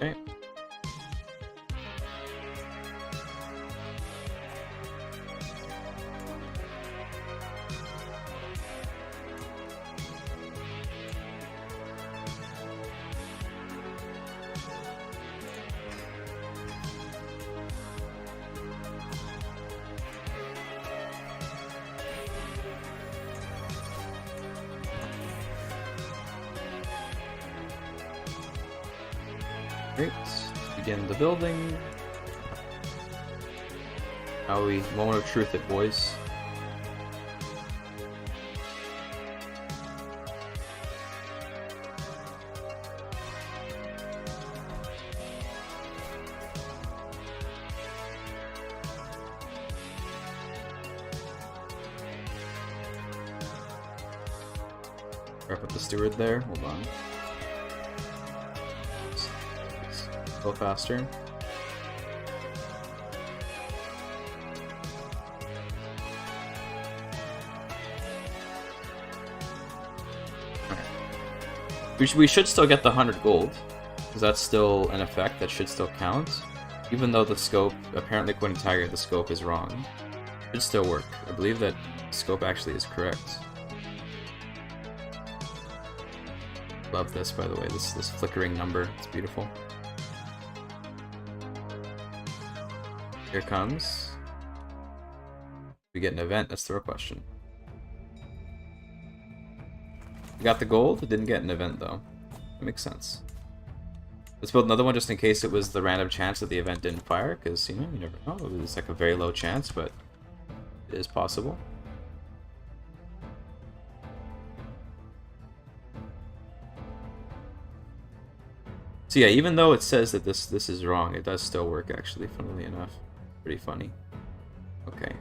Okay. Great. Begin the building. Now we moment of truth it, boys. Put the steward there. Hold on. Go faster. We should still get the 100 gold, because that's still an effect that should still count, even though the scope, apparently according to Tiger, the scope is wrong. It should still work. I believe that scope actually is correct. Love this, by the way, this flickering number. It's beautiful. Here comes. We get an event, that's the real question. We got the gold, it didn't get an event though. That makes sense. Let's build another one just in case it was the random chance that the event didn't fire, because, you know, you never know. It's like a very low chance, but it is possible. So yeah, even though it says that this is wrong, it does still work actually, funnily enough. Pretty funny. Okay.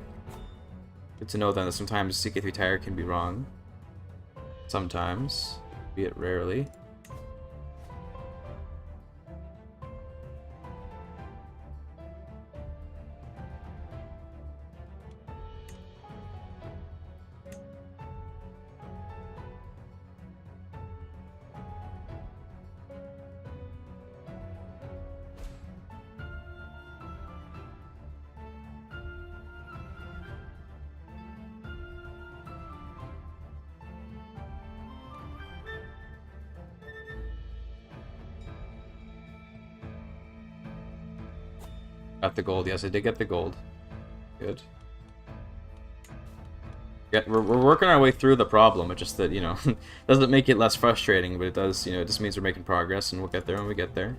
Good to know then that sometimes CK3 Tire can be wrong. Sometimes, be it rarely. Got the gold. Yes, I did get the gold. Good. Yeah, we're working our way through the problem. It's just that, you know, doesn't make it less frustrating, but it does, you know, it just means we're making progress, and we'll get there when we get there.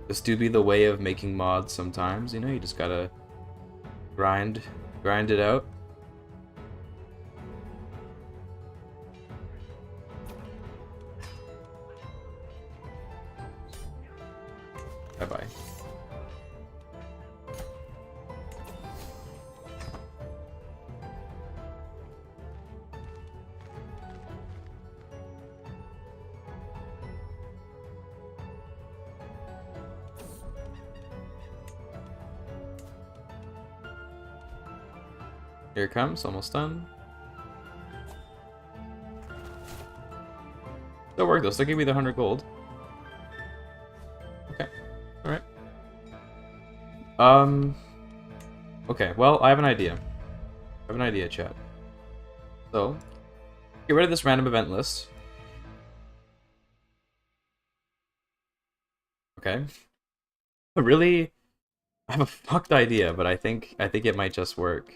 This do be the way of making mods sometimes, you know, you just gotta grind it out. Bye-bye. Here it comes, almost done. Still work though, still give me the 100 gold. Alright. Okay, well, I have an idea. Chat. So, get rid of this random event list. Okay. Really, I have a fucked idea, but I think it might just work.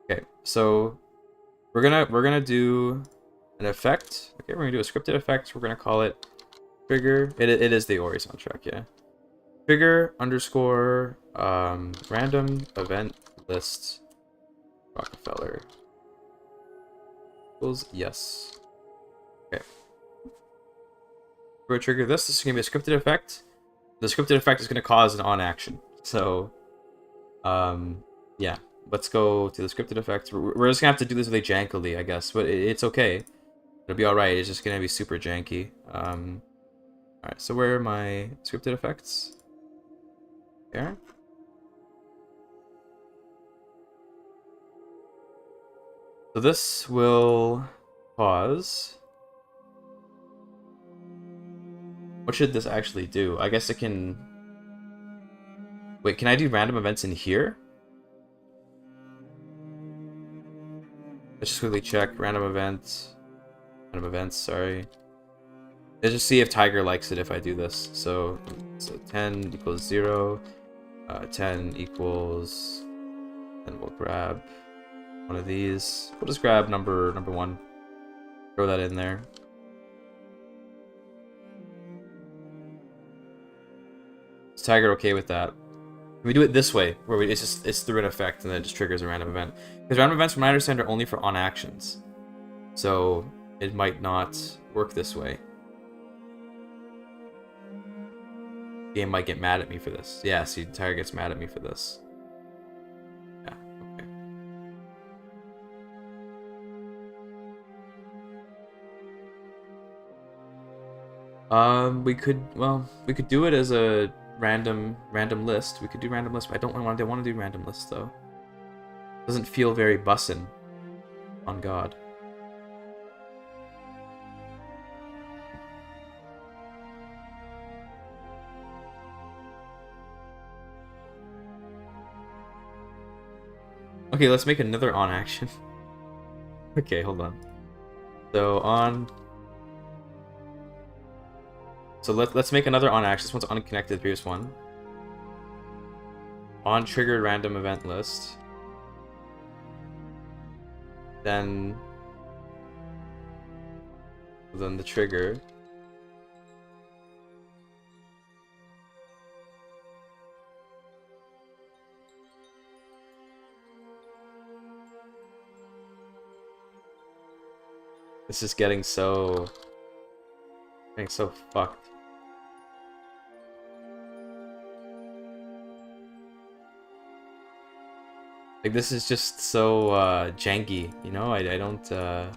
Okay, so we're gonna do an effect. Okay, we're gonna do a scripted effect. We're gonna call it trigger. It is the Ori soundtrack, yeah. Trigger underscore random event list Rockefeller equals yes. Okay. We're gonna trigger this. This is gonna be a scripted effect. The scripted effect is gonna cause an on action. So, yeah. Let's go to the scripted effect. We're just gonna have to do this really jankily, I guess, but it's okay. It'll be alright. It's just gonna be super janky. Alright, so where are my scripted effects? There. So this will pause. What should this actually do? I guess it can... Wait, can I do random events in here? Let's just quickly check. Random events, sorry. Let's just see if Tiger likes it if I do this. So 10 equals 0. 10 equals... And we'll grab one of these. We'll just grab number 1. Throw that in there. Is Tiger okay with that? Can we do it this way, where it's through an effect and then it just triggers a random event? Because random events, from what I understand, are only for on actions. So it might not work this way. Game might get mad at me for this. Yeah, see, Tiger gets mad at me for this. Yeah, okay. We could do it as a random list. We could do random list, but I don't want to do random list though. Doesn't feel very bussin'. On God. Okay, let's make another on action. Okay, hold on. So on. So let's make another on action. This one's unconnected. Previous one. On triggered random event list. Then the trigger. This is getting so fucked. Like, this is just so janky, you know? I don't how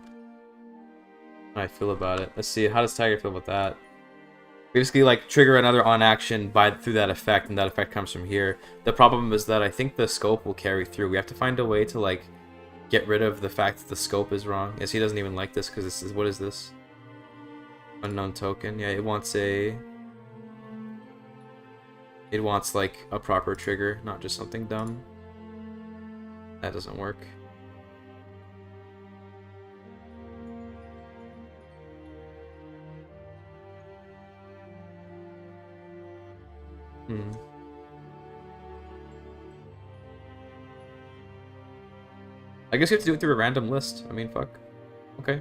I feel about it. Let's see, how does Tiger feel about that? Basically, like, trigger another on action through that effect, and that effect comes from here. The problem is that I think the scope will carry through. We have to find a way to, like, get rid of the fact that the scope is wrong. Yes, he doesn't even like this because this is, what is this? Unknown token. Yeah, it wants like a proper trigger, not just something dumb. That doesn't work. I guess you have to do it through a random list. I mean, fuck. Okay.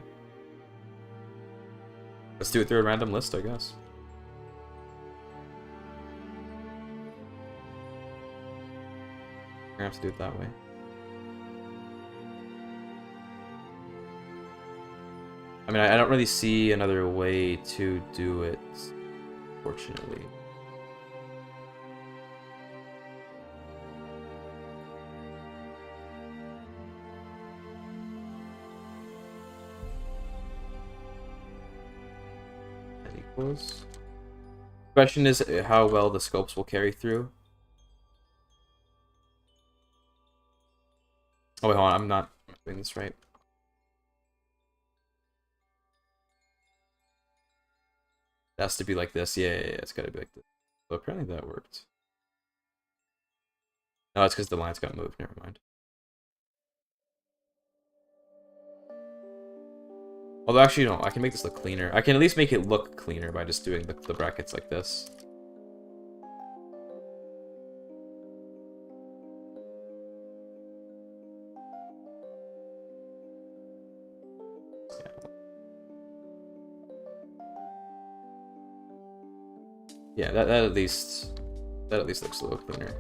Let's do it through a random list, I guess. We're gonna have to do it that way. I mean, I don't really see another way to do it, fortunately. Question is how well the scopes will carry through. Oh wait, hold on, I'm not doing this right. It has to be like this. Yeah, it's gotta be like this. So apparently that worked. No, it's because the lines got moved. Never mind. Although actually, no, I can make this look cleaner. I can at least make it look cleaner by just doing the brackets like this. Yeah, that at least looks a little cleaner.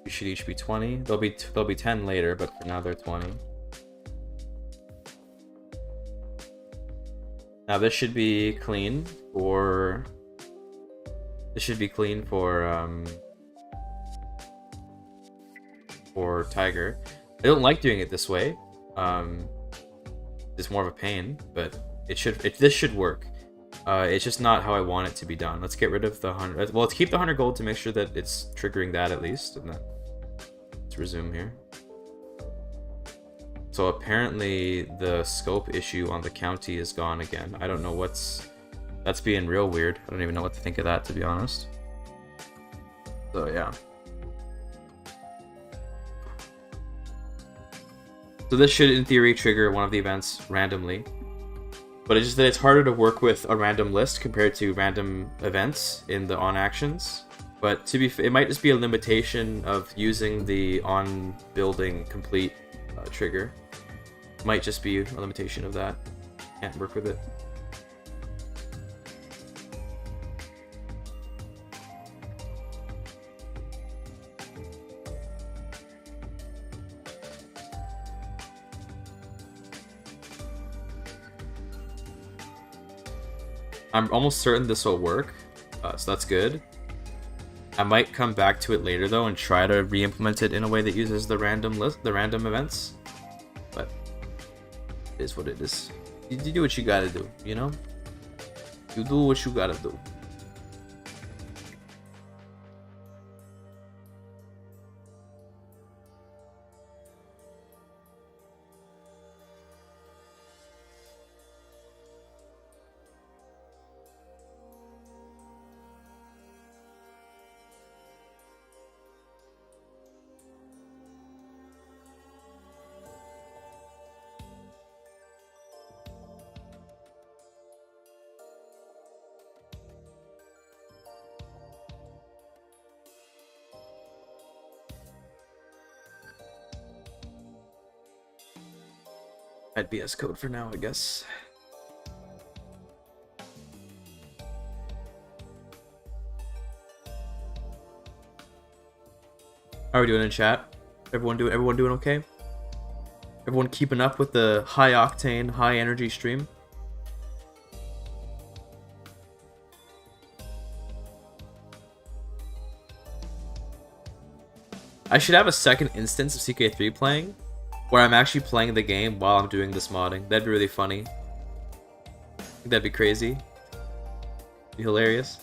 You should each be 20. They'll be 10 later, but for now they're 20. Now this should be clean for Tiger. I don't like doing it this way. It's more of a pain, but this should work. It's just not how I want it to be done. Let's get rid of the 100. Well, let's keep the 100 gold to make sure that it's triggering that at least. And then let's resume here. So apparently the scope issue on the county is gone again. I don't know that's being real weird. I don't even know what to think of that, to be honest. So yeah. So this should, in theory, trigger one of the events randomly. But it's just that it's harder to work with a random list compared to random events in the on actions. But to be, it might just be a limitation of using the on building complete trigger. Might just be a limitation of that. Can't work with it. I'm almost certain this will work, so that's good. I might come back to it later though and try to re-implement it in a way that uses the random list, the random events. But it is what it is. You do what you gotta do, you know? You do what you gotta do. Add VS Code for now, I guess. How are we doing in chat? Everyone doing okay? Everyone keeping up with the high octane, high energy stream? I should have a second instance of CK3 playing, where I'm actually playing the game while I'm doing this modding. That'd be really funny. I think that'd be crazy. Be hilarious.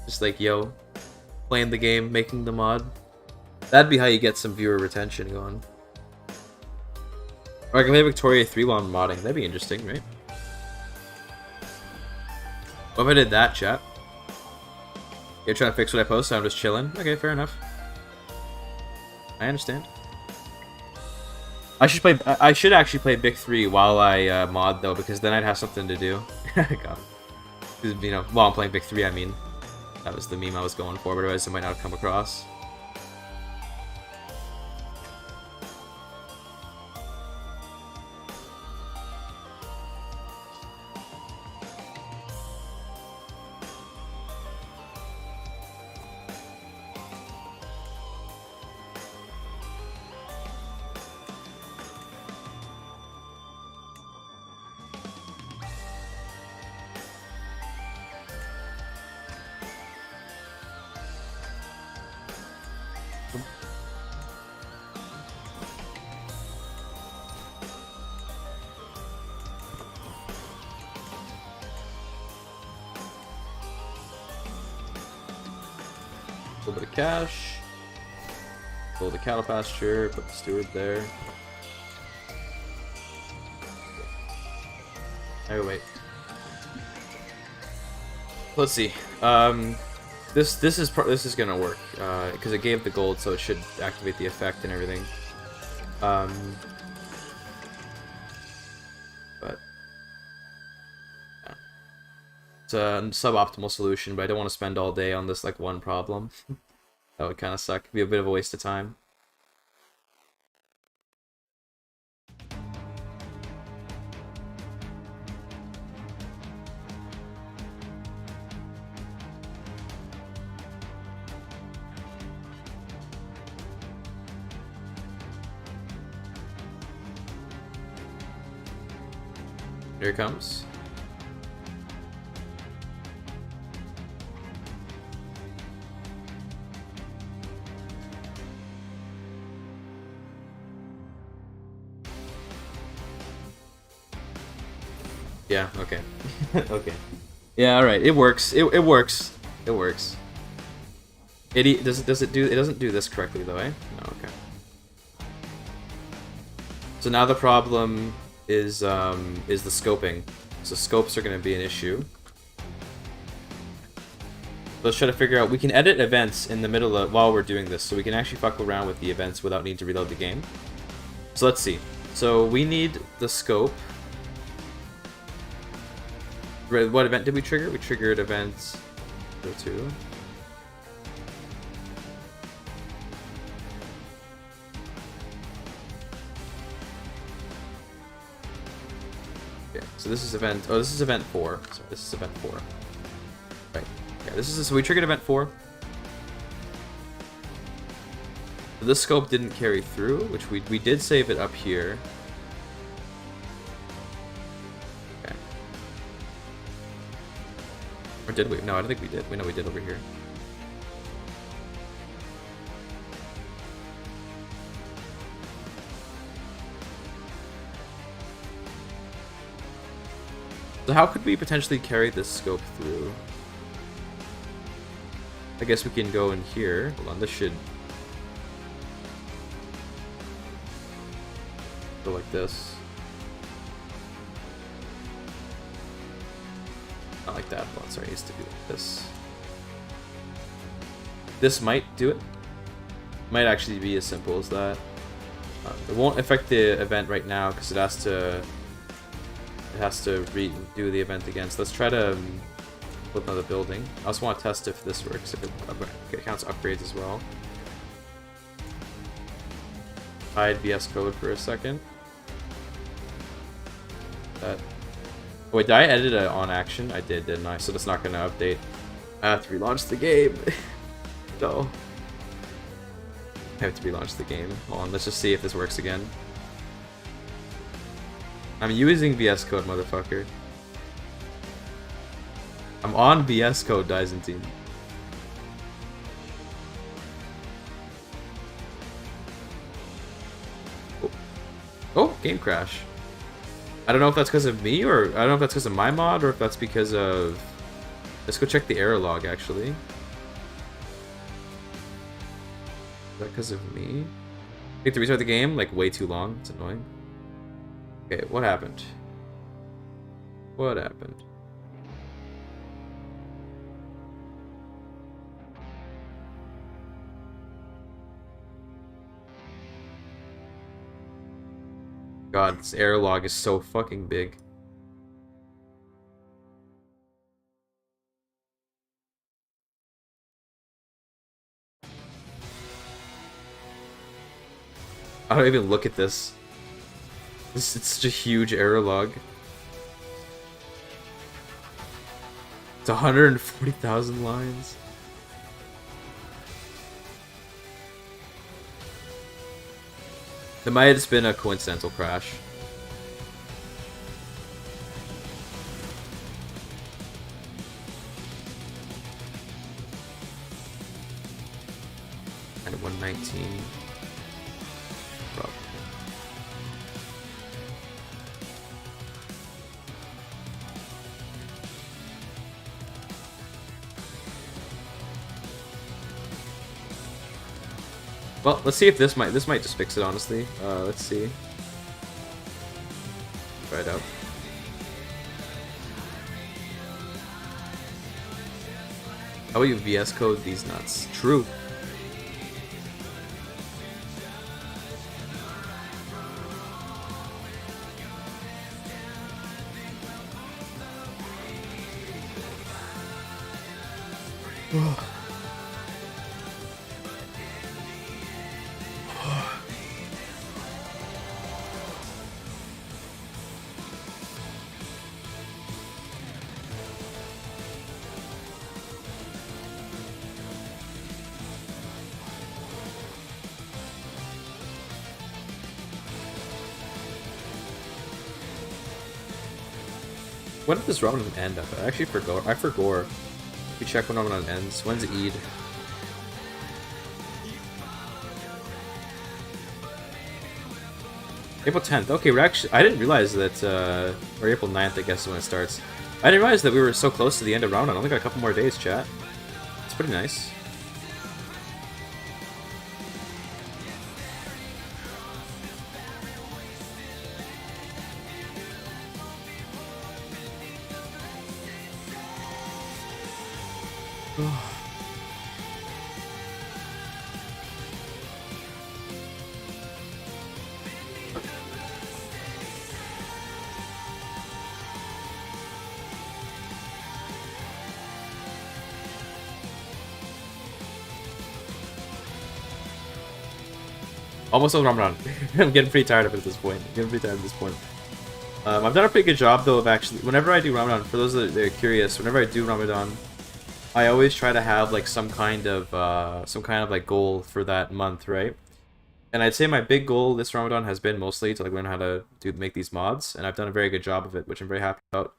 Just like, yo, playing the game, making the mod. That'd be how you get some viewer retention going. Or I can play Victoria 3 while I'm modding. That'd be interesting, right? What if I did that, chat? You're trying to fix what I post, so I'm just chilling? Okay, fair enough. I understand. I should actually play Big 3 while I mod though, because then I'd have something to do. God. Because, you know, while I'm playing Big 3, I mean, that was the meme I was going for, but otherwise it might not have come across. A little bit of cash. Build a cattle pasture, put the steward there. Oh wait. Let's see. This is gonna work because it gave the gold, so it should activate the effect and everything. But yeah. It's a suboptimal solution, but I don't want to spend all day on this like one problem. That would kind of suck. It'd be a bit of a waste of time. Here it comes. Yeah, okay. Okay. Yeah, alright. It works. It works. It works. It doesn't do this correctly though, eh? No, okay. So now the problem is the scoping. So scopes are gonna be an issue. Let's try to figure out, we can edit events in the middle of while we're doing this, so we can actually fuck around with the events without needing to reload the game. So let's see. So we need the scope. What event did we trigger? We triggered event 02. Okay, so this is event. Oh, this is event 4. Sorry, this is event 4. Right. Yeah, this is so we triggered event 4. This scope didn't carry through, which we did save it up here. Okay. Or did we? No, I don't think we did. We know we did over here. So how could we potentially carry this scope through? I guess we can go in here. Hold on, this should go like this. Not like that. Hold on, sorry, it needs to be like this. This might do it. Might actually be as simple as that. It won't affect the event right now because it has to redo the event again. So let's try to build another building. I also want to test if this works, if it counts upgrades as well. Hide VS Code for a second. Oh, wait, did I edit it on action? I did, didn't I? So that's not going to update. I have to relaunch the game. No. I have to relaunch the game. Hold on, let's just see if this works again. I'm using VS Code, motherfucker. I'm on VS Code, Byzantine. Oh, game crash. I don't know if that's because of me, or I don't know if that's because of my mod, or if that's because of... Let's go check the error log, actually. Is that because of me? I think to restart the game, like, way too long. It's annoying. Okay, what happened? What happened? God, this error log is so fucking big. I don't even look at this. It's such a huge error log. It's 140,000 lines. It might have just been a coincidental crash. And 119. Probably. Well, let's see if this might just fix it, honestly. Let's see. Try it out. How will you VS Code these nuts? True. When did this Ramadan end up? I actually forgot. I forgot. We check when Ramadan ends. When's Eid? April 10th. Okay, we're actually... I didn't realize that... or April 9th, I guess, is when it starts. I didn't realize that we were so close to the end of Ramadan. I only got a couple more days, chat. It's pretty nice. Almost over Ramadan. I'm getting pretty tired of it at this point. I've done a pretty good job though of actually, whenever I do Ramadan, for those that are curious, whenever I do Ramadan, I always try to have like some kind of like goal for that month, right? And I'd say my big goal this Ramadan has been mostly to like learn how to make these mods, and I've done a very good job of it, which I'm very happy about.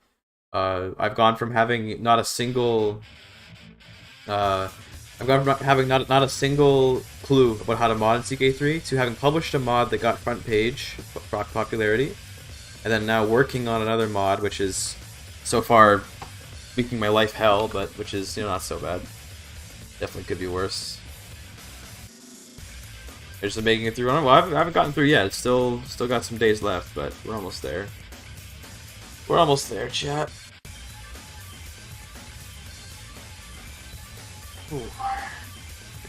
I've gone from having not a single not a single clue about how to mod in CK3 to having published a mod that got front page popularity, and then now working on another mod which is so far making my life hell, but which is, you know, not so bad. Definitely could be worse. Just making it through. Well, I haven't gotten through yet. It's still got some days left, but we're almost there. We're almost there, chat. Ooh.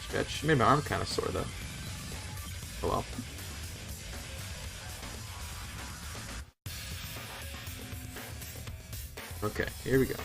Sketch. Made my arm kind of sore though. Oh well. Okay, here we go.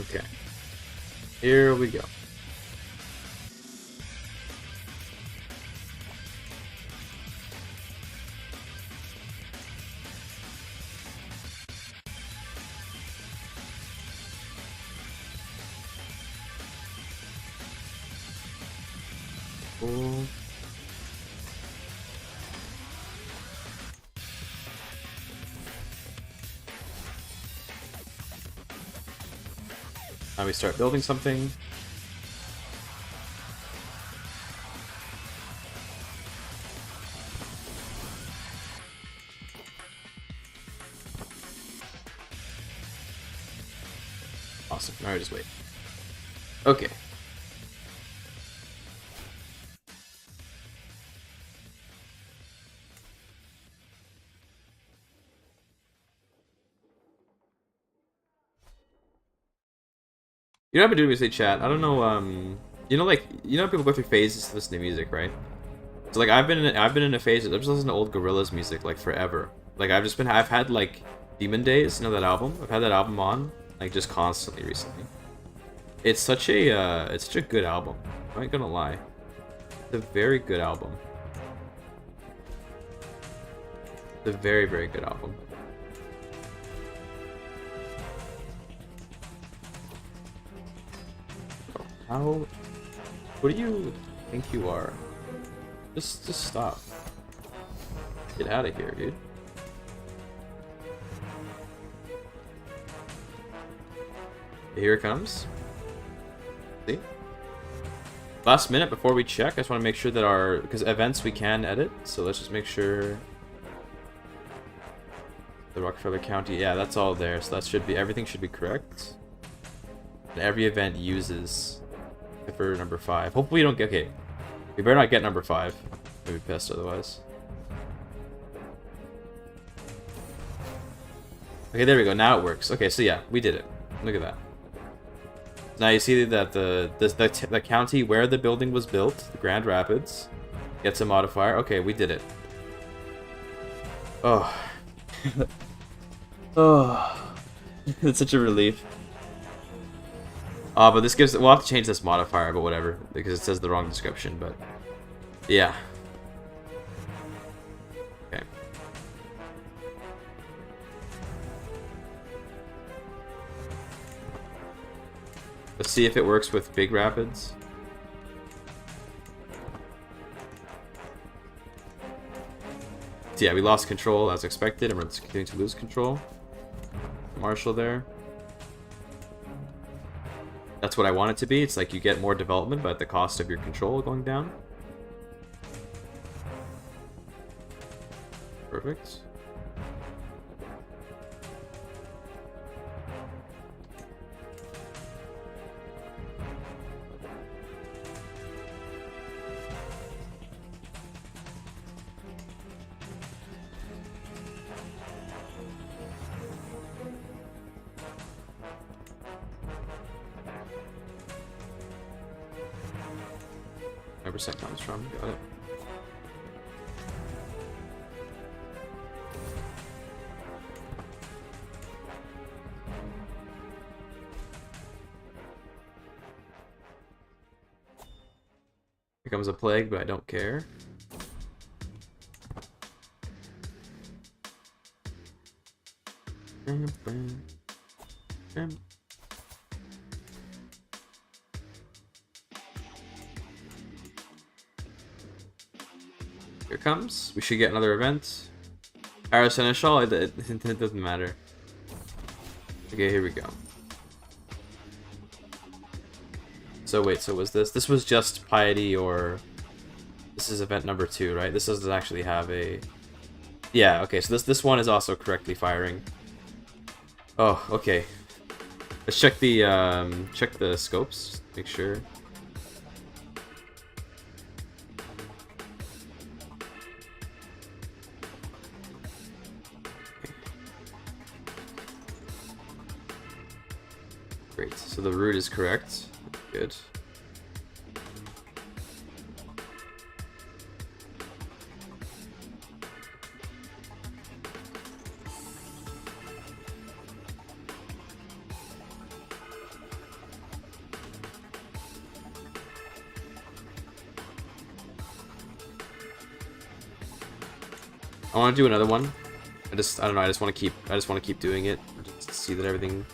Okay. Here we go. Cool. Now we start building something. Awesome. Alright, just wait. Okay. You know what I've been doing recently, chat? I don't know, you know, like, you know people go through phases to listen to music, right? So, like, I've been in a phase of just listening to old Gorillaz music, like, forever. Like, I've had, like, Demon Days, you know that album? I've had that album on, like, just constantly recently. It's such a good album. I ain't gonna lie. It's a very good album. It's a very, very good album. How? What do you think you are? Just stop. Get out of here, dude. Here it comes. See? Last minute before we check, I just want to make sure that our... because events we can edit, so let's just make sure... The Rockefeller County, yeah, that's all there, so that should be... everything should be correct. And every event uses... for number 5. Hopefully we don't get... okay. We better not get number 5. We'll be pissed otherwise. Okay, there we go. Now it works. Okay, so yeah, we did it. Look at that. Now you see that the county where the building was built, the Grand Rapids, gets a modifier. Okay, we did it. Oh. Oh. It's such a relief. But this gives... we'll have to change this modifier, but whatever, because it says the wrong description, but... yeah. Okay. Let's see if it works with Big Rapids. So yeah, we lost control as expected, and we're continuing to lose control. Marshall there. That's what I want it to be. It's like you get more development, but at the cost of your control going down. Perfect. 100% comes from. Got it. Here comes a plague, but I don't care. Here comes. We should get another event. Paris Seneschal, it doesn't matter. Okay, here we go. So wait, so was this? This was just Piety, or this is event number 2, right? This doesn't actually have a... Yeah, okay, so this one is also correctly firing. Oh, okay. Let's check the scopes, make sure. Great, so the route is correct. Good. I want to do another one. I don't know. I just want to keep doing it. Just to see that everything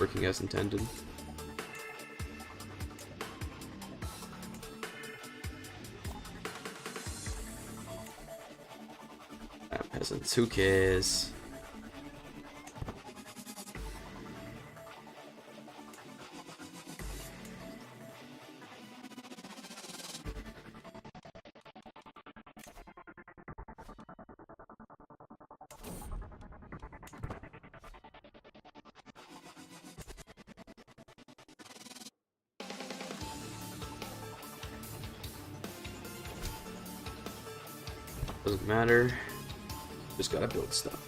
working as intended. Peasants, who cares? Doesn't matter. Just gotta build stuff.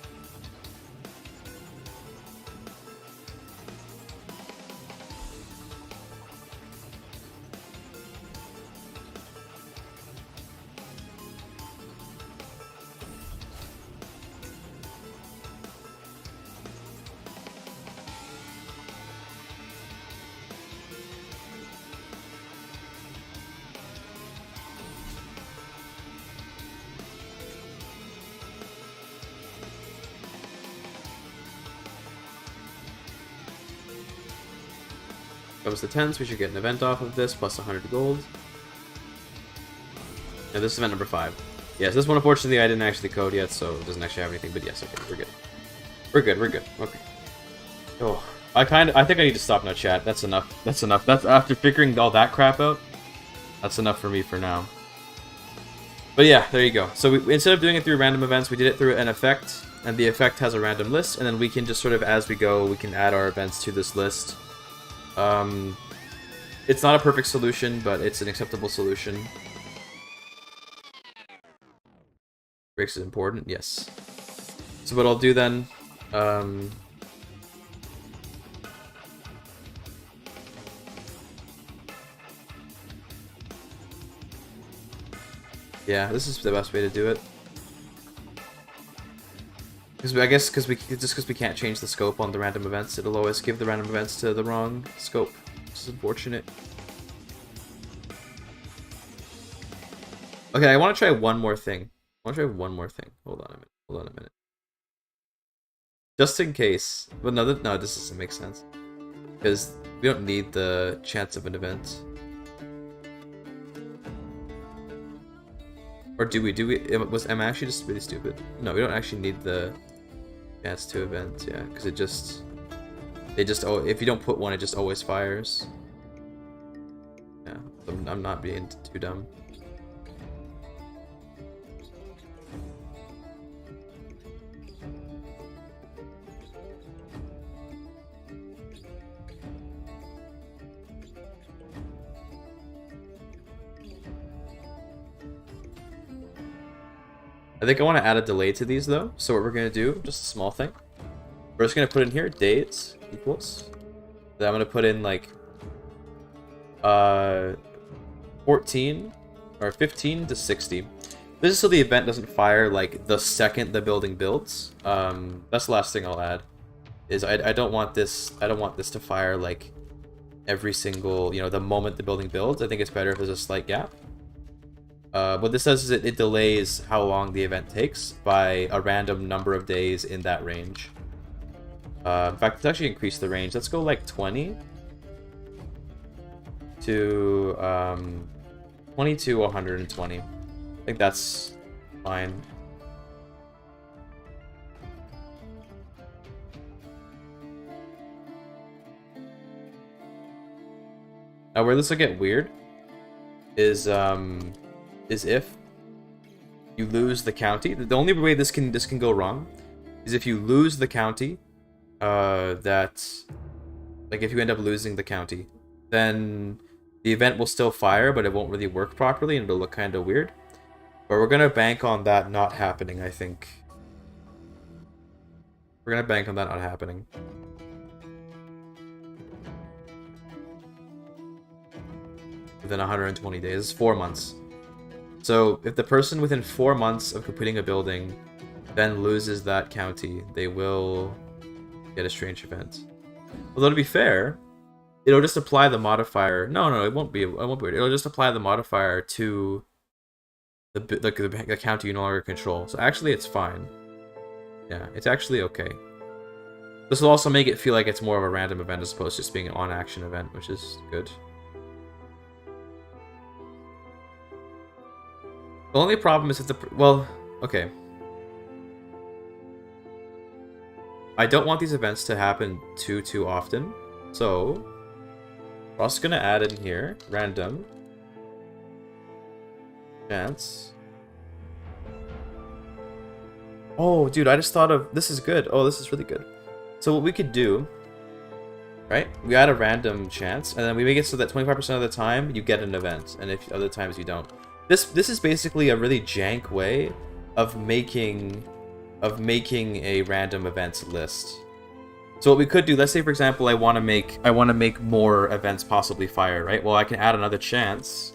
Comes the 10s, we should get an event off of this, plus 100 gold. And this is event number 5. Yes, this one unfortunately I didn't actually code yet, so it doesn't actually have anything, but yes, okay, we're good. We're good, okay. Oh, I think I need to stop now, chat. That's enough. That's enough. That's after figuring all that crap out. That's enough for me for now. But yeah, there you go. So instead of doing it through random events, we did it through an effect, and the effect has a random list, and then we can just sort of, as we go, we can add our events to this list. It's not a perfect solution, but it's an acceptable solution. Breaks is important, yes. So what I'll do then, yeah, this is the best way to do it. Because I guess because we can't change the scope on the random events, it'll always give the random events to the wrong scope. This is unfortunate. Okay, I want to try one more thing. Hold on a minute. Just in case. But no, this doesn't make sense. Because we don't need the chance of an event. Or do we? Am I actually just really stupid? No, we don't actually need the chance to event, yeah, because if you don't put one, it just always fires. Yeah, I'm not being too dumb. I think I want to add a delay to these though. So what we're going to do, just a small thing. We're just going to put in here dates equals. Then I'm going to put in like 14 or 15 to 60. This is so the event doesn't fire like the second the building builds. That's the last thing I'll add. Is I don't want this to fire like every single, you know, the moment the building builds. I think it's better if there's a slight gap. What this does is it delays how long the event takes by a random number of days in that range. In fact, let's actually increase the range. Let's go like 20 to 20 to 120. I think that's fine. Now, where this will get weird is if you lose the county. The only way this can go wrong is if you lose the county. Like if you end up losing the county, then the event will still fire, but it won't really work properly, and it'll look kind of weird. But we're gonna bank on that not happening. I think we're gonna bank on that not happening. Within 120 days. It's 4 months. So if the person within 4 months of completing a building then loses that county, they will get a strange event. Although to be fair, it'll just apply the modifier. No, it won't be. It won't be weird. It'll just apply the modifier to the county you no longer control. So actually, it's fine. Yeah, it's actually okay. This will also make it feel like it's more of a random event as opposed to just being an on-action event, which is good. The only problem is if okay. I don't want these events to happen too often, so we're also gonna add in here random chance. Oh, dude, I just thought of this is good. Oh, this is really good. So what we could do, right? We add a random chance, and then we make it so that 25% of the time you get an event, and if other times you don't. This is basically a really jank way of making a random events list. So what we could do, let's say for example I want to make more events possibly fire, right? Well, I can add another chance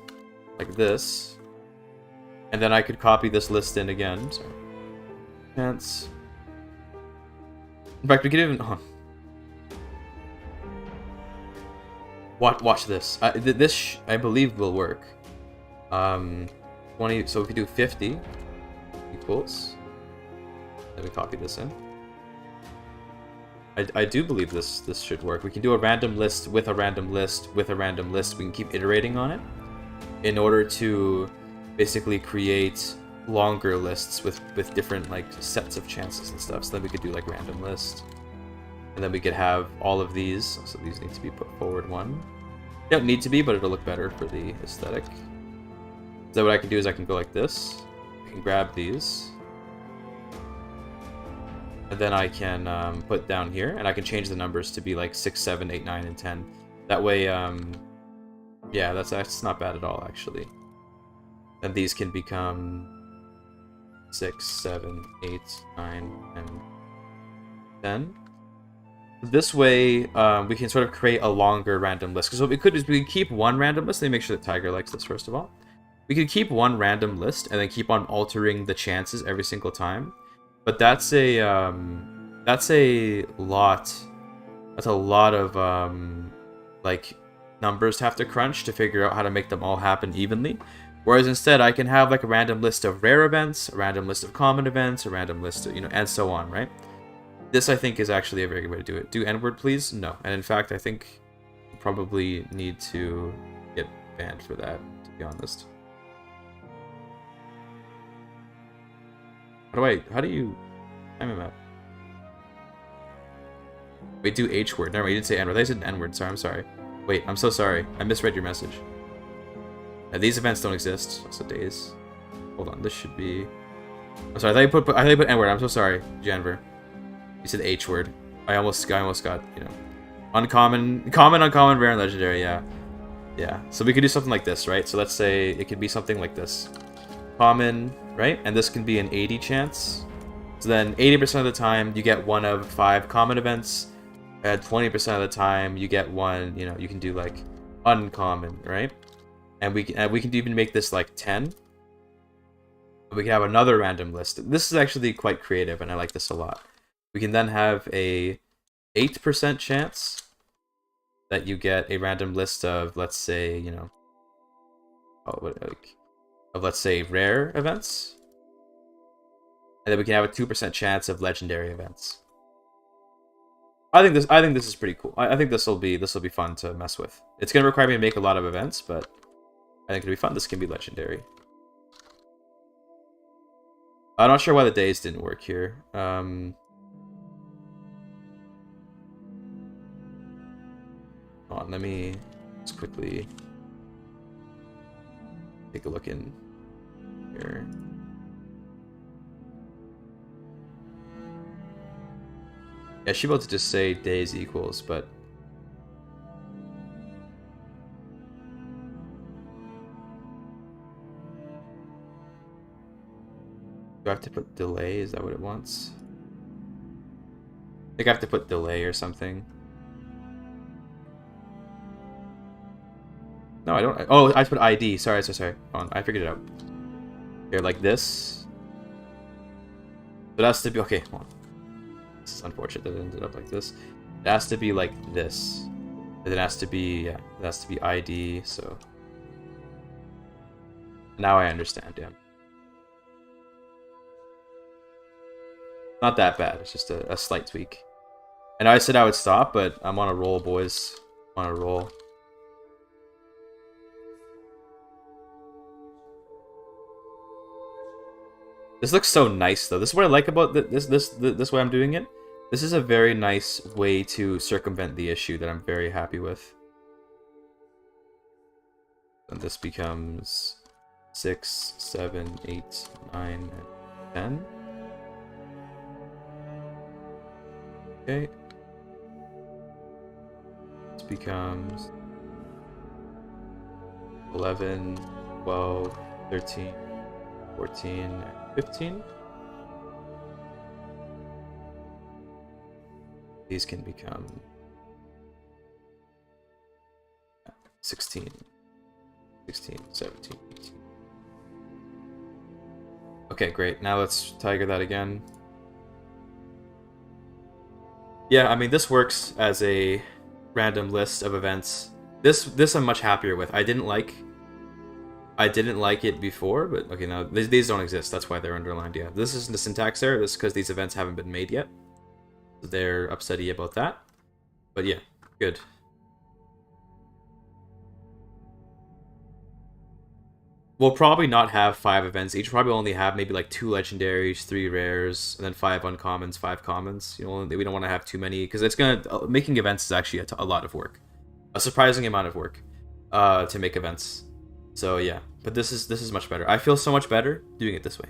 like this, and then I could copy this list in again. So, chance. In fact, we could even watch this. This I believe will work. 20. So we could do 50 equals. Let me copy this in. I do believe this should work. We can do a random list with a random list with a random list. We can keep iterating on it in order to basically create longer lists with different like sets of chances and stuff. So then we could do like random list, and then we could have all of these. So these need to be put forward one. They don't need to be, but it'll look better for the aesthetic. So what I can do is I can go like this. I can grab these. And then I can put down here, and I can change the numbers to be like 6, 7, 8, 9, and 10. That way, yeah, that's not bad at all, actually. And these can become 6, 7, 8, 9, and 10. This way, we can sort of create a longer random list. Because what we could do is we could keep one random list. Let me make sure that Tiger likes this first of all. We could keep one random list and then keep on altering the chances every single time. But that's a lot of like numbers to have to crunch to figure out how to make them all happen evenly. Whereas instead I can have like a random list of rare events, a random list of common events, a random list of, you know, and so on, right? This I think is actually a very good way to do it. Do N-word please? No. And in fact I think you probably need to get banned for that, to be honest. How do you time him out? Wait, do H word. Never mind, you didn't say N word. I said N word. Sorry, I'm sorry. Wait, I'm so sorry. I misread your message. Now, these events don't exist. Also days. Hold on, this should be. I'm sorry. I thought you put N word. I'm so sorry, Janver. You said H word. I almost got, you know, uncommon, uncommon, rare, and legendary. Yeah, yeah. So we could do something like this, right? So let's say it could be something like this. Common, right? And this can be an 80 chance. So then 80% of the time you get one of 5 common events. At 20% of the time you get one, you know, you can do like uncommon, right? And we can even make this like 10. We can have another random list. This is actually quite creative, and I like this a lot. We can then have a 8% chance that you get a random list of, let's say, you know, let's say rare events, and then we can have a 2% chance of legendary events. I think this is pretty cool. I think this will be fun to mess with. It's gonna require me to make a lot of events, but I think it'll be fun. This can be legendary. I'm not sure why the days didn't work here. Hold on, let me just quickly take a look in here. Yeah, she about to just say days equals, but do I have to put delay? Is that what it wants? I think I have to put delay or something. No, I don't. Oh, I put ID. Sorry. Hold on, I figured it out. Here, like this. It has to be okay. Hold on. This is unfortunate that it ended up like this. It has to be like this. And it has to be, yeah, it has to be ID. So now I understand. Yeah. Not that bad. It's just a slight tweak. And I said I would stop, but I'm on a roll, boys. I'm on a roll. This looks so nice, though. This is what I like about this way I'm doing it. This is a very nice way to circumvent the issue that I'm very happy with. And this becomes 6, 7, 8, 9, and 10. Okay. This becomes 11, 12, 13, 14, and 15. These can become 16, 17, 18. Okay, great. Now let's tiger that again. Yeah, I mean, this works as a random list of events. This I'm much happier with. I didn't like it before, but okay, now these don't exist. That's why they're underlined. Yeah, this isn't a syntax error. This is because these events haven't been made yet. They're upsetty about that. But yeah, good. We'll probably not have 5 events each. We'll probably only have maybe like 2 legendaries, 3 rares, and then 5 uncommons, 5 commons. You know, we don't want to have too many because it's gonna making events is actually a lot of work, a surprising amount of work, to make events. So yeah, but this is much better. I feel so much better doing it this way.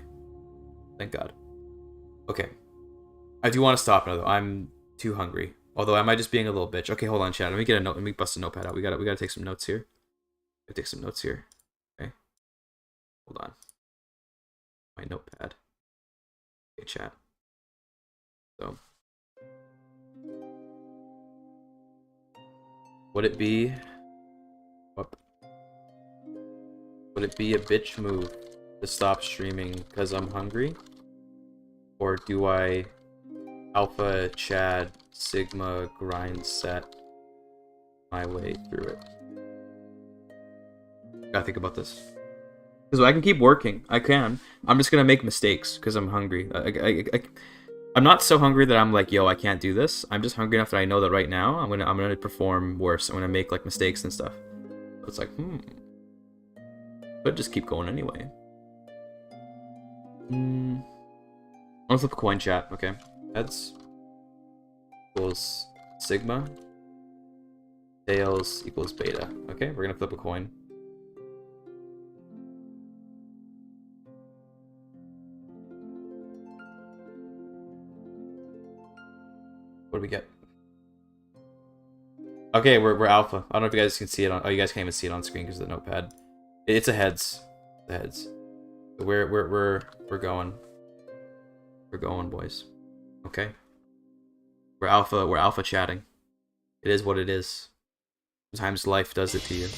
Thank God. Okay, I do want to stop now though. I'm too hungry. Although I might just being a little bitch. Okay, hold on, chat. Let me get a note. Let me bust a notepad out. We gotta take some notes here. Take some notes here. Okay. Hold on. My notepad. Okay, chat. So, would it be? Whoop. Would it be a bitch move to stop streaming because I'm hungry? Or do I alpha, Chad, Sigma, grind set my way through it? Gotta think about this. Because I can keep working. I can. I'm just gonna make mistakes because I'm hungry. I'm not so hungry that I'm like, yo, I can't do this. I'm just hungry enough that I know that right now I'm gonna perform worse. I'm gonna make like mistakes and stuff. So it's like, but just keep going anyway. I'll flip a coin, chat. Okay. Heads equals sigma. Tails equals beta. Okay, we're gonna flip a coin. What do we get? Okay, we're alpha. I don't know if you guys can see it on. Oh, you guys can't even see it on screen because of the notepad. It's a heads. The heads. We're going. We're going, boys. Okay. We're alpha chatting. It is what it is. Sometimes life does it to you.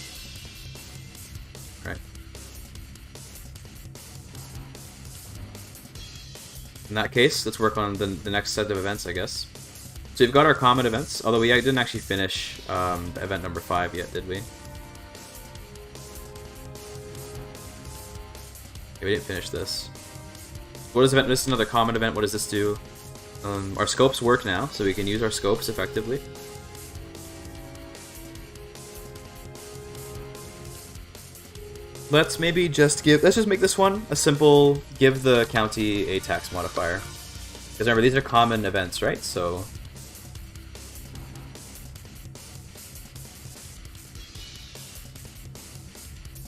In that case, let's work on the next set of events, I guess. So we've got our common events, although we didn't actually finish the event number 5 yet, did we? Okay, we didn't finish this. What is event? This is another common event. What does this do? Our scopes work now, so we can use our scopes effectively. Let's maybe just let's just make this one a simple give the county a tax modifier. Because remember, these are common events, right? So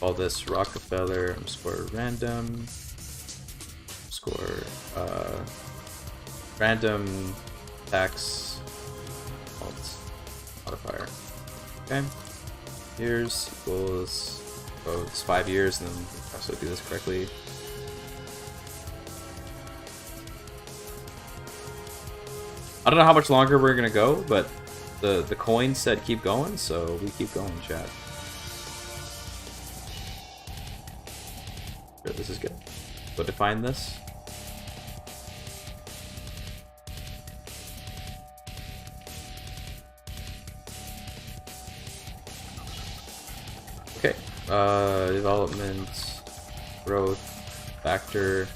call this Rockefeller score random random tax modifier. Okay. Years equals it's 5 years, and then also do this correctly. I don't know how much longer we're gonna go, but the coin said keep going, so we keep going, chat. Sure, this is good. So define this. Okay. Development, growth, factor.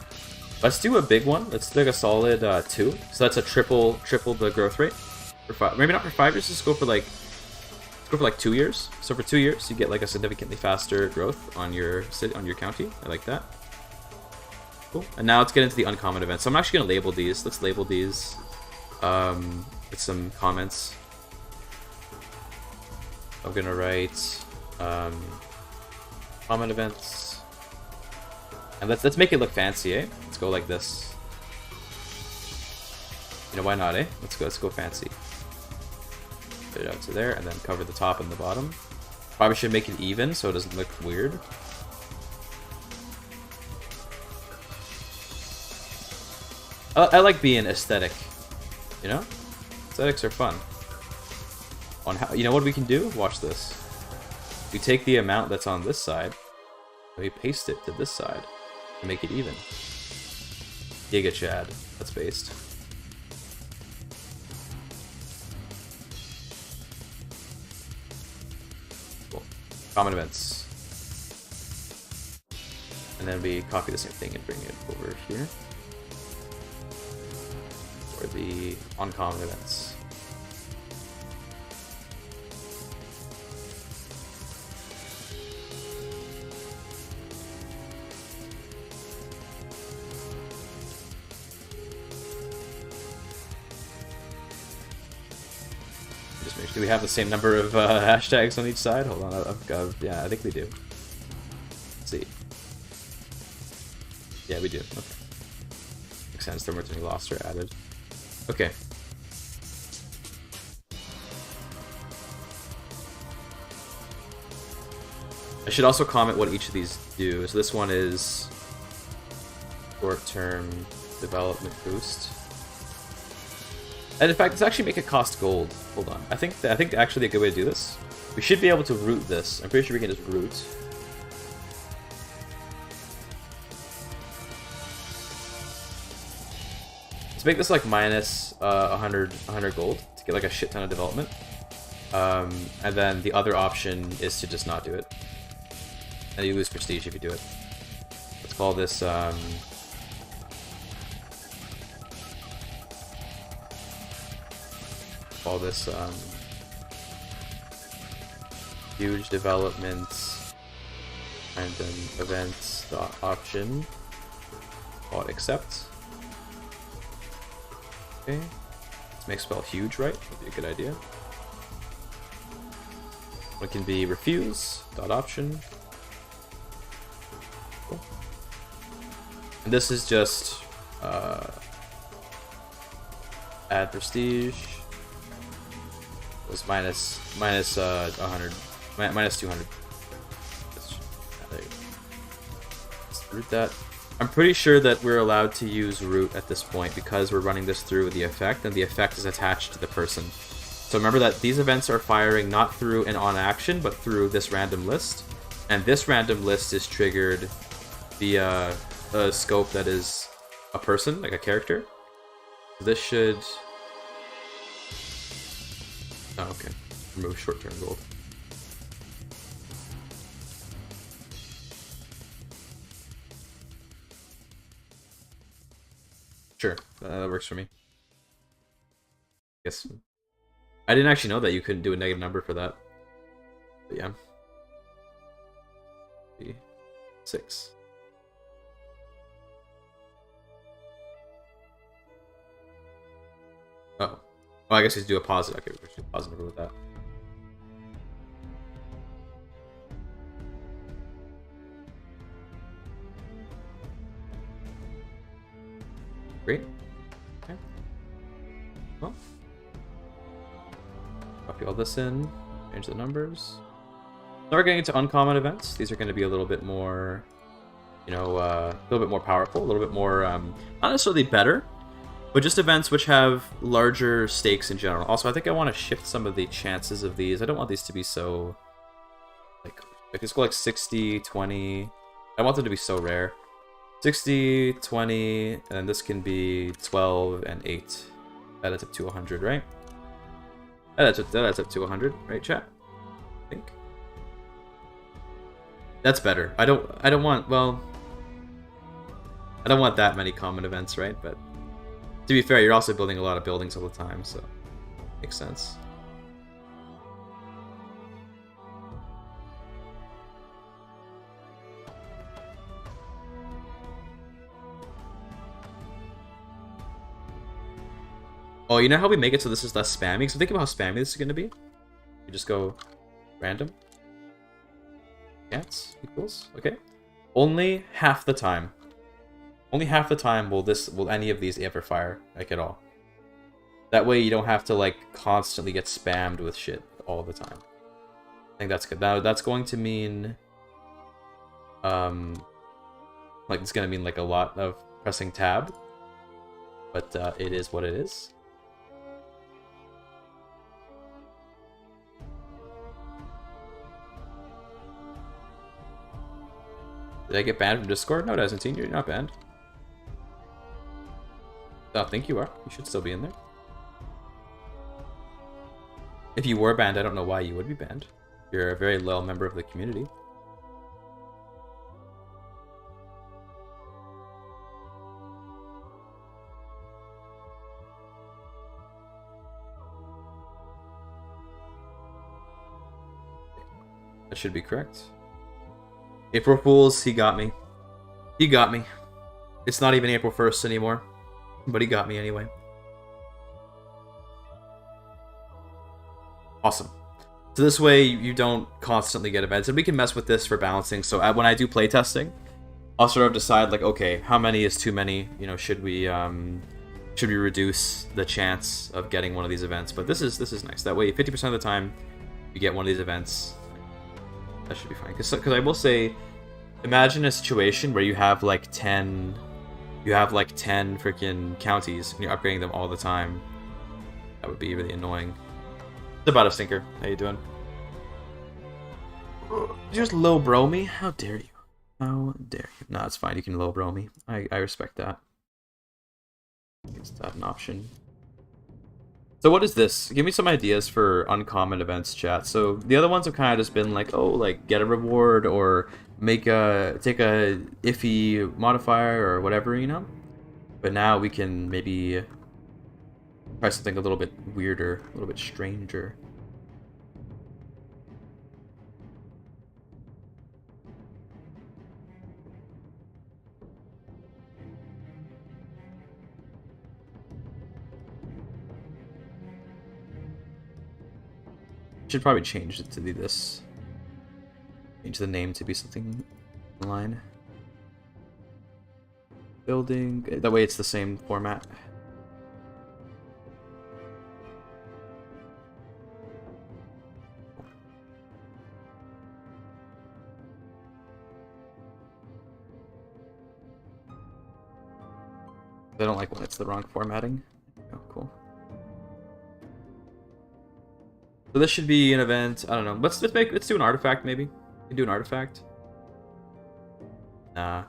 Let's do a big one. Let's do like a solid 2. So that's a triple the growth rate. Maybe not for 5 years. Let's go for like 2 years. So for 2 years, you get like a significantly faster growth on your county. I like that. Cool. And now let's get into the uncommon events. So I'm actually gonna label these. Let's label these with some comments. I'm gonna write common events, and let's make it look fancy, eh? Let's go like this. You know, why not, eh? Let's go fancy. Put it out to there, and then cover the top and the bottom. Probably should make it even so it doesn't look weird. I like being aesthetic, you know? Aesthetics are fun. On how, you know what we can do? Watch this. We take the amount that's on this side, and we paste it to this side to make it even. GIGACHAD. That's based. Cool. Common events. And then we copy the same thing and bring it over here. For the uncommon events. Do we have the same number of hashtags on each side? Hold on, yeah, I think we do. Let's see. Yeah, we do. Okay. Makes sense. There weren't any lost or added. Okay. I should also comment what each of these do. So this one is short-term development boost. And in fact, let's actually make it cost gold. Hold on. I think actually a good way to do this. We should be able to root this. I'm pretty sure we can just root. Let's make this like minus 100 gold to get like a shit ton of development. And then the other option is to just not do it. And you lose prestige if you do it. Let's call this huge development random events dot option dot accept. Okay, let's make spell huge right. That'd be a good idea. One can be refuse dot option. Cool. And this is just add prestige. Was minus 100, minus 200. Let's root that. I'm pretty sure that we're allowed to use root at this point because we're running this through the effect, and the effect is attached to the person. So remember that these events are firing not through an on action, but through this random list, and this random list is triggered via a scope that is a person, like a character. This should... Oh, okay. Remove short-term gold. Sure, that works for me. Guess I didn't actually know that you couldn't do a negative number for that. But yeah. 6. Oh. Oh, I guess you do a positive. Okay, we should do a positive number with that. Great. Okay. Well. Copy all this in. Change the numbers. Now we're getting into uncommon events. These are going to be a little bit more, you know, a little bit more powerful, a little bit more, not necessarily better, but just events which have larger stakes in general. Also, I think I want to shift some of the chances of these. I don't want these to be so, like let's go like 60, 20. I want them to be so rare. 60, 20, and then this can be 12 and 8. That adds up to 100, right? That adds up to 100, right, chat? I think. That's better. I don't want, well, I don't want that many common events, right? But to be fair, you're also building a lot of buildings all the time, so makes sense. Oh, you know how we make it so this is less spammy? Because think about how spammy this is going to be. You just go random. Cats equals, okay. Only half the time. Only half the time will any of these ever fire, like at all. That way you don't have to like constantly get spammed with shit all the time. I think that's good. Now that's going to mean like it's gonna mean like a lot of pressing tab. But it is what it is. Did I get banned from Discord? No, it hasn't. You're not banned. I don't think you are. You should still be in there. If you were banned, I don't know why you would be banned. You're a very loyal member of the community. That should be correct. April Fools, he got me. He got me. It's not even April 1st anymore, but he got me anyway. Awesome. So this way you don't constantly get events, and we can mess with this for balancing. So when I do playtesting, I'll sort of decide like, okay, how many is too many? You know, should we reduce the chance of getting one of these events? But this is nice. That way, 50% of the time, you get one of these events. That should be fine. Because I will say, imagine a situation where you have like 10 freaking counties and you're upgrading them all the time. That would be really annoying. It's about a stinker. How you doing? Just low bro me? How dare you? How dare you? No, it's fine. You can low bro me. I respect that. Is that an option? So what is this? Give me some ideas for uncommon events, chat. So the other ones have kind of just been like, oh, like get a reward or take a iffy modifier or whatever, you know? But now we can maybe try something a little bit weirder, a little bit stranger. Should probably change it to be this. Change the name to be something online. Building. That way it's the same format. I don't like when it's the wrong formatting. Oh, cool. So this should be an event. I don't know. Let's do an artifact maybe. We can do an artifact. Nah.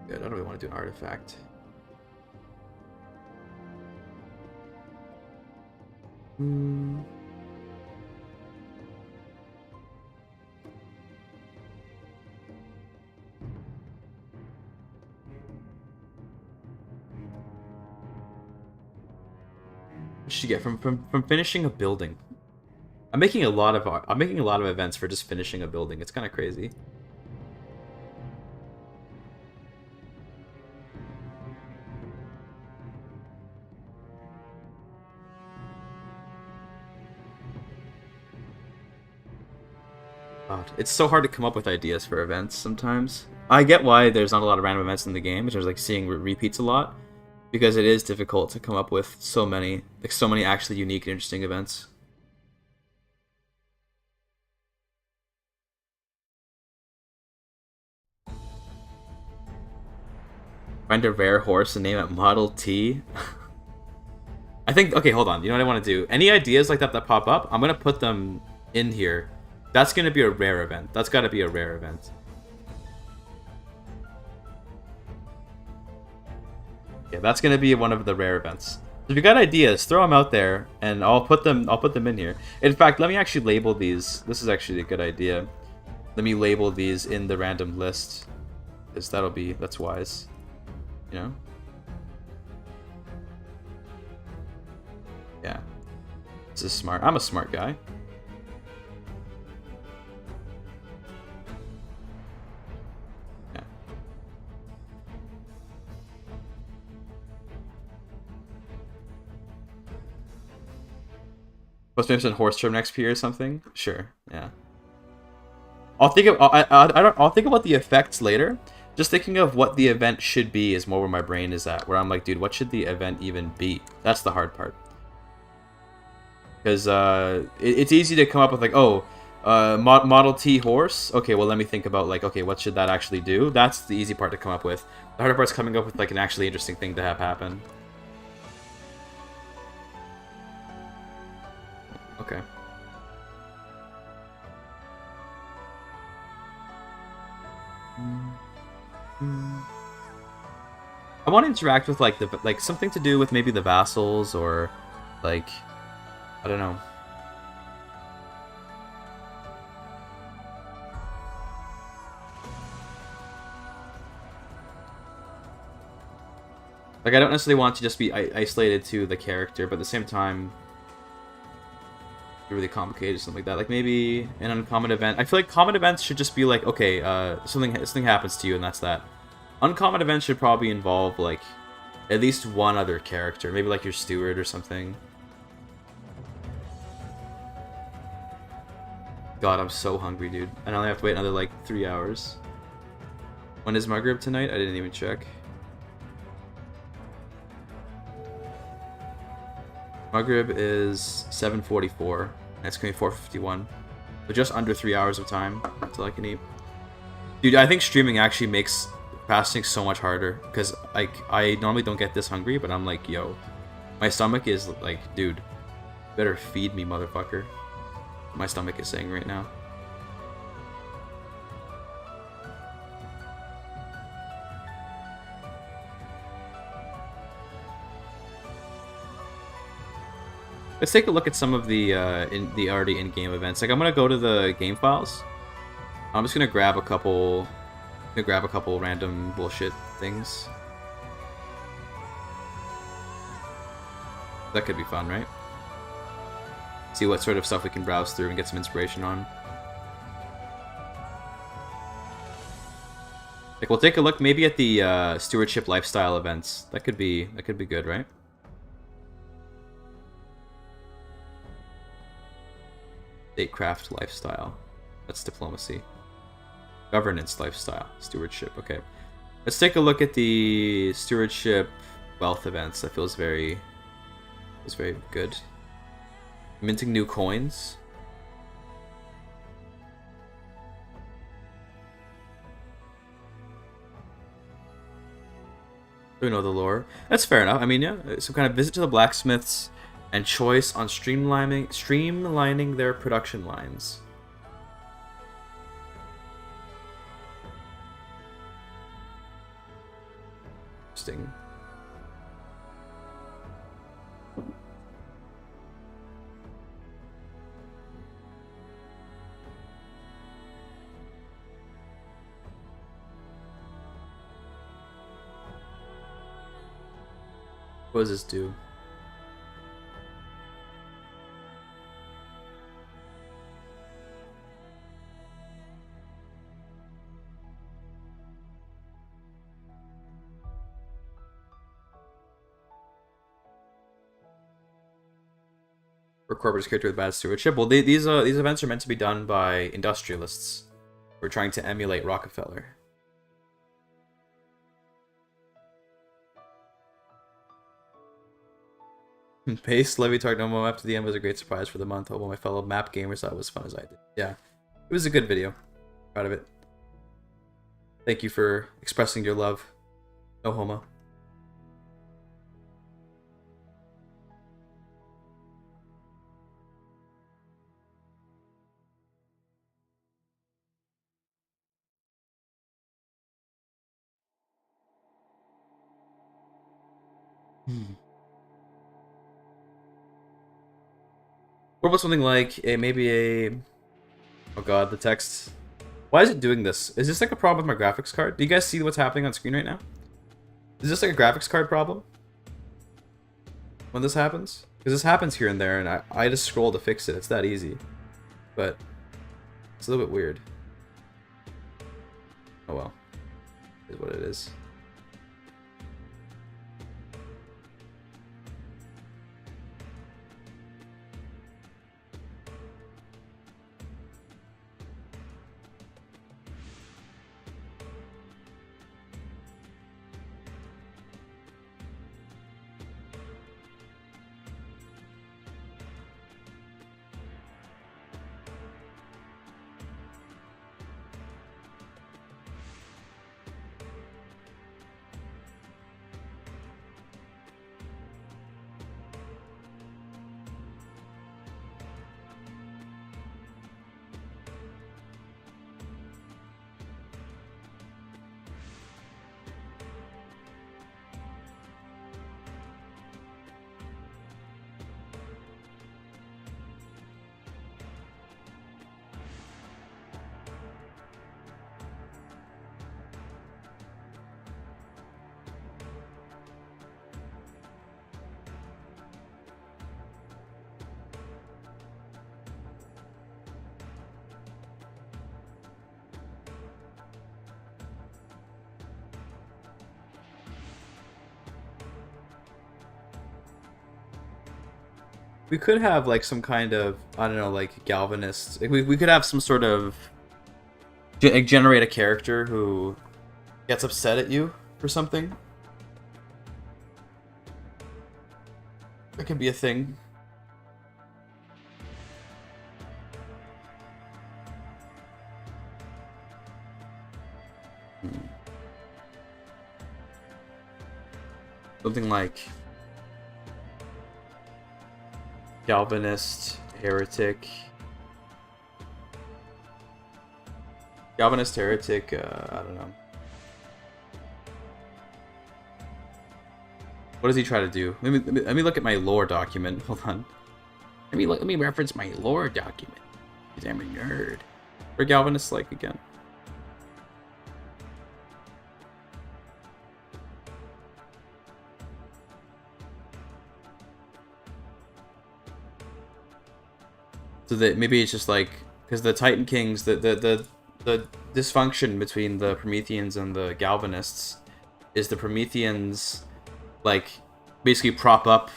Good, I don't really want to do an artifact. What should you get from finishing a building? I'm making a lot of events for just finishing a building. It's kind of crazy. God, it's so hard to come up with ideas for events sometimes. I get why there's not a lot of random events in the game, which is like seeing repeats a lot, because it is difficult to come up with so many actually unique and interesting events. Find a rare horse and name it Model T. I think, okay, hold on. You know what I want to do? Any ideas like that pop up, I'm going to put them in here. That's going to be a rare event. That's got to be a rare event. Yeah, that's going to be one of the rare events. If you got ideas, throw them out there, and I'll put them in here. In fact, let me actually label these. This is actually a good idea. Let me label these in the random list, because that's wise. You know? Yeah. This is smart. I'm a smart guy. Yeah. Post maybe some horse term XP or something? Sure. Yeah. I'll think about the effects later. Just thinking of what the event should be is more where my brain is at. Where I'm like, dude, what should the event even be? That's the hard part. Because it's easy to come up with like, oh, Model T horse. Okay, well let me think about like, okay, what should that actually do? That's the easy part to come up with. The harder part's coming up with like an actually interesting thing to have happen. Okay. I want to interact with like something to do with maybe the vassals or like I don't know. Like I don't necessarily want to just be isolated to the character, but at the same time really complicated or something like that. Like maybe an uncommon event. I feel like common events should just be like, okay, something happens to you and that's that. Uncommon events should probably involve like at least one other character, maybe like your steward or something. God, I'm so hungry, dude. And I only have to wait another like 3 hours. When is Maghrib tonight? I didn't even check. Maghrib is 7:44, and it's going to be 4:51. So just under 3 hours of time until I can eat. Dude, I think streaming actually makes fasting so much harder, because like I normally don't get this hungry, but I'm like, yo, my stomach is like, dude, better feed me, motherfucker. My stomach is saying right now. Let's take a look at some of the already in-game events. Like I'm gonna go to the game files. I'm just gonna grab a couple random bullshit things. That could be fun, right? See what sort of stuff we can browse through and get some inspiration on. Like we'll take a look maybe at the stewardship lifestyle events. That could be good, right? Statecraft lifestyle. That's diplomacy. Governance lifestyle. Stewardship. Okay. Let's take a look at the stewardship wealth events. That feels very good. Minting new coins. We know the lore. That's fair enough. I mean, yeah, some kind of visit to the blacksmiths and choice on streamlining their production lines. Interesting. What does this do? For corporate character with bad stewardship. Well, these events are meant to be done by industrialists who are trying to emulate Rockefeller. Paste Levy Targnomo up to the end was a great surprise for the month. Hope all my fellow map gamers thought it was fun as I did. Yeah, it was a good video. Proud of it. Thank you for expressing your love. No homo. What about something like maybe a... Oh god, the text. Why is it doing this? Is this like a problem with my graphics card? Do you guys see what's happening on screen right now? Is this like a graphics card problem? When this happens? Because this happens here and there, and I just scroll to fix it. It's that easy. But it's a little bit weird. Oh well. It is what it is. We could have like some kind of, I don't know, like galvanist. Like, we could have some sort of generate a character who gets upset at you for something. That could be a thing. Something like Galvanist, Heretic. Galvanist, Heretic, I don't know. What does he try to do? Let me look at my lore document. Hold on. Let me reference my lore document. Because I'm a nerd. What are Galvanists like again? So that maybe it's just like, because the Titan Kings, the dysfunction between the Prometheans and the Galvanists is the Prometheans like basically prop up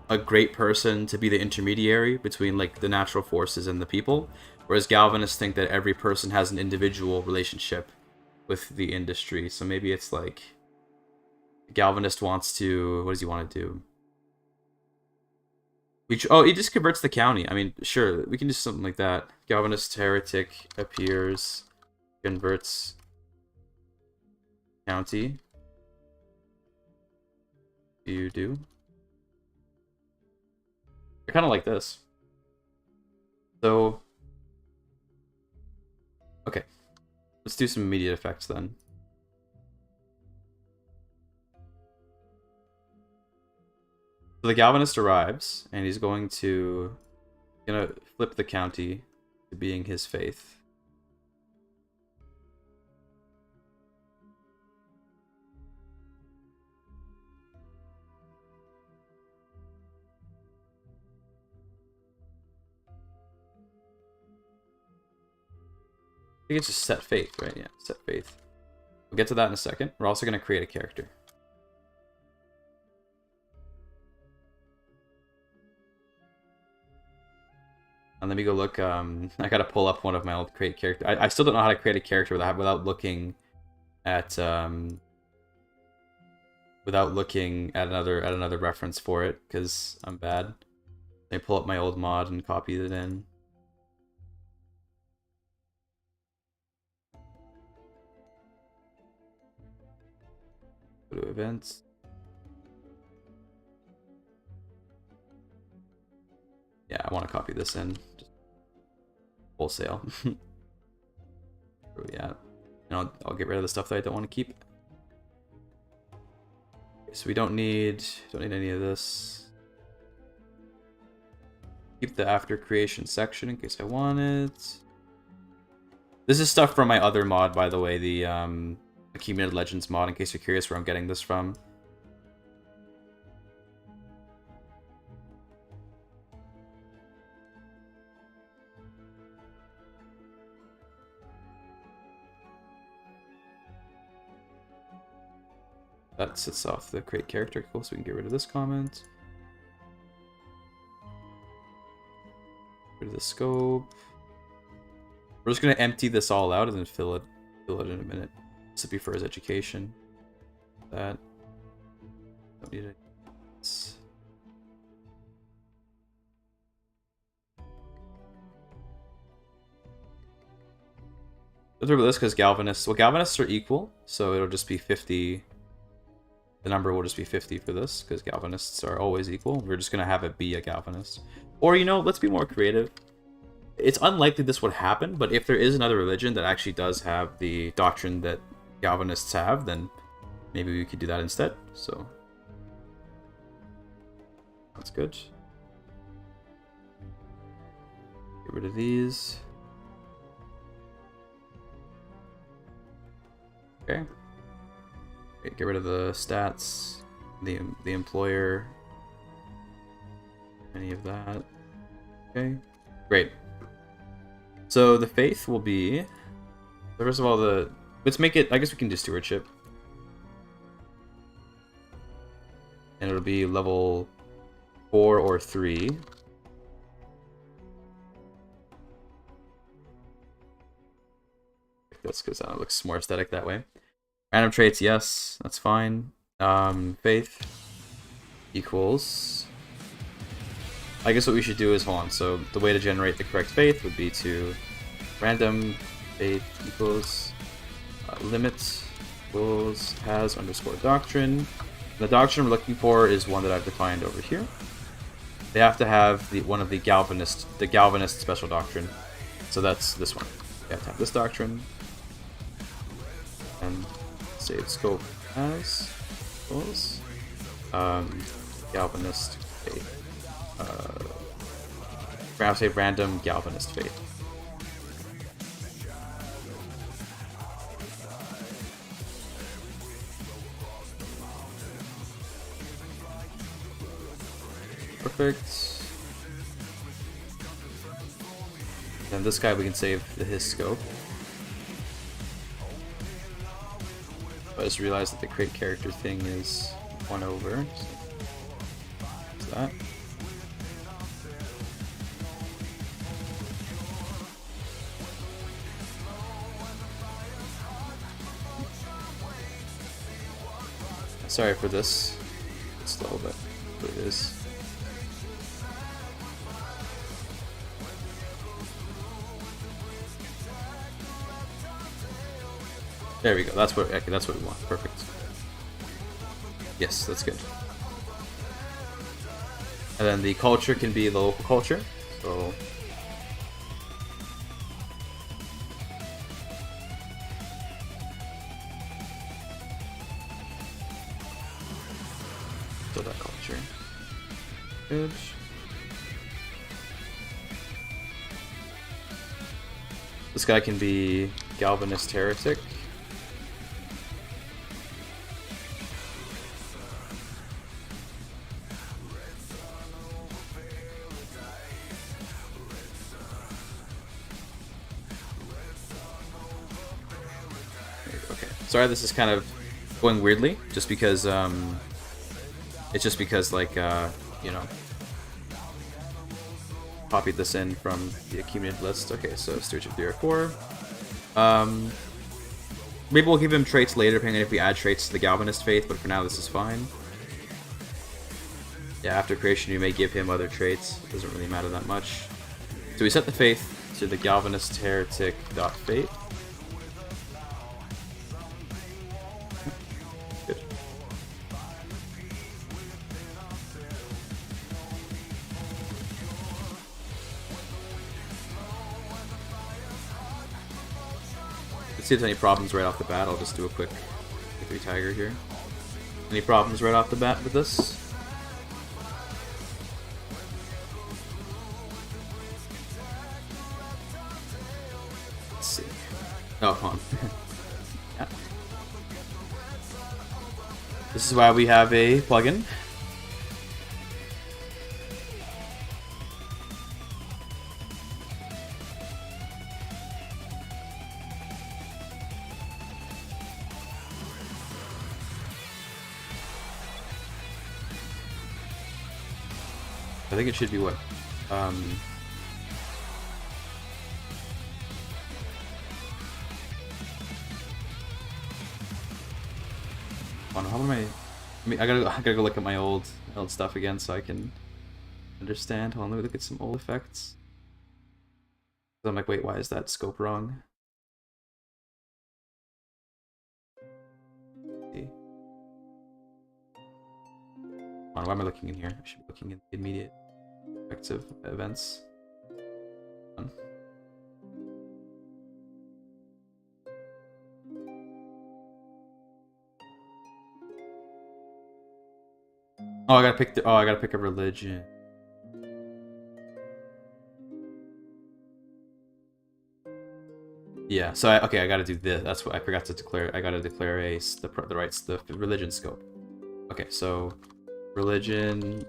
a great person to be the intermediary between like the natural forces and the people, whereas Galvanists think that every person has an individual relationship with the industry. So maybe it's like Galvanist wants to, what does he want to do? Oh, he just converts the county. I mean, sure, we can do something like that. Galvanist Heretic appears, converts county. You do? I kind of like this. So, okay, let's do some immediate effects then. So the Galvanist arrives, and he's gonna flip the county to being his faith. I think it's just set faith, right? Yeah, set faith. We'll get to that in a second. We're also gonna create a character. And let me go look. I gotta pull up one of my old create character. I still don't know how to create a character without looking at another reference for it, because I'm bad. I pull up my old mod and copy it in. Go to events. Yeah, I want to copy this in. Just wholesale. Where we at? And I'll get rid of the stuff that I don't want to keep. Okay, so we don't need any of this. Keep the after creation section in case I want it. This is stuff from my other mod, by the way, the Accumulated Legends mod, in case you're curious where I'm getting this from. That sits off the create character. Cool, so we can get rid of this comment. Rid of the scope. We're just gonna empty this all out and then fill it in a minute. This will be for his education. That. Don't need it. Go through this because Galvanists. Well, Galvanists are equal, so it'll just be 50. The number will just be 50 for this, because Galvanists are always equal. We're just going to have it be a Galvanist. Or, you know, let's be more creative. It's unlikely this would happen, but if there is another religion that actually does have the doctrine that Galvanists have, then maybe we could do that instead. So, that's good. Get rid of these. Okay. Get rid of the stats, the employer, any of that. Okay, great. So the faith will be, first of all, let's make it, I guess we can do stewardship. And it'll be level 4 or 3. That's because it looks more aesthetic that way. Random traits, yes, that's fine. Faith equals. I guess what we should do is, hold on, so the way to generate the correct faith would be to random faith equals limit equals has underscore doctrine. The doctrine we're looking for is one that I've defined over here. They have to have one of the Galvanist special doctrine. So that's this one. They have to have this doctrine. And save scope as equals Galvanist faith. Perhaps a random Galvanist faith. Perfect. And this guy we can save his scope. I just realized that the create character thing is 1 over. So that. Sorry for this. It's slow, but it is. There we go. That's what. Okay, that's what we want. Perfect. Yes, that's good. And then the culture can be the local culture. So. So that culture. Edge. This guy can be Galvanist Heretic. Okay. Sorry, this is kind of going weirdly, just because it's just because like you know, copied this in from the accumulated list. Okay, so Stewardship 3 or 4. Maybe we'll give him traits later, depending on if we add traits to the Galvanist Faith, but for now this is fine. Yeah, after creation you may give him other traits. Doesn't really matter that much. So we set the Faith to the Galvanist Heretic .Faith. Good. Let's see if there's any problems right off the bat. I'll just do a quick victory tiger here. Any problems right off the bat with this? Let's see. Oh, come on. Yeah. This is why we have a plugin. I think it should be what? How am I mean, I gotta go look at my old stuff again so I can understand. Hold on, let me look at some old effects. I'm like, wait, why is that scope wrong? Let's see. Hold on, why am I looking in here? I should be looking in the immediate effects of events. Oh, I gotta pick a religion. Yeah, so I gotta do this. That's what I forgot to declare. I gotta declare the religion scope. Okay, so religion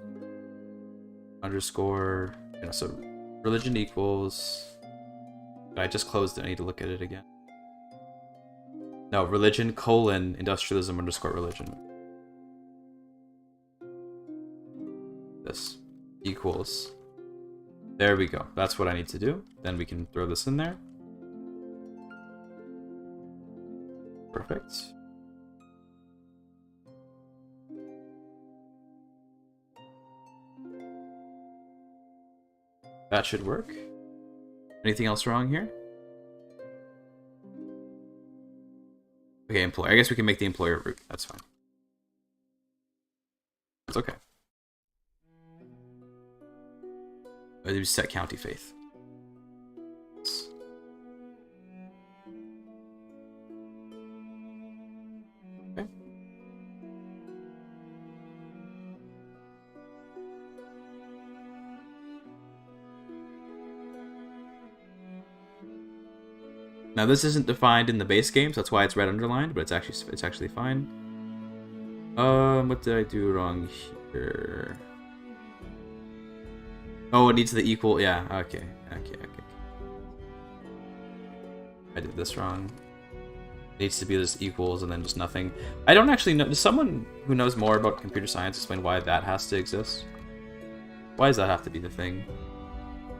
underscore, so religion equals. I just closed it. I need to look at it again. No, religion : industrialism underscore religion. This equals. There we go. That's what I need to do. Then we can throw this in there. Perfect. That should work. Anything else wrong here? Okay, employer. I guess we can make the employer root. That's fine. That's okay. I do set county faith. Okay. Now this isn't defined in the base game, so that's why it's red underlined, but it's actually fine. What did I do wrong here? Oh, it needs the equal. Yeah, okay. I did this wrong. It needs to be just equals and then just nothing. I don't actually know. Does someone who knows more about computer science explain why that has to exist? Why does that have to be the thing?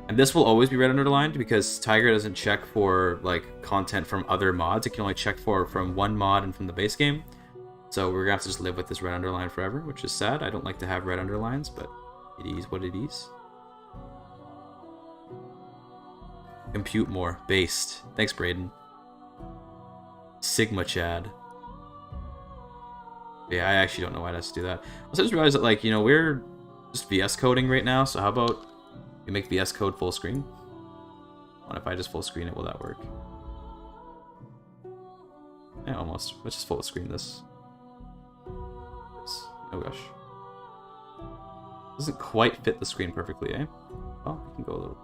And this will always be red underlined because Tiger doesn't check for like content from other mods. It can only check from one mod and from the base game. So we're gonna have to just live with this red underline forever, which is sad. I don't like to have red underlines, but it is what it is. Compute more. Based. Thanks, Braden. Sigma Chad. Yeah, I actually don't know why it has to do that. I just realized that, like, we're just VS coding right now, so how about we make VS Code full screen? What if I just full screen it? Will that work? Yeah, almost. Let's just full screen this. Oh gosh. Doesn't quite fit the screen perfectly, eh? Oh, we can go a little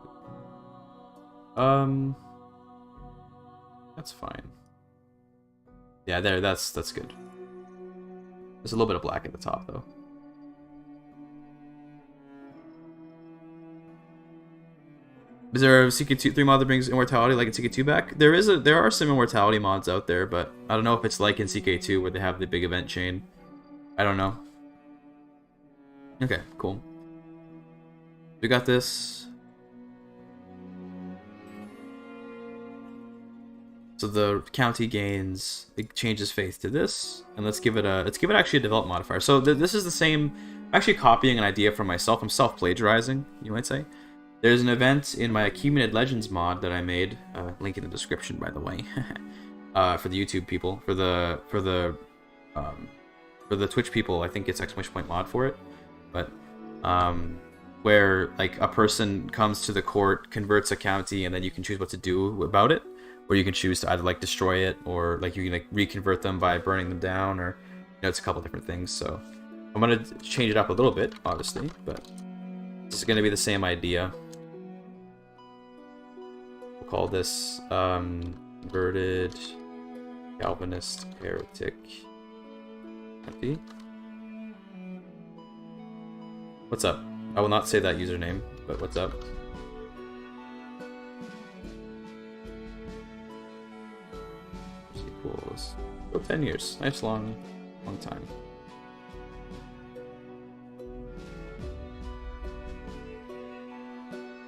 bit. That's fine. Yeah, there, that's good. There's a little bit of black at the top, though. Is there a CK3 mod that brings immortality like in CK2 back? There are some immortality mods out there, but I don't know if it's like in CK2 where they have the big event chain. I don't know. Okay, cool. We got this. So the county gains, it changes faith to this, and let's give it actually a develop modifier. So this is the same. I'm actually copying an idea from myself. I'm self-plagiarizing, you might say. There's an event in my Accumulated Legends mod that I made. Link in the description, by the way, for the YouTube people. For the Twitch people, I think it's exclamation point mod for it. But where like a person comes to the court, converts a county, and then you can choose what to do about it. Or you can choose to either like destroy it, or like you can like reconvert them by burning them down, or it's a couple different things. So I'm gonna change it up a little bit, obviously, but this is gonna be the same idea. We'll call this converted Calvinist heretic. Empty. What's up? I will not say that username, but what's up? Equals 10 years. Nice long time.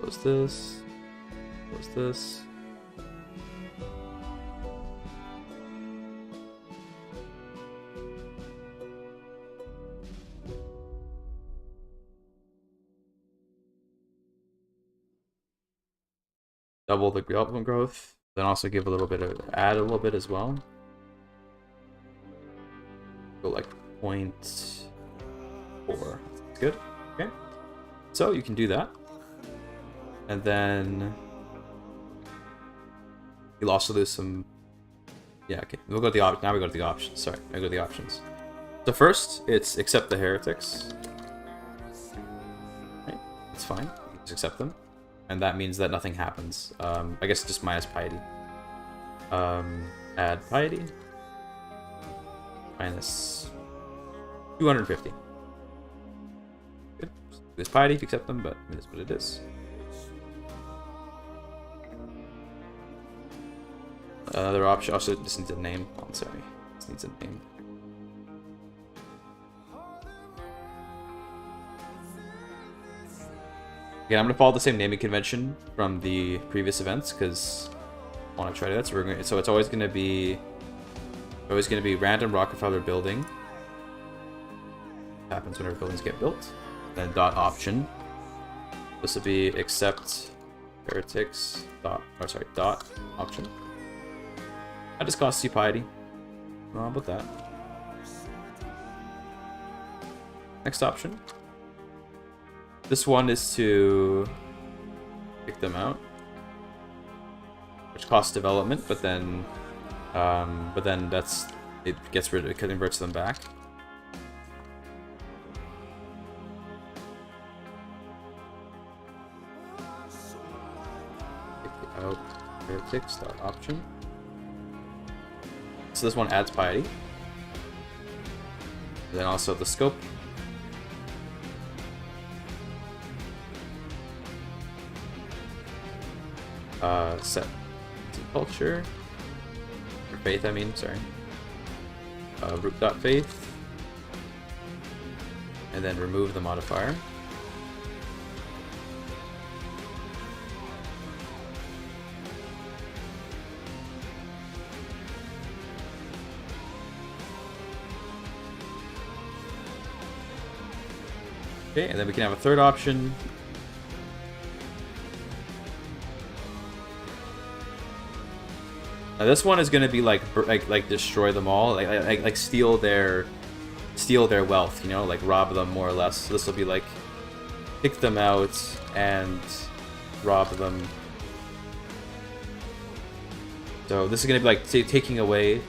Close this. Close this. Double the development growth. Then also give a little bit of, add a little bit as well. Go like 0.4. That's good. Okay. So you can do that. And then you'll also lose some. Yeah, okay. We'll go to the options. Now we go to the options. Sorry, I go to the options. So first, it's accept the heretics. Okay, it's fine. You just accept them. And that means that nothing happens. I guess just minus piety. Add piety. Minus 250. Good. This piety if you accept them, but it is what it is. Another option. Also, this needs a name. Oh, I'm sorry. This needs a name. Again, I'm gonna follow the same naming convention from the previous events because I want to try that. So it's always gonna be random Rockefeller building. Happens whenever buildings get built. Then dot option. This will be accept heretics dot option. That just costs you piety. How about that? Next option. This one is to kick them out, which costs development, but then it gets rid of it, converts them back. Kick out heretics option. So this one adds piety. And then also the scope. Set to culture. Or faith, I mean, sorry. Root.faith. And then remove the modifier. Okay, and then we can have a third option. Now this one is going to be like destroy them all, like steal their wealth, you know, like rob them more or less. So this will be like kick them out and rob them. So this is going to be like taking away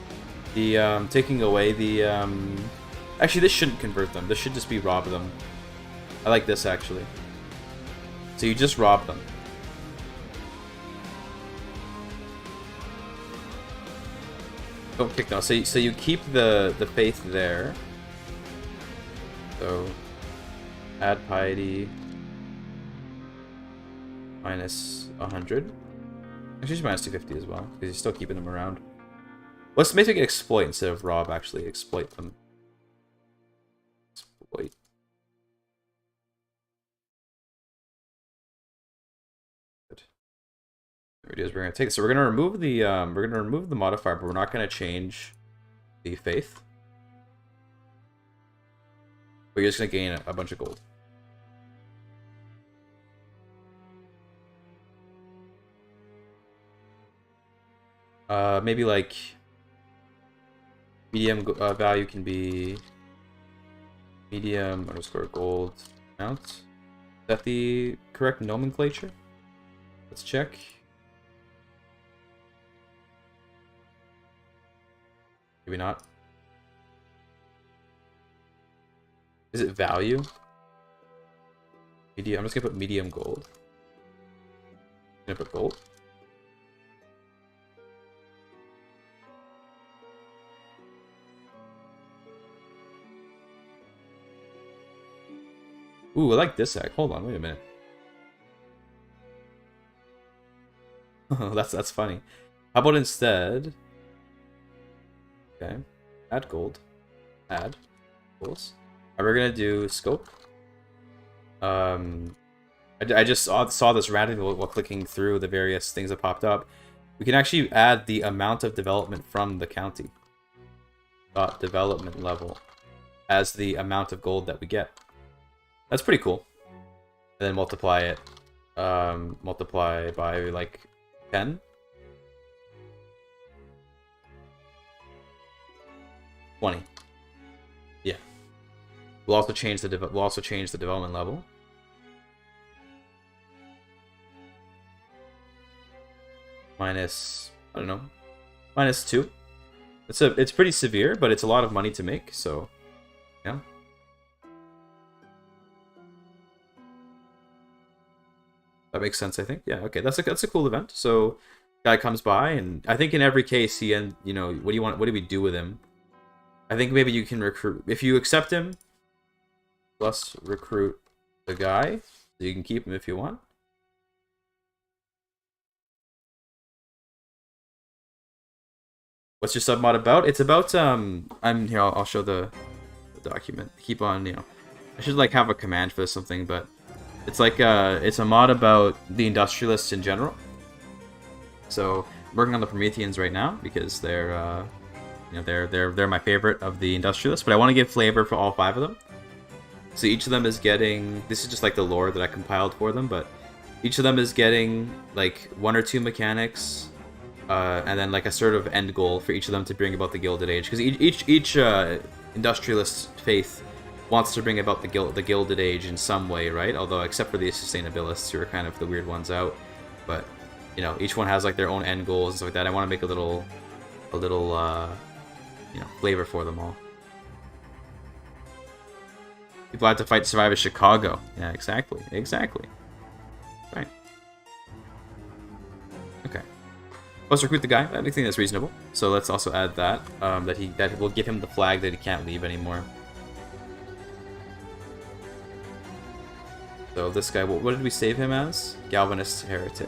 the actually this shouldn't convert them. This should just be rob them. I like this actually. So you just rob them. Don't kick them. So you keep the faith there. So add piety minus 100. Actually, it's minus 250 as well because you're still keeping them around. Let's make it exploit instead of rob. Actually, exploit them. Exploit. Good. There it is. We're gonna take it. So we're gonna remove the modifier, but we're not gonna change the faith. But you're just gonna gain a bunch of gold. Maybe like medium value can be medium underscore gold amount. Is that the correct nomenclature? Let's check. Maybe not. Is it value? Medium. I'm just gonna put medium gold. I'm gonna put gold. Ooh, I like this act. Hold on, wait a minute. Oh, that's funny. How about instead? Okay, add gold. Add goals. And we're gonna do scope. I just saw this randomly while clicking through the various things that popped up. We can actually add the amount of development from the county. Dot development level as the amount of gold that we get. That's pretty cool. And then multiply it. Multiply by like 10. 20. Yeah. We'll also change the development level. Minus, I don't know, minus 2. It's pretty severe, but it's a lot of money to make, so yeah. That makes sense, I think. Yeah, okay, that's a cool event. So guy comes by, and I think in every case he what do we do with him? I think maybe you can recruit if you accept him. Plus recruit the guy, so you can keep him if you want. What's your submod about? It's about I'm here. I'll show the document. Keep on, I should like have a command for something, but it's like it's a mod about the industrialists in general. So I'm working on the Prometheans right now because they're they're my favorite of the industrialists, but I want to give flavor for all 5 of them. So each of them is getting, this is just like the lore that I compiled for them, but each of them is getting like 1 or 2 mechanics, and then like a sort of end goal for each of them to bring about the Gilded Age. Because each industrialist faith wants to bring about the Gilded Age in some way, right? Although except for the sustainabilists, who are kind of the weird ones out. But each one has like their own end goals and stuff like that. I want to make a little flavor for them all. People have to fight to survive in Chicago. Yeah, exactly. Right. Okay. Let's recruit the guy. I think that's reasonable. So let's also add that. That will give him the flag that he can't leave anymore. So this guy, what did we save him as? Galvanist Heretic.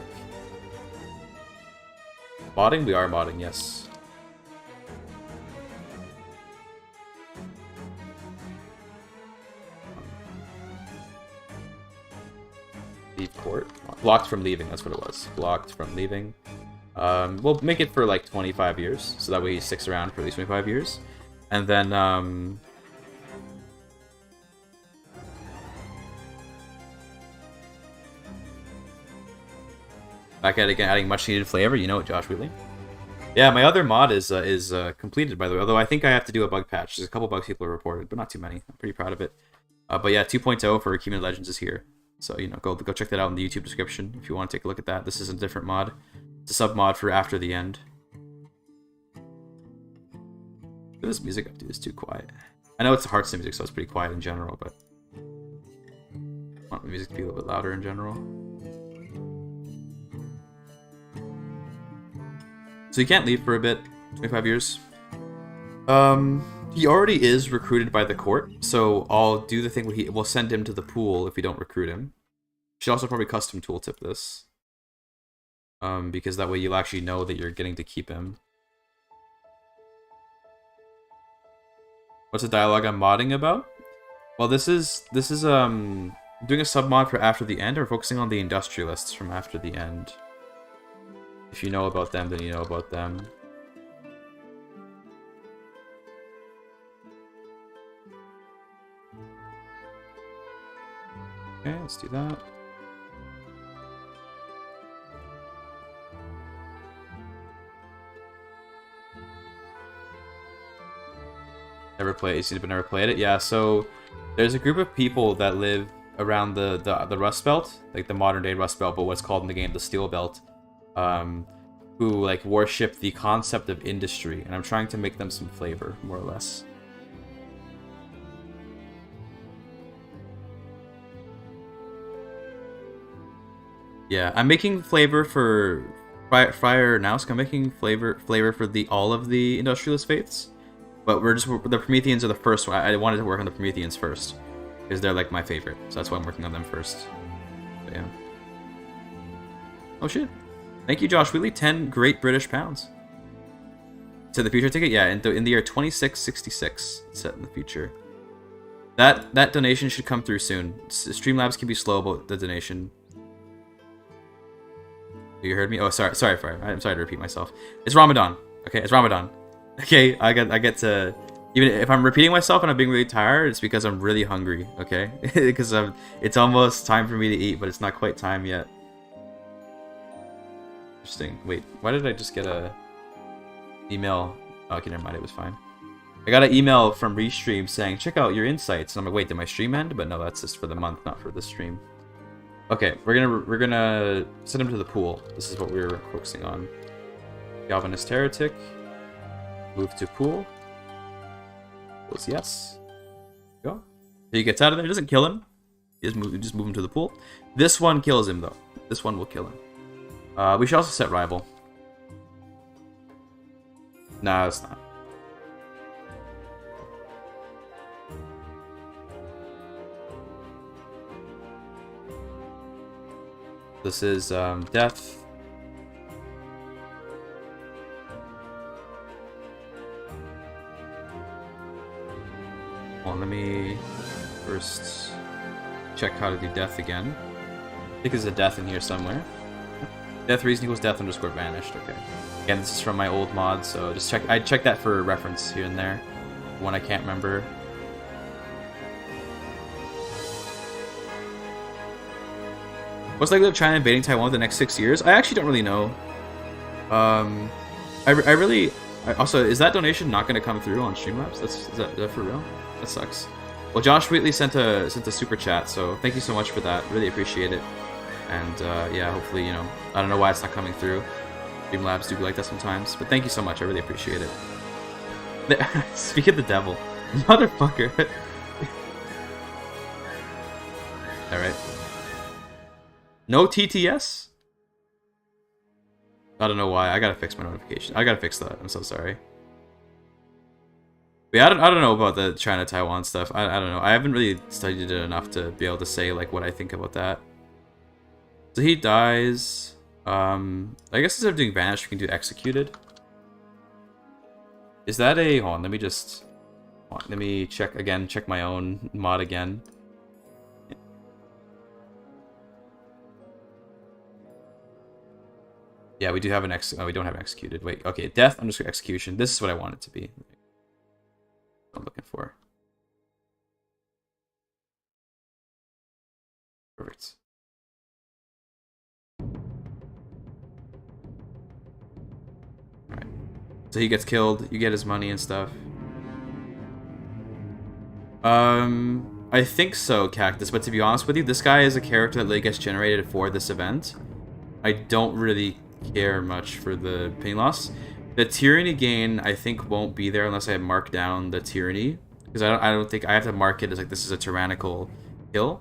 Modding? We are modding, yes. Leave port. Blocked from leaving, that's what it was. Blocked from leaving. We'll make it for like 25 years, so that way he sticks around for at least 25 years. And then, back at again, adding much needed flavor. You know it, Josh Wheatley. Yeah, my other mod is completed, by the way. Although I think I have to do a bug patch. There's a couple bugs people have reported, but not too many. I'm pretty proud of it. But yeah, 2.0 for Accumulated Legends is here. So, go check that out in the YouTube description if you want to take a look at that. This is a different mod. It's a sub-mod for After the End. Look at this music up, dude. It's too quiet. I know it's Hearthstone music, so it's pretty quiet in general, but want the music to be a little bit louder in general. So he can't leave for a bit. 25 years. He already is recruited by the court, so I'll do the thing where we'll send him to the pool if we don't recruit him. Should also probably custom tooltip this. Because that way you'll actually know that you're getting to keep him. What's the dialogue I'm modding about? Well, this is doing a submod for After the End, or focusing on the industrialists from After the End. If you know about them, then you know about them. Okay, let's do that. Never played it, but never played it. Yeah, so there's a group of people that live around the Rust Belt, like the modern day Rust Belt, but what's called in the game the Steel Belt, who like worship the concept of industry, and I'm trying to make them some flavor, more or less. Yeah, I'm making flavor for Friar now, so I'm making flavor for all of the industrialist faiths. But the Prometheans are the first one. I wanted to work on the Prometheans first, because they're like my favorite. So that's why I'm working on them first. But yeah. Oh shit! Thank you, Josh Wheatley. 10 great British pounds. To the future ticket, yeah. In the year 2666, set in the future. That donation should come through soon. Streamlabs can be slow about the donation. You heard me? Oh, sorry, I'm sorry to repeat myself. It's Ramadan. Okay, it's Ramadan. Okay, I get to, even if I'm repeating myself and I'm being really tired, it's because I'm really hungry. Okay, because it's almost time for me to eat, but it's not quite time yet. Interesting. Wait, why did I just get a email? Oh, okay, never mind. It was fine. I got an email from Restream saying check out your insights, and I'm like, wait, did my stream end? But no, that's just for the month, not for the stream. Okay, we're gonna send him to the pool. This is what we were focusing on. Galvanist Heretic. Move to pool. Goes yes. Go. So he gets out of there. It doesn't kill him. You just move him to the pool. This one kills him though. This one will kill him. We should also set rival. Nah, it's not. This is death. Well, let me first check how to do death again. I think there's a death in here somewhere. Death reason equals death underscore vanished. Okay. Again, this is from my old mod, so just check. I check that for reference here and there. One I can't remember. What's likely of China invading Taiwan the next 6 years? I actually don't really know. Also, is that donation not going to come through on Streamlabs? Is that for real? That sucks. Well, Josh Wheatley sent a super chat, so thank you so much for that. Really appreciate it. And yeah, hopefully, you know, I don't know why it's not coming through. Streamlabs do like that sometimes, but thank you so much. I really appreciate it. Speak of the devil, motherfucker. All right. No TTS? I don't know why. I gotta fix my notification. I gotta fix that. I'm so sorry. But yeah, I don't know about the China-Taiwan stuff. I don't know. I haven't really studied it enough to be able to say like what I think about that. So he dies. I guess instead of doing vanish, we can do executed. Is that a... Hold on, let me check again. Check my own mod again. Yeah, we do have an we don't have an executed. Wait, okay, death underscore execution. This is what I want it to be. What I'm looking for. Perfect. Alright. So he gets killed, you get his money and stuff. I think so, Cactus, but to be honest with you, this guy is a character that gets generated for this event. I don't really care much for the pain loss. The tyranny gain, I think, won't be there unless I mark down the tyranny, because I don't think I have to mark it as like this is a tyrannical kill.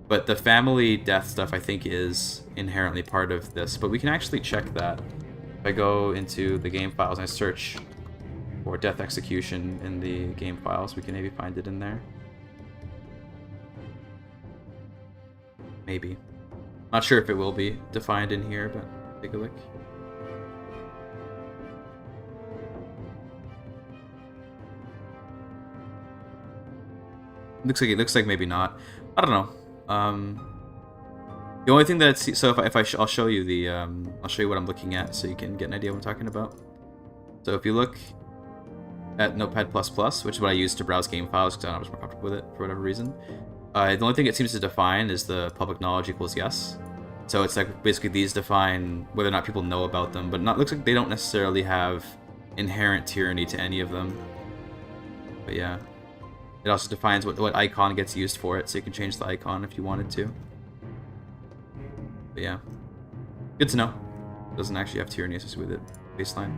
But the family death stuff, I think, is inherently part of this. But we can actually check that. If I go into the game files and I search for death execution in the game files, we can maybe find it in there. Maybe. Not sure if it will be defined in here, but take a look. Looks like maybe not. I don't know. The only thing that it's, so I'll show you the I'll show you what I'm looking at so you can get an idea what I'm talking about. So if you look at Notepad++, which is what I use to browse game files because I was more comfortable with it for whatever reason, the only thing it seems to define is the public knowledge equals yes. So it's like basically these define whether or not people know about them, but looks like they don't necessarily have inherent tyranny to any of them. But yeah. It also defines what icon gets used for it, so you can change the icon if you wanted to. But yeah. Good to know. Doesn't actually have tyranny associated with it. Baseline.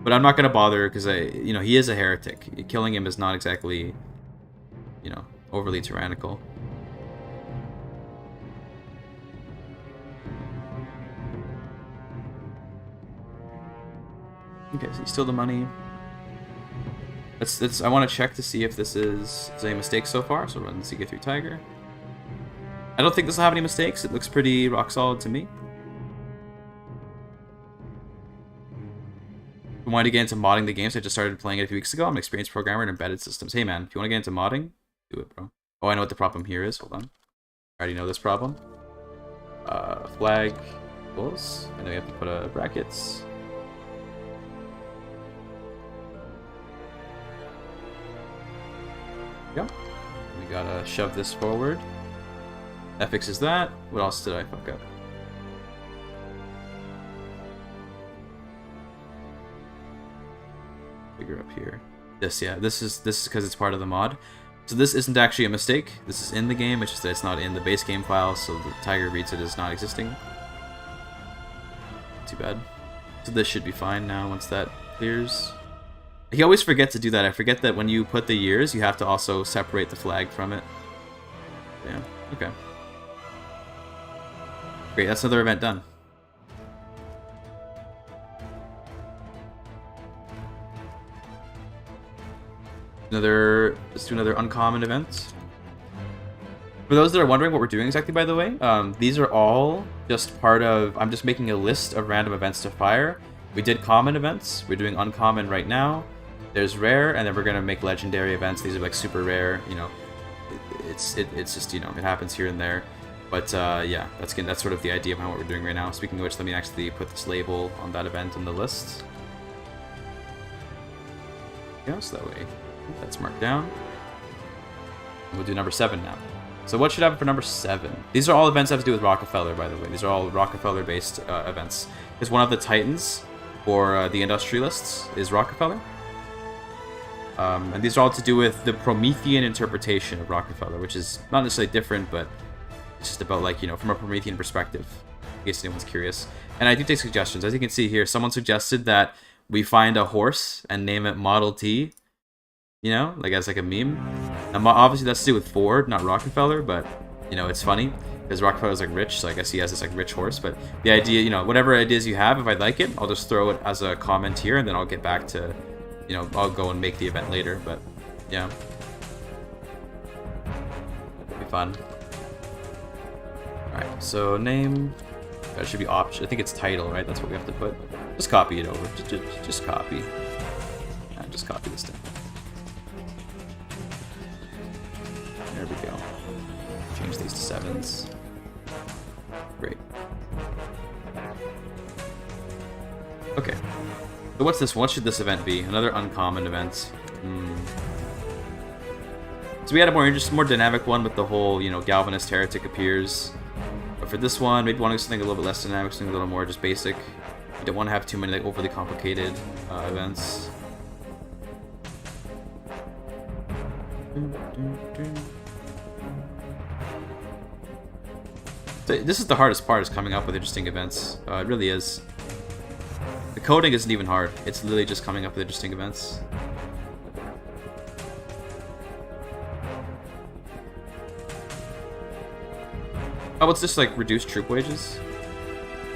But I'm not going to bother, because he is a heretic. Killing him is not exactly, overly tyrannical. Okay, so you steal the money. I want to check to see if this is any mistakes so far. So run CK3 Tiger. I don't think this will have any mistakes. It looks pretty rock solid to me. I wanted to get into modding the game, so I just started playing it a few weeks ago. I'm an experienced programmer in embedded systems. Hey man, if you want to get into modding, do it, bro. Oh, I know what the problem here is. Hold on. I already know this problem. Flag equals, and then we have to put a brackets. Go. We gotta shove this forward. That fixes that. What else did I fuck up? Figure up here. This, yeah. This is because it's part of the mod. So this isn't actually a mistake. This is in the game. It's just that it's not in the base game file, so the Tiger reads it as not existing. Too bad. So this should be fine now once that clears. I always forget to do that. I forget that when you put the years, you have to also separate the flag from it. Yeah, okay. Great, that's another event done. Let's do another uncommon event. For those that are wondering what we're doing exactly, by the way, these are all just part of, I'm just making a list of random events to fire. We did common events, we're doing uncommon right now. There's rare, and then we're gonna make legendary events. These are like super rare, it's just, it happens here and there. But yeah, that's sort of the idea behind what we're doing right now. Speaking of which, let me actually put this label on that event in the list. Yeah, so that way that's marked down. We'll do number 7 now. So what should happen for number 7? These are all events that have to do with Rockefeller, by the way. These are all Rockefeller-based events. Because one of the titans for the industrialists is Rockefeller. And these are all to do with the Promethean interpretation of Rockefeller, which is not necessarily different, but it's just about, like, from a Promethean perspective, in case anyone's curious. And I do take suggestions. As you can see here, someone suggested that we find a horse and name it Model T, like as like a meme. Now, obviously that's to do with Ford, not Rockefeller, but, it's funny, because Rockefeller's, like, rich, so I guess he has this, like, rich horse. But the idea, whatever ideas you have, if I like it, I'll just throw it as a comment here, and then I'll get back to, I'll go and make the event later, but, yeah. It'll be fun. Alright, so name, that should be option. I think it's title, right? That's what we have to put. Just copy it over. Just copy. Yeah, just copy this down. There we go. Change these to 7s. Great. Okay. So what's this? What should this event be? Another uncommon event. So we had a more dynamic one with the whole, Galvanist Heretic appears. But for this one, maybe want to do something a little bit less dynamic, something a little more just basic. You don't want to have too many, like, overly complicated events. So this is the hardest part, is coming up with interesting events. It really is. The coding isn't even hard. It's literally just coming up with interesting events. Oh, it's just like reduced troop wages.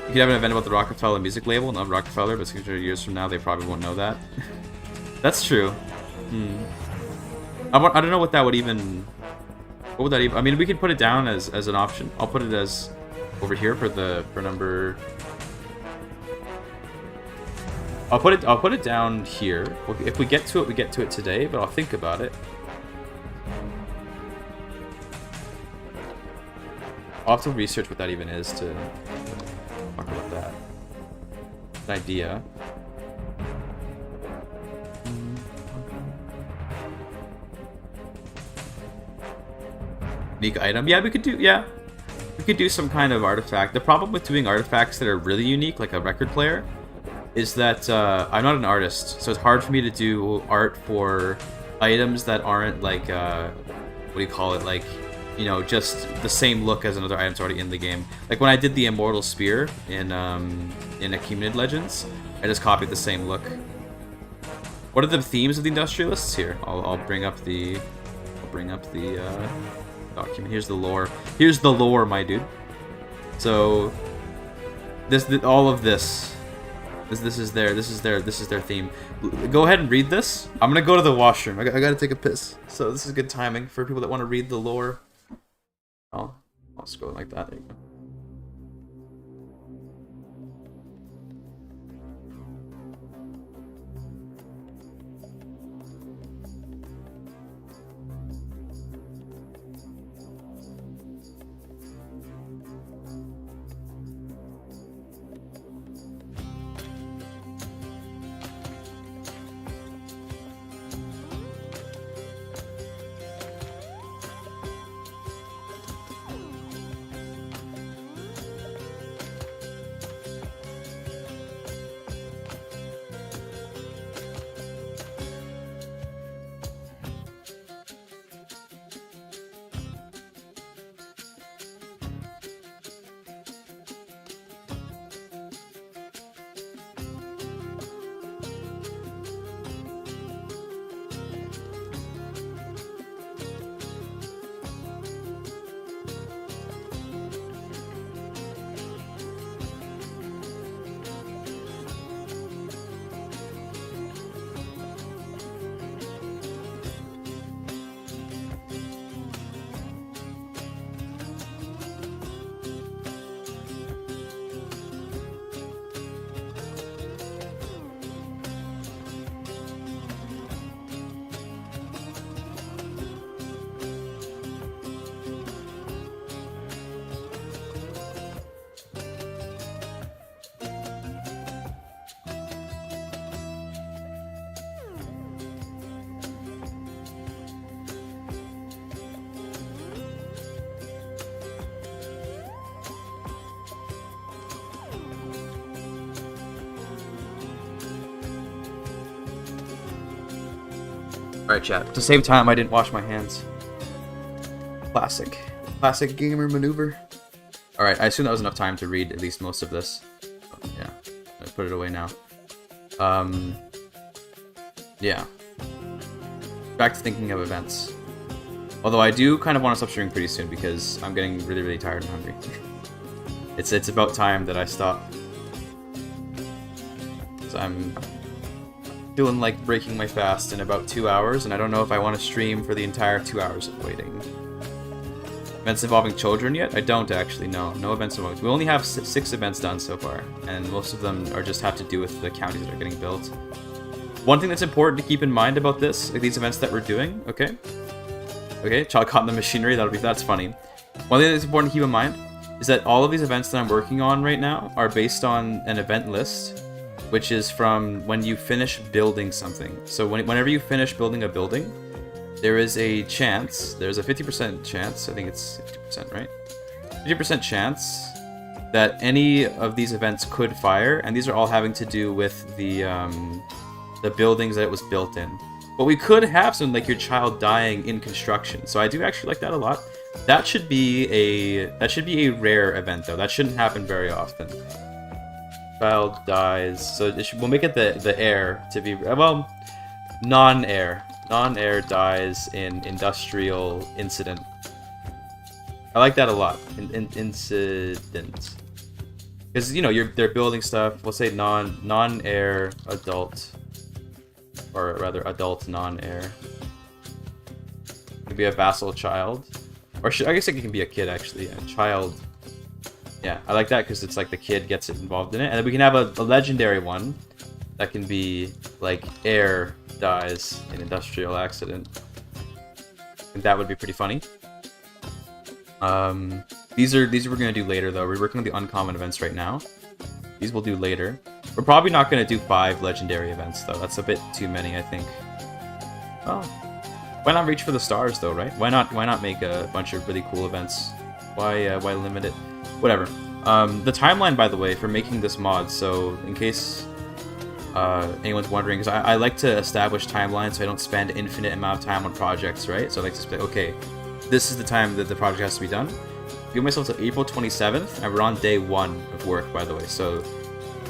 You could have an event about the Rockefeller music label, not Rockefeller, but 600 years from now they probably won't know that. That's true. I don't know what that would even... What would that even... I mean, we could put it down as an option. I'll put it as over here for number... I'll put it down here. If we get to it, we get to it today, but I'll think about it. I'll have to research what that even is to talk about that. An idea. Unique item. Yeah, we could do. Yeah, we could do some kind of artifact. The problem with doing artifacts that are really unique, like a record player, is that I'm not an artist, so it's hard for me to do art for items that aren't like what do you call it? Like, you know, just the same look as another item's already in the game. Like when I did the Immortal Spear in Achaemenid Legends, I just copied the same look. What are the themes of the industrialists here? I'll bring up the document. Here's the lore. Here's the lore, my dude. So all of this is their theme. Go ahead and read this. I'm gonna go to the washroom. I gotta take a piss. So this is good timing for people that want to read the lore. I'll just go like that. There you go. Alright, chat. At the same time, I didn't wash my hands. Classic. Classic gamer maneuver. Alright, I assume that was enough time to read at least most of this. Oh, yeah. I put it away now. Yeah. Back to thinking of events. Although I do kind of want to stop streaming pretty soon because I'm getting really, really tired and hungry. It's about time that I stop. So I'm feeling like breaking my fast in about 2 hours, and I don't know if I want to stream for the entire 2 hours of waiting. Events involving children yet? I don't actually, no. No events involving... We only have 6 events done so far, and most of them are just have to do with the counties that are getting built. One thing that's important to keep in mind about this, like these events that we're doing, okay? Okay, child caught in the machinery, that's funny. One thing that's important to keep in mind is that all of these events that I'm working on right now are based on an event list, which is from when you finish building something. So whenever you finish building a building, there is a chance, there's a 50% chance, I think it's 50%, right? 50% chance that any of these events could fire, and these are all having to do with the buildings that it was built in. But we could have something like your child dying in construction, so I do actually like that a lot. That should be a rare event though. That shouldn't happen very often. Child dies, so we'll make it the heir to be, well, non-heir. Non-heir dies in industrial incident. I like that a lot. Incident. Because, you know, they're building stuff. We'll say non-heir adult. Or rather, adult non-heir. Could be a vassal child. Or I guess it can be a kid, actually. A child. Yeah, I like that because it's like the kid gets involved in it. And then we can have a legendary one that can be like heir dies in industrial accident. I think that would be pretty funny. These are we're gonna do later though. We're working on the uncommon events right now. These we'll do later. We're probably not gonna do 5 legendary events though. That's a bit too many, I think. Oh, why not reach for the stars though, right? Why not make a bunch of really cool events? Why limit it? Whatever. The timeline, by the way, for making this mod. So in case anyone's wondering, because I like to establish timelines so I don't spend infinite amount of time on projects, right? So I like to say, okay, this is the time that the project has to be done. Give myself to April 27th, and we're on day 1 of work, by the way. So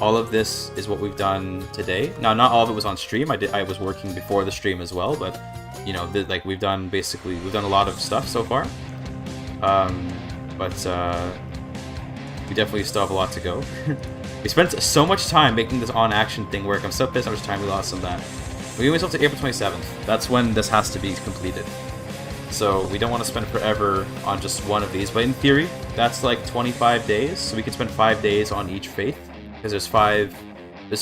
all of this is what we've done today. Now, not all of it was on stream. I was working before the stream as well, but you know, like we've done a lot of stuff so far. But we definitely still have a lot to go. We spent so much time making this on-action thing work. I'm so pissed how much time we lost on that. We give myself to April 27th. That's when this has to be completed. So we don't want to spend forever on just one of these. But in theory, that's like 25 days. So we could spend 5 days on each faith. Because there's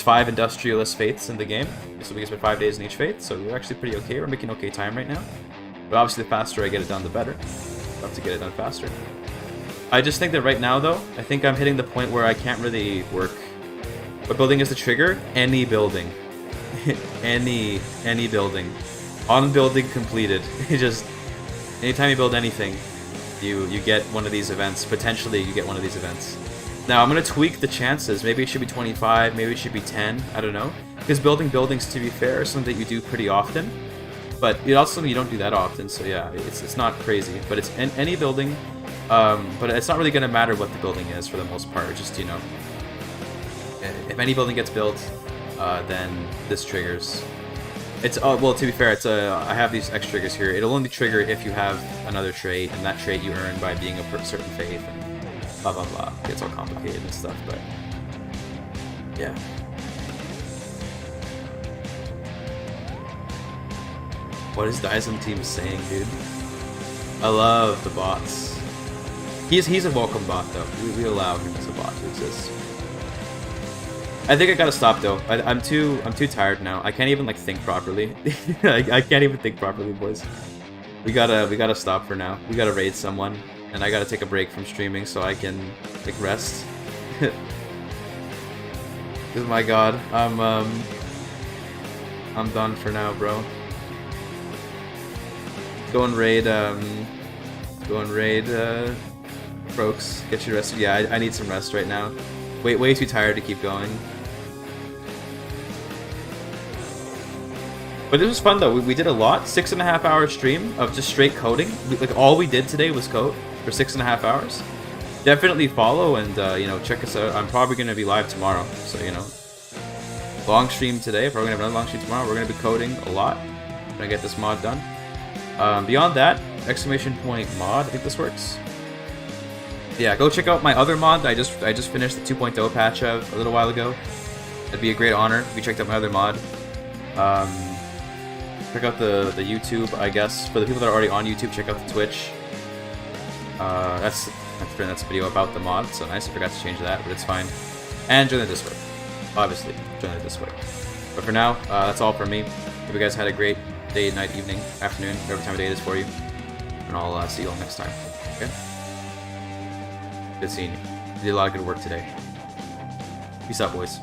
five industrialist faiths in the game. So we can spend 5 days in each faith. So we're actually pretty okay. We're making okay time right now. But obviously the faster I get it done, the better. I'll have to get it done faster. I just think that right now, though, I think I'm hitting the point where I can't really work. What building is the trigger? Any building. any building. On building completed. Just anytime you build anything, you get one of these events. Potentially, you get one of these events. Now, I'm going to tweak the chances. Maybe it should be 25, maybe it should be 10. I don't know. Because building buildings, to be fair, is something that you do pretty often. But it also something you don't do that often, so yeah, it's not crazy. But it's any building. But it's not really going to matter what the building is for the most part. Just, you know, if any building gets built, then this triggers. It's well, to be fair, it's I have these X triggers here. It'll only trigger if you have another trait, and that trait you earn by being a certain faith, and blah blah blah. It gets all complicated and stuff, but yeah. What is the ISM team saying, dude? I love the bots. He's a welcome bot though. We allow him as a bot to exist. I think I gotta stop though. I'm too tired now. I can't even like think properly. I can't even think properly, boys. We gotta stop for now. We gotta raid someone, and I gotta take a break from streaming so I can like rest. Cause my God, I'm done for now, bro. Go and raid. Folks, get you rested. Yeah, I need some rest right now. Way too tired to keep going. But this was fun though. We did a lot. 6.5 hour stream of just straight coding. Like all we did today was code for 6.5 hours. Definitely follow and you know, check us out. I'm probably gonna be live tomorrow, so you know, long stream today. Probably gonna have another long stream tomorrow. We're gonna be coding a lot. Gonna get this mod done. Beyond that, !mod. I think this works. Yeah, go check out my other mod. I just finished the 2.0 patch of a little while ago. It'd be a great honor if you checked out my other mod. Check out the YouTube, I guess. For the people that are already on YouTube, check out the Twitch. That's a video about the mod, so nice. I forgot to change that, but it's fine. And join the Discord. Obviously, join the Discord. But for now, that's all from me. Hope you guys had a great day, night, evening, afternoon, whatever time of day it is for you. And I'll see you all next time. Okay? Good seeing you. You did a lot of good work today. Peace out, boys.